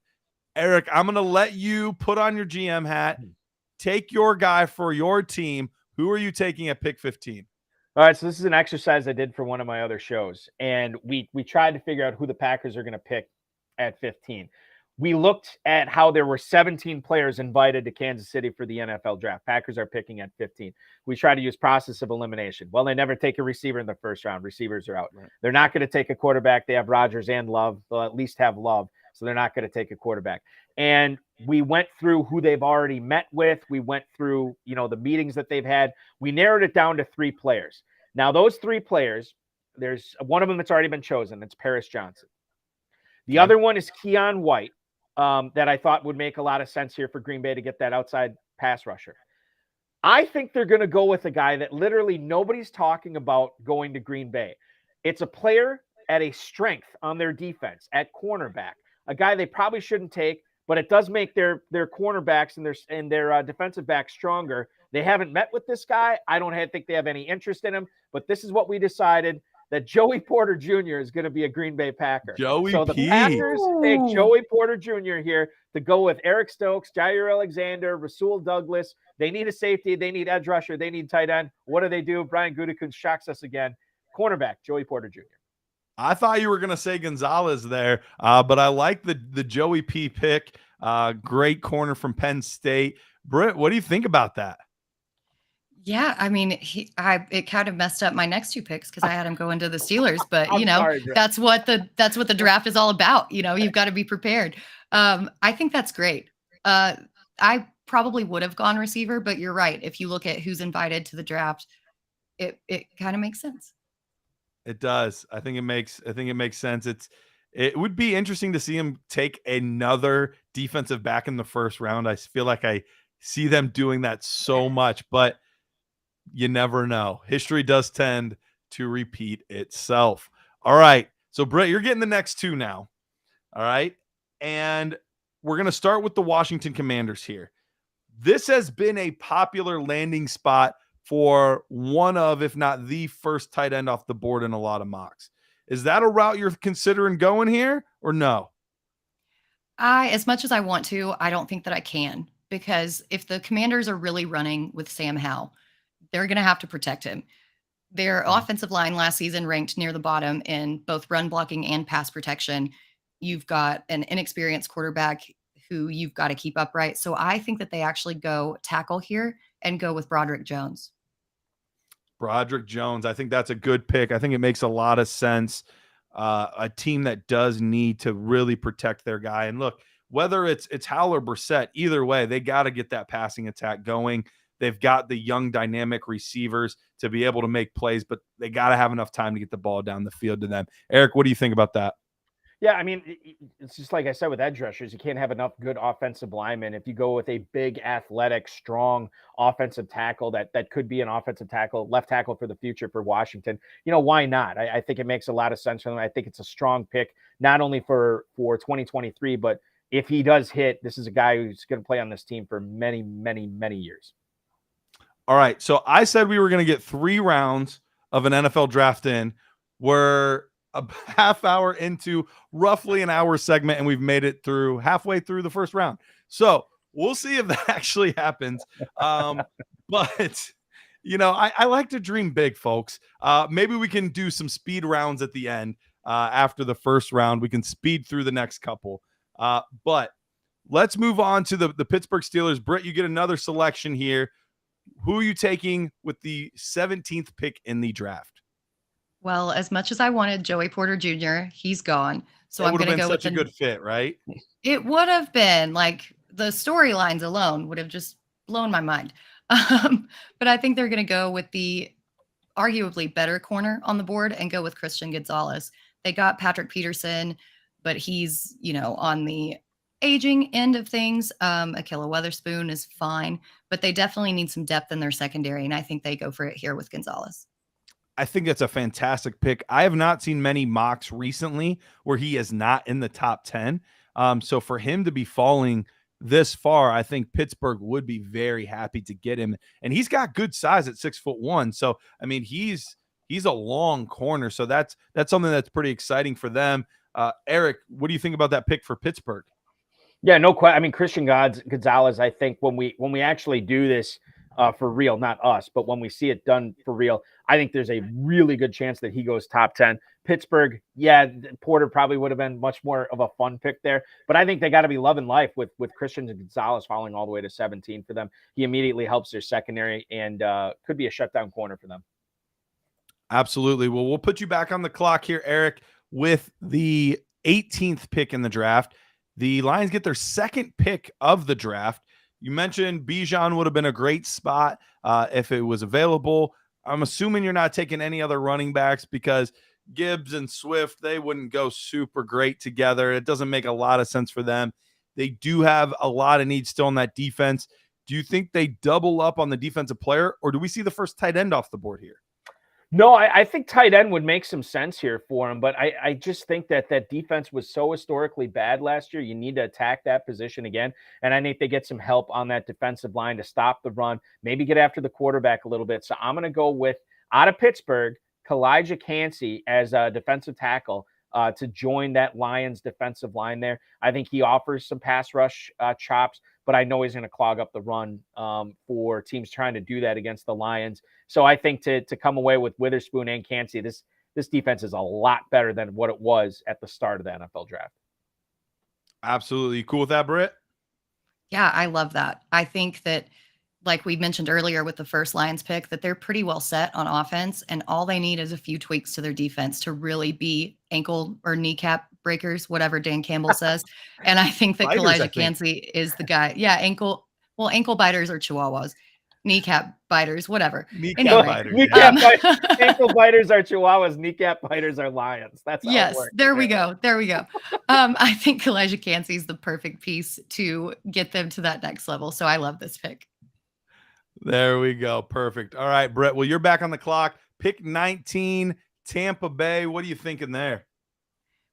Eric, I'm going to let you put on your GM hat, take your guy for your team. Who are you taking at pick 15? All right, so this is an exercise I did for one of my other shows, and we tried to figure out who the Packers are going to pick at 15. we looked at how there were 17 players invited to Kansas City for the NFL draft. Packers are picking at 15. We try to use process of elimination. Well, they never take a receiver in the first round. Receivers are out. Right. They're not going to take a quarterback. They have Rodgers and Love. They'll at least have Love. So they're not going to take a quarterback. And we went through who they've already met with. We went through, the meetings that they've had. We narrowed it down to 3 players. Now, those 3 players, there's one of them that's already been chosen. It's Paris Johnson. The other one is Keon White. That I thought would make a lot of sense here for Green Bay to get that outside pass rusher. I think they're going to go with a guy that literally nobody's talking about going to Green Bay. It's a player at a strength on their defense at cornerback, a guy they probably shouldn't take, but it does make their cornerbacks and their defensive backs stronger. They haven't met with this guy. I don't think they have any interest in him, but this is what we decided, that Joey Porter Jr. is going to be a Green Bay Packer. So the Packers take Joey Porter Jr. here to go with Eric Stokes, Jair Alexander, Rasul Douglas. They need a safety. They need edge rusher. They need tight end. What do? Brian Gutekunst shocks us again. Cornerback, Joey Porter Jr. I thought you were going to say Gonzalez there, but I like the Joey P pick. Great corner from Penn State. Britt, what do you think about that? Yeah, I mean, it kind of messed up my next 2 picks because I had him go into the Steelers, but sorry, that's what the draft is all about. You've got to be prepared. I think that's great. I probably would have gone receiver, but you're right. If you look at who's invited to the draft, it kind of makes sense. It does. I think it makes sense. It would be interesting to see him take another defensive back in the first round. I feel like I see them doing that so much, but you never know. History does tend to repeat itself. All right. So, Britt, you're getting the next 2 now. All right. And we're going to start with the Washington Commanders here. This has been a popular landing spot for one of, if not the first tight end off the board in a lot of mocks. Is that a route you're considering going here or no? As much as I want to, I don't think that I can, because if the Commanders are really running with Sam Howell, they're going to have to protect him. Their offensive line last season ranked near the bottom in both run blocking and pass protection. You've got an inexperienced quarterback who you've got to keep upright. So I think that they actually go tackle here and go with Broderick Jones. Broderick Jones. I think that's a good pick. I think it makes a lot of sense. A team that does need to really protect their guy. And look, whether it's Howell or Brissett, either way, they got to get that passing attack going. They've got the young dynamic receivers to be able to make plays, but they got to have enough time to get the ball down the field to them. Eric, what do you think about that? Yeah, I mean, it's just like I said with edge rushers, you can't have enough good offensive linemen. If you go with a big, athletic, strong offensive tackle, that could be an offensive tackle, left tackle for the future for Washington, why not? I think it makes a lot of sense for them. I think it's a strong pick, not only for 2023, but if he does hit, this is a guy who's going to play on this team for many, many, many years. All right, so I said we were going to get 3 rounds of an NFL draft in. We're a half hour into roughly an hour segment, and we've made it through halfway through the first round. So we'll see if that actually happens. But, I like to dream big, folks. Maybe we can do some speed rounds at the end after the first round. We can speed through the next couple. But let's move on to the Pittsburgh Steelers. Britt, you get another selection here. Who are you taking with the 17th pick in the draft? Well, as much as I wanted Joey Porter Jr., he's gone. So I'm going to go with such a good fit, right? It would have been like the storylines alone would have just blown my mind. But I think they're going to go with the arguably better corner on the board and go with Christian Gonzalez. They got Patrick Peterson, but he's, on the aging end of things. Akilla Weatherspoon is fine, but they definitely need some depth in their secondary, and I think they go for it here with Gonzalez. I think that's a fantastic pick. I have not seen many mocks recently where he is not in the top 10. So for him to be falling this far, I think Pittsburgh would be very happy to get him. And he's got good size at 6'1". So, I mean, he's a long corner. So that's something that's pretty exciting for them. Eric, what do you think about that pick for Pittsburgh? Yeah, no question. I mean, Christian Gonzalez, I think when we actually do this for real, not us, but when we see it done for real, I think there's a really good chance that he goes top 10. Pittsburgh, yeah, Porter probably would have been much more of a fun pick there, but I think they got to be loving life with Christian Gonzalez falling all the way to 17 for them. He immediately helps their secondary and could be a shutdown corner for them. Absolutely. Well, we'll put you back on the clock here, Eric, with the 18th pick in the draft. The Lions get their second pick of the draft. You mentioned Bijan would have been a great spot if it was available. I'm assuming you're not taking any other running backs because Gibbs and Swift, they wouldn't go super great together. It doesn't make a lot of sense for them. They do have a lot of needs still on that defense. Do you think they double up on the defensive player, or do we see the first tight end off the board here? No, I think tight end would make some sense here for him, but I just think that defense was so historically bad last year. You need to attack that position again, and I think they get some help on that defensive line to stop the run, maybe get after the quarterback a little bit. So I'm going to go with, out of Pittsburgh, Kalijah Kancey as a defensive tackle to join that Lions defensive line there. I think he offers some pass rush chops, but I know he's going to clog up the run for teams trying to do that against the Lions. So I think to come away with Witherspoon and Kancey, this defense is a lot better than what it was at the start of the NFL draft. Absolutely. Cool with that, Britt? Yeah, I love that. I think that, like we mentioned earlier with the first Lions pick, that they're pretty well set on offense, and all they need is a few tweaks to their defense to really be ankle or kneecap breakers, whatever Dan Campbell says. And I think that Kalijah Kancey is the guy. Yeah, ankle biters are Chihuahuas. Kneecap biters, whatever. Ankle biters are Chihuahuas. Kneecap biters are Lions. That's how it works. There we go. I think Kalijah Kancey is the perfect piece to get them to that next level. So I love this pick. There we go. Perfect. All right, Brett. Well, you're back on the clock. Pick 19, Tampa Bay. What are you thinking there?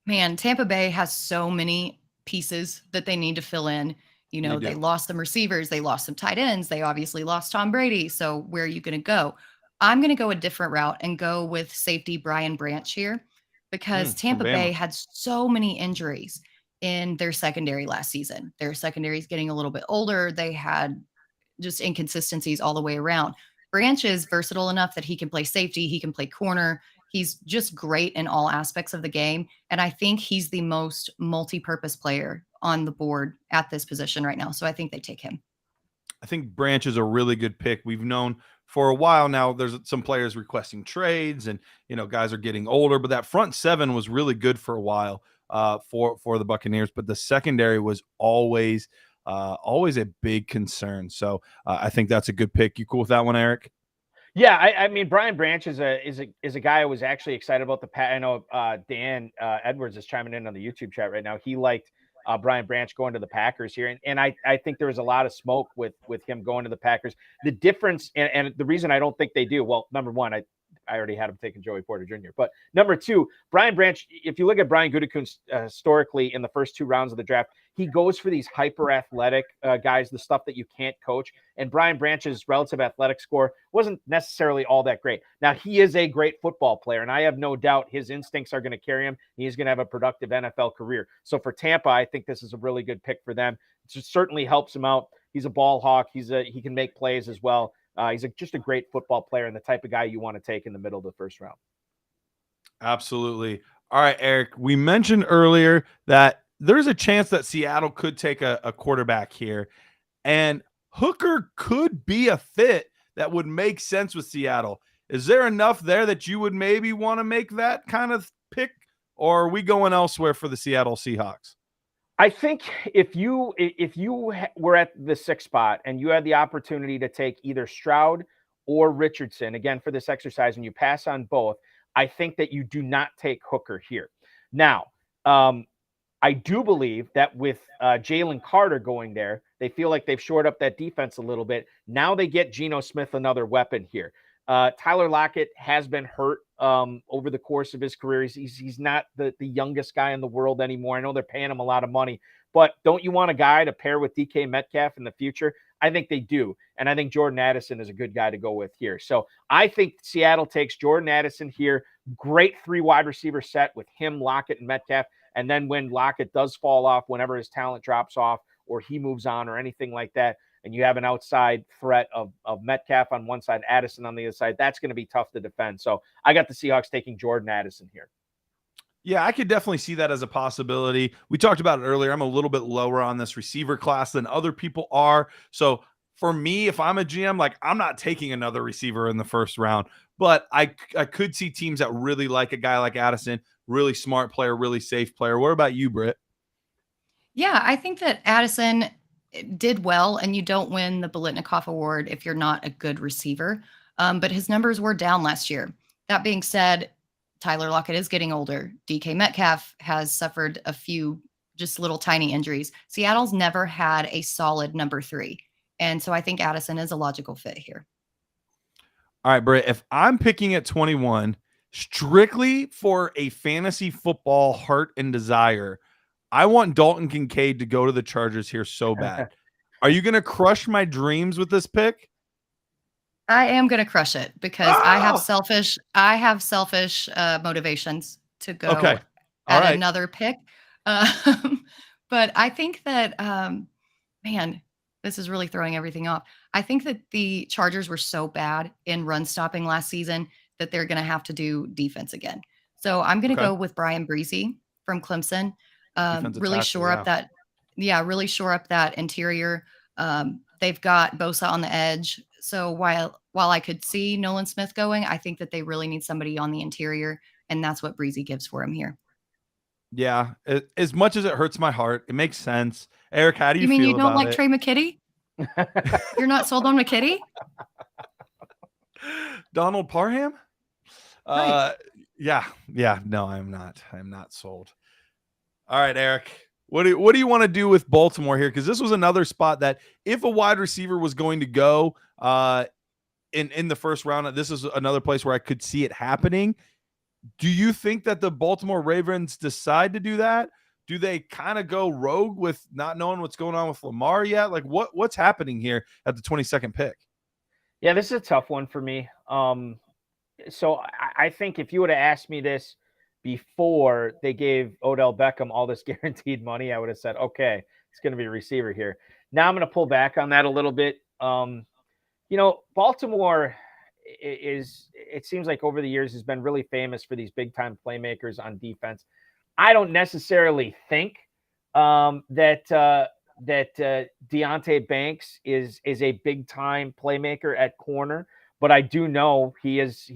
Man, Tampa Bay has so many pieces that they need to fill in. You know, they lost some receivers. They lost some tight ends. They obviously lost Tom Brady. So where are you going to go? I'm going to go a different route and go with safety Brian Branch here, because Tampa Bay had so many injuries in their secondary last season. Their secondary is getting a little bit older. They had just inconsistencies all the way around. Branch is versatile enough that he can play safety. He can play corner. He's just great in all aspects of the game. And I think he's the most multi-purpose player on the board at this position right now. So I think they take him. I think Branch is a really good pick. We've known for a while now there's some players requesting trades, and guys are getting older, but that front seven was really good for a while for the Buccaneers. But the secondary was always a big concern. So I think that's a good pick. You cool with that one, Eric? Yeah, I mean, Brian Branch is a guy I was actually excited about. I know Dan Edwards is chiming in on the YouTube chat right now. He liked Brian Branch going to the Packers here, and I think there was a lot of smoke with him going to the Packers. The difference, and the reason I don't think they do, well, number one, I already had him taking Joey Porter Jr. But number two, Brian Branch, if you look at Brian Gutekunst historically in the first two rounds of the draft, he goes for these hyper athletic guys, the stuff that you can't coach. And Brian Branch's relative athletic score wasn't necessarily all that great. Now, he is a great football player, and I have no doubt his instincts are going to carry him. He's going to have a productive NFL career. So for Tampa, I think this is a really good pick for them. It just certainly helps him out. He's a ball hawk. He can make plays as well. He's just a great football player and the type of guy you want to take in the middle of the first round. Absolutely. All right, Eric, we mentioned earlier that there's a chance that Seattle could take a quarterback here, and Hooker could be a fit that would make sense with Seattle. Is there enough there that you would maybe want to make that kind of pick, or are we going elsewhere for the Seattle Seahawks? I think if you were at the 6th spot and you had the opportunity to take either Stroud or Richardson, again, for this exercise, and you pass on both, I think that you do not take Hooker here. Now, I do believe that with Jalen Carter going there, they feel like they've shored up that defense a little bit. Now they get Geno Smith another weapon here. Tyler Lockett has been hurt over the course of his career. He's not the youngest guy in the world anymore. I know they're paying him a lot of money, but don't you want a guy to pair with DK Metcalf in the future? I think they do. And I think Jordan Addison is a good guy to go with here. So I think Seattle takes Jordan Addison here. Great 3 wide receiver set with him, Lockett, and Metcalf. And then when Lockett does fall off, whenever his talent drops off or he moves on or anything like that, and you have an outside threat of Metcalf on one side, Addison on the other side, that's going to be tough to defend. So I got the Seahawks taking Jordan Addison here. Yeah, I could definitely see that as a possibility. We talked about it earlier. I'm a little bit lower on this receiver class than other people are. So for me, if I'm a GM, like I'm not taking another receiver in the first round, but I could see teams that really like a guy like Addison, really smart player, really safe player. What about you, Britt? Yeah, I think that Addison did well, and you don't win the Biletnikoff Award if you're not a good receiver. But his numbers were down last year. That being said, Tyler Lockett is getting older. DK Metcalf has suffered a few just little tiny injuries. Seattle's never had a solid number 3. And so I think Addison is a logical fit here. All right, Britt, if I'm picking at 21, strictly for a fantasy football heart and desire, I want Dalton Kincaid to go to the Chargers here so bad. Are you going to crush my dreams with this pick? I am going to crush it because I have selfish motivations to go at another pick. But I think that, man, this is really throwing everything off. I think that the Chargers were so bad in run stopping last season that they're going to have to do defense again. So I'm going to go with Brian Breezy from Clemson. Really shore up that interior. They've got Bosa on the edge. So while I could see Nolan Smith going, I think that they really need somebody on the interior, and that's what Breezy gives for him here. Yeah, as much as it hurts my heart, it makes sense. Eric, how do you feel mean you don't about like it? Trey McKitty? You're not sold on McKitty? Donald Parham? Right. Yeah. No, I'm not. I'm not sold. All right, Eric. What do you want to do with Baltimore here? Because this was another spot that if a wide receiver was going to go in the first round, this is another place where I could see it happening. Do you think that the Baltimore Ravens decide to do that? Do they kind of go rogue with not knowing what's going on with Lamar yet? Like what's happening here at the 22nd pick? Yeah, this is a tough one for me. So I think if you would have asked me this before they gave Odell Beckham all this guaranteed money, I would have said, okay, it's going to be a receiver here. Now I'm going to pull back on that a little bit. Baltimore it seems like over the years has been really famous for these big time playmakers on defense. I don't necessarily think that Deonte Banks is a big time playmaker at corner, but I do know he is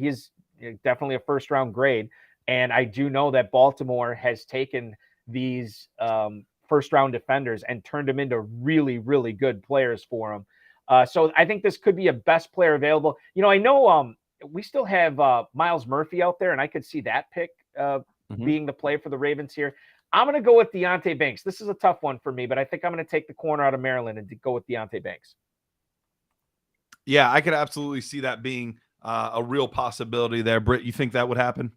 definitely a first round grade. And I do know that Baltimore has taken these first round defenders and turned them into really, really good players for them. So I think this could be a best player available. I know we still have Miles Murphy out there, and I could see that pick being the play for the Ravens here. I'm going to go with Deonte Banks. This is a tough one for me, but I think I'm going to take the corner out of Maryland and go with Deonte Banks. Yeah, I could absolutely see that being a real possibility there. Britt, you think that would happen?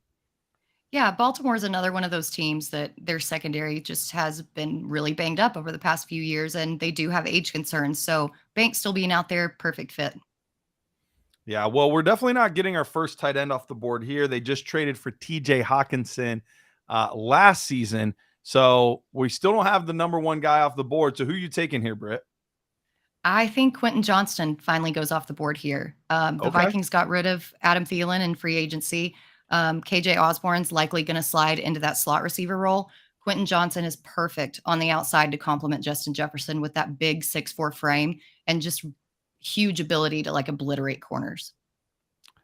Yeah, Baltimore is another one of those teams that their secondary just has been really banged up over the past few years, and they do have age concerns. So Banks still being out there, perfect fit. Yeah, well, we're definitely not getting our first tight end off the board here. They just traded for TJ Hawkinson last season. So we still don't have the number one guy off the board. So who are you taking here, Britt? I think Quentin Johnston finally goes off the board here. The Vikings got rid of Adam Thielen in free agency. KJ Osborne's likely going to slide into that slot receiver role. Quentin Johnston is perfect on the outside to complement Justin Jefferson with that big 6'4" frame and just huge ability to obliterate corners.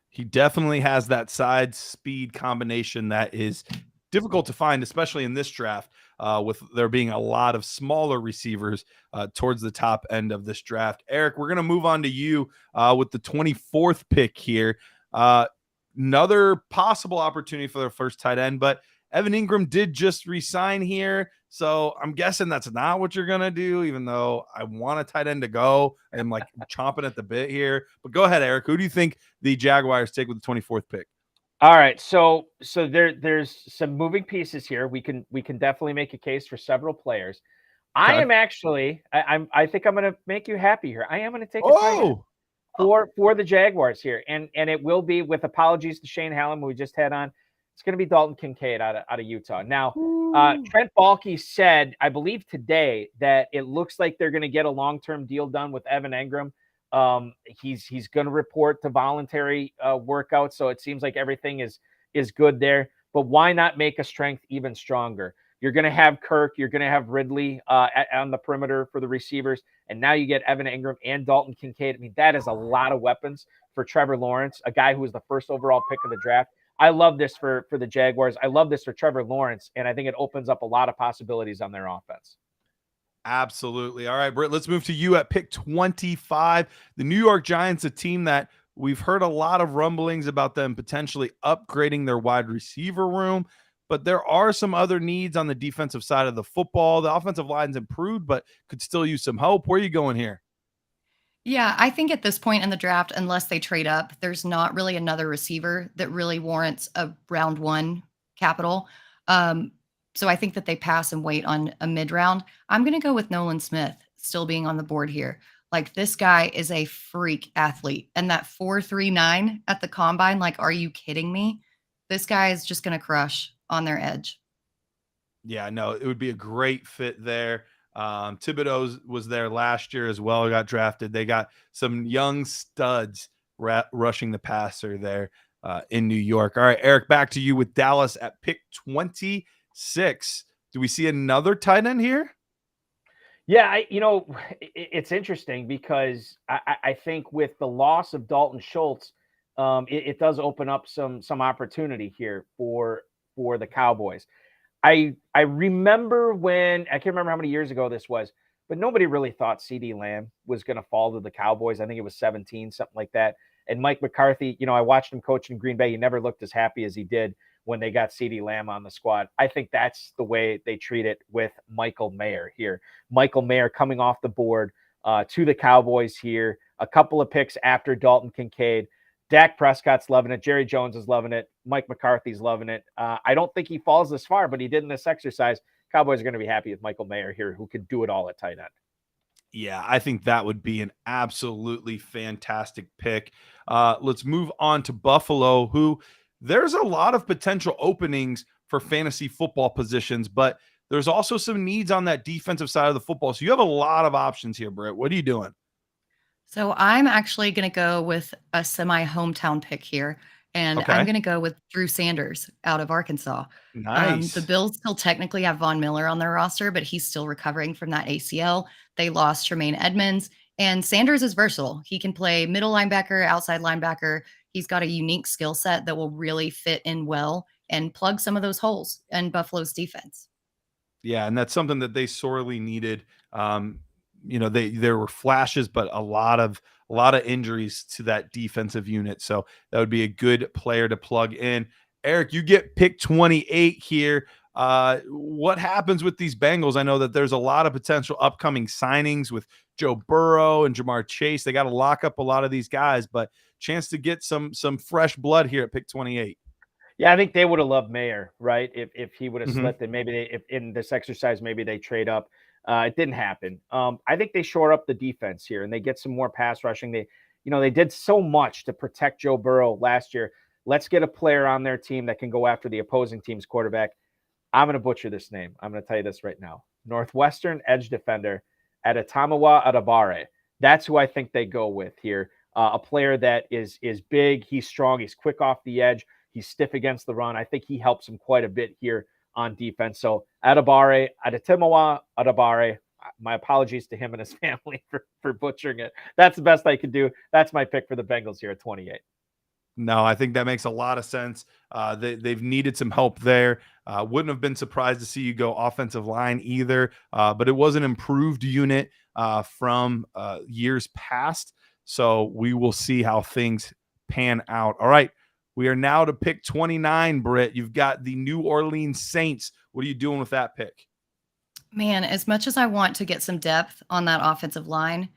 He definitely has that side speed combination that is difficult to find, especially in this draft, with there being a lot of smaller receivers towards the top end of this draft. Eric, we're going to move on to you with the 24th pick here. Another possible opportunity for their first tight end, but Evan Ingram did just resign here. So I'm guessing that's not what you're going to do, even though I want a tight end to go. I'm chomping at the bit here. But go ahead, Eric. Who do you think the Jaguars take with the 24th pick? All right. So there's some moving pieces here. We can definitely make a case for several players. Okay. I am actually, I think I'm going to make you happy here. I am going to take a tight end for the Jaguars here. And it will be, with apologies to Shane Hallam, who we just had on, it's going to be Dalton Kincaid out of Utah. Now, Trent Baalke said, I believe today, that it looks like they're going to get a long-term deal done with Evan Ingram. He's going to report to voluntary workouts, so it seems like everything is good there. but why not make a strength even stronger? You're going to have Kirk. You're going to have Ridley on the perimeter for the receivers. And now you get Evan Ingram and Dalton Kincaid. I mean, that is a lot of weapons for Trevor Lawrence, a guy who was the first overall pick of the draft. I love this for the Jaguars. I love this for Trevor Lawrence, and I think it opens up a lot of possibilities on their offense. Absolutely. All right, Britt, let's move to you at pick 25. The New York Giants, a team that we've heard a lot of rumblings about them potentially upgrading their wide receiver room, but there are some other needs on the defensive side of the football. The offensive line's improved, but could still use some help. Where are you going here? Yeah, I think at this point in the draft, unless they trade up, there's not really another receiver that really warrants a round one capital. So I think that they pass and wait on a mid round. I'm going to go with Nolan Smith still being on the board here. Like, this guy is a freak athlete, and that 4.39 at the combine, like, are you kidding me? This guy is just going to crush on their edge. Yeah, no, it would be a great fit there. Thibodeau was there last year as well. Got drafted. They got some young studs rushing the passer there in New York. All right, Eric, back to you with Dallas at pick 26. Do we see another tight end here? Yeah, it's interesting because I think with the loss of Dalton Schultz, it does open up some opportunity here for the Cowboys. I remember I can't remember how many years ago this was, but nobody really thought CeeDee Lamb was going to fall to the Cowboys. I think it was 17, something like that. And Mike McCarthy, I watched him coach in Green Bay. He never looked as happy as he did when they got CeeDee Lamb on the squad. I think that's the way they treat it with Michael Mayer here. Michael Mayer coming off the board to the Cowboys here, a couple of picks after Dalton Kincaid. Dak Prescott's loving it. Jerry Jones is loving it. Mike McCarthy's loving it. I don't think he falls this far, but he did in this exercise. Cowboys are going to be happy with Michael Mayer here, who can do it all at tight end. Yeah, I think that would be an absolutely fantastic pick. Let's move on to Buffalo, who there's a lot of potential openings for fantasy football positions, but there's also some needs on that defensive side of the football. So you have a lot of options here, Britt. What are you doing? So I'm actually going to go with a semi-hometown pick here, and Okay. I'm going to go with Drew Sanders out of Arkansas. Nice. The Bills still technically have Von Miller on their roster, but he's still recovering from that ACL. They lost Tremaine Edmonds, and Sanders is versatile. He can play middle linebacker, outside linebacker. He's got a unique skill set that will really fit in well and plug some of those holes in Buffalo's defense. Yeah, and that's something that they sorely needed. There were flashes, but a lot of injuries to that defensive unit. So that would be a good player to plug in. Eric, you get pick 28 here. What happens with these Bengals? I know that there's a lot of potential upcoming signings with Joe Burrow and Jamar Chase. They got to lock up a lot of these guys, but chance to get some fresh blood here at pick 28. Yeah, I think they would have loved Mayer, right? If he would have Mhm. slipped, and maybe if in this exercise, maybe they trade up. It didn't happen. I think they shore up the defense here and they get some more pass rushing. They did so much to protect Joe Burrow last year. Let's get a player on their team that can go after the opposing team's quarterback. I'm going to butcher this name. I'm going to tell you this right now. Northwestern edge defender, Adetomiwa Adebawore. That's who I think they go with here. A player that is big. He's strong. He's quick off the edge. He's stiff against the run. I think he helps him quite a bit here on defense. So Adetomiwa Adebawore, my apologies to him and his family for butchering it. That's the best I could do. That's my pick for the Bengals here at 28. No, I think that makes a lot of sense. They've needed some help there. Wouldn't have been surprised to see you go offensive line either, but it was an improved unit from years past. So we will see how things pan out. All right. We are now to pick 29, Britt. You've got the New Orleans Saints. What are you doing with that pick? Man, as much as I want to get some depth on that offensive line,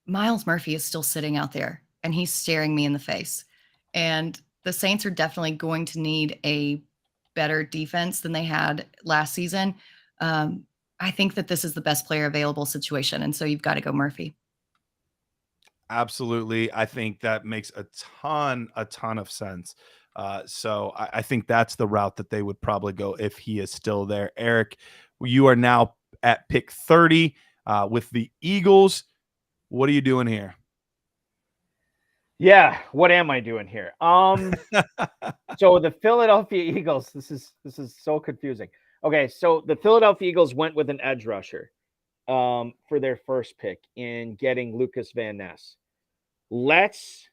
Miles Murphy is still sitting out there and he's staring me in the face. And the Saints are definitely going to need a better defense than they had last season. I think that this is the best player available situation. And so you've got to go Murphy. Absolutely. I think that makes a ton of sense. So I think that's the route that they would probably go if he is still there. Eric, you are now at pick 30 with the Eagles. What are you doing here? Yeah, what am I doing here? So the Philadelphia Eagles, this is so confusing. Okay, so the Philadelphia Eagles went with an edge rusher for their first pick in getting Lucas Van Ness. Let's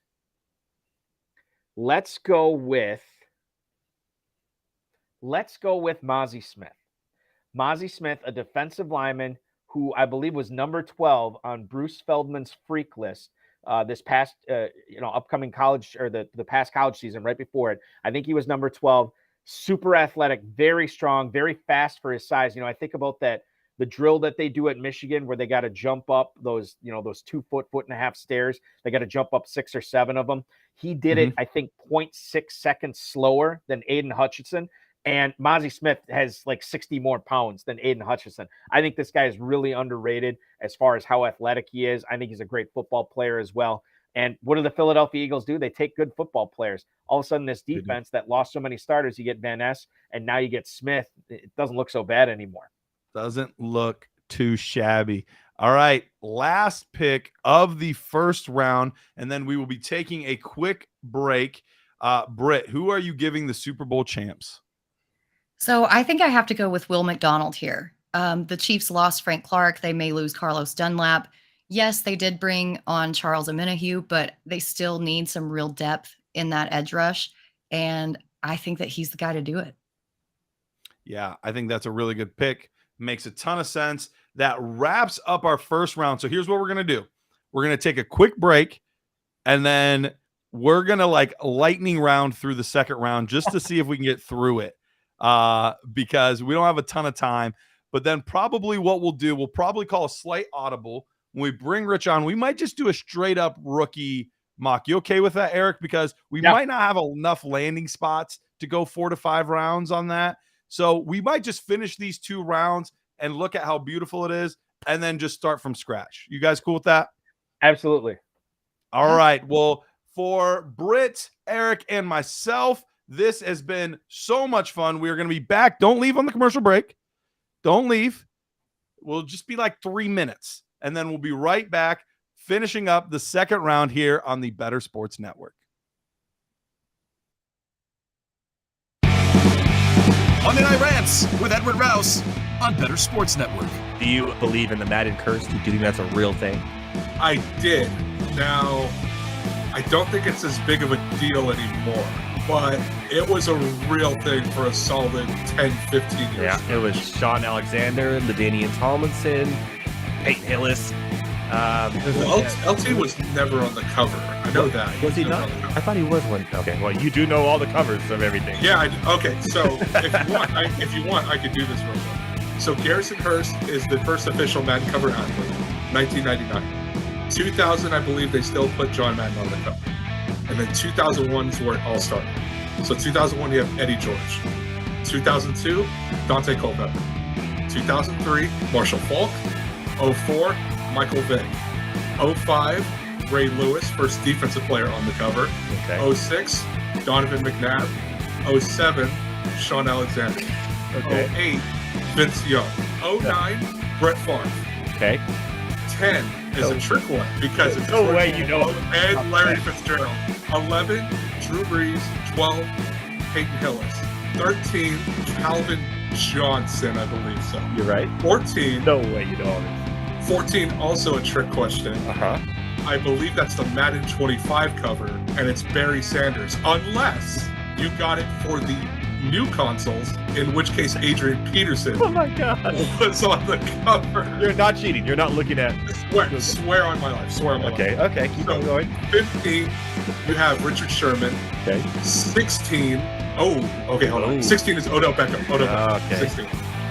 go with Mozzie Smith. Mozzie Smith, a defensive lineman who I believe was number 12 on Bruce Feldman's freak list this past, upcoming college or the past college season right before it. I think he was number 12. Super athletic, very strong, very fast for his size. I think about the drill that they do at Michigan where they got to jump up those 2 foot and a half stairs. They got to jump up 6 or 7 of them. He did it, I think, 0.6 seconds slower than Aiden Hutchinson. And Mozzie Smith has like 60 more pounds than Aiden Hutchinson. I think this guy is really underrated as far as how athletic he is. I think he's a great football player as well. And what do the Philadelphia Eagles do? They take good football players. All of a sudden, this defense that lost so many starters, you get Van Ness, and now you get Smith. It doesn't look so bad anymore. Doesn't look too shabby. All right, last pick of the first round, and then we will be taking a quick break. Britt, who are you giving the Super Bowl champs? So I think I have to go with Will McDonald here. The Chiefs lost Frank Clark. They may lose Carlos Dunlap. Yes, they did bring on Charles Omenihu, but they still need some real depth in that edge rush. And I think that he's the guy to do it. Yeah, I think that's a really good pick. Makes a ton of sense. That wraps up our first round. So here's what we're going to do. We're going to take a quick break, and then we're going to lightning round through the second round just to see if we can get through it. Because we don't have a ton of time. But then probably what we'll do, we'll probably call a slight audible. When we bring Rich on, we might just do a straight up rookie mock. You okay with that, Eric? Because we might not have enough landing spots to go 4 to 5 rounds on that. So we might just finish these 2 rounds and look at how beautiful it is and then just start from scratch. You guys cool with that? Absolutely. All right. Well, for Britt, Eric, and myself, this has been so much fun. We are going to be back. Don't leave on the commercial break. Don't leave. We'll just be like 3 minutes, and then we'll be right back finishing up the second round here on the Better Sports Network. Monday Night Rants with Edward Rouse on Better Sports Network. Do you believe in the Madden curse? Do you think that's a real thing? I did. Now, I don't think it's as big of a deal anymore, but it was a real thing for a solid 10, 15 years. Yeah, it was Sean Alexander, LaDainian Tomlinson, Peyton Hillis. LT was never on the cover. I know that. Was he not? I thought he was one. Okay, well, you do know all the covers of everything. Yeah, okay. So if you want, I could do this real quick. So Garrison Hurst is the first official Madden cover athlete, 1999. 2000, I believe they still put John Madden on the cover. And then 2001 is where it all started. So 2001, you have Eddie George. 2002, Dante Culpepper. 2003, Marshall Falk. 04, Michael Vick. 05, Ray Lewis, first defensive player on the cover. Okay. 06, Donovan McNabb. 07, Sean Alexander. Okay. 08, Vince Young. 09, Brett Favre. Okay. 10 is a trick one because it's no way you know. And Larry Fitzgerald. 11, Drew Brees. 12, Peyton Hillis. 13, Calvin Johnson, I believe so. You're right. 14. No way you know all this. 14, also a trick question. I believe that's the Madden 25 cover, and it's Barry Sanders, unless you got it for the new consoles, in which case Adrian Peterson oh my God. was on the cover. You're not cheating. You're not looking at... Swear on my life. Swear on my life. Okay, keep on going. 15, you have Richard Sherman. Okay. 16, hold on. 16 is Odell Beckham. Okay. 16.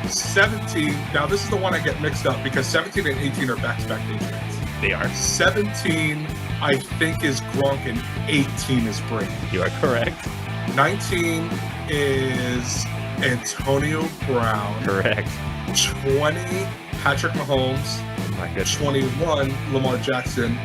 17, now this is the one I get mixed up because 17 and 18 are back-to-back Patriots. They are. 17, I think, is Gronk, and 18 is Brady. You are correct. 19 is Antonio Brown. Correct. 20, Patrick Mahomes. Oh my goodness. 21, Lamar Jackson.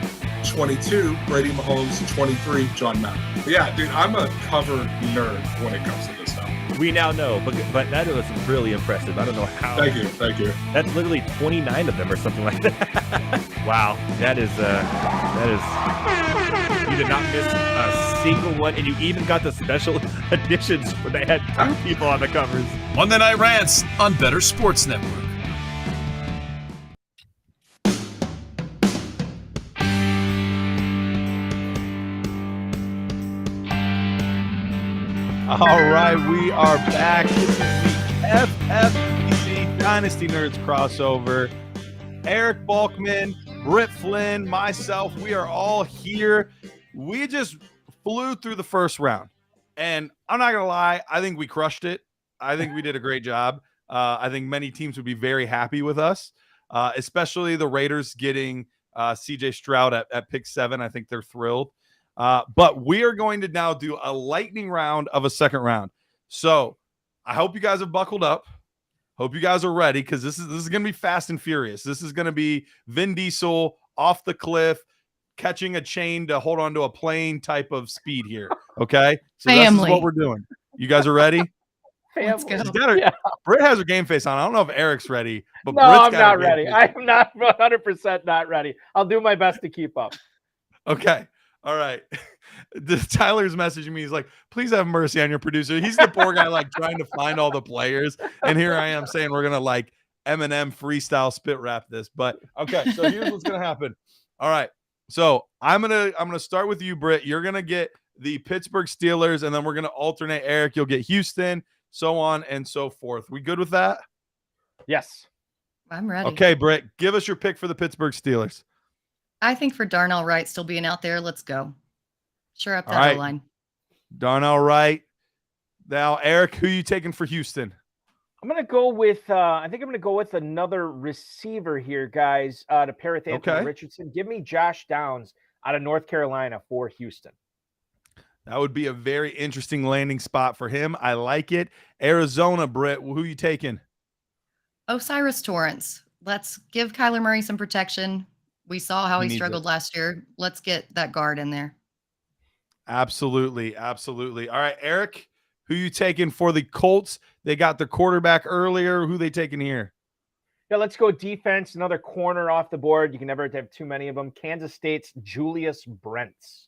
22, Brady Mahomes. 23, John Madden. Yeah, dude, I'm a cover nerd when it comes to this stuff. We now know, but that was really impressive. I don't know how. Thank you. That's literally 29 of them or something like that. Wow, that is That is, you did not miss a single one, and you even got the special editions where they had 2 people on the covers. Monday Night Rants on Better Sports Network. All right, we are back. This is the FFPC Dynasty Nerds crossover. Eric Balkman, Britt, Flynn, myself, we are all here. We just flew through the first round. And I'm not going to lie, I think we crushed it. I think we did a great job. I think many teams would be very happy with us, especially the Raiders getting CJ Stroud at pick 7. I think they're thrilled. But we are going to now do a lightning round of a second round. So I hope you guys have buckled up. Hope you guys are ready, because this is going to be fast and furious. This is going to be Vin Diesel off the cliff, catching a chain to hold onto a plane type of speed here. Okay, so this is what we're doing. You guys are ready? Let's go. Britt has her game face on. I don't know if Eric's ready, but No, Britt's I'm got not her game ready. face. I'm not 100% not ready. I'll do my best to keep up. Okay. All right. Tyler's messaging me. He's like, please have mercy on your producer. He's the poor guy, like trying to find all the players. And here I am saying we're going to like Eminem freestyle spit rap this. But okay. So here's what's going to happen. All right. So I'm going to start with you, Britt. You're going to get the Pittsburgh Steelers, and then we're going to alternate. Eric, you'll get Houston, so on and so forth. We good with that? Yes. I'm ready. Okay, Britt, give us your pick for the Pittsburgh Steelers. I think for Darnell Wright still being out there, let's go. Sure up All that right. line. Darnell Wright. Now, Eric, who are you taking for Houston? I'm going to go with, I think I'm going to go with another receiver here, guys, to pair with Anthony Richardson. Give me Josh Downs out of North Carolina for Houston. That would be a very interesting landing spot for him. I like it. Arizona, Britt, who are you taking? Osiris Torrance. Let's give Kyler Murray some protection. We saw how he struggled last year. Let's get that guard in there. Absolutely. Absolutely. All right, Eric, who you taking for the Colts? They got their quarterback earlier. Who they taking here? Yeah, let's go defense. Another corner off the board. You can never have too many of them. Kansas State's Julius Brents.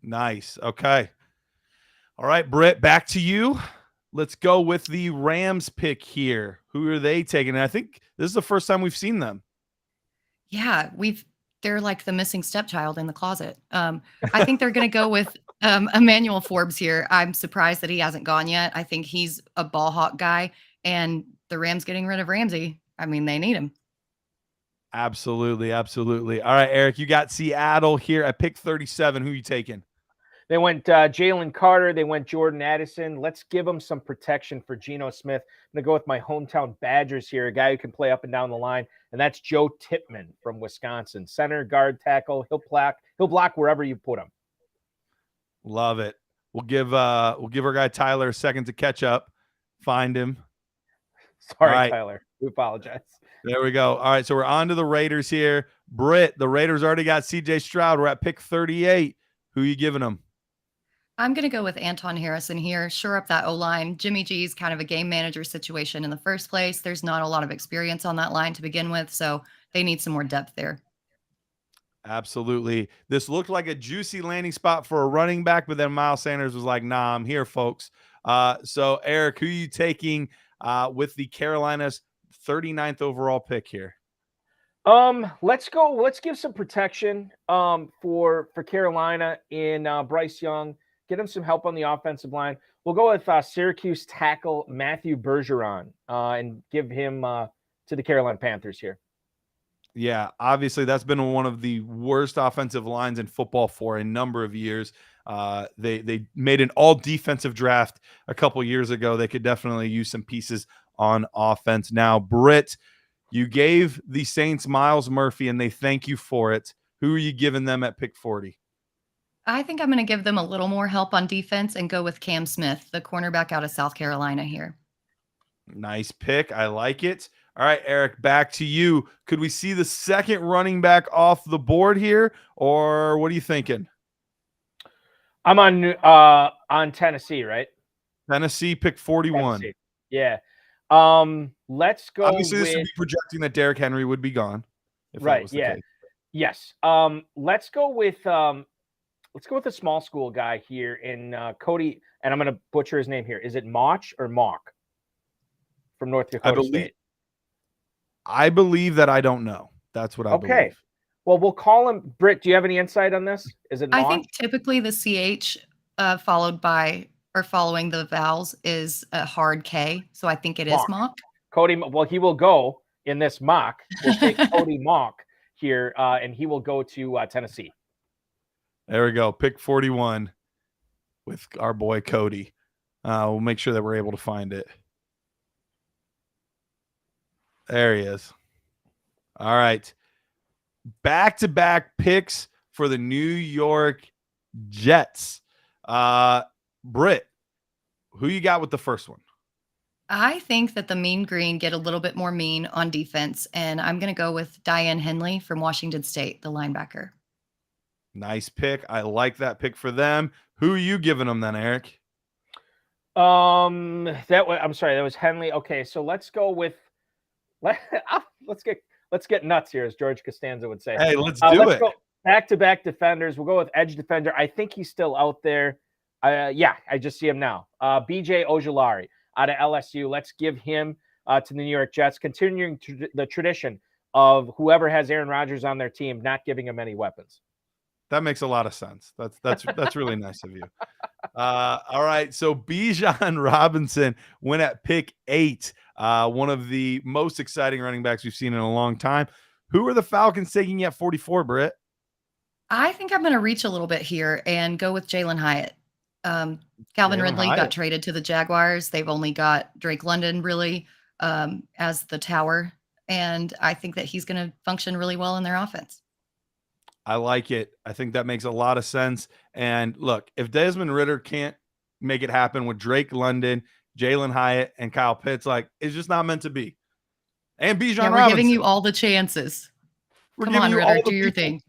Nice. Okay. All right, Britt, back to you. Let's go with the Rams pick here. Who are they taking? And I think this is the first time we've seen them. Yeah, they're like the missing stepchild in the closet. I think they're going to go with Emmanuel Forbes here. I'm surprised that he hasn't gone yet. I think he's a ball hawk guy, and the Rams getting rid of Ramsey. I mean, they need him. Absolutely. Absolutely. All right, Eric, you got Seattle here at pick 37. Who are you taking? They went Jalen Carter. They went Jordan Addison. Let's give them some protection for Geno Smith. I'm going to go with my hometown Badgers here, a guy who can play up and down the line, and that's Joe Tippmann from Wisconsin. Center, guard, tackle. He'll block wherever you put him. Love it. We'll give our guy Tyler a second to catch up. Find him. Sorry, Tyler. We apologize. There we go. All right, so we're on to the Raiders here. Britt, the Raiders already got CJ Stroud. We're at pick 38. Who are you giving them? I'm going to go with Anton Harrison here. Shore up that O-line. Jimmy G's kind of a game manager situation in the first place. There's not a lot of experience on that line to begin with, so they need some more depth there. Absolutely. This looked like a juicy landing spot for a running back, but then Miles Sanders was like, nah, I'm here, folks. So, Eric, who are you taking with the Carolina's 39th overall pick here? Let's go. Let's give some protection for Carolina in Bryce Young. Get him some help on the offensive line. We'll go with Syracuse tackle Matthew Bergeron and give him to the Carolina Panthers here. Yeah, obviously that's been one of the worst offensive lines in football for a number of years. They made an all defensive draft a couple years ago. They could definitely use some pieces on offense. Now, Britt, you gave the Saints Miles Murphy, and they thank you for it. Who are you giving them at pick 40? I think I'm going to give them a little more help on defense and go with Cam Smith, the cornerback out of South Carolina here. Nice pick. I like it. All right, Eric, back to you. Could we see the second running back off the board here, or what are you thinking? I'm on Tennessee, right? Tennessee, pick 41. Tennessee. Yeah. Let's go. Obviously, this would be projecting that Derrick Henry would be gone. Right. Yeah. Yes. Let's go with the small school guy here in Cody, and I'm going to butcher his name here. Is it Moch or Mock from North Dakota State? I believe that I don't know. That's what I believe. Well, we'll call him Britt. Do you have any insight on this? Is it Mock? I think typically the CH followed by or following the vowels is a hard K. So I think it is Mock. Cody, well, he will go in this mock. We'll take Cody Mock here, and he will go to Tennessee. There we go. Pick 41 with our boy Cody. We'll make sure that we're able to find it. There he is. All right. Back-to-back picks for the New York Jets. Britt, who you got with the first one? I think that the Mean Green get a little bit more mean on defense, and I'm going to go with Diane Henley from Washington State, the linebacker. Nice pick. I like that pick for them. Who are you giving them then, Eric? I'm sorry, that was Henley. Okay, so let's go with let's get nuts here, as George Costanza would say. Hey, let's do it. Go back-to-back defenders. We'll go with edge defender. I think he's still out there. Yeah, I just see him now. BJ Ojulari out of LSU. Let's give him to the New York Jets, continuing the tradition of whoever has Aaron Rodgers on their team not giving him any weapons. That makes a lot of sense. That's really nice of you. All right, so Bijan Robinson went at pick 8. One of the most exciting running backs we've seen in a long time. Who are the Falcons taking at 44, Britt? I think I'm going to reach a little bit here and go with Jalen Hyatt. Calvin Ridley got traded to the Jaguars. They've only got Drake London really as the tower, and I think that he's going to function really well in their offense. I like it. I think that makes a lot of sense. And look, if Desmond Ridder can't make it happen with Drake London, Jalen Hyatt, and Kyle Pitts, like, it's just not meant to be. And Bijan Robinson. We're giving you all the chances. Come on, Ridder, do your thing.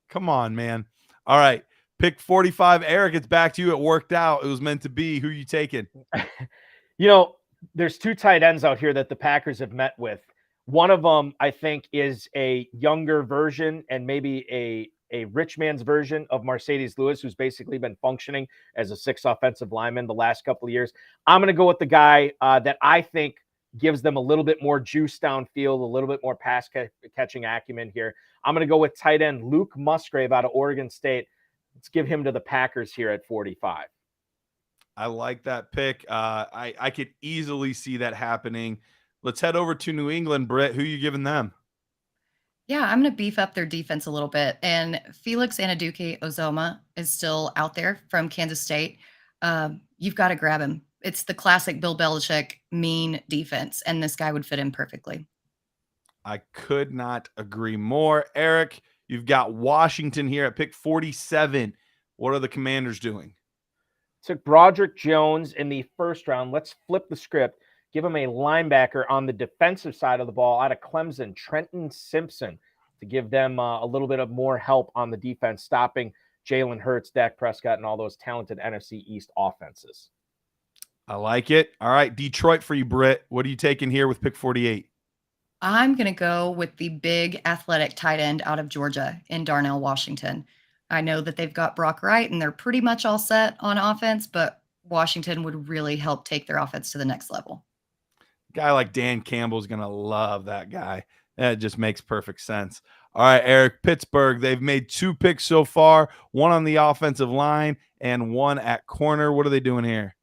Come on, man. All right. Pick 45. Eric, it's back to you. It worked out. It was meant to be. Who are you taking? There's 2 tight ends out here that the Packers have met with. One of them, I think, is a younger version and maybe a rich man's version of Mercedes Lewis, who's basically been functioning as a 6 offensive lineman the last couple of years. I'm going to go with the guy that I think gives them a little bit more juice downfield, a little bit more pass catching acumen here. I'm going to go with tight end Luke Musgrave out of Oregon State. Let's give him to the Packers here at 45. I like that pick. I could easily see that happening. Let's head over to New England. Britt, who are you giving them? Yeah, I'm going to beef up their defense a little bit. And Felix Anaduke-Ozoma is still out there from Kansas State. You've got to grab him. It's the classic Bill Belichick mean defense, and this guy would fit in perfectly. I could not agree more. Eric, you've got Washington here at pick 47. What are the Commanders doing? Took Broderick Jones in the first round. Let's flip the script. Give him a linebacker on the defensive side of the ball out of Clemson, Trenton Simpson, to give them a little bit of more help on the defense, stopping Jalen Hurts, Dak Prescott, and all those talented NFC East offenses. I like it. All right, Detroit for you, Britt. What are you taking here with pick 48? I'm going to go with the big athletic tight end out of Georgia in Darnell Washington. I know that they've got Brock Wright, and they're pretty much all set on offense, but Washington would really help take their offense to the next level. Guy like Dan Campbell's going to love that guy. That just makes perfect sense. All right, Eric, Pittsburgh. They've made 2 picks so far, one on the offensive line and one at corner. What are they doing here?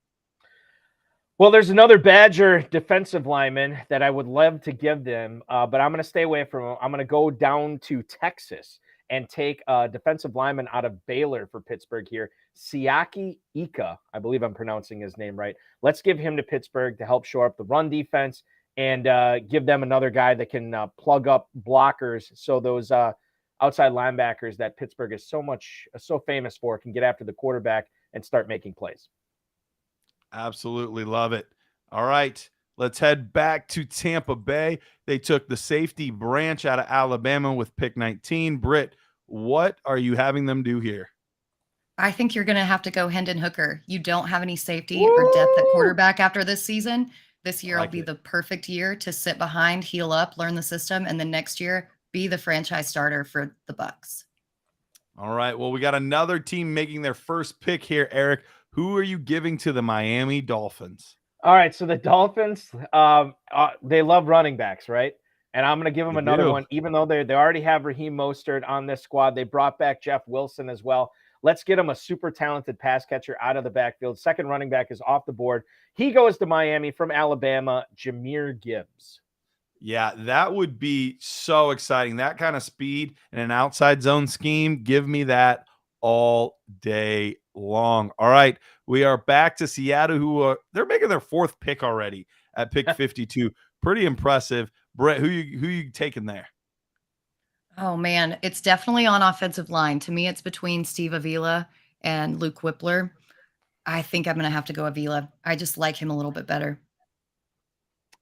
Well, there's another Badger defensive lineman that I would love to give them, but I'm going to stay away from him. I'm going to go down to Texas and take a defensive lineman out of Baylor for Pittsburgh here, Siaki Ika. I believe I'm pronouncing his name right. Let's give him to Pittsburgh to help shore up the run defense and give them another guy that can plug up blockers so those outside linebackers that Pittsburgh is so famous for can get after the quarterback and start making plays. Absolutely love it. All right, let's head back to Tampa Bay. They took the safety branch out of Alabama with pick 19. Britt, what are you having them do here? I think you're going to have to go Hendon Hooker. You don't have any safety or depth at quarterback after this season. This year will be the perfect year to sit behind, heal up, learn the system, and then next year be the franchise starter for the Bucks. All right. Well, we got another team making their first pick here, Eric. Who are you giving to the Miami Dolphins? All right. So the Dolphins, they love running backs, right? And I'm going to give them another one, even though they already have Raheem Mostert on this squad. They brought back Jeff Wilson as well. Let's get him a super talented pass catcher out of the backfield. Second running back is off the board. He goes to Miami from Alabama, Jahmyr Gibbs. Yeah, that would be so exciting. That kind of speed in an outside zone scheme. Give me that all day long. All right, we are back to Seattle, they're making their fourth pick already at pick 52. Pretty impressive. Britt, who you taking there? Oh, man, it's definitely on offensive line. To me, it's between Steve Avila and Luke Whippler. I think I'm going to have to go Avila. I just like him a little bit better.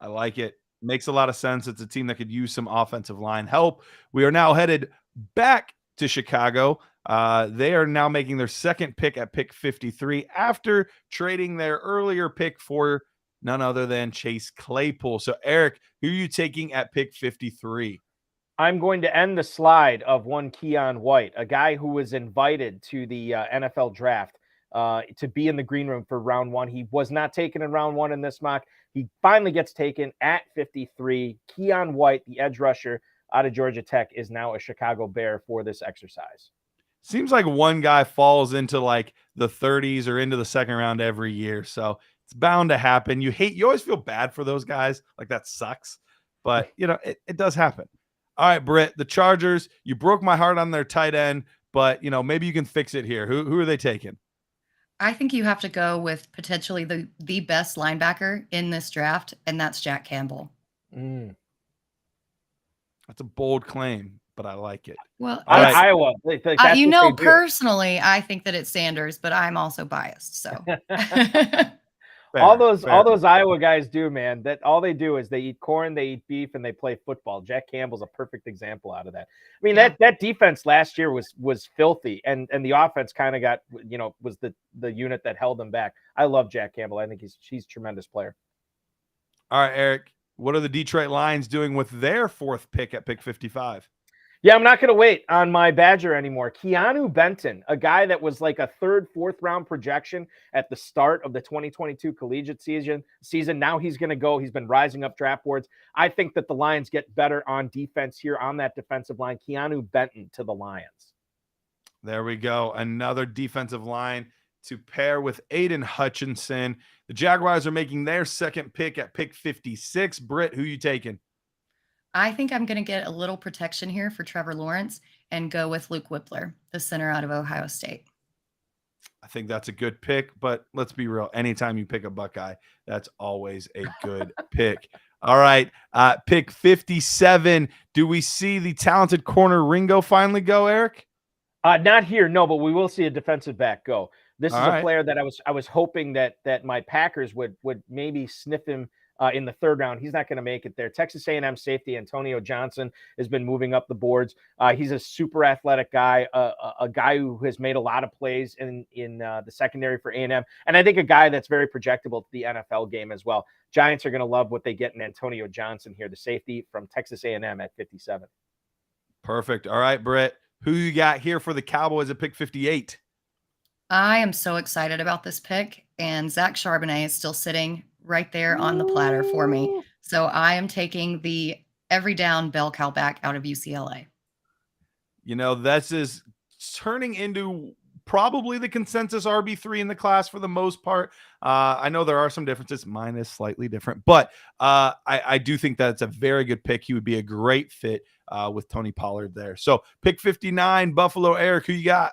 I like it. Makes a lot of sense. It's a team that could use some offensive line help. We are now headed back to Chicago. They are now making their second pick at pick 53 after trading their earlier pick for none other than Chase Claypool. So, Eric, who are you taking at pick 53? I'm going to end the slide of one Keon White, a guy who was invited to the NFL draft to be in the green room for round one. He was not taken in round one in this mock. He finally gets taken at 53. Keon White, the edge rusher out of Georgia Tech, is now a Chicago Bear for this exercise. Seems like one guy falls into like the 30s or into the second round every year. So it's bound to happen. You always feel bad for those guys. Like that sucks. But, it does happen. All right, Britt, the Chargers, you broke my heart on their tight end, but, maybe you can fix it here. Who are they taking? I think you have to go with potentially the best linebacker in this draft, and that's Jack Campbell. That's a bold claim, but I like it. Well, Iowa. Personally, I think that it's Sanders, but I'm also biased. So all those Iowa guys do, man. That all they do is they eat corn, they eat beef, and they play football. Jack Campbell's a perfect example out of that. I mean, that defense last year was filthy, and the offense kind of got, was the unit that held them back. I love Jack Campbell. I think he's a tremendous player. All right, Eric, what are the Detroit Lions doing with their fourth pick at pick 55? Yeah, I'm not going to wait on my Badger anymore. Keanu Benton, a guy that was like a third, fourth round projection at the start of the 2022 collegiate season. Now he's going to go. He's been rising up draft boards. I think that the Lions get better on defense here on that defensive line. Keanu Benton to the Lions. There we go. Another defensive line to pair with Aiden Hutchinson. The Jaguars are making their second pick at pick 56. Britt, who you taking? I think I'm going to get a little protection here for Trevor Lawrence and go with Luke Whippler, the center out of Ohio State. I think that's a good pick, but let's be real. Anytime you pick a Buckeye, that's always a good pick. All right, pick 57. Do we see the talented corner Ringo finally go, Eric? Not here, no, but we will see a defensive back go. This is a player that I was hoping that my Packers would maybe sniff him in the third round. He's not going to make it there. Texas A&M safety Antonio Johnson has been moving up the boards. He's a super athletic guy, a guy who has made a lot of plays in the secondary for A&M, and I think a guy that's very projectable to the NFL game as well. Giants are going to love what they get in Antonio Johnson here, the safety from Texas A&M at 57. Perfect. All right, Britt, who you got here for the Cowboys at pick 58? I am so excited about this pick, and Zach Charbonnet is still sitting right there on the platter for me. So I am taking the every down bell cow back out of UCLA. This is turning into probably the consensus RB3 in the class for the most part. I know there are some differences. Mine is slightly different, but I do think that it's a very good pick. He would be a great fit with Tony Pollard there. So pick 59, Buffalo. Eric, who you got?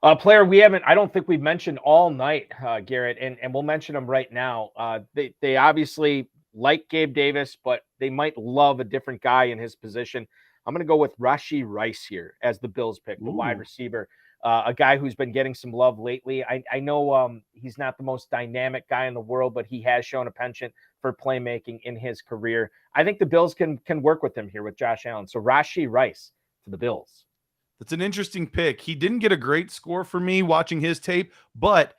A player I don't think we've mentioned all night, Garrett, and we'll mention him right now. They obviously like Gabe Davis, but they might love a different guy in his position. I'm going to go with Rashee Rice here as the Bills pick, the wide receiver, a guy who's been getting some love lately. I know he's not the most dynamic guy in the world, but he has shown a penchant for playmaking in his career. I think the Bills can work with him here with Josh Allen. So Rashee Rice to the Bills. That's an interesting pick. He didn't get a great score for me watching his tape, but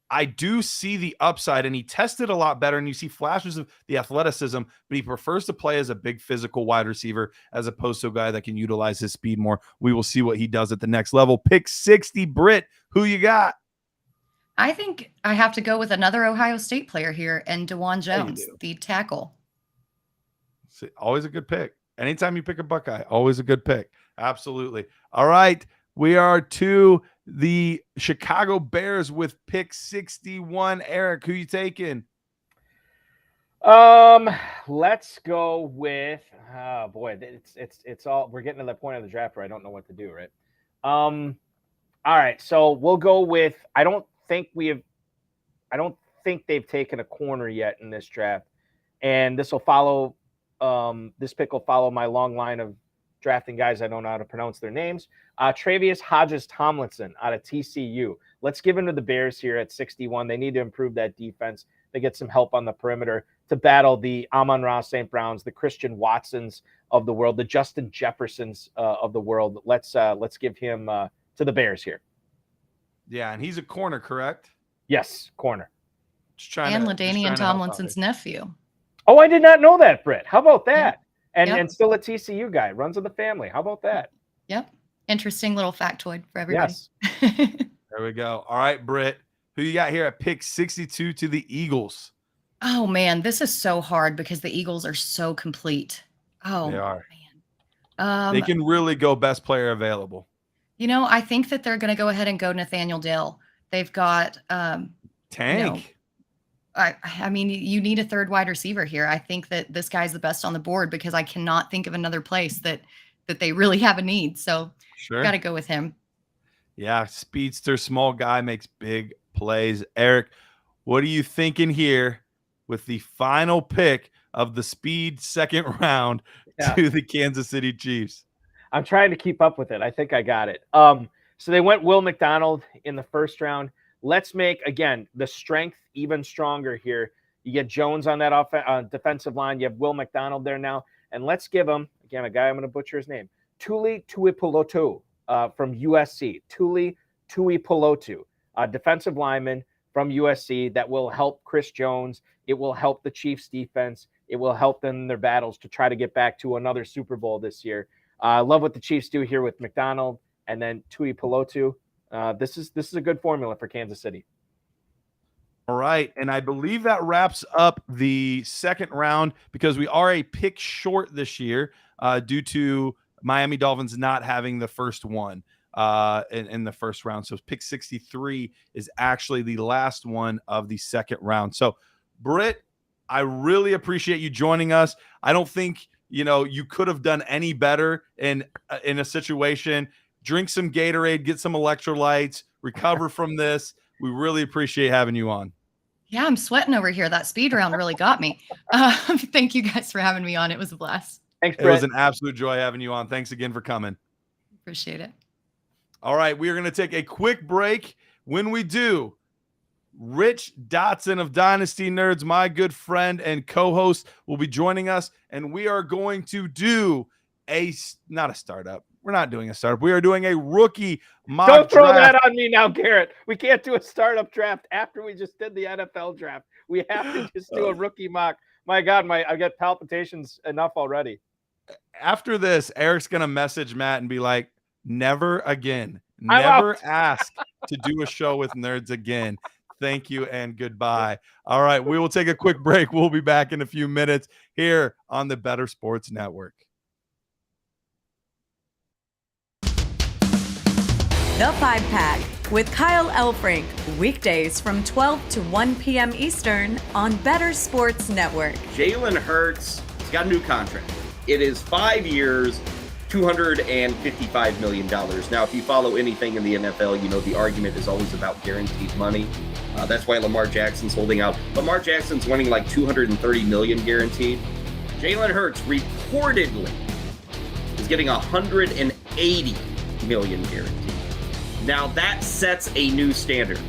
I do see the upside, and he tested a lot better, and you see flashes of the athleticism, but he prefers to play as a big physical wide receiver as opposed to a guy that can utilize his speed more. We will see what he does at the next level. Pick 60, Britt, who you got? I think I have to go with another Ohio State player here, and DeJuan Jones, the tackle. See, always a good pick. Anytime you pick a Buckeye, always a good pick. Absolutely. All right. We are to the Chicago Bears with pick 61. Eric, who you taking? Let's go with it's all, we're getting to that point of the draft where I don't know what to do, right? All right, so we'll go with, I don't think they've taken a corner yet in this draft, and this will follow this pick will follow my long line of drafting guys I don't know how to pronounce their names. Travius Hodges-Tomlinson out of TCU. Let's give him to the Bears here at 61. They need to improve that defense. They get some help on the perimeter to battle the Amon-Ra St. Browns, the Christian Watsons of the world, the Justin Jeffersons of the world. Let's give him to the Bears here. Yeah, and he's a corner, correct? Yes, corner. And LaDainian Tomlinson's nephew. Oh, I did not know that, Britt. How about that? And still a TCU guy, runs in the family. How about that? Yep. Interesting little factoid for everybody. Yes. There we go. All right, Britt, who you got here at pick 62 to the Eagles? Oh, man, this is so hard because the Eagles are so complete. Oh, they are. Man. They can really go best player available. You know, I think that they're going to go ahead and go Nathaniel Dell. They've got Tank. I mean, you need a third wide receiver here. I think that this guy's the best on the board because I cannot think of another place that they really have a need. So got to go with him. Yeah, speedster, small guy, makes big plays. Eric, what are you thinking here with the final pick of the speed second round to the Kansas City Chiefs? I'm trying to keep up with it. I think I got it. So they went Will McDonald in the first round. Let's make, again, the strength even stronger here. You get Jones on that defensive line. You have Will McDonald there now. And let's give him, again, a guy, I'm going to butcher his name, Tuli Tuipulotu from USC. Tuli Tuipulotu, defensive lineman from USC that will help Chris Jones. It will help the Chiefs defense. It will help them in their battles to try to get back to another Super Bowl this year. I love what the Chiefs do here with McDonald and then Tuipulotu. This is a good formula for Kansas City. All right, and I believe that wraps up the second round because we are a pick short this year due to Miami Dolphins not having the first one in the first round. So pick 63 is actually the last one of the second round. So, Britt, I really appreciate you joining us. I don't think you could have done any better in a situation. Drink some Gatorade, get some electrolytes, recover from this. We really appreciate having you on. Yeah, I'm sweating over here. That speed round really got me. Thank you guys for having me on. It was a blast. Thanks, Britt. It was an absolute joy having you on. Thanks again for coming. Appreciate it. All right, we are going to take a quick break. When we do, Rich Dotson of Dynasty Nerds, my good friend and co-host, will be joining us, and we are going to do not a startup. We're not doing a startup. We are doing a rookie mock Don't throw draft. that on me now, Garrett. We can't do a startup draft after we just did the NFL draft. We have to just do a rookie mock. My God, I got palpitations enough already. After this, Eric's going to message Matt and be like, never again. Never ask to do a show with nerds again. Thank you and goodbye. All right, we will take a quick break. We'll be back in a few minutes here on the Better Sports Network. The 5-Pack with Kyle Elfrink, weekdays from 12 to 1 p.m. Eastern on Better Sports Network. Jalen Hurts has got a new contract. It is 5 years, $255 million. Now, if you follow anything in the NFL, the argument is always about guaranteed money. That's why Lamar Jackson's holding out. Lamar Jackson's winning like $230 million guaranteed. Jalen Hurts reportedly is getting $180 million guaranteed. Now, that sets a new standard.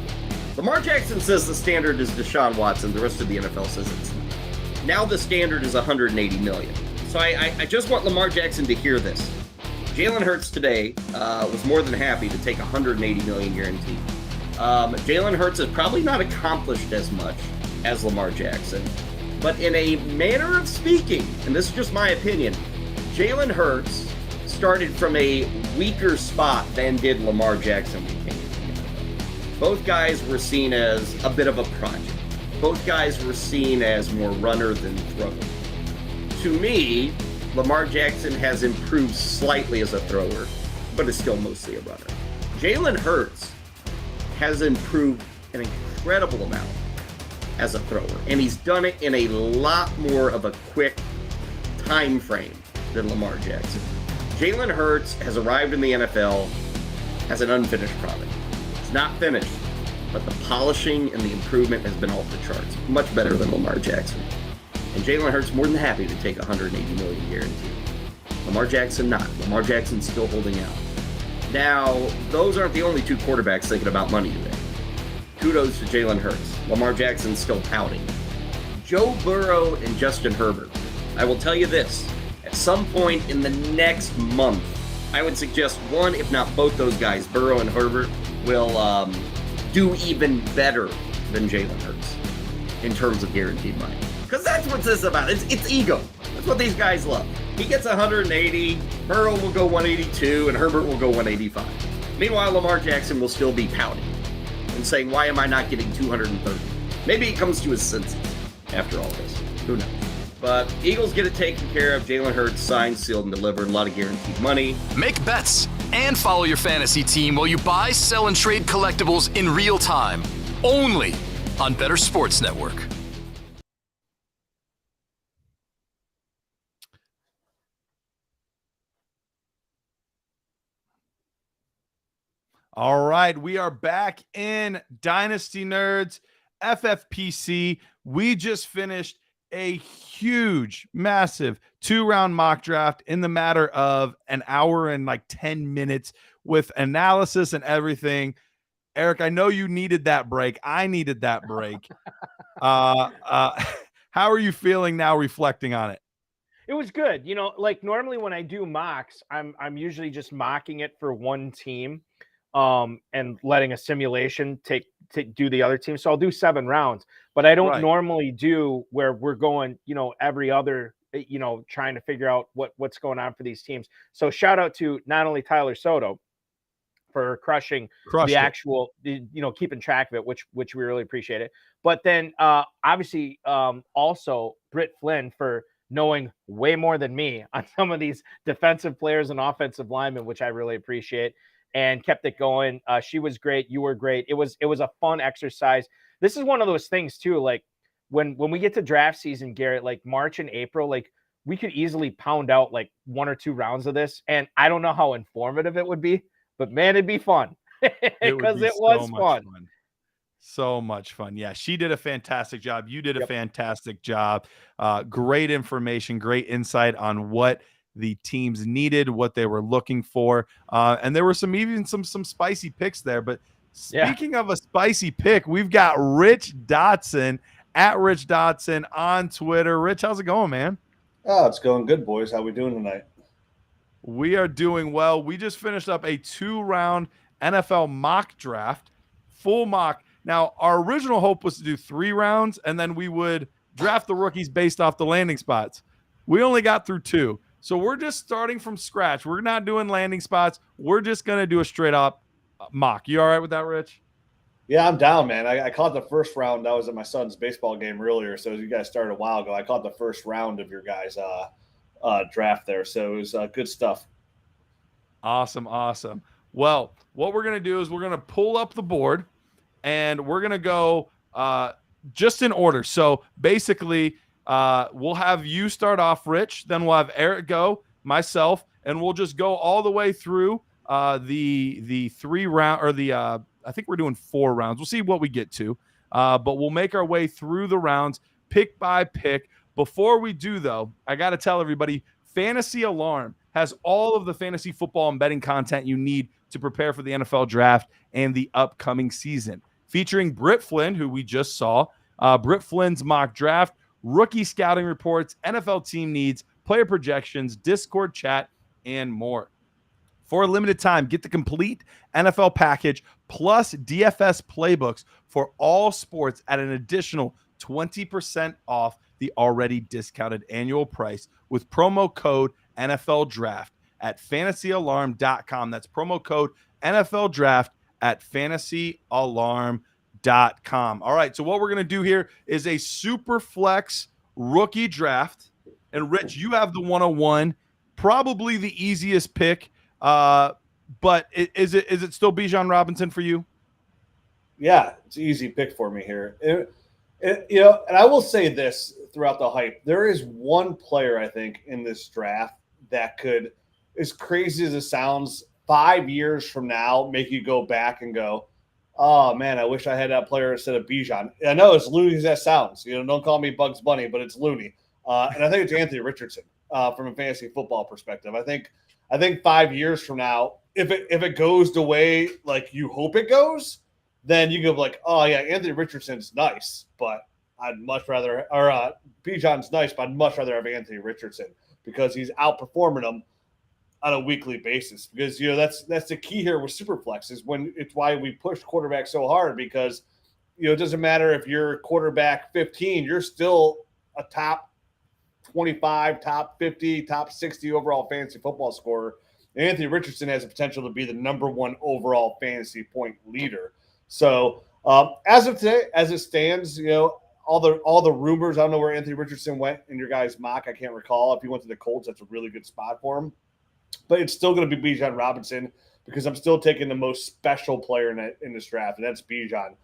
Lamar Jackson says the standard is Deshaun Watson. The rest of the NFL says it's not. Now the standard is $180 million. So I just want Lamar Jackson to hear this. Jalen Hurts today was more than happy to take $180 million guaranteed. Jalen Hurts has probably not accomplished as much as Lamar Jackson, but in a manner of speaking, and this is just my opinion, Jalen Hurts started from a weaker spot than did Lamar Jackson when he came to the NFL. Both guys were seen as a bit of a project. Both guys were seen as more runner than thrower. To me, Lamar Jackson has improved slightly as a thrower, but is still mostly a runner. Jalen Hurts has improved an incredible amount as a thrower, and he's done it in a lot more of a quick time frame than Lamar Jackson. Jalen Hurts has arrived in the NFL as an unfinished product. It's not finished, but the polishing and the improvement has been off the charts. Much better than Lamar Jackson. And Jalen Hurts more than happy to take $180 million guaranteed. Lamar Jackson not. Lamar Jackson's still holding out. Now, those aren't the only two quarterbacks thinking about money today. Kudos to Jalen Hurts. Lamar Jackson's still pouting. Joe Burrow and Justin Herbert. I will tell you this. At some point in the next month, I would suggest one, if not both those guys, Burrow and Herbert, will do even better than Jalen Hurts in terms of guaranteed money. Because that's what this is about. It's ego. That's what these guys love. He gets 180, Burrow will go 182, and Herbert will go 185. Meanwhile, Lamar Jackson will still be pouting and saying, why am I not getting 230? Maybe he comes to his senses after all this. Who knows? But Eagles get it taken care of. Jalen Hurts signed, sealed, and delivered. A lot of guaranteed money. Make bets and follow your fantasy team while you buy, sell, and trade collectibles in real time. Only on Better Sports Network. All right, we are back in Dynasty Nerds, FFPC. We just finished a huge, massive 2-round mock draft in the matter of an hour and like 10 minutes with analysis and everything. Eric, I know you needed that break. I needed that break. How are you feeling now reflecting on it? It was good. You know, like normally when I do mocks, I'm usually just mocking it for one team. And letting a simulation do the other team. So I'll do 7 rounds, but I don't normally do where we're going, you know, every other, you know, trying to figure out what's going on for these teams. So shout out to not only Tyler Soto for crushing the actual, you know, keeping track of it, which we really appreciate it. But then obviously also Britt Flinn for knowing way more than me on some of these defensive players and offensive linemen, which I really appreciate. And kept it going. She was great. You were great. It was a fun exercise. This is one of those things too. Like when we get to draft season, Garrett, like March and April, like we could easily pound out like 1 or 2 rounds of this. And I don't know how informative it would be, but man, it'd be fun because it was fun. So much fun. Yeah, she did a fantastic job. You did a fantastic job. Great information, great insight on what the teams needed, what they were looking for. And there were some spicy picks there. But speaking of a spicy pick, we've got Rich Dotson at Rich Dotson on Twitter. Rich, how's it going, man? Oh, it's going good, boys. How we doing tonight? We are doing well. We just finished up a 2-round NFL mock draft, full mock. Now, our original hope was to do 3 rounds, and then we would draft the rookies based off the landing spots. We only got through 2. So we're just starting from scratch. We're not doing landing spots. We're just going to do a straight up mock. You all right with that, Rich? Yeah, I'm down, man. I caught the first round. I was at my son's baseball game earlier. So you guys started a while ago. I caught the first round of your guys' draft there. So it was good stuff. Awesome. Well, what we're going to do is we're going to pull up the board and we're going to go just in order. So basically, we'll have you start off, Rich. Then we'll have Eric go, myself, and we'll just go all the way through the 3 round or the I think we're doing 4 rounds. We'll see what we get to, but we'll make our way through the rounds, pick by pick. Before we do, though, I got to tell everybody, Fantasy Alarm has all of the fantasy football and betting content you need to prepare for the NFL draft and the upcoming season, featuring Britt Flinn, who we just saw, Britt Flynn's mock draft, rookie scouting reports, NFL team needs, player projections, Discord chat, and more. For a limited time, get the complete NFL package plus DFS playbooks for all sports at an additional 20% off the already discounted annual price with promo code NFL Draft at fantasyalarm.com. That's promo code NFL Draft at fantasyalarm.com. All right, so what we're going to do here is a super flex rookie draft. And Rich, you have the 101, probably the easiest pick. But is it still Bijan Robinson for you? Yeah, it's an easy pick for me here. You know, and I will say this throughout the hype, there is one player I think in this draft that could, as crazy as it sounds, 5 years from now make you go back and go, oh man, I wish I had that player instead of Bijan. I know it's loony as that sounds. You know, don't call me Bugs Bunny, but it's loony. And I think it's Anthony Richardson from a fantasy football perspective. I think 5 years from now, if it goes the way like you hope it goes, then you go like, oh yeah, Anthony Richardson's nice, but I'd much rather, or Bijan's nice, but I'd much rather have Anthony Richardson because he's outperforming them on a weekly basis. Because you know that's the key here with Superflex is when it's why we push quarterback so hard because you know it doesn't matter if you're quarterback 15, you're still a top 25, top 50, top 60 overall fantasy football scorer. Anthony Richardson has the potential to be the number one overall fantasy point leader. So as of today, as it stands, you know, all the rumors, I don't know where Anthony Richardson went in your guys' mock. I can't recall. If he went to the Colts, that's a really good spot for him. But it's still going to be Bijan Robinson because I'm still taking the most special player in this draft, and that's Bijan.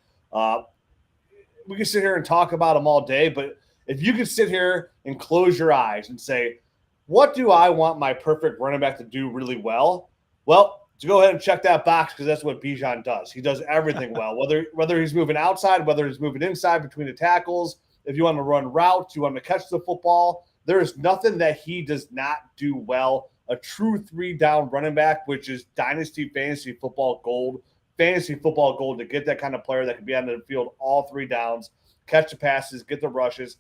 We can sit here and talk about him all day, but if you could sit here and close your eyes and say, what do I want my perfect running back to do really well? Well, to go ahead and check that box because that's what Bijan does. He does everything well, whether he's moving outside, whether he's moving inside between the tackles. If you want to run routes, you want to catch the football, there is nothing that he does not do well. A true 3-down running back, which is Dynasty fantasy football gold to get that kind of player that can be on the field all 3 downs, catch the passes, get the rushes.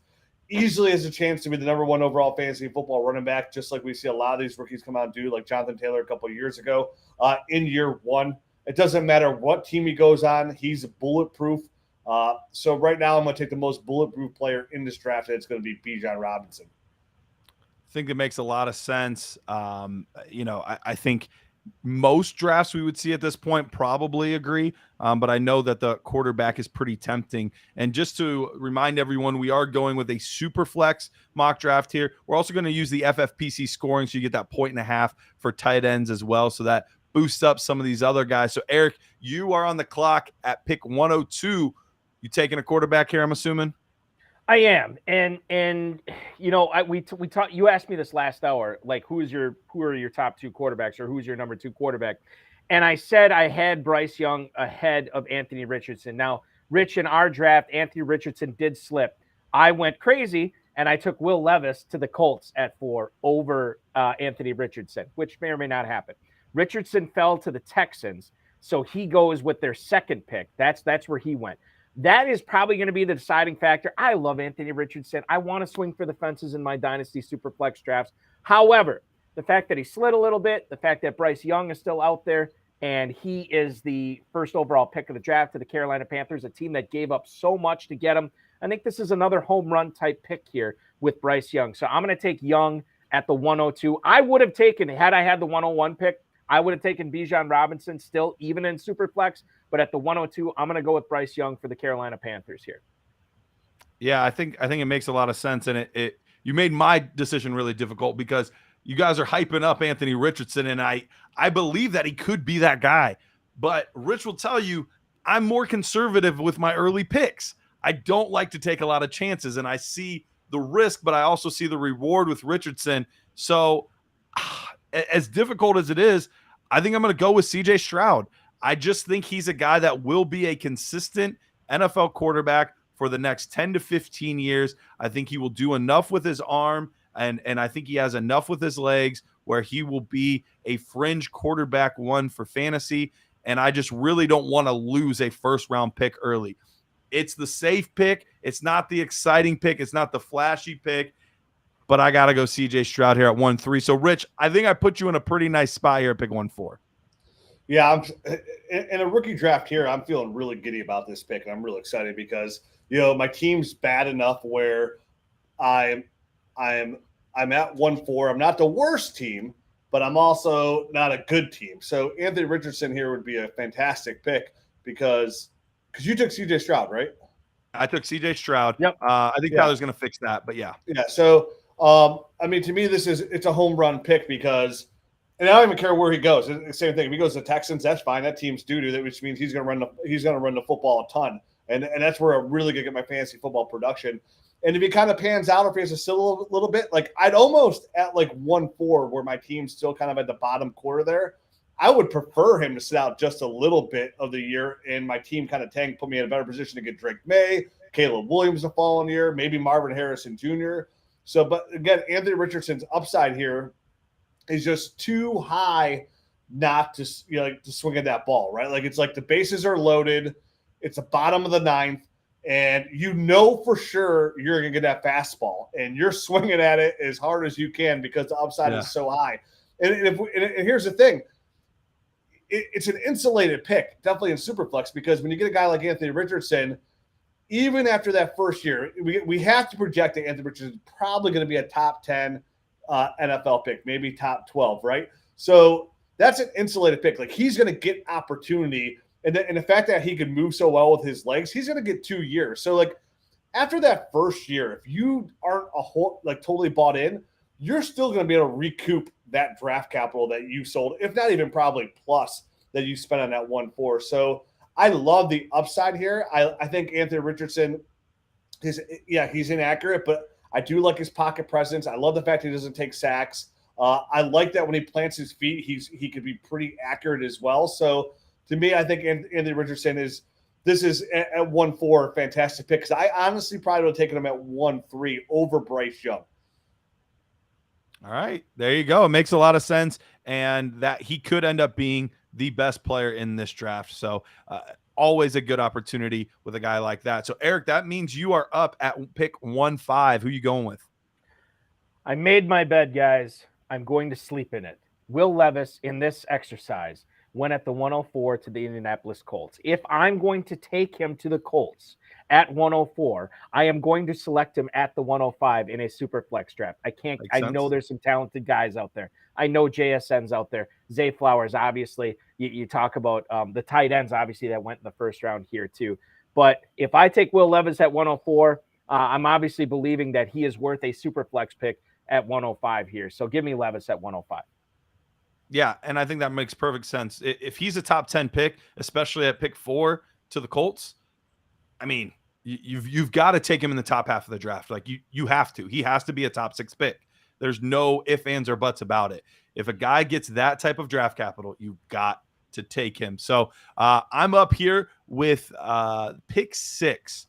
Easily has a chance to be the number one overall fantasy football running back, just like we see a lot of these rookies come out and do, like Jonathan Taylor a couple of years ago. In year one, it doesn't matter what team he goes on, he's bulletproof. So right now, I'm going to take the most bulletproof player in this draft, and it's going to be Bijan Robinson. I think that makes a lot of sense. You know, I think most drafts we would see at this point probably agree, but I know that the quarterback is pretty tempting. And just to remind everyone, we are going with a super flex mock draft here. We're also going to use the FFPC scoring, so you get that 1.5 for tight ends as well, so that boosts up some of these other guys. So Eric, you are on the clock at pick 102. You taking a quarterback here, I'm assuming? I am, and you know, we talked. You asked me this last hour, like who are your top 2 quarterbacks, or who's your number 2 quarterback, and I said I had Bryce Young ahead of Anthony Richardson. Now, Rich, in our draft, Anthony Richardson did slip. I went crazy and I took Will Levis to the Colts at 4 over Anthony Richardson, which may or may not happen. Richardson fell to the Texans, so he goes with their 2nd pick. That's where he went. That is probably going to be the deciding factor. I love Anthony Richardson. I want to swing for the fences in my Dynasty Superflex drafts. However, the fact that he slid a little bit, the fact that Bryce Young is still out there, and he is the first overall pick of the draft to the Carolina Panthers, a team that gave up so much to get him. I think this is another home run type pick here with Bryce Young. So I'm going to take Young at the 102. I would have taken, had I had the 101 pick, I would have taken Bijan Robinson still, even in Superflex. But at the 102, I'm going to go with Bryce Young for the Carolina Panthers here. Yeah, I think it makes a lot of sense. And you made my decision really difficult because you guys are hyping up Anthony Richardson, and I believe that he could be that guy. But Rich will tell you, I'm more conservative with my early picks. I don't like to take a lot of chances, and I see the risk, but I also see the reward with Richardson. So as difficult as it is, I think I'm going to go with CJ Stroud. I just think he's a guy that will be a consistent NFL quarterback for the next 10 to 15 years. I think he will do enough with his arm, and I think he has enough with his legs where he will be a fringe quarterback 1 for fantasy. And I just really don't want to lose a first-round pick early. It's the safe pick. It's not the exciting pick. It's not the flashy pick. but I got to go CJ Stroud here at 1-3. So, Rich, I think I put you in a pretty nice spot here at pick 1-4. Yeah, I'm in a rookie draft here. I'm feeling really giddy about this pick, and I'm really excited because my team's bad enough where I'm at 1-4. I'm not the worst team, but I'm also not a good team. So Anthony Richardson here would be a fantastic pick because you took CJ Stroud, right? I took CJ Stroud. Yep. I think Tyler's going to fix that, but yeah. Yeah. So I mean, to me, it's a home run pick because. And I don't even care where he goes. It's the same thing. If he goes to the Texans, that's fine. That team's doo-doo, which means he's going to run the football a ton. And that's where I'm really going to get my fantasy football production. And if he kind of pans out, or if he has to still a little bit, like I'd almost at like 1-4 where my team's still kind of at the bottom quarter there, I would prefer him to sit out just a little bit of the year and my team kind of tank, put me in a better position to get Drake May, Caleb Williams the following year, maybe Marvin Harrison Jr. So, but again, Anthony Richardson's upside here is just too high not to to swing at that ball, right? Like it's like the bases are loaded, it's the bottom of the ninth, and for sure you're gonna get that fastball, and you're swinging at it as hard as you can because the upside is so high. And here's the thing, it's an insulated pick, definitely in Superflex, because when you get a guy like Anthony Richardson, even after that first year, we have to project that Anthony Richardson is probably going to be a top 10 NFL pick, maybe top 12, right? So that's an insulated pick. Like he's going to get opportunity, and the fact that he can move so well with his legs, he's going to get 2 years. So like after that first year, if you aren't totally bought in, you're still going to be able to recoup that draft capital that you sold, if not even probably plus that you spent on that 1-4. So I love the upside here. I think Anthony Richardson he's inaccurate, but I do like his pocket presence. I love the fact he doesn't take sacks. I like that when he plants his feet, he could be pretty accurate as well. So to me, I think Anthony Richardson is at 1-4 a fantastic pick, because I honestly probably would have taken him at 1-3 over Bryce Young. All right, there you go. It makes a lot of sense, and that he could end up being the best player in this draft. So always a good opportunity with a guy like that. So, Eric, that means you are up at pick 1-5. Who you going with? I made my bed, guys. I'm going to sleep in it. Will Levis, in this exercise, went at the 104 to the Indianapolis Colts. If I'm going to take him to the Colts at 104, I am going to select him at the 105 in a super flex draft. I know there's some talented guys out there. I know JSN's out there. Zay Flowers, obviously. You talk about the tight ends, obviously, that went in the first round here too. But if I take Will Levis at 104, I'm obviously believing that he is worth a super flex pick at 105 here. So give me Levis at 105. Yeah, and I think that makes perfect sense. If he's a top 10 pick, especially at pick 4 to the Colts, I mean, you've got to take him in the top half of the draft. Like you have to. He has to be a top 6 pick. There's no ifs, ands, or buts about it. If a guy gets that type of draft capital, you've got to take him. So I'm up here with pick 6.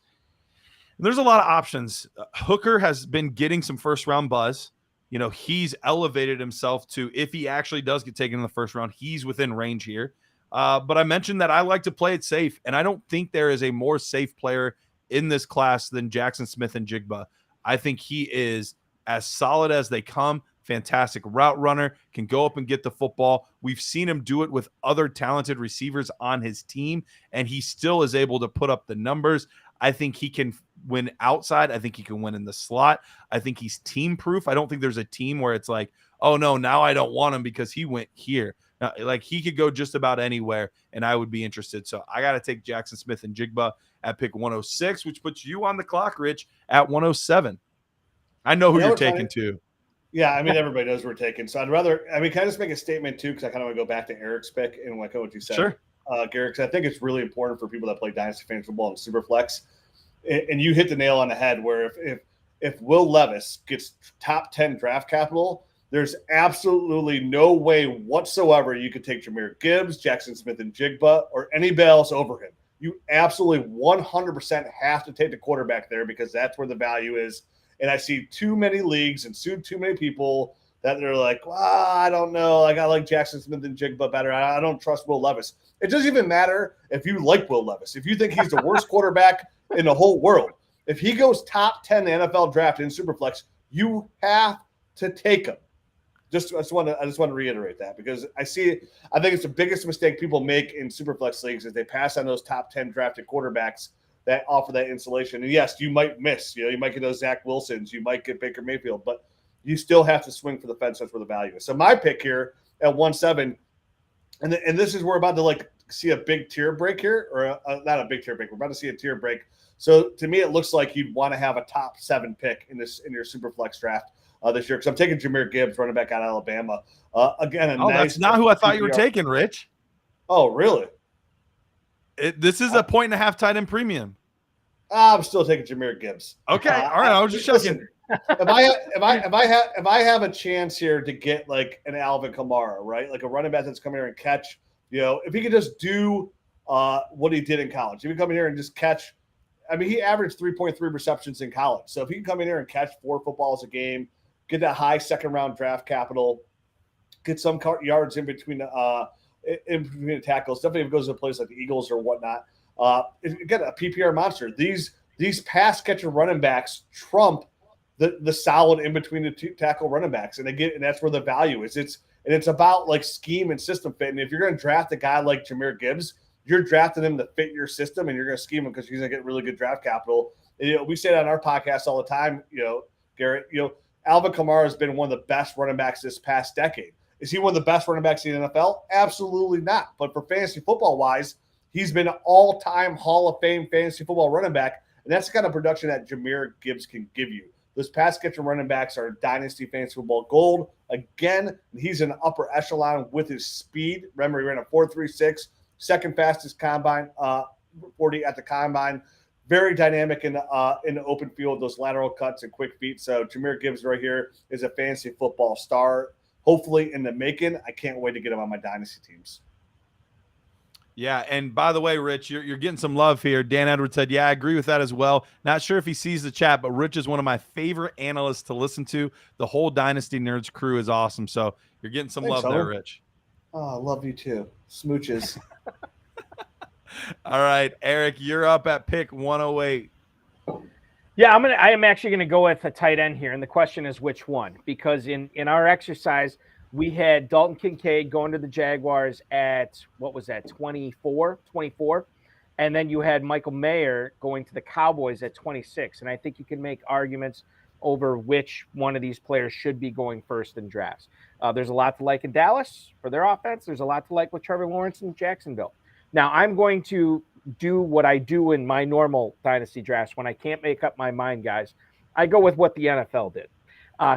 And there's a lot of options. Hooker has been getting some first-round buzz. You know, he's elevated himself to, if he actually does get taken in the first round, he's within range here. But I mentioned that I like to play it safe, and I don't think there is a more safe player in this class than Jackson Smith-Njigba. I think he is as solid as they come, fantastic route runner, can go up and get the football. We've seen him do it with other talented receivers on his team, and he still is able to put up the numbers. I think he can win outside. I think he can win in the slot. I think he's team proof. I don't think there's a team where it's like, oh no, now I don't want him because he went here. Now, like he could go just about anywhere, and I would be interested. So I got to take Jackson Smith-Njigba at pick 106, which puts you on the clock, Rich, at 107. I know who you're taking too. Yeah, I mean, everybody knows we're taking. So I'd rather, can I just make a statement too? Because I kind of want to go back to Eric's pick and like what you said. Sure. Garrett, because I think it's really important for people that play Dynasty Fantasy Football and Superflex. And you hit the nail on the head where if Will Levis gets top 10 draft capital, there's absolutely no way whatsoever you could take Jahmyr Gibbs, Jackson Smith-Njigba, or anybody else over him. You absolutely 100% have to take the quarterback there because that's where the value is. And I see too many leagues and too many people that they're like, well, I don't know. Like, I like Jackson Smith-Njigba better. I don't trust Will Levis. It doesn't even matter if you like Will Levis. If you think he's the worst quarterback in the whole world, if he goes top 10 in the NFL draft in Superflex, you have to take him. I just want to reiterate that because I think it's the biggest mistake people make in Superflex leagues is they pass on those top 10 drafted quarterbacks that offer that insulation. And yes, you might miss. You might get those Zach Wilsons, you might get Baker Mayfield, but you still have to swing for the fence. That's where the value is. So my pick here at 1-7, and this is we're about to see a big tier break here, or not a big tier break. We're about to see a tier break. So to me, it looks like you'd want to have a top 7 pick in your Superflex draft this year because I'm taking Jahmyr Gibbs, running back out of Alabama. Again, that's not who I thought you were taking, Rich. Oh, really? This is a 1.5 tight end premium. I'm still taking Jahmyr Gibbs. Okay, all right. I was just checking. If I have a chance here to get like an Alvin Kamara, right, like a running back that's coming here and catch, if he could just do what he did in college, if he come in here and just catch. I mean, he averaged 3.3 receptions in college. So if he can come in here and catch 4 footballs a game, get that high second-round draft capital, get some yards in between the tackles, definitely if it goes to a place like the Eagles or whatnot, get a PPR monster. These pass catcher running backs trump the solid in between the two tackle running backs, and that's where the value is. It's about like scheme and system fit. And if you're going to draft a guy like Jahmyr Gibbs, you're drafting him to fit your system, and you're going to scheme him because he's going to get really good draft capital. And, we say that on our podcast all the time, Garrett. Alvin Kamara has been one of the best running backs this past decade. Is he one of the best running backs in the NFL? Absolutely not. But for fantasy football wise, he's been an all-time Hall of Fame fantasy football running back, and that's the kind of production that Jahmyr Gibbs can give you. Those pass catcher running backs are Dynasty fantasy football gold. Again, he's an upper echelon with his speed. Remember, he ran a 4.36, second fastest combine, 40 at the combine. Very dynamic in the open field, those lateral cuts and quick feet. So Jahmyr Gibbs right here is a fantasy football star, hopefully in the making. I can't wait to get him on my Dynasty teams. Yeah, and by the way, Rich, you're getting some love here. Dan Edwards said, yeah, I agree with that as well. Not sure if he sees the chat, but Rich is one of my favorite analysts to listen to. The whole Dynasty Nerds crew is awesome. So you're getting some love there, Rich. Oh, I love you too. Smooches. All right, Eric, you're up at pick 108. Yeah, I am actually gonna go with a tight end here, and the question is which one? Because in our exercise, we had Dalton Kincaid going to the Jaguars at, what was that, 24, and then you had Michael Mayer going to the Cowboys at 26. And I think you can make arguments over which one of these players should be going first in drafts. There's a lot to like in Dallas for their offense. There's a lot to like with Trevor Lawrence in Jacksonville. Now, I'm going to do what I do in my normal Dynasty drafts when I can't make up my mind, guys. I go with what the NFL did.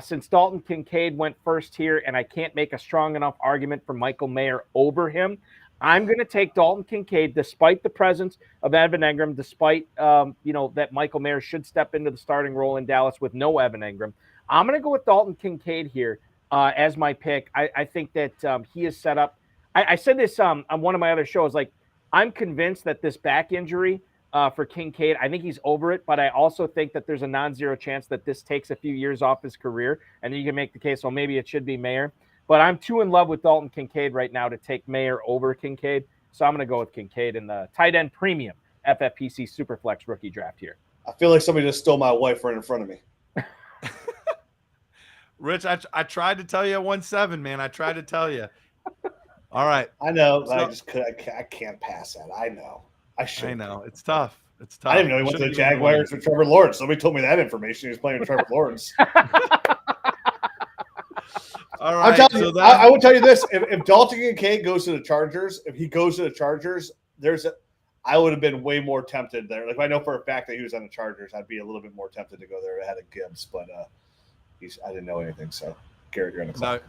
Since Dalton Kincaid went first here and I can't make a strong enough argument for Michael Mayer over him, I'm going to take Dalton Kincaid despite the presence of Evan Engram, despite, that Michael Mayer should step into the starting role in Dallas with no Evan Engram. I'm going to go with Dalton Kincaid here as my pick. I think that he is set up. I said this on one of my other shows, like, I'm convinced that this back injury for Kincaid, I think he's over it, but I also think that there's a non-zero chance that this takes a few years off his career, and then you can make the case, well, maybe it should be Mayer. But I'm too in love with Dalton Kincaid right now to take Mayer over Kincaid, so I'm going to go with Kincaid in the tight end premium FFPC Superflex rookie draft here. I feel like somebody just stole my wife right in front of me. Rich, I tried to tell you at 1-7, man. I tried to tell you. All right. I know. So, I can't pass that. I know. I know. It's tough. It's tough. I didn't know he went to the Jaguars with Trevor Lawrence. Somebody told me that information. He was playing with Trevor Lawrence. All right. I will tell you this. If Dalton Kincaid goes to the Chargers, I would have been way more tempted there. Like, if I know for a fact that he was on the Chargers, I'd be a little bit more tempted to go there ahead of Gibbs. But I didn't know anything. So, Garrett, you're on the clock.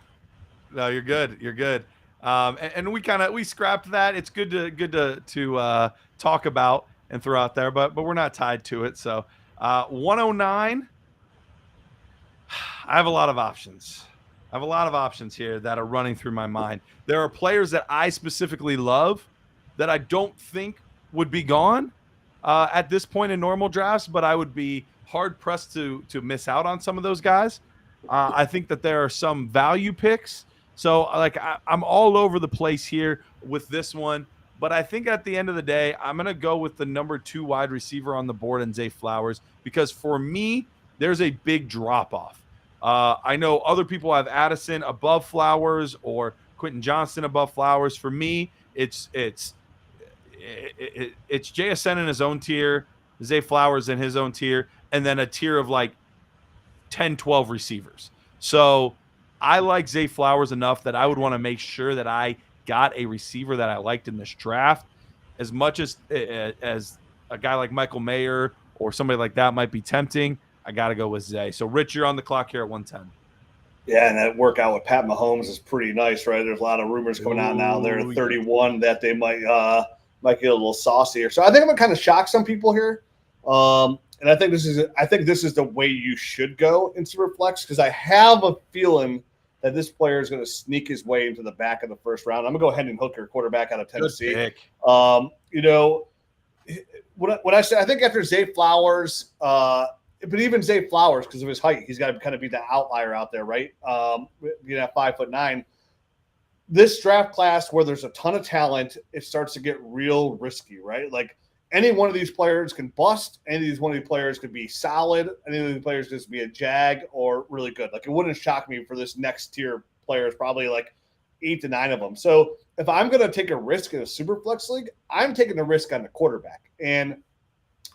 No, you're good. You're good. And we scrapped that. It's good to talk about and throw out there, but we're not tied to it. So 109, I have a lot of options. Here that are running through my mind. There are players that I specifically love that I don't think would be gone at this point in normal drafts, but I would be hard pressed to miss out on some of those guys. I think that there are some value picks. So, I'm all over the place here with this one. But I think at the end of the day, I'm going to go with the number 2 wide receiver on the board in Zay Flowers, because for me, there's a big drop-off I know other people have Addison above Flowers or Quentin Johnston above Flowers. For me, it's JSN in his own tier, Zay Flowers in his own tier, and then a tier of like 10, 12 receivers. So I like Zay Flowers enough that I would want to make sure that I got a receiver that I liked in this draft. As much as a guy like Michael Mayer or somebody like that might be tempting, I got to go with Zay. So, Rich, you're on the clock here at 110. Yeah, and that workout with Pat Mahomes is pretty nice, right? There's a lot of rumors coming out now. They're at 31 that they might get a little saucier. So I think I'm gonna kind of shock some people here. And I think this is the way you should go in Superflex, because I have a feeling that this player is going to sneak his way into the back of the first round. I'm gonna go Hendon Hooker, quarterback out of Tennessee. Good pick. You know, when I say I think after Zay Flowers, but even Zay Flowers, because of his height, he's got to kind of be the outlier out there, right? Being at 5'9". This draft class where there's a ton of talent, it starts to get real risky, right? Like any one of these players can bust. Any of one of these players could be solid. Any of these players just be a jag or really good. Like it wouldn't shock me for this next tier players, probably like 8 to 9 of them. So if I'm going to take a risk in a super flex league, I'm taking a risk on the quarterback. And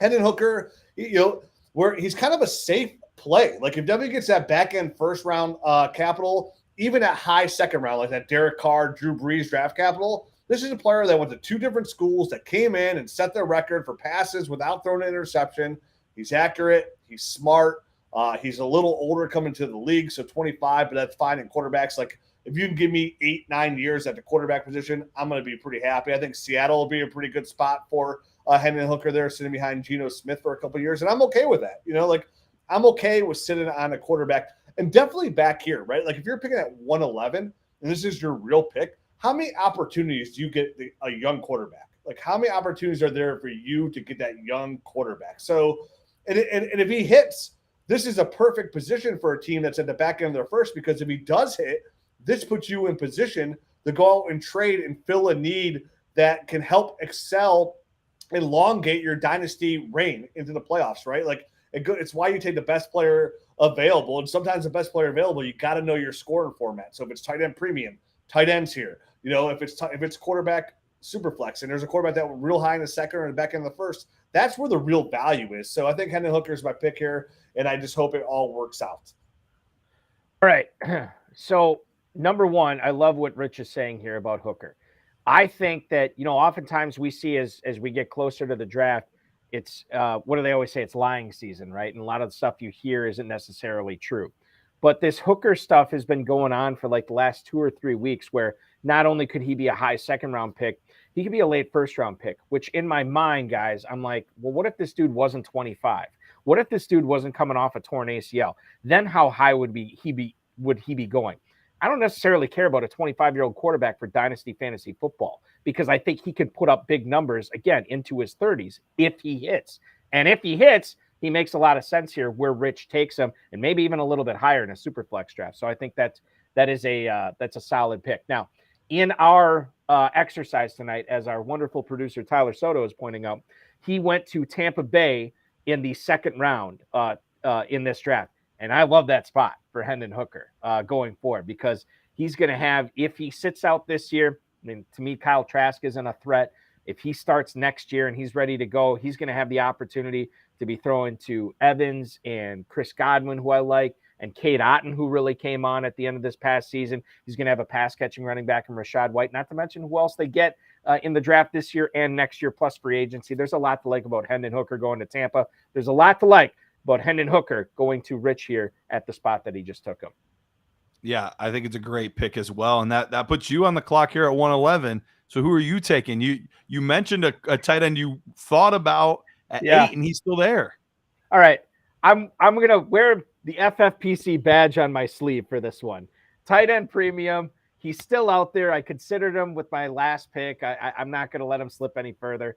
Hendon Hooker, you know, where he's kind of a safe play. Like if W gets that back end first round capital, even at high second round, like that Derek Carr, Drew Brees draft capital, this is a player that went to 2 different schools that came in and set their record for passes without throwing an interception. He's accurate. He's smart. He's a little older coming to the league, so 25, but that's fine in quarterbacks. Like if you can give me 8-9 years at the quarterback position, I'm going to be pretty happy. I think Seattle will be a pretty good spot for Hendon Hooker there, sitting behind Geno Smith for a couple of years, and I'm okay with that. You know, like I'm okay with sitting on a quarterback, and definitely back here, right? Like if you're picking at 111 and this is your real pick, how many opportunities do you get a young quarterback? Like how many opportunities are there for you to get that young quarterback? So, and if he hits, this is a perfect position for a team that's at the back end of their first, because if he does hit, this puts you in position to go out and trade and fill a need that can help excel, elongate your dynasty reign into the playoffs, right? Like it's why you take the best player available. And sometimes the best player available, you got to know your scoring format. So if it's tight end premium, tight ends here, you know, if it's quarterback super flex and there's a quarterback that went real high in the second or the back end of the first, that's where the real value is. So I think Hendon Hooker is my pick here, and I just hope it all works out. All right. So number one, I love what Rich is saying here about Hooker. I think that, you know, oftentimes we see as we get closer to the draft, it's what do they always say? It's lying season, right? And a lot of the stuff you hear isn't necessarily true. But this Hooker stuff has been going on for like the last 2 or 3 weeks, where not only could he be a high second round pick, he could be a late first round pick, which in my mind, guys, I'm like, well, what if this dude wasn't 25? What if this dude wasn't coming off a torn ACL? Then how high would he be going? I don't necessarily care about a 25-year-old quarterback for dynasty fantasy football, because I think he could put up big numbers again into his 30s if he hits. And if he hits, he makes a lot of sense here where Rich takes him, and maybe even a little bit higher in a super flex draft. So I think that's a solid pick. Now, in our exercise tonight, as our wonderful producer Tyler Soto is pointing out, he went to Tampa Bay in the second round in this draft. And I love that spot for Hendon Hooker going forward, because he's going to have, if he sits out this year, I mean, to me, Kyle Trask isn't a threat. If he starts next year and he's ready to go, he's going to have the opportunity to be throwing to Evans and Chris Godwin, who I like, and Cade Otton, who really came on at the end of this past season. He's going to have a pass-catching running back in Rachaad White, not to mention who else they get in the draft this year and next year, plus free agency. There's a lot to like about Hendon Hooker going to Tampa. There's a lot to like about Hendon Hooker going to Rich here at the spot that he just took him. Yeah, I think it's a great pick as well. And that puts you on the clock here at 111. So who are you taking? You mentioned a tight end you thought about at 8, and he's still there. All right. I'm going to wear the FFPC badge on my sleeve for this one. Tight end premium. He's still out there. I considered him with my last pick. I'm not going to let him slip any further.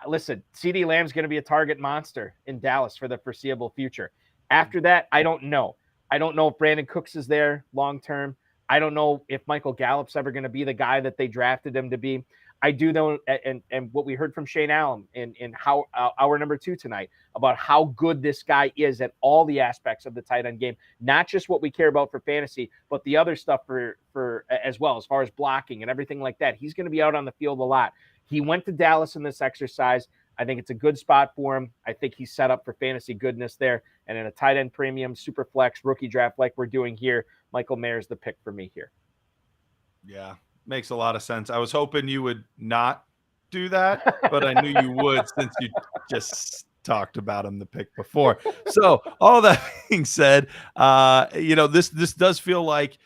Listen, CeeDee Lamb's going to be a target monster in Dallas for the foreseeable future. After that, I don't know. I don't know if Brandon Cooks is there long-term. I don't know if Michael Gallup's ever going to be the guy that they drafted him to be. I do know, and what we heard from Shane Hallam in how hour number 2 tonight about how good this guy is at all the aspects of the tight end game, not just what we care about for fantasy, but the other stuff for as well, as far as blocking and everything like that. He's going to be out on the field a lot. He went to Dallas in this exercise. I think it's a good spot for him. I think he's set up for fantasy goodness there. And in a tight end premium, super flex, rookie draft like we're doing here, Michael Mayer's the pick for me here. Yeah, makes a lot of sense. I was hoping you would not do that, but I knew you would since you just talked about him the pick before. So all that being said, this does feel like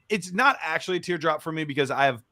it's not actually a teardrop for me because I have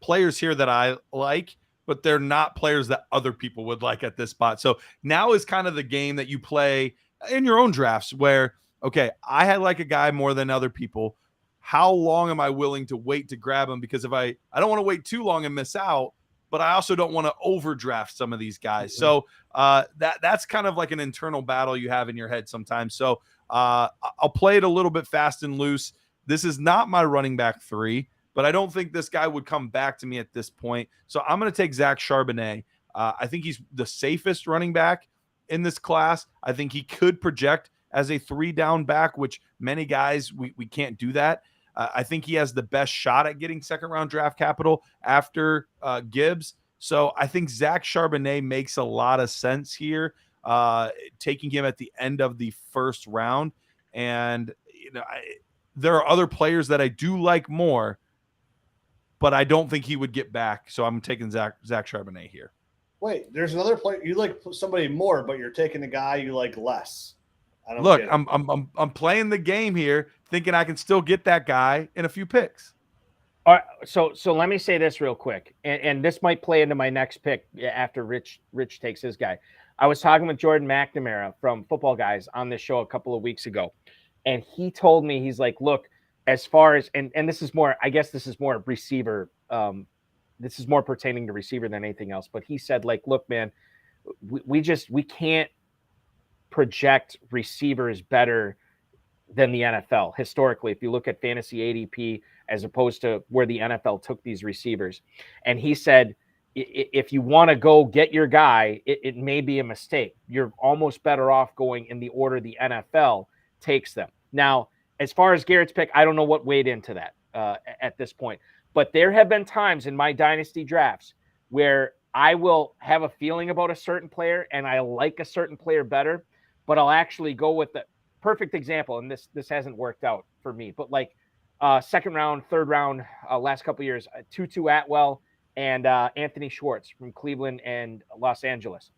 players here that I like, but they're not players that other people would like at this spot. So now is kind of the game that you play in your own drafts where, okay, I like a guy more than other people. How long am I willing to wait to grab him? Because if I don't want to wait too long and miss out, but I also don't want to overdraft some of these guys. So that's kind of like an internal battle you have in your head sometimes. So I'll play it a little bit fast and loose. This is not my running back 3, but I don't think this guy would come back to me at this point. So I'm going to take Zach Charbonnet. I think he's the safest running back in this class. I think he could project as a 3-down back, which many guys, we can't do that. I think he has the best shot at getting second-round draft capital after Gibbs. So I think Zach Charbonnet makes a lot of sense here, taking him at the end of the first round. And there are other players that I do like more, but I don't think he would get back. So I'm taking Zach Charbonnet here. Wait, there's another player you like somebody more, but you're taking a guy you like less. Look, I'm playing the game here, thinking I can still get that guy in a few picks. All right, so let me say this real quick, and this might play into my next pick after Rich takes his guy. I was talking with Jordan McNamara from Football Guys on this show a couple of weeks ago, and he told me, he's like, look, as far as and this is more, I guess this is more receiver. This is more pertaining to receiver than anything else. But he said, like, look, man, we can't project receivers better than the NFL historically. If you look at fantasy ADP as opposed to where the NFL took these receivers, and he said, if you want to go get your guy, it may be a mistake. You're almost better off going in the order the NFL takes them. Now, as far as Garrett's pick, I don't know what weighed into that at this point. But there have been times in my dynasty drafts where I will have a feeling about a certain player and I like a certain player better, but I'll actually go with the perfect example. And this hasn't worked out for me, but like second round, third round, last couple of years, Tutu Atwell and Anthony Schwartz from Cleveland and Los Angeles.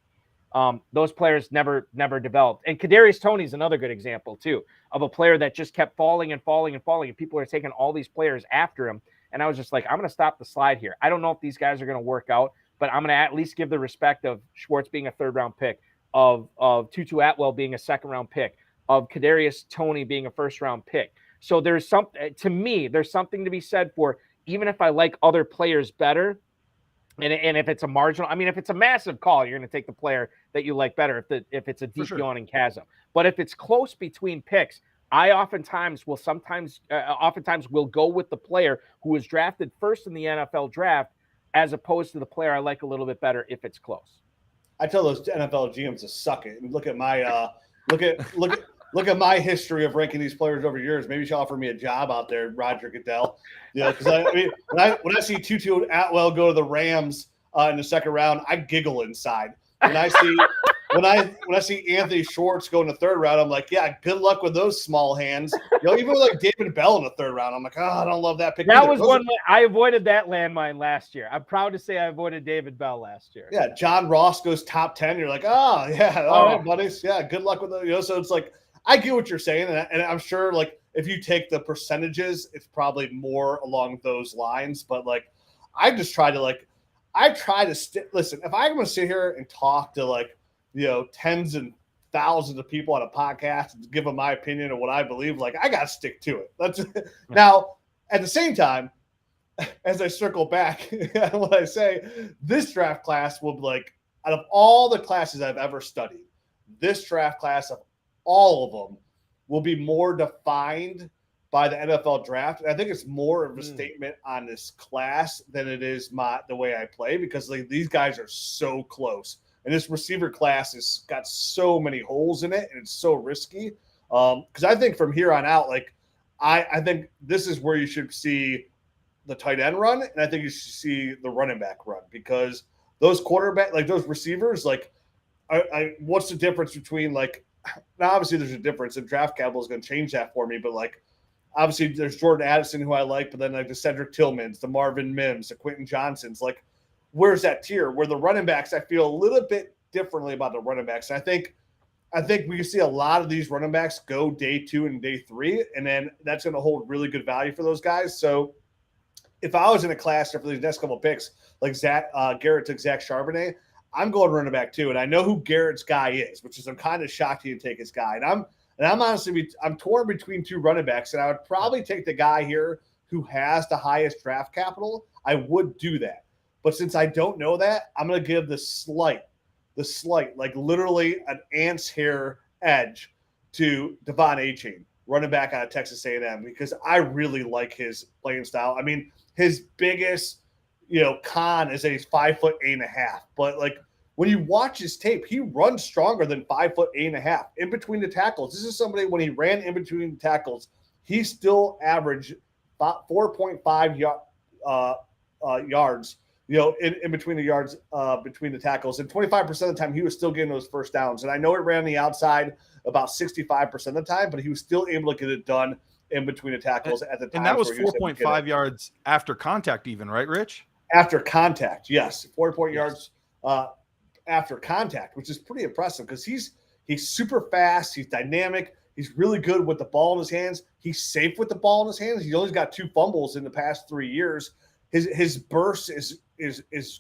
Those players never developed. And Kadarius Toney is another good example too, of a player that just kept falling and falling and falling. And people are taking all these players after him. And I was just like, I'm going to stop the slide here. I don't know if these guys are going to work out, but I'm going to at least give the respect of Schwartz being a third-round pick, of Tutu Atwell being a second-round pick, of Kadarius Toney being a first-round pick. So there's something, to me, there's something to be said for, even if I like other players better, and if it's a marginal, I mean, if it's a massive call, you're going to take the player that you like better if it's a deep yawning chasm. But if it's close between picks, I oftentimes will go with the player who was drafted first in the NFL draft, as opposed to the player I like a little bit better if it's close. I tell those NFL GMs to suck it and look at my look at my history of ranking these players over years. Maybe you should offer me a job out there, Roger Goodell. Because I mean, when I see Tutu Atwell go to the Rams in the second round, I giggle inside. When I see Anthony Schwartz go in the third round, I'm like, yeah, good luck with those small hands. Even with like David Bell in the third round, I'm like, oh, I don't love that pick. That was one I avoided that landmine last year. I'm proud to say I avoided David Bell last year. Yeah, John Ross goes top 10. You're like, oh yeah, all right, buddies. Yeah, good luck with it. So it's like, I get what you're saying, and I'm sure like if you take the percentages, it's probably more along those lines. But like, I try to listen. If I'm going to sit here and talk to tens and thousands of people on a podcast and give them my opinion of what I believe, like I got to stick to it. That's now at the same time, as I circle back, what I say, this draft class will be like, out of all the classes I've ever studied, this draft class of all of them will be more defined by the NFL draft. And I think it's more of a statement on this class than it is the way I play, because like these guys are so close. And this receiver class has got so many holes in it, and it's so risky. Because I think from here on out, like I think this is where you should see the tight end run, and I think you should see the running back run, because those quarterback, like those receivers, like what's the difference between like, now obviously there's a difference, and draft capital is going to change that for me, but like obviously there's Jordan Addison, who I like, but then like the Cedric Tillmans, the Marvin Mims, the Quentin Johnsons, like where's that tier? Where the running backs, I feel a little bit differently about the running backs. I think we can see a lot of these running backs go day 2 and day 3, and then that's going to hold really good value for those guys. So if I was in a class for these next couple of picks, like Garrett took Zach Charbonnet, I'm going running back too. And I know who Garrett's guy is, which is I'm kind of shocked he didn't take his guy. And I'm honestly, I'm torn between 2 running backs, and I would probably take the guy here who has the highest draft capital. I would do that. But since I don't know that, I'm going to give the slight, like literally an ant's hair edge to Devon Achane, running back out of Texas A&M, because I really like his playing style. I mean, his biggest, con is that he's 5'8.5", but like when you watch his tape, he runs stronger than 5'8.5" in between the tackles. This is somebody, when he ran in between the tackles, he still averaged 4.5 yards, in between the yards, between the tackles. And 25% of the time, he was still getting those first downs. And I know it ran the outside about 65% of the time, but he was still able to get it done in between the tackles at the time. And that was 4.5 yards after contact even, right, Rich? After contact, yes. 4 yards after contact, which is pretty impressive, because he's super fast. He's dynamic. He's really good with the ball in his hands. He's safe with the ball in his hands. He's only got 2 fumbles in the past 3 years. His burst is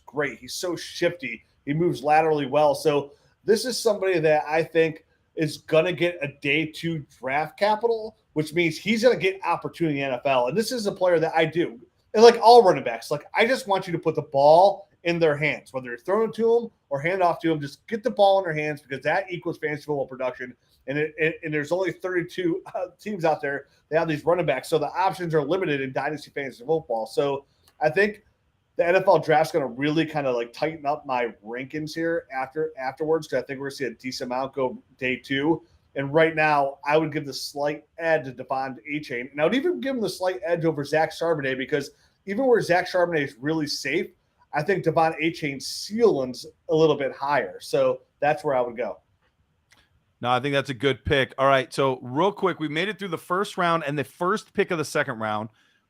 great. He's so shifty. He moves laterally well. So this is somebody that I think is going to get a day 2 draft capital, which means he's going to get opportunity in the NFL. And this is a player that I do. And like all running backs, like I just want you to put the ball in their hands, whether you're throwing it to them or hand off to them, just get the ball in their hands, because that equals fantasy football production. And there's only 32 teams out there that have these running backs. So the options are limited in Dynasty fantasy football. So I think the NFL draft's going to really kind of like tighten up my rankings here afterwards, because I think we're going to see a decent amount go day 2. And right now, I would give the slight edge to Devon Achane. And I would even give him the slight edge over Zach Charbonnet, because even where Zach Charbonnet is really safe, I think Devon Achane's ceiling's a little bit higher. So that's where I would go. No, I think that's a good pick. All right, so real quick, we made it through the first round and the first pick of the second round.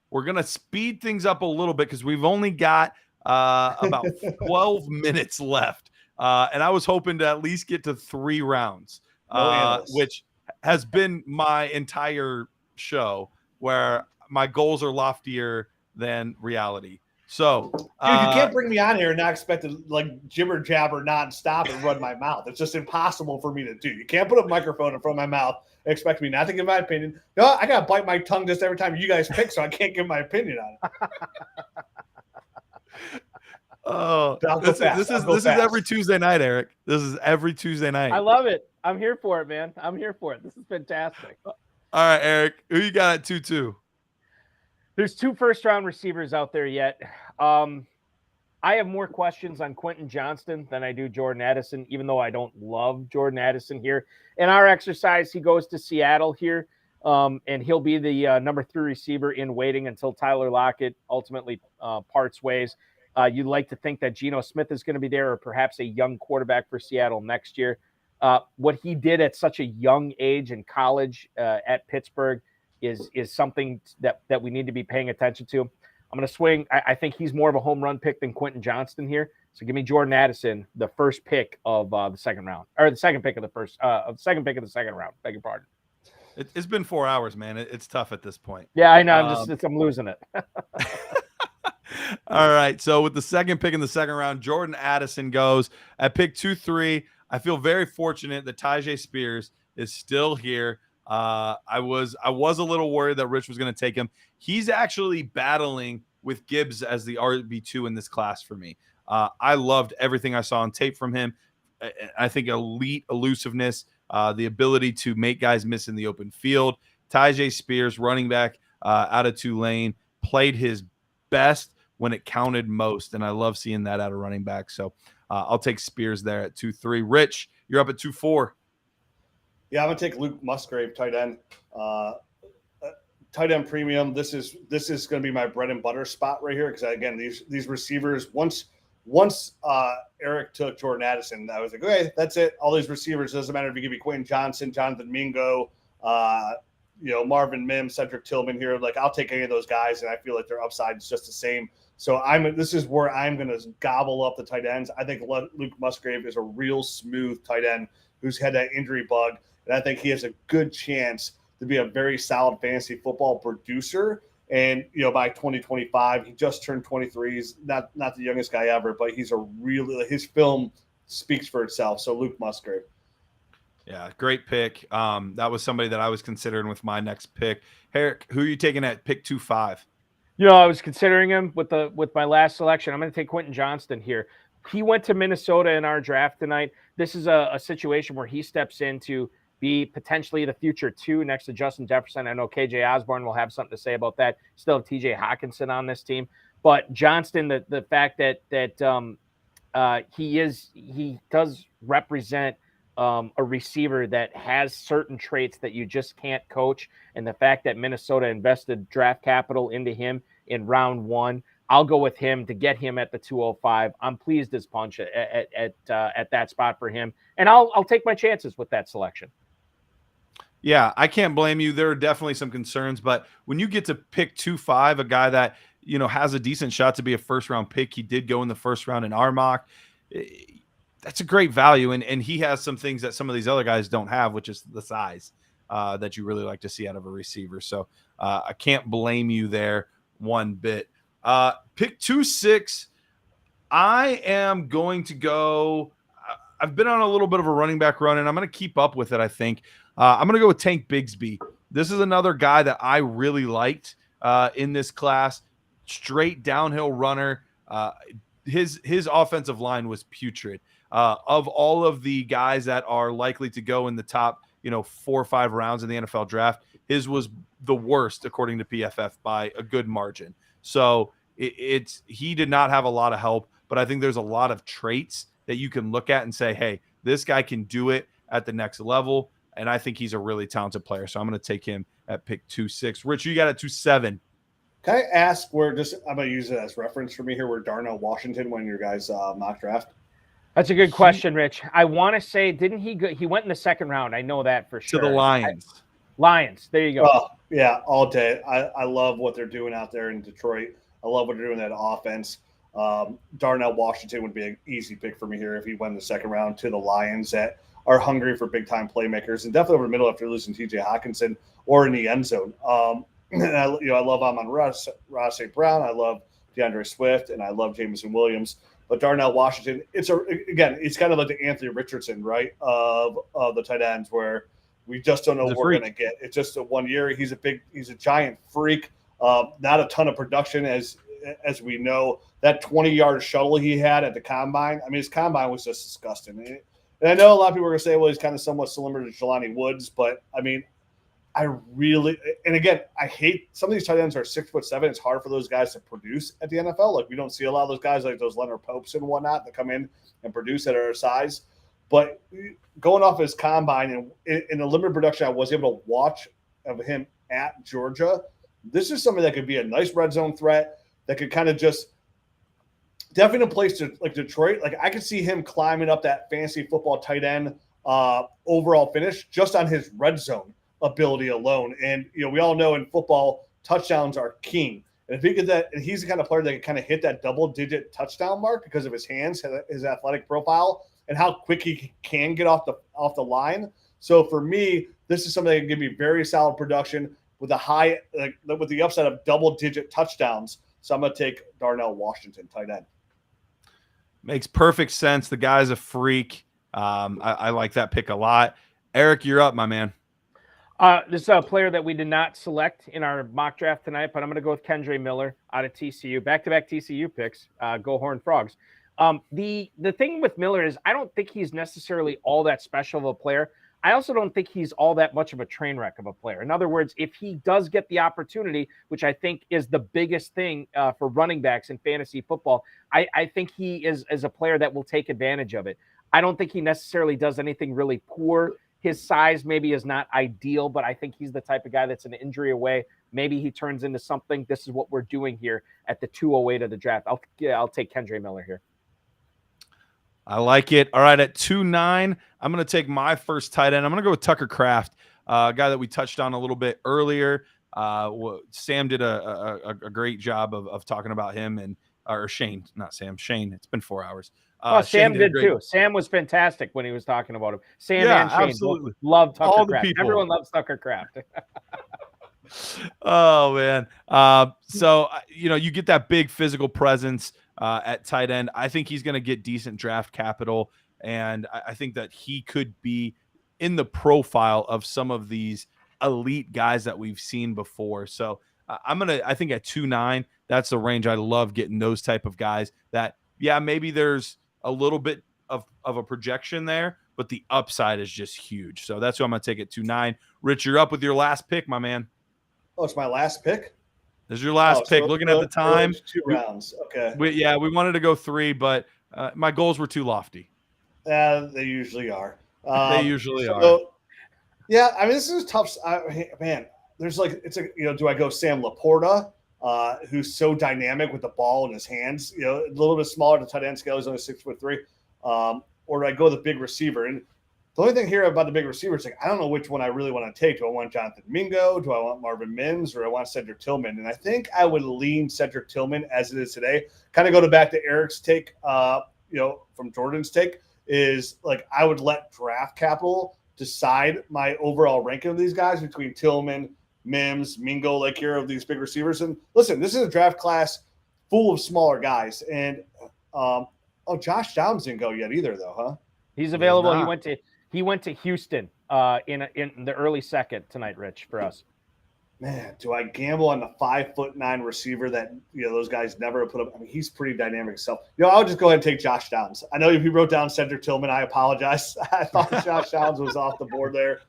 We're going to speed things up a little bit because we've only got about 12 minutes left. And I was hoping to at least get to 3 rounds, which has been my entire show, where my goals are loftier than reality. So dude, you can't bring me on here and not expect to like jibber jabber nonstop and run my mouth. It's just impossible for me to do. You can't put a microphone in front of my mouth and expect me not to give my opinion. No, I gotta bite my tongue just every time you guys pick, so I can't give my opinion on it. Oh, this is every Tuesday night, Eric. This is every Tuesday night. I love it. I'm here for it, man. I'm here for it. This is fantastic. All right, Eric, who you got at 2-2? There's 2 first-round receivers out there yet. I have more questions on Quentin Johnston than I do Jordan Addison, even though I don't love Jordan Addison here. In our exercise, he goes to Seattle here, and he'll be the number 3 receiver in waiting until Tyler Lockett ultimately parts ways. You'd like to think that Geno Smith is going to be there, or perhaps a young quarterback for Seattle next year. What he did at such a young age in college at Pittsburgh is something that we need to be paying attention to. I'm going to swing. I think he's more of a home run pick than Quentin Johnston here. So give me Jordan Addison, the first pick of the second round, or the second pick of the second pick of the second round. Beg your pardon. It's been 4 hours, man. It's tough at this point. Yeah, I know. I'm losing it. All right. So with the second pick in the second round, Jordan Addison goes at pick 2-3. I feel very fortunate that Tyjae Spears is still here. I was a little worried that Rich was going to take him. He's actually battling with Gibbs as the RB2 in this class for me. I loved everything I saw on tape from him. I think elite elusiveness, the ability to make guys miss in the open field. Tyjae Spears, running back out of Tulane, played his best when it counted most, and I love seeing that out of running back. So I'll take Spears there at 2-3. Rich, you're up at 2-4. Yeah, I'm gonna take Luke Musgrave, tight end. Tight end premium. This is going to be my bread and butter spot right here because again, these receivers. Once Eric took Jordan Addison, I was like, okay, that's it. All these receivers, doesn't matter if you give me Quentin Johnson, Jonathan Mingo, Marvin Mims, Cedric Tillman here. Like, I'll take any of those guys, and I feel like their upside is just the same. So this is where I'm going to gobble up the tight ends. I think Luke Musgrave is a real smooth tight end who's had that injury bug, and I think he has a good chance to be a very solid fantasy football producer. And, by 2025, he just turned 23. He's not the youngest guy ever, but he's his film speaks for itself. So Luke Musgrave. Yeah, great pick. That was somebody that I was considering with my next pick. Eric, who are you taking at pick 2-5? I was considering him with my last selection. I'm going to take Quentin Johnston here. He went to Minnesota in our draft tonight. This is a situation where he steps in to be potentially the future 2 next to Justin Jefferson. I know KJ Osborne will have something to say about that. Still have TJ Hawkinson on this team. But Johnston, the fact that he does represent a receiver that has certain traits that you just can't coach. And the fact that Minnesota invested draft capital into him in round 1, I'll go with him to get him at the 205. I'm pleased as punch at that spot for him. And I'll take my chances with that selection. Yeah, I can't blame you. There are definitely some concerns, but when you get to pick 2-5, a guy that, has a decent shot to be a first-round pick, he did go in the first round in our mock. That's a great value, and he has some things that some of these other guys don't have, which is the size that you really like to see out of a receiver. So I can't blame you there one bit. Pick 2-6, I am going to go – I've been on a little bit of a running back run, and I'm going to keep up with it, I think. I'm going to go with Tank Bigsby. This is another guy that I really liked in this class. Straight downhill runner. His offensive line was putrid. Of all of the guys that are likely to go in the top, 4 or 5 rounds in the NFL draft, his was the worst according to PFF by a good margin. So he did not have a lot of help, but I think there's a lot of traits that you can look at and say, hey, this guy can do it at the next level. And I think he's a really talented player. So I'm going to take him at pick 2-6. Rich, you got it 2-7. Can I ask I'm going to use it as reference for me here, where Darnell Washington won your guys' mock draft? That's a good question, Rich. I want to say, didn't he go? He went in the second round. I know that for sure. To the Lions. Lions. There you go. Oh, yeah, all day. I love what they're doing out there in Detroit. I love what they're doing in that offense. Darnell Washington would be an easy pick for me here if he went in the second round to the Lions that are hungry for big-time playmakers, and definitely over the middle after losing TJ Hawkinson or in the end zone. And I love Amon-Ra St. Brown. I love DeAndre Swift, and I love Jameson Williams. But Darnell Washington, it's kind of like the Anthony Richardson, right, of the tight ends, where we just don't know what we're going to get. It's just a 1 year. He's a giant freak. Not a ton of production as we know. That 20-yard shuttle he had at the combine. I mean, his combine was just disgusting. And I know a lot of people are going to say, well, he's kind of somewhat similar to Jelani Woods, but I mean, I hate some of these tight ends are 6'7". It's hard for those guys to produce at the NFL. Like, we don't see a lot of those guys like those Leonard Popes and whatnot that come in and produce at our size. But going off his combine and in the limited production I was able to watch of him at Georgia, this is something that could be a nice red zone threat that could kind of just definitely in a place like Detroit. Like, I could see him climbing up that fantasy football tight end overall finish just on his red zone ability alone. And we all know in football touchdowns are king. And if he gets that, and he's the kind of player that can kind of hit that double-digit touchdown mark because of his hands, his athletic profile, and how quick he can get off the line. So for me, this is something that can give me very solid production with with the upside of double-digit touchdowns. So I'm going to take Darnell Washington, tight end. Makes perfect sense. The guy's a freak. I like that pick a lot. Eric, you're up, my man. This is a player that we did not select in our mock draft tonight, but I'm going to go with Kendre Miller out of TCU. Back-to-back TCU picks. Go Horned Frogs. The thing with Miller is I don't think he's necessarily all that special of a player. I also don't think he's all that much of a train wreck of a player. In other words, if he does get the opportunity, which I think is the biggest thing for running backs in fantasy football, I think he is a player that will take advantage of it. I don't think he necessarily does anything really poor. His size maybe is not ideal, but I think he's the type of guy that's an injury away. Maybe he turns into something. This is what we're doing here at the 208 of the draft. I'll take Kendre Miller here. I like it. All right, at 2-9, I'm going to take my first tight end. I'm going to go with Tucker Kraft, a guy that we touched on a little bit earlier. Sam did a great job of talking about him, or Shane, not Sam. Shane. It's been 4 hours. Sam did too. Sam was fantastic when he was talking about him. Sam and Shane absolutely love Tucker all the Kraft. people. Everyone loves Tucker Kraft. Oh man. So you get that big physical presence at tight end. I think he's going to get decent draft capital, and I think that he could be in the profile of some of these elite guys that we've seen before. So I think at 2-9, that's the range. I love getting those type of guys that, maybe there's a little bit of a projection there, but the upside is just huge. So that's who I'm going to take at 2-9. Rich, you're up with your last pick, my man. Oh, it's my last pick? This is your last pick. Looking at the time. 2 rounds. Okay. We wanted to go 3, but my goals were too lofty. They usually are. They usually are. Yeah, I mean, this is tough. Man, there's do I go Sam Laporta, who's so dynamic with the ball in his hands, a little bit smaller than tight end scale, he's only 6'3", or do I go the big receiver? And the only thing here about the big receiver is I don't know which one I really want to take. Do I want Jonathan Mingo? Do I want Marvin Mims? Or I want Cedric Tillman? And I think I would lean Cedric Tillman as it is today. Kind of go back to Eric's take, from Jordan's take, is I would let draft capital decide my overall ranking of these guys between Tillman, Mims, Mingo, here of these big receivers. And listen, this is a draft class full of smaller guys. And Josh Downs didn't go yet either, though, huh? He's available. He went to Houston in the early second tonight, Rich, for us. Man, do I gamble on the 5'9" receiver that those guys never put up? I mean, he's pretty dynamic himself. I'll just go ahead and take Josh Downs. I know if you wrote down Cedric Tillman, I apologize. I thought Josh Downs was off the board there.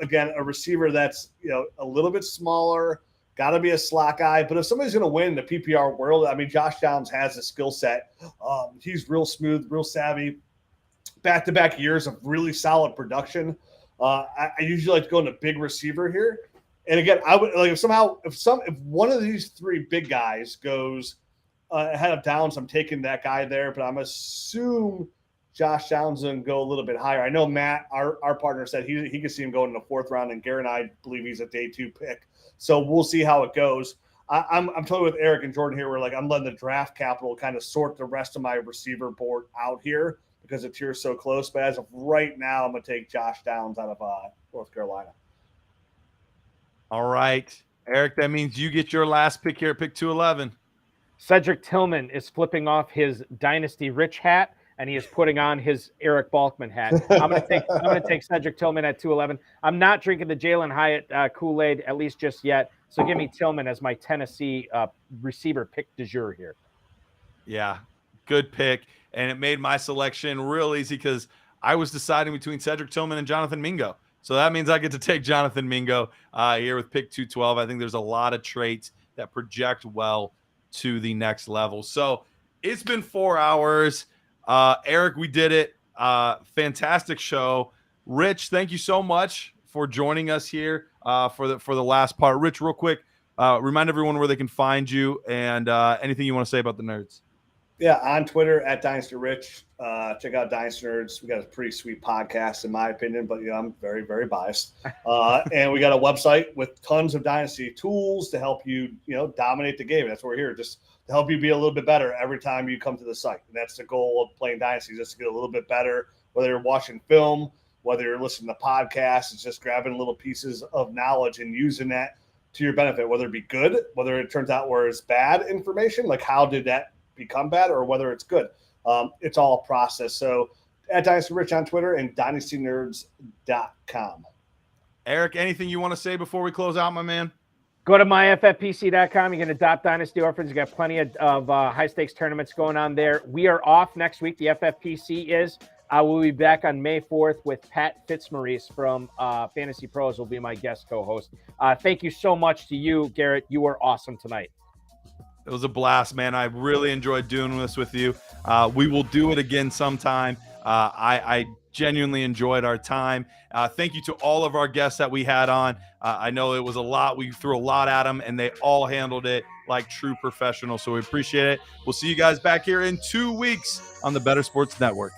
Again, a receiver that's a little bit smaller, got to be a slot guy. But if somebody's going to win the PPR world, I mean, Josh Downs has a skill set. He's real smooth, real savvy. Back-to-back years of really solid production. I usually like to go into big receiver here. And again, I would if one of these 3 big guys goes ahead of Downs, I'm taking that guy there. But I'm assume Josh Downs and go a little bit higher. I know Matt, our partner, said he could see him going in the 4th round, and Garret and I believe he's a day 2 pick. So we'll see how it goes. I'm totally with Eric and Jordan here. Where I'm letting the draft capital kind of sort the rest of my receiver board out here, because the tier's so close. But as of right now, I'm going to take Josh Downs out of North Carolina. All right, Eric, that means you get your last pick here at pick 211. Cedric Tillman is flipping off his Dynasty Rich hat, and he is putting on his Eric Balkman hat. I'm going to take Cedric Tillman at 211. I'm not drinking the Jalen Hyatt Kool-Aid, at least just yet. So give me Tillman as my Tennessee receiver pick du jour here. Yeah, good pick. And it made my selection real easy because I was deciding between Cedric Tillman and Jonathan Mingo. So that means I get to take Jonathan Mingo here with pick 212. I think there's a lot of traits that project well to the next level. So it's been 4 hours. Eric, we did it. Fantastic show. Rich, thank you so much for joining us here for the last part. Rich, real quick, remind everyone where they can find you and anything you want to say about the nerds. Yeah, on Twitter at Dynasty Rich. Check out Dynasty Nerds. We got a pretty sweet podcast, in my opinion, but I'm very, very biased. And we got a website with tons of Dynasty tools to help you, dominate the game. That's what we're here, just to help you be a little bit better every time you come to the site. And that's the goal of playing Dynasty, just to get a little bit better. Whether you're watching film, whether you're listening to podcasts, it's just grabbing little pieces of knowledge and using that to your benefit. Whether it be good, whether it turns out where it's bad information, like how did that become bad, or whether it's good. It's all a process. So at Dynasty Rich on Twitter and dynastynerds.com. Eric, anything you want to say before we close out, my man? Go to myffpc.com. You can adopt Dynasty Orphans. You got plenty of high-stakes tournaments going on there. We are off next week. The FFPC is. I will be back on May 4th with Pat Fitzmaurice from Fantasy Pros will be my guest co-host. Thank you so much to you, Garrett. You were awesome tonight. It was a blast, man. I really enjoyed doing this with you. We will do it again sometime. I genuinely enjoyed our time. Thank you to all of our guests that we had on. I know it was a lot. We threw a lot at them, and they all handled it like true professionals. So we appreciate it. We'll see you guys back here in 2 weeks on the Better Sports Network.